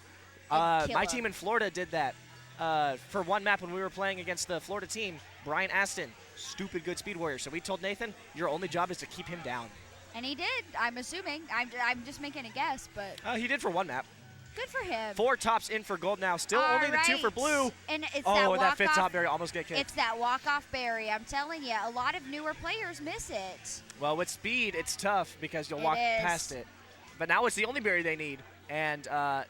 kill My him. team in Florida did that for one map when we were playing against the Florida team. Brian Aston, stupid good speed warrior. So we told Nathan, your only job is to keep him down. And he did, I'm assuming. I'm just making a guess, but He did for one map. good for him. 4 tops in for gold now. Still only the 2 for Alright. blue. And it's Oh, that and that fifth walk-off- top berry almost get kicked. It's that walk-off berry. I'm telling you, a lot of newer players miss it. Well, with speed, it's tough because you'll It walk is. past it. But now it's the only berry they need. And And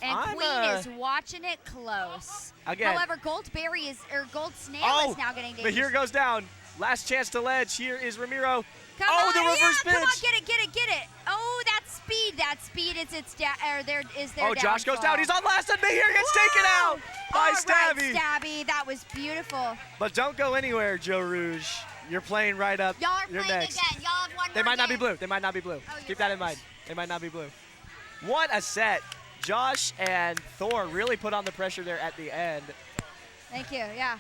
I'm, Queen is watching it close. Again. However, Gold Berry is, or Gold Snail Oh, is now getting but dangerous. here goes down. Last chance to ledge. Here is Ramiro. Come oh, on, the reverse yeah, come on, pitch. get it. Oh, that's speed. That speed is its their Oh, Josh goes downfall. down. He's on last, and Mahir gets taken out by All Stabby. right, Stabby, that was beautiful. But don't go anywhere, Joe Rouge. You're playing right up. Y'all are You're playing next. again. Y'all have one They more might not be game. blue. They might not be blue. Oh, you're Keep that in mind. They might not be blue. What a set. Josh and Thor really put on the pressure there at the end. Thank you. Yeah.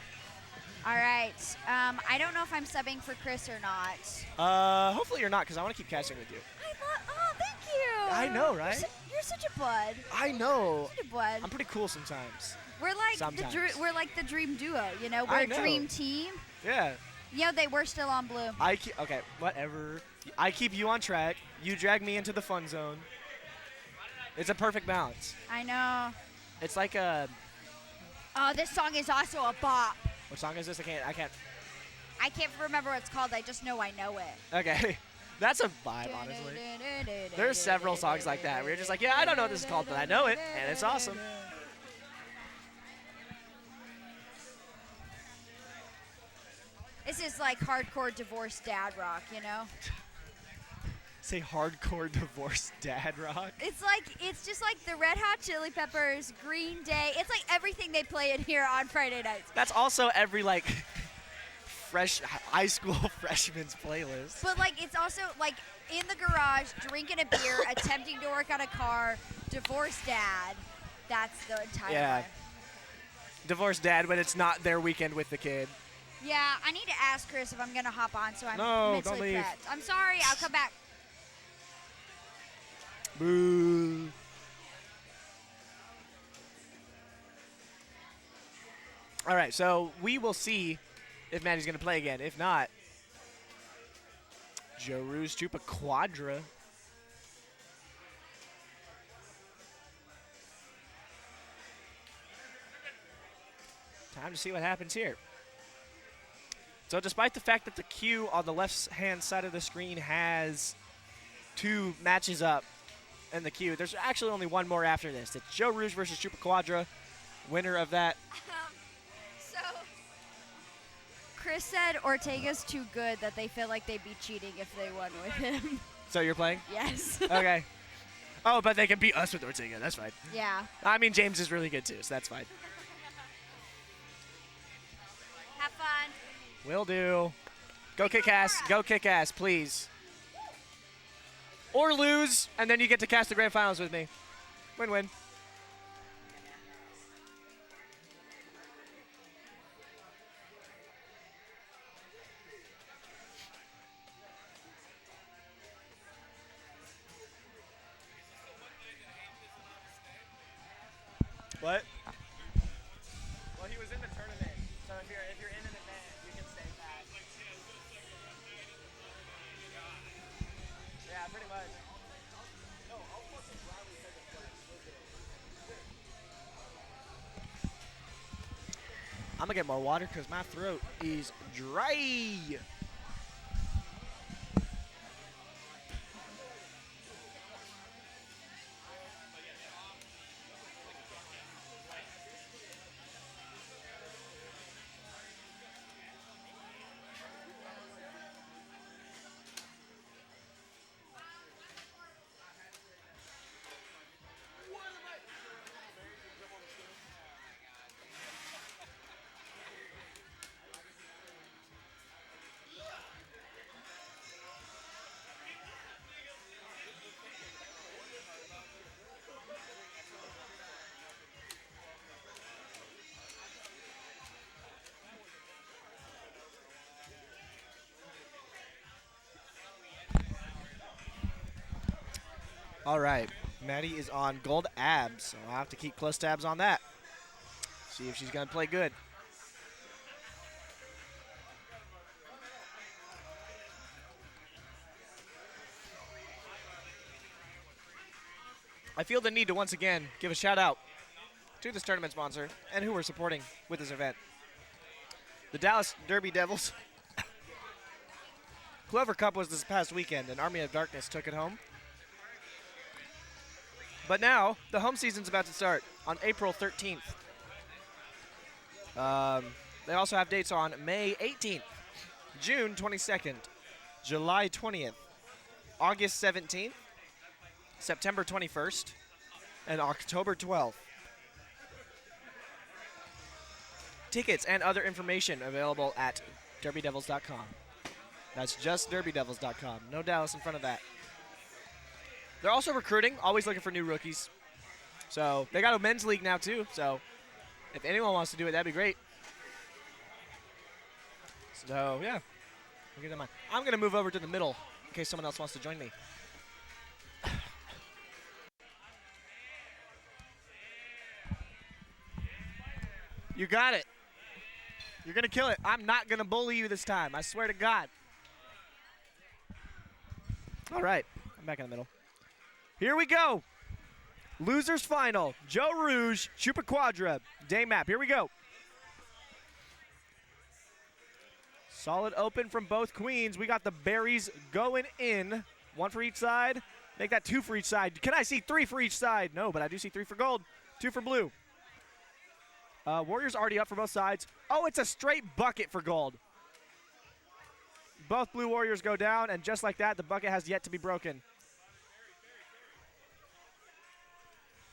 All right. I don't know if I'm subbing for Chris or not. Hopefully you're not, because I want to keep casting with you. Oh, thank you. I know, right? You're such a bud. I know. Such a bud. I'm pretty cool sometimes. We're like Sometimes. we're like the dream duo, you know. I We're know. a dream team. Yeah. You know, they were still on blue. Okay, whatever. I keep you on track. You drag me into the fun zone. It's a perfect balance. I know. It's like a. Oh, this song is also a bop. What song is this? I can't. I can't remember what it's called. I just know I know it. Okay. That's a vibe, honestly. There's several songs like that where you're just like, yeah, I don't know what this is called, but I know it, and it's awesome. This is like hardcore divorced dad rock, you know? Say hardcore divorce dad rock. It's just like the Red Hot Chili Peppers, Green Day. It's like everything they play in here on Friday nights. That's also every like fresh high school freshman's playlist. But like it's also like in the garage, drinking a beer, attempting to work on a car, divorced dad. That's the entire Yeah. life. Divorced dad when it's not their weekend with the kid. Yeah, I need to ask Chris if I'm gonna hop on so I'm No, mentally don't leave. prepped. I'm sorry, I'll come back. Boo. All right, so we will see if Maddie's going to play again. If not, Joe Rouge Chupa Quadra. Time to see what happens here. So despite the fact that the queue on the left-hand side of the screen has 2 matches up in the queue, there's actually only one more after this. It's Joe Rouge versus Chupa Quadra. Winner of that. So Chris said Ortega's too good that they feel like they'd be cheating if they won with him. So you're playing? Yes. Okay. Oh, but they can beat us with Ortega. That's fine. Yeah. I mean, James is really good too, so that's fine. Have fun. Will do. Go kick ass. Go kick ass, please. Or lose, and then you get to cast the grand finals with me. Win-win. What? Well, he was in the tournament, so if you're in an event, you can stay back. Yeah, pretty much. No, I'll fucking gladly take a flex. I'm gonna get more water because my throat is dry. All right, Maddie is on gold abs, so I'll have to keep close tabs on that. See if she's gonna play good. I feel the need to once again give a shout out to this tournament sponsor and who we're supporting with this event. The Dallas Derby Devils. Clover Cup was this past weekend, and Army of Darkness took it home. But now, the home season's about to start on April 13th. They also have dates on May 18th, June 22nd, July 20th, August 17th, September 21st, and October 12th. Tickets and other information available at derbydevils.com. That's just derbydevils.com. No Dallas in front of that. They're also recruiting, always looking for new rookies. So they got a men's league now too. So if anyone wants to do it, that'd be great. So yeah, we'll get them on. I'm gonna move over to the middle in case someone else wants to join me. You got it. You're gonna kill it. I'm not gonna bully you this time. I swear to God. All right, I'm back in the middle. Here we go. Losers final. Joe Rouge, Chupa Quadra, day map. Here we go. Solid open from both queens. We got the berries going in. One for each side. Make that two for each side. Can I see three for each side? No, but I do see three for gold, two for blue. Warriors already up for both sides. Oh, it's a straight bucket for gold. Both blue Warriors go down, and just like that, the bucket has yet to be broken.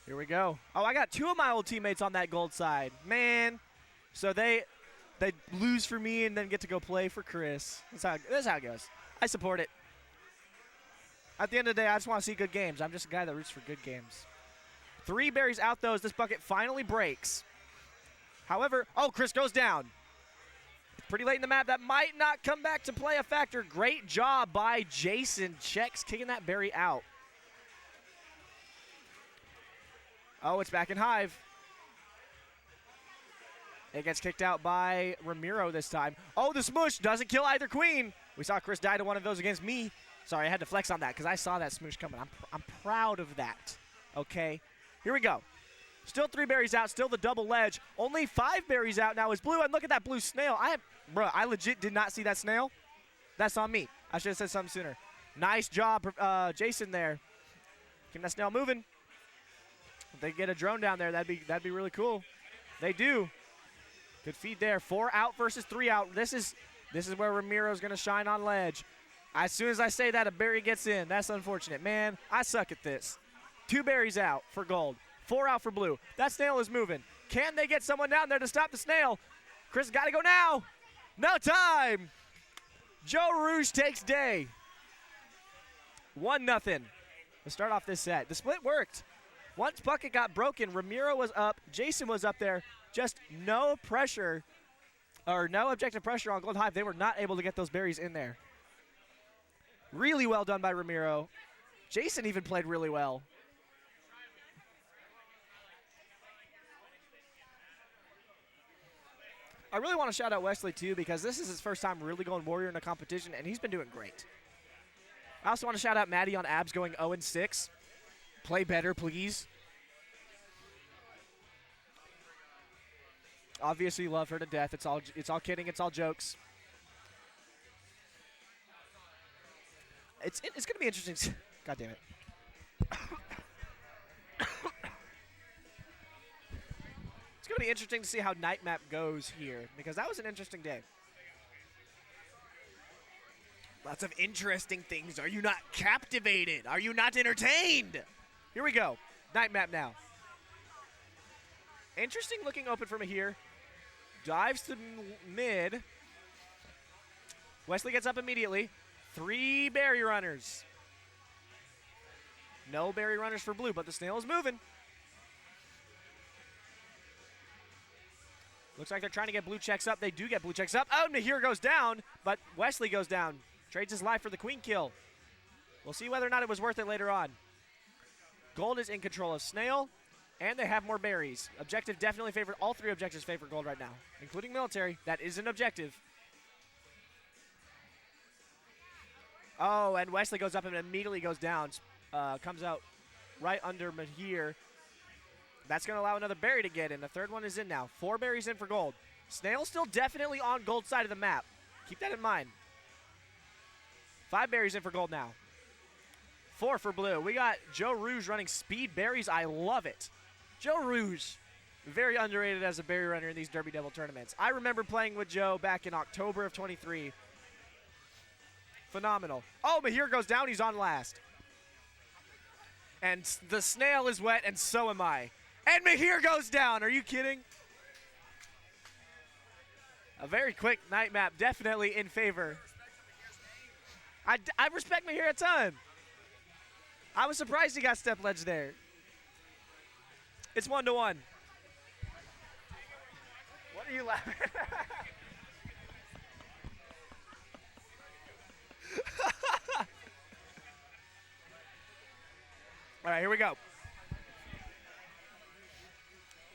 Here we go. Oh, I got two of my old teammates on that gold side. Man. So they lose for me and then get to go play for Chris. That's how it goes. I support it. At the end of the day, I just want to see good games. I'm just a guy that roots for good games. Three berries out, though, as this bucket finally breaks. However, oh, Chris goes down. It's pretty late in the map. That might not come back to play a factor. Great job by Jason Checks kicking that berry out. Oh, it's back in Hive. It gets kicked out by Ramiro this time. Oh, the smoosh doesn't kill either queen. We saw Chris die to one of those against me. Sorry, I had to flex on that because I saw that smoosh coming. I'm proud of that. Okay, here we go. Still three berries out, still the double ledge. Only five berries out now is blue, and look at that blue snail. I legit did not see that snail. That's on me. I should have said something sooner. Nice job, Jason there. Keep that snail moving. If they get a drone down there, that'd be really cool. They do. Good feed there. 4 out versus 3 out. This is where Ramiro's gonna shine on ledge. As soon as I say that, a berry gets in. That's unfortunate. Man, I suck at this. 2 berries out for gold. 4 out for blue. That snail is moving. Can they get someone down there to stop the snail? Chris got to go now. Now time. Joe Rouge takes day. 1-0 to start off this set. The split worked. Once bucket got broken, Ramiro was up, Jason was up there. Just no pressure, or no objective pressure on Gold Hive. They were not able to get those berries in there. Really well done by Ramiro. Jason even played really well. I really want to shout out Wesley, too, because this is his first time really going Warrior in a competition, and he's been doing great. I also want to shout out Maddie on abs going 0-6. Play better, please. Obviously, love her to death. It's all kidding. It's all jokes. It's going to be interesting. God damn it. It's going to be interesting to see how Night Map goes here, because that was an interesting day. Lots of interesting things. Are you not captivated? Are you not entertained? Here we go. Night Map now. Interesting looking open from here. Dives to mid. Wesley gets up immediately. 3 berry runners. No berry runners for blue, but the snail is moving. Looks like they're trying to get blue checks up. They do get blue checks up. Oh, Nahir goes down, but Wesley goes down. Trades his life for the queen kill. We'll see whether or not it was worth it later on. Gold is in control of Snail, and they have more berries. Objective definitely favored. All 3 objectives favor Gold right now, including military. That is an objective. Oh, and Wesley goes up and immediately goes down. Comes out right under Mahir. That's going to allow another berry to get in. The 3rd one is in now. 4 berries in for Gold. Snail still definitely on Gold side of the map. Keep that in mind. 5 berries in for Gold now. 4 for blue. We got Joe Rouge running speed berries. I love it. Joe Rouge, very underrated as a berry runner in these Derby Devil tournaments. I remember playing with Joe back in October of 23. Phenomenal. Oh, Mahir goes down. He's on last. And the snail is wet, and so am I. And Mahir goes down. Are you kidding? A very quick night map, definitely in favor. I respect Mahir a ton. I was surprised he got step ledge there. It's 1-1. What are you laughing at? All right, here we go.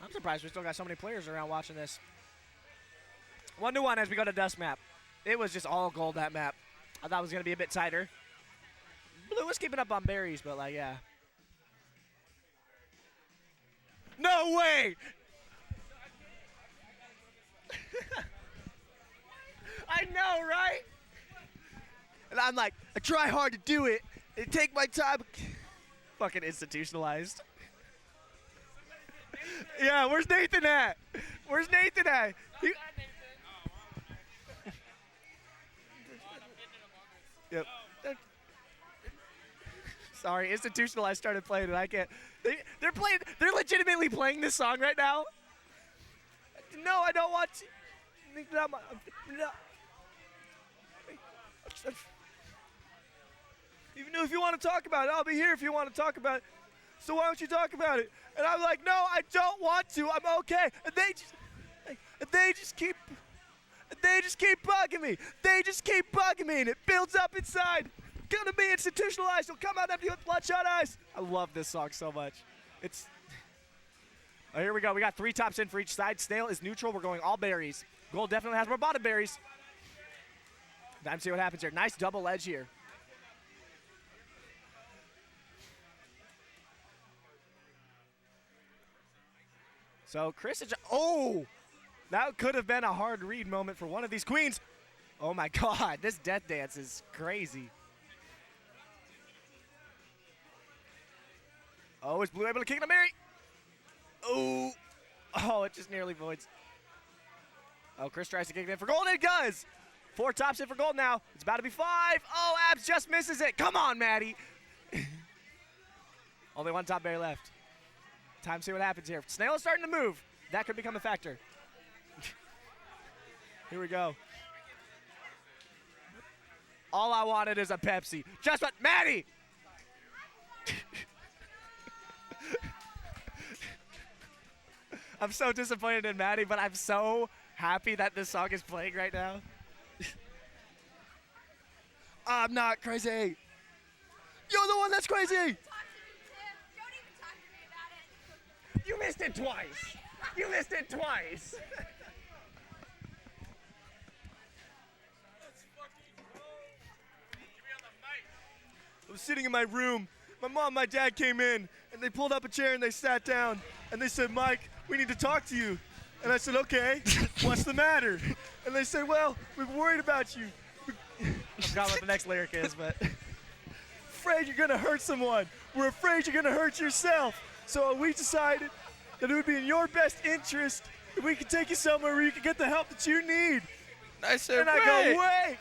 I'm surprised we still got so many players around watching this. 1-1 as we go to dust map. It was just all gold, that map. I thought it was going to be a bit tighter. Blue was keeping up on berries, but like, yeah. No way! I know, right? And I'm like, I try hard to do it and take my time. Fucking institutionalized. Yeah, where's Nathan at? Where's Nathan at? Yep. Sorry, institutionalized started playing and I can't. They're playing. They're legitimately playing this song right now. No, I don't want to. No. Even if you want to talk about it, I'll be here if you want to talk about it. So why don't you talk about it? And I'm like, no, I don't want to. I'm okay. And they just keep bugging me. They just keep bugging me, and it builds up inside. Gonna be institutionalized. He'll come out empty with bloodshot eyes. I love this song so much. It's. Oh, here we go. We got 3 tops in for each side. Snail is neutral. We're going all berries. Gold definitely has more bottom berries. Time to see what happens here. Nice double edge here. So Chris is. Oh! That could have been a hard read moment for one of these queens. Oh my God, this death dance is crazy. Oh, is Blue able to kick the Mary? Oh, it just nearly voids. Oh, Chris tries to kick it in for gold, and it does. 4 tops in for gold now. It's about to be 5. Oh, Abs just misses it. Come on, Maddie. Only 1 top berry left. Time to see what happens here. Snail is starting to move. That could become a factor. Here we go. All I wanted is a Pepsi. Just what, Maddie! I'm so disappointed in Maddie, but I'm so happy that this song is playing right now. I'm not crazy. You're the one that's crazy. You missed it twice. You missed it twice. I was sitting in my room. My mom and my dad came in, and they pulled up a chair and they sat down, and they said, Mike, we need to talk to you. And I said, okay, what's the matter? And they said, well, we're worried about you. I forgot what the next lyric is, but afraid you're gonna hurt someone. We're afraid you're gonna hurt yourself. So we decided that it would be in your best interest if we could take you somewhere where you can get the help that you need. I said, and I go, wait,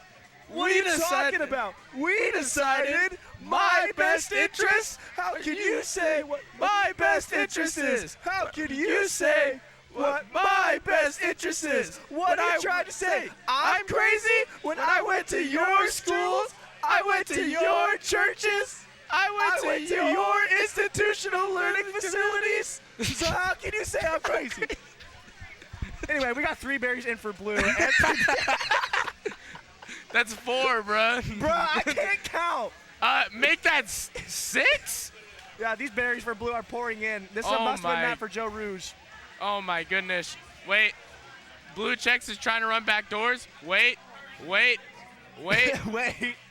what are you talking about? We decided my best interest? How can you say what my best interest is? How can you say what my best interest is? What are you trying to say? I'm crazy? When I went to your schools, I went to your churches, I went to your institutional learning facilities. So how can you say I'm crazy? Anyway, we got 3 berries in for blue. And That's 4, bruh. Bruh, I can't count. Make that 6? Yeah, these berries for blue are pouring in. This one must have been that for Joe Rouge. Oh my goodness. Wait. Blue checks is trying to run back doors. Wait. Wait. Wait.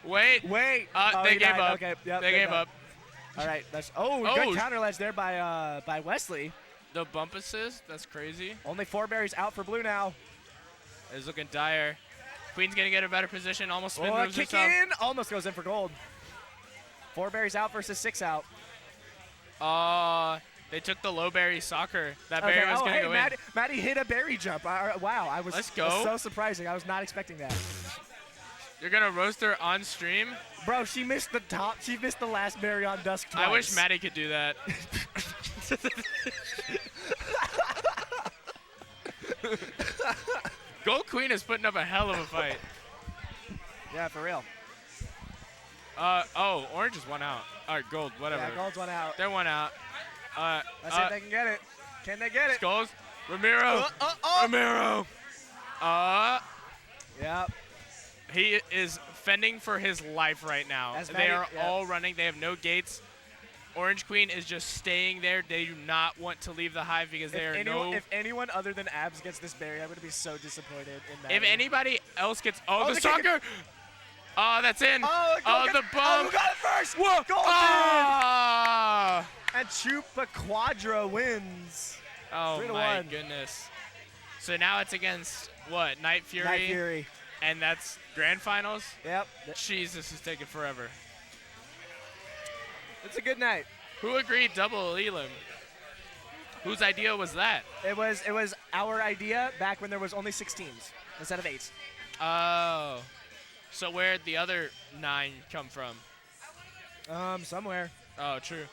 Wait. Oh, They he gave died. up. Okay, yep, they gave up. All right. That's good counter ledge there by Wesley. The bump assist. That's crazy. Only 4 berries out for blue now. It's looking dire. Queen's gonna get a better position. Almost spin moves kick herself. in. Almost goes in for gold. 4 berries out versus 6 out. They took the low berry soccer. That berry was gonna go in. Maddie hit a berry jump. Wow, I was, Let's go. was so surprising. I was not expecting that. You're gonna roast her on stream? Bro, she missed the top. She missed the last berry on Dusk twice. I wish Maddie could do that. Gold Queen is putting up a hell of a fight. Yeah, for real. Orange is 1 out. All right, gold, whatever. Yeah, gold's 1 out. They're 1 out. Let's see if they can get it. Can they get it? Skulls. Ramiro. Ramiro. Yep. He is fending for his life right now. They are all running. They have no gates. Orange Queen is just staying there. They do not want to leave the hive because If anyone other than Abs gets this berry, I'm going to be so disappointed in that. If anybody else gets... Oh, the soccer! Oh, that's in. The bump. Oh, who got it first? Whoa. Golden! And Chupa Quadra wins. Oh, my goodness. So now it's against, what, Night Fury? Night Fury. And that's grand finals? Yep. Jesus, is taking forever. It's a good night. Who agreed double Elam? Whose idea was that? It was our idea back when there was only 6 teams instead of 8. Oh. So where'd the other 9 come from? Somewhere. Oh, true.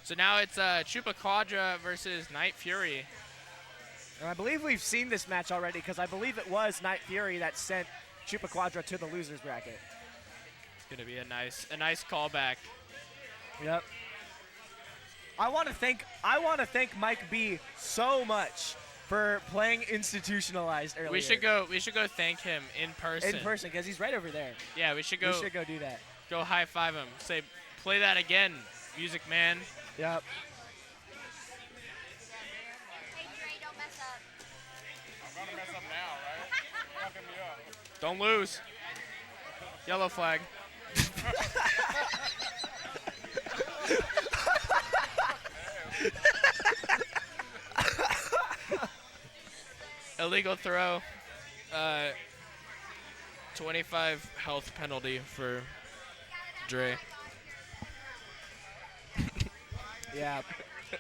So now it's Chupa Quadra versus Night Fury. And I believe we've seen this match already because I believe it was Night Fury that sent Chupa Quadra to the losers bracket. It's gonna be a nice callback. Yep. I want to thank Mike B so much for playing institutionalized earlier. We should go thank him in person. In person, because he's right over there. Yeah, we should go do that. Go high five him. Say, play that again, Music Man. Yep. I'm gonna mess up now, right? Fucking me up. Don't lose. Yellow flag. Illegal throw. 25 health penalty for Dre. Yeah. I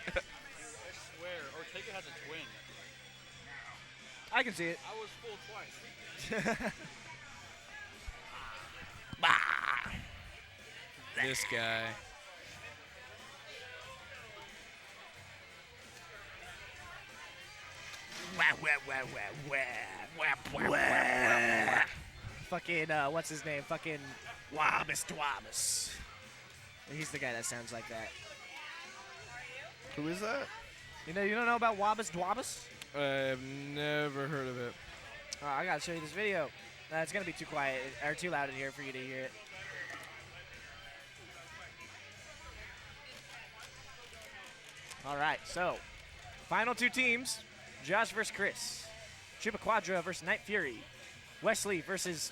swear, Ortega has a twin. I can see it. I was fooled twice. This guy. fucking, what's his name? Fucking Wabas Dwabas. He's the guy that sounds like that. Who is that? You don't know about Wabas Dwabas? I've never heard of it. Oh, I gotta show you this video. It's gonna be too quiet or too loud in here for you to hear it. All right, so final two teams: Josh versus Chris, Chupa Quadra versus Night Fury, Wesley versus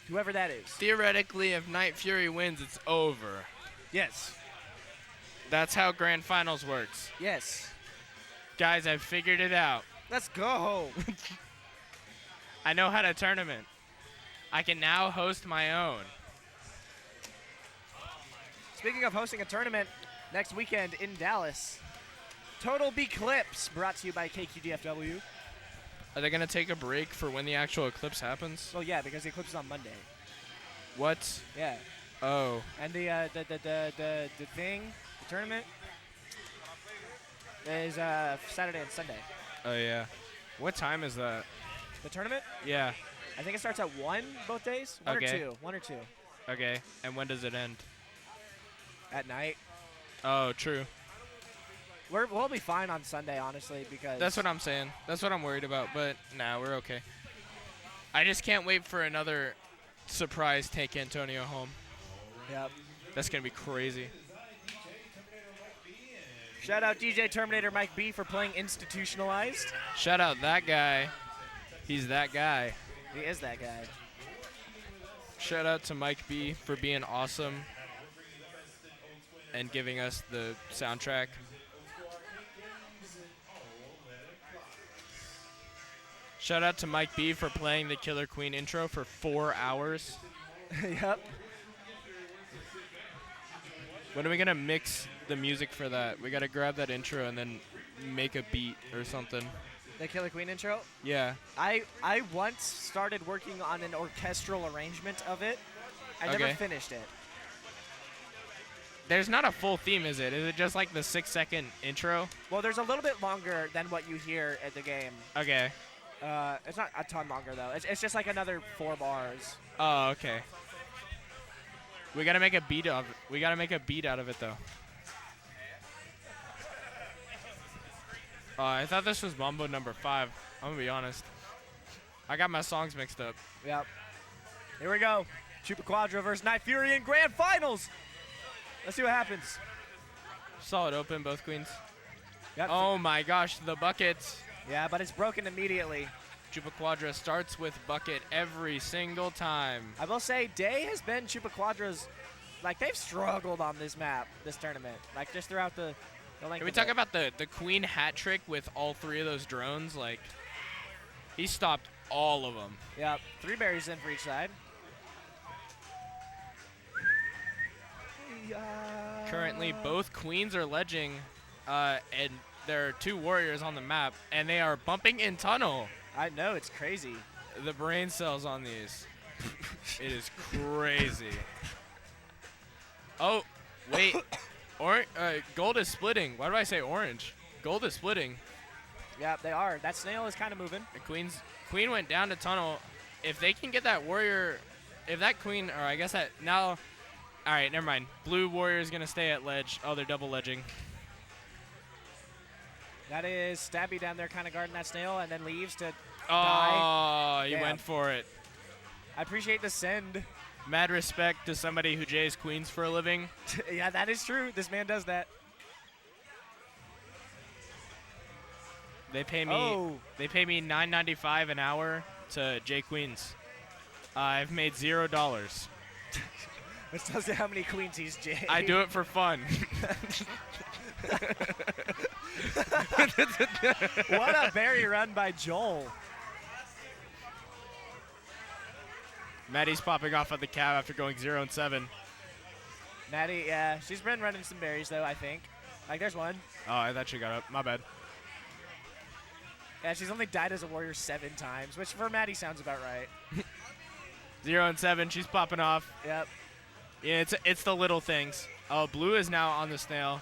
whoever that is. Theoretically, if Night Fury wins, it's over. Yes. That's how Grand Finals works. Yes. Guys, I've figured it out. Let's go. I know how to tournament. I can now host my own. Speaking of hosting a tournament, next weekend in Dallas, Total Eclipse, brought to you by KQDFW. Are they going to take a break for when the actual eclipse happens? Well, yeah, because the eclipse is on Monday. What? Yeah. Oh. And the thing, the tournament, is Saturday and Sunday. Oh, yeah. What time is that? The tournament? Yeah. I think it starts at 1 both days. 1 or 2. 1 or 2. Okay. And when does it end? At night. Oh, true. We'll be fine on Sunday, honestly, because... That's what I'm saying. That's what I'm worried about, but nah, we're okay. I just can't wait for another surprise take Antonio home. Yep. That's going to be crazy. Shout out DJ Terminator Mike B for playing Institutionalized. Shout out that guy. He's that guy. He is that guy. Shout out to Mike B for being awesome and giving us the soundtrack. Shout out to Mike B for playing the Killer Queen intro for 4 hours. Yep. When are we going to mix the music for that? We got to grab that intro and then make a beat or something. The Killer Queen intro? Yeah. I once started working on an orchestral arrangement of it. I never Okay. finished it. There's not a full theme, is it? Is it just like the 6-second intro? Well, there's a little bit longer than what you hear at the game. Okay. It's not a ton longer, though. It's just like another 4 bars. Oh, okay. We gotta make a beat of it. We gotta make a beat out of it, though. I thought this was Mambo number 5. I'm gonna be honest. I got my songs mixed up. Yep. Here we go. Chupa Quadra versus Night Fury in Grand Finals. Let's see what happens. Solid open, both queens. Yep. Oh my gosh, the buckets. Yeah, but it's broken immediately. Chupa Quadra starts with bucket every single time. I will say, Day has been Chupa Quadra's, like, they've struggled on this map, this tournament. Like, just throughout the length Can we of talk it. about the queen hat trick with all 3 of those drones? Like, he stopped all of them. Yep. 3 berries in for each side. Currently, both queens are ledging, and there are 2 warriors on the map, and they are bumping in tunnel. I know, it's crazy. The brain cells on these. It is crazy. Oh, wait. Gold is splitting. Why do I say orange? Gold is splitting. Yeah, they are. That snail is kind of moving. The queen went down to tunnel. If they can get that warrior, if that queen, or I guess that now, all right, never mind. Blue warrior is going to stay at ledge. Oh, they're double ledging. That is Stabby down there kind of guarding that snail and then leaves to Oh, die. he Damn. went for it. I appreciate the send. Mad respect to somebody who jays queens for a living. Yeah, that is true. This man does that. They pay me. Oh. They pay me $9.95 an hour to jay queens. I've made $0. Which tells you how many queens he's jay. I do it for fun. What a berry run by Joel. Maddie's popping off at the cab after going 0-7. Maddie, yeah, she's been running some berries though, I think. Like, there's one. Oh, I thought she got up. My bad. Yeah, she's only died as a warrior 7 times, which for Maddie sounds about right. 0-7. She's popping off. Yep. Yeah, it's the little things. Oh, blue is now on the snail.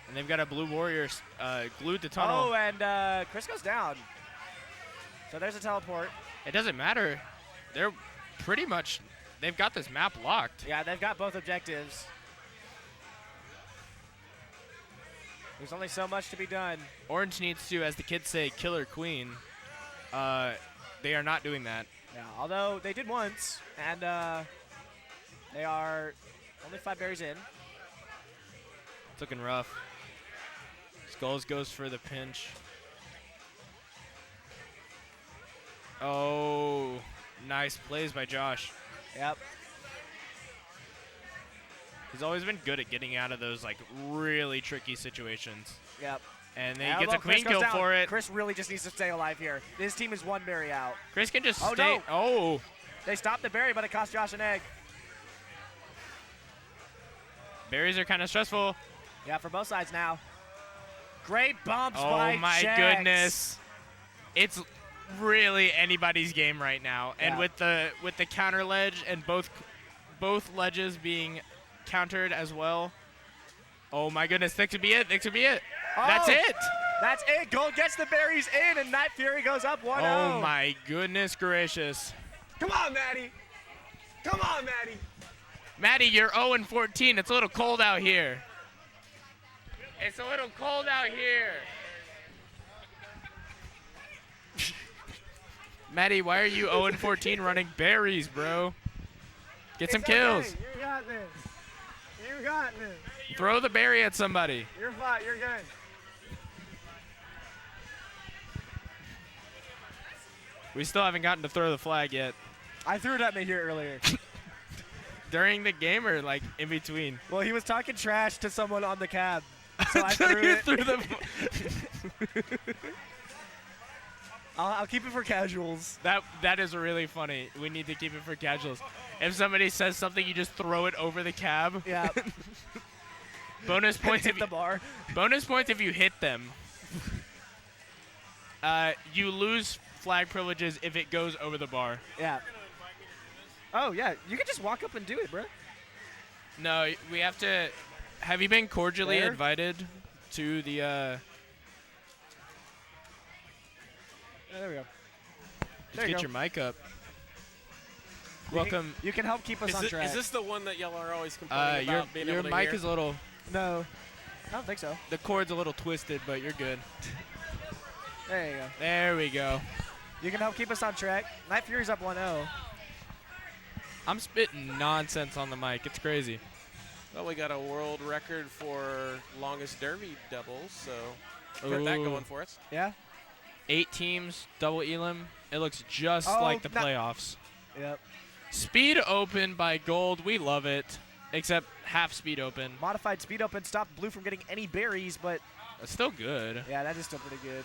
And they've got a blue warrior glued to tunnel. Oh, and Chris goes down. So there's a teleport. It doesn't matter. they're pretty much, they've got this map locked. Yeah, they've got both objectives. There's only so much to be done. Orange needs to, as the kids say, killer queen. They are not doing that. Yeah, although they did once, and they are only 5 berries in. It's looking rough. Skulls goes for the pinch. Oh, nice plays by Josh. Yep. He's always been good at getting out of those like really tricky situations. Yep. And then Yeah, he gets a although Chris queen goes kill down, for it. Chris really just needs to stay alive here. His team is 1 berry out. Chris can just Oh, stay. no. Oh. They stopped the berry, but it cost Josh an egg. Berries are kind of stressful. Yeah, for both sides now. Great bumps Oh by my Jax. goodness. It's really anybody's game right now. And Yeah. with the counter ledge and both ledges being countered as well. Oh my goodness, that could be it. That could be it. That's Oh, it. That's it. Gold gets the berries in, and Night Fury goes up 1-0. Oh my goodness gracious. Come on, Maddie. Come on, Maddie. Maddie, you're 0-14. It's a little cold out here. It's a little cold out here. Maddie, why are you 0-14 running berries, bro? Get some kills. Okay. You got this. You got this. Throw the berry at somebody. You're fine. You're good. We still haven't gotten to throw the flag yet. I threw it at me here earlier. During the game or like in between? Well, he was talking trash to someone on the cab. So I So threw you it. threw the I'll keep it for casuals. That is really funny. We need to keep it for casuals. If somebody says something, you just throw it over the cab. Yeah. Bonus points hit if the bar. Bonus points if you hit them. You lose flag privileges if it goes over the bar. Yeah. Oh, yeah. You can just walk up and do it, bro. No, we have to. Have you been cordially Where? invited to the? Yeah, there we go. There you Get go. your mic up. You Welcome. You can help keep us on track. Is this the one that y'all are always complaining Your about being your able to mic hear? is a little. No, I don't think so. The cord's a little twisted, but you're good. There you go. There we go. You can help keep us on track. Night Fury's up 1-0. I'm spitting nonsense on the mic. It's crazy. Well, we got a world record for longest derby doubles, so got that Ooh. going for us. Yeah. 8 teams, double elim. It looks just Oh, like the no- playoffs. Yep. Speed open by Gold. We love it. Except half speed open. Modified speed open stopped Blue from getting any berries, but It's still good. yeah, that is still pretty good.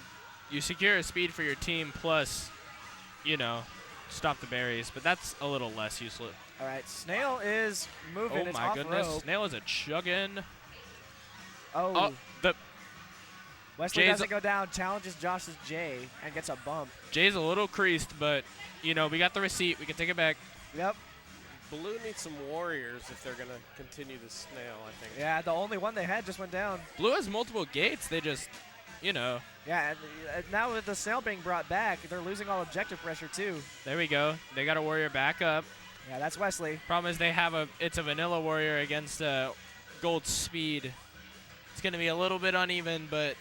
You secure a speed for your team plus, you know, stop the berries. But that's a little less useful. All right, Snail is moving. Oh It's my off goodness. rope. Snail is a chuggin'. Oh. The Wesley Jay's- doesn't go down, challenges Josh's J, and gets a bump. Jay's a little creased, but, you know, we got the receipt. We can take it back. Yep. Blue needs some warriors if they're going to continue the snail, I think. Yeah, the only one they had just went down. Blue has multiple gates. They just, you know. Yeah, and now with the Snail being brought back, they're losing all objective pressure too. There we go. They got a warrior back up. Yeah, that's Wesley. Problem is they have it's a vanilla warrior against Gold speed. It's going to be a little bit uneven, but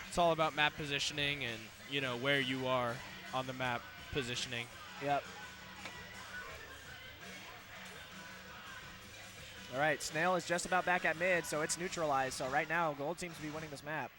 it's all about map positioning and, you know, where you are on the map positioning. Yep. All right, Snail is just about back at mid, so it's neutralized. So right now, Gold seems to be winning this map.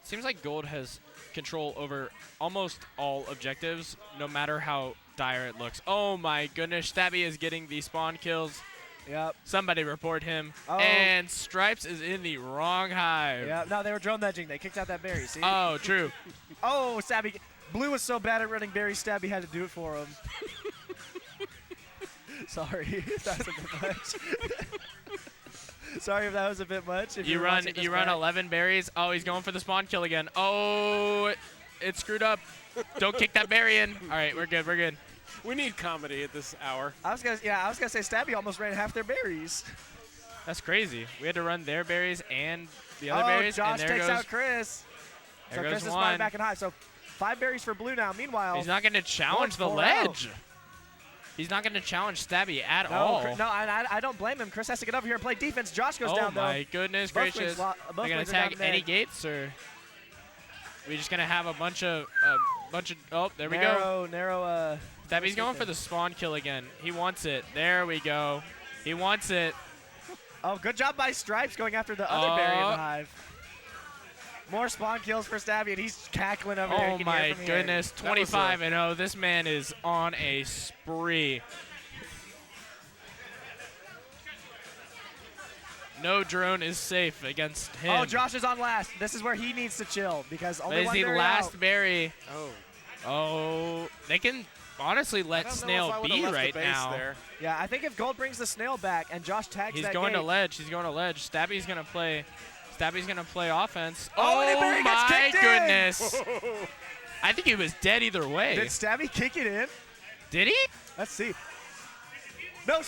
Seems like Gold has control over almost all objectives, no matter how dire it looks. Oh my goodness, Stabby is getting the spawn kills. Yep. Somebody report him. Oh. And Stripes is in the wrong hive. Yeah, no, they were drone edging. They kicked out that berry, see? Oh, true. Oh, Stabby. Blue was so bad at running berry, Stabby had to do it for him. Sorry if that was a bit much. Sorry if that was a bit much. If You you're run watching this 11 berries. Oh, he's going for the spawn kill again. Oh, it screwed up. Don't kick that berry in. All right, we're good. We're good. We need comedy at this hour. I was gonna say Stabby almost ran half their berries. That's crazy. We had to run their berries and the other Oh, berries. Josh and there takes goes, out Chris. There So goes Chris is one. spotted back in high. So 5 berries for blue now. Meanwhile, He's not going to challenge the 4 out. ledge. He's not going to challenge Stabby at No, all. No, I don't blame him. Chris has to get over here and play defense. Josh goes down, though. Oh, my goodness Both gracious. both They're going wings to are tag down any mid. gates, or we just going to have a bunch of, oh, there we narrow, go. Narrow, Stabby's going for the spawn kill again. He wants it. There we go. He wants it. Oh, good job by Stripes going after the other berry in the hive. More spawn kills for Stabby, and he's cackling over here. Oh, my goodness. 25-0. This man is on a spree. No drone is safe against him. Oh, Josh is on last. This is where he needs to chill because only That is one the berry last out. berry. Oh. Oh, they can honestly let Snail be right now. Yeah, I think if Gold brings the snail back and Josh tags He's that going to gate, ledge. He's going to ledge. Stabby's going to play. Stabby's going to play offense. Oh, and Oh Barry gets my kicked in! goodness. I think he was dead either way. Did Stabby kick it in? Did he? Let's see. No.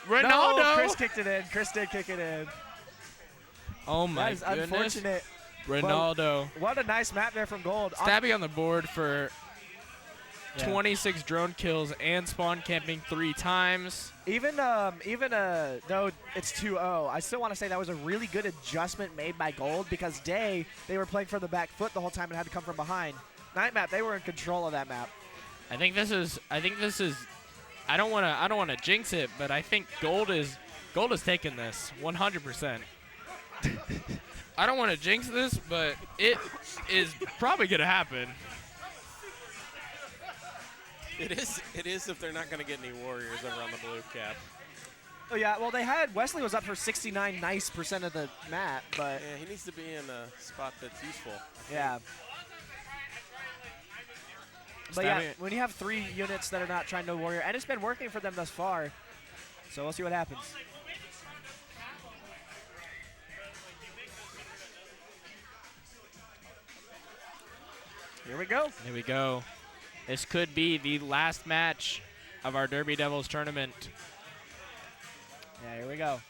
Ronaldo. No, Chris kicked it in. Chris did kick it in. Oh my That is goodness. unfortunate. Ronaldo. But what a nice map there from Gold. Stabby on the board for 26 drone kills and spawn camping 3 times. Even though it's 2-0, I still want to say that was a really good adjustment made by Gold because they were playing from the back foot the whole time and had to come from behind. Night map, they were in control of that map. I think this is I don't want to jinx it, but I think Gold is taking this 100%. I don't want to jinx this, but it is probably going to happen. It is if they're not going to get any warriors over on the blue cap. Oh yeah, well they had Wesley was up for 69 nice % of the map, but Yeah, he needs to be in a spot that's useful. yeah. But yeah, when you have 3 units that are not trying to warrior, and it's been working for them thus far, so we'll see what happens. Here we go. Here we go. This could be the last match of our Derby Devils tournament. Yeah, here we go.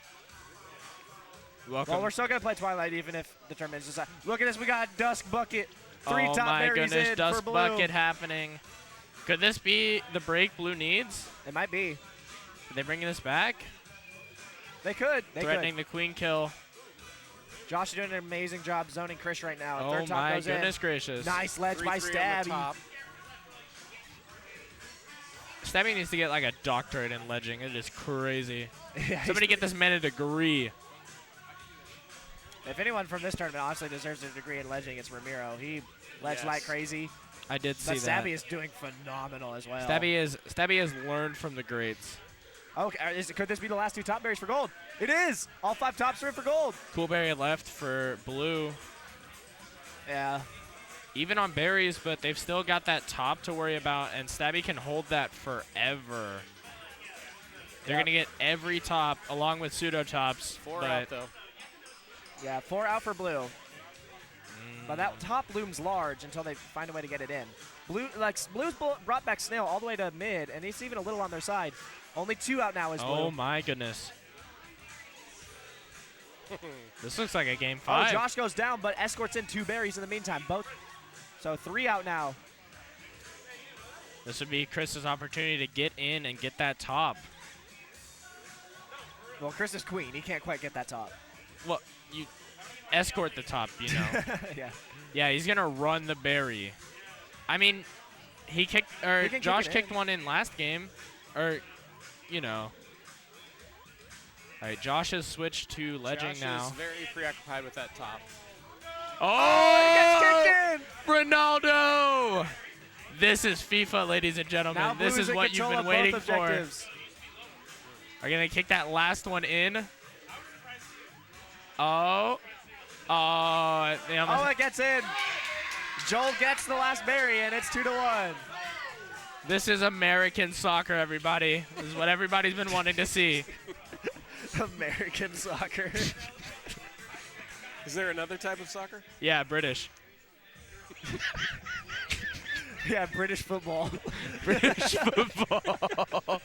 Welcome. Well, we're still going to play Twilight even if the tournament's decided. Look at this. We got Dusk Bucket. 3 oh top my berries goodness, in Dust for blue. Bucket happening. Could this be the break Blue needs? It might be. Are they bringing this back? They could. Threatening the queen kill. Josh is doing an amazing job zoning Chris right now. Oh Third top my goes goodness in. gracious. Nice ledge by 3-3 on the Stabby. top. Stabby needs to get like a doctorate in ledging. It is crazy. Yeah, Somebody get this man a degree. If anyone from this tournament honestly deserves a degree in ledging, it's Ramiro. He ledged Yes. like crazy. I did see But that. Stabby is doing phenomenal as well. Stabby has learned from the greats. Okay, could this be the last 2 top berries for Gold? It is. All 5 tops are in for Gold. Coolberry left for blue. Yeah. Even on berries, but they've still got that top to worry about, and Stabby can hold that forever. They're going to get every top along with pseudo tops. 4 but out, though. Yeah, 4 out for blue. But that top looms large until they find a way to get it in. Blue's brought back Snail all the way to mid, and it's even a little on their side. Only 2 out now is blue. Oh my goodness. This looks like a game 5. Oh, Josh goes down, but escorts in 2 berries in the meantime. Both. So 3 out now. This would be Chris's opportunity to get in and get that top. Well, Chris is queen. He can't quite get that top. Well, you escort the top, you know. Yeah. Yeah, he's going to run the berry. I mean, He can kick Josh it kicked in. one in last game. Or, you know. All right, Josh has switched to ledging Josh now. is very preoccupied with that top. Oh, Ronaldo! This is FIFA, ladies and gentlemen. Now This Blue's is in what you've control been of waiting both for. objectives. Are going to kick that last one in? Oh. Oh, they almost Oh, it gets in. Joel gets the last berry, and it's 2-1. This is American soccer, everybody. This is what everybody's been wanting to see. American soccer. Is there another type of soccer? Yeah, British. Yeah, British football. British football.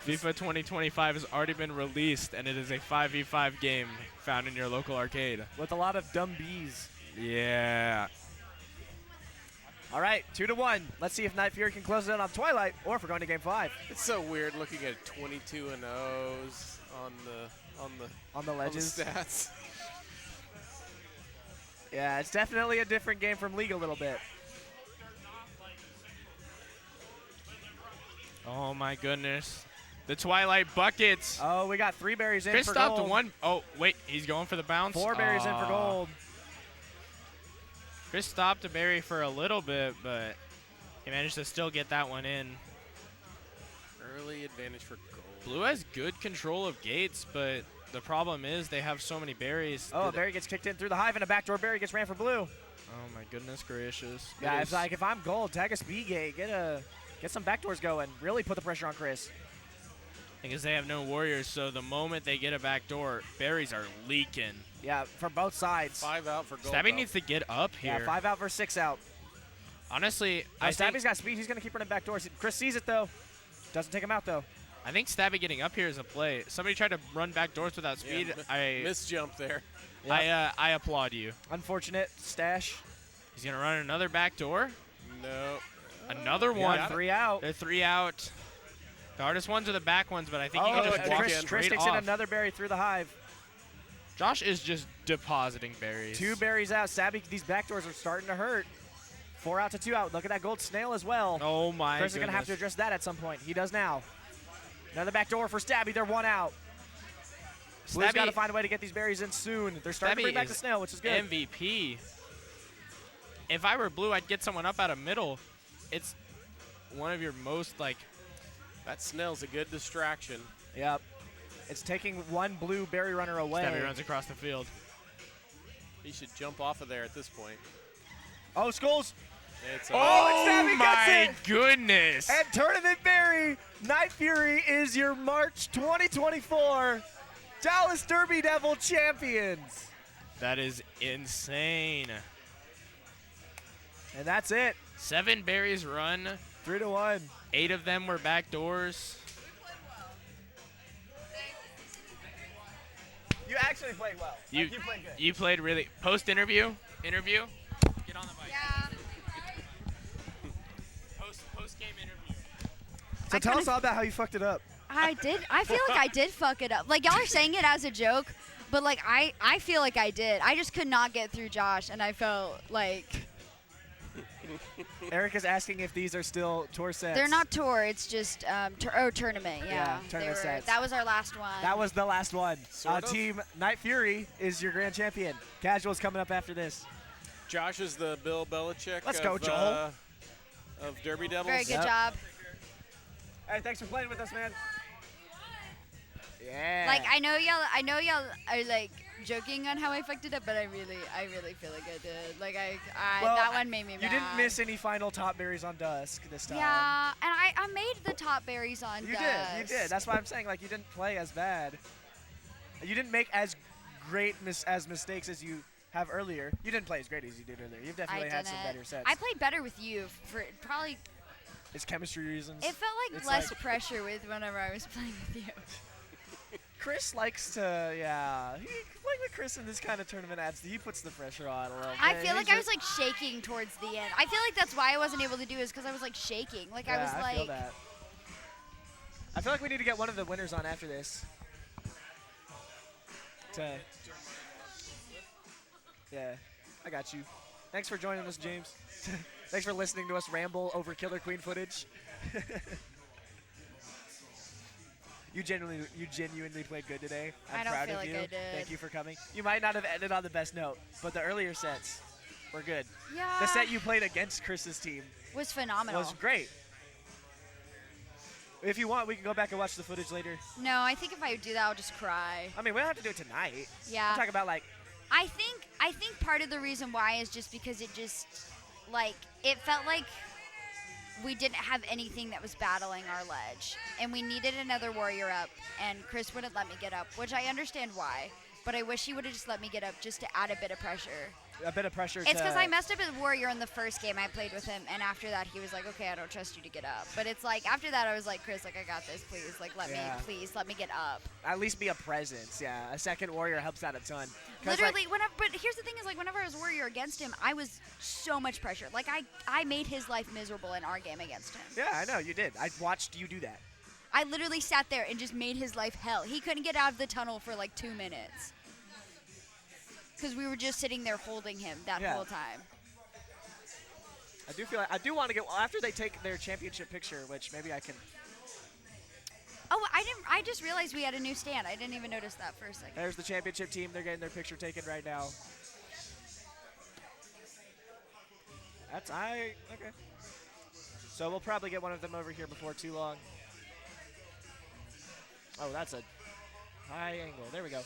FIFA 2025 has already been released, and it is a 5v5 game found in your local arcade. With a lot of dumb bees. Yeah. All right, 2-1. Let's see if Night Fury can close it out on Twilight, or if we're going to Game 5. It's so weird looking at 22 and O's on the ledges. stats. Yeah, it's definitely a different game from League a little bit. Oh my goodness. The Twilight buckets. Oh, we got 3 berries in Chris for stopped gold. one. Oh, wait, he's going for the bounce. 4 berries in for gold. Chris stopped a berry for a little bit, but he managed to still get that one in. Early advantage for gold. Blue has good control of gates, but the problem is they have so many berries. Oh, a berry gets kicked in through the hive, and a backdoor berry gets ran for blue. Oh my goodness gracious. Yeah, it's like if I'm gold, tag a speed gate, get some backdoors going, really put the pressure on Chris. Because they have no warriors, so the moment they get a backdoor, berries are leaking. Yeah, from both sides. 5 out for gold. Stabby needs to get up here. Yeah, 5 out versus 6 out. Honestly, I Stabby's got speed. He's going to keep running backdoors. Chris sees it, though. Doesn't take him out, though. I think Stabby getting up here is a play. Somebody tried to run backdoors without speed. Yeah, misjump there. Yep. I applaud you. Unfortunate stash. He's going to run another backdoor. No. Another one. 3 out. They're 3 out. The hardest ones are the back ones, but I think he can just walk Chris straight takes off. in another berry through the hive. Josh is just depositing berries. 2 berries out. Stabby, these backdoors are starting to hurt. 4 out to 2 out. Look at that gold snail as well. Oh, my Chris is going to have to address that at some point. He does now. Another backdoor for Stabby. They're 1 out. Blue's got to find a way to get these berries in soon. They're starting to bring back the snail, which is good. MVP. If I were Blue, I'd get someone up out of middle. It's one of your most, like... That snail's a good distraction. Yep. It's taking 1 blue berry runner away. Stabby runs across the field. He should jump off of there at this point. Oh, Skulls. It's Stabby my gets it. goodness. And Tournament Berry, Night Fury is your March 2024 Dallas Derby Devil champions. That is insane. And that's it. 7 berries run. 3-1. 8 of them were backdoors. You actually played well. You played good. You played really. Post interview. Get on the mic. Yeah. Post game interview. So tell us all about how you fucked it up. I did. I feel like I did fuck it up. Like, y'all are saying it as a joke, but, like, I feel like I did. I just could not get through Josh, and I felt like... Eric is asking if these are still tour sets. They're not tour. It's just tournament. Yeah, tournament sets. That was our last one. That was the last one. Sort of. Team Night Fury is your grand champion. Casual's coming up after this. Josh is the Bill Belichick Let's go, Joel. Of Derby Devils. Very good job. Hey, thanks for playing with us, man. Yeah. Like, I know y'all are like joking on how I fucked it up, but I really feel like I did. Like that one made me mad. You didn't miss any final top berries on Dusk this time. Yeah, and I made the top berries on You Dusk. did. You did. That's why I'm saying, like, you didn't play as bad. You didn't make as great mistakes as you have earlier. You didn't play as great as you did earlier. You've definitely had some better sets. I played better with you for probably. It's chemistry reasons. It felt like It's less like- pressure with whenever I was playing with you. Chris likes to, playing with Chris in this kind of tournament he puts the pressure on a little bit. I feel like I was like shaking towards the end. I feel like that's why I wasn't able to do it, is because I was like shaking. Like I was I like. feel that. I feel like we need to get one of the winners on after this. Yeah, I got you. Thanks for joining us, James. Thanks for listening to us ramble over Killer Queen footage. You genuinely played good today. I'm I don't proud feel of like you. I did. Thank you for coming. You might not have ended on the best note, but the earlier sets were good. Yeah. The set you played against Chris's team Was phenomenal. was great. If you want, we can go back and watch the footage later. No, I think if I do that, I'll just cry. I mean, we don't have to do it tonight. Yeah. I'm talking about, like, I think part of the reason why is just because it just, like, it felt like we didn't have anything that was battling our ledge. And we needed another warrior up, and Chris wouldn't let me get up, which I understand why. But I wish he would have just let me get up just to add a bit of pressure. a bit of pressure. It's because I messed up as Warrior in the first game I played with him, and after that he was like, okay, I don't trust you to get up. But it's like, after that I was like, Chris, like, I got this, please. Like, let me get up. At least be a presence, yeah. A second Warrior helps out a ton. Literally, but here's the thing is, like, whenever I was Warrior against him, I was so much pressure. Like, I made his life miserable in our game against him. Yeah, I know, you did. I watched you do that. I literally sat there and just made his life hell. He couldn't get out of the tunnel for like 2 minutes. Because we were just sitting there holding him that whole time. I do want to get, after they take their championship picture, which maybe I can. Oh, I just realized we had a new stand. I didn't even notice that for a second. There's the championship team. They're getting their picture taken right now. Okay. So we'll probably get one of them over here before too long. Oh, that's a high angle. There we go.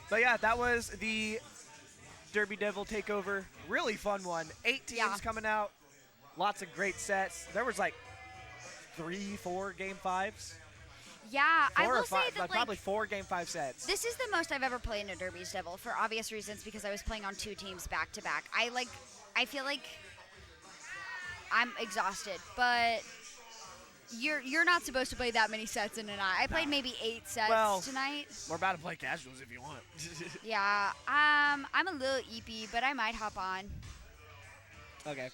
But yeah, that was the Derby Devil Takeover. Really fun one. 8 teams coming out. Lots of great sets. There was like 3-4 game 5s. Yeah, I will say that, like, probably 4 game 5 sets. This is the most I've ever played in a Derby's Devil for obvious reasons, because I was playing on 2 teams back to back. I feel like I'm exhausted, but you're not supposed to play that many sets in a night. I played maybe 8 sets tonight. We're about to play casuals if you want. Yeah, I'm a little eepy, but I might hop on. Okay.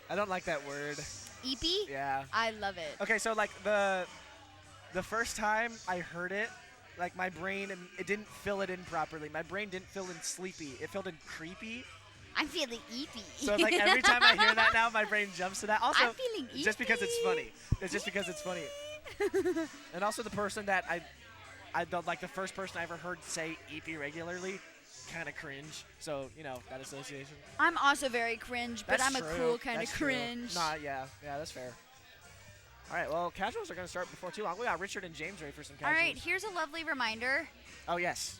I don't like that word. Eepy? Yeah. I love it. Okay, so like the first time I heard it, like my brain, and it didn't fill it in properly. My brain didn't fill in sleepy. It filled in creepy. I'm feeling eepy. So like every time I hear that now, my brain jumps to that. Also, I'm feeling eepy. Just because it's funny. It's just because it's funny. And also the person that I don't like, the first person I ever heard say eepy regularly, kind of cringe. So, you know, that association. I'm also very cringe, but That's I'm true. a cool kind of That's true. cringe. Nah, yeah, that's fair. All right, well, casuals are going to start before too long. We got Richard and James ready for some casuals. All right, here's a lovely reminder. Oh, yes.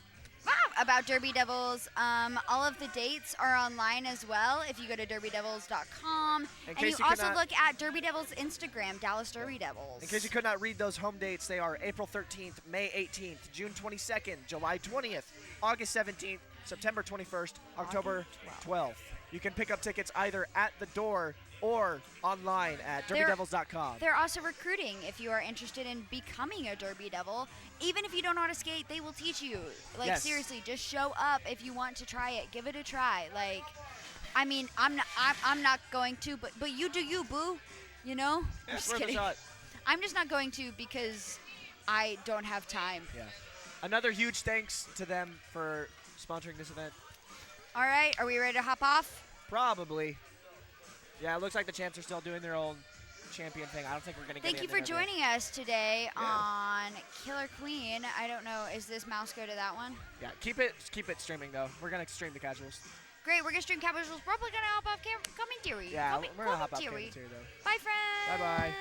About Derby Devils. All of the dates are online as well if you go to derbydevils.com. And you also look at Derby Devils Instagram, Dallas Derby Devils. In case you could not read those home dates, they are April 13th, May 18th, June 22nd, July 20th, August 17th, September 21st, October 12th. You can pick up tickets either at the door or online at derbydevils.com. They're also recruiting if you are interested in becoming a Derby Devil. Even if you don't know how to skate, they will teach you. Like, seriously, just show up if you want to try it. Give it a try. Like, I mean, I'm not going to, but you do you, boo. You know? Yeah, I'm just kidding. I'm just not going to because I don't have time. Yeah. Another huge thanks to them for sponsoring this event. All right, are we ready to hop off? Probably. Yeah, it looks like the champs are still doing their own champion thing. I don't think we're going to get Thank you for joining us today on Killer Queen. I don't know, is this mouse go to that one? Yeah, keep it streaming, though. We're going to stream the casuals. Great, we're going to stream casuals. Probably going to hop off commentary. Yeah, we're going to hop off commentary, though. Bye, friends. Bye-bye.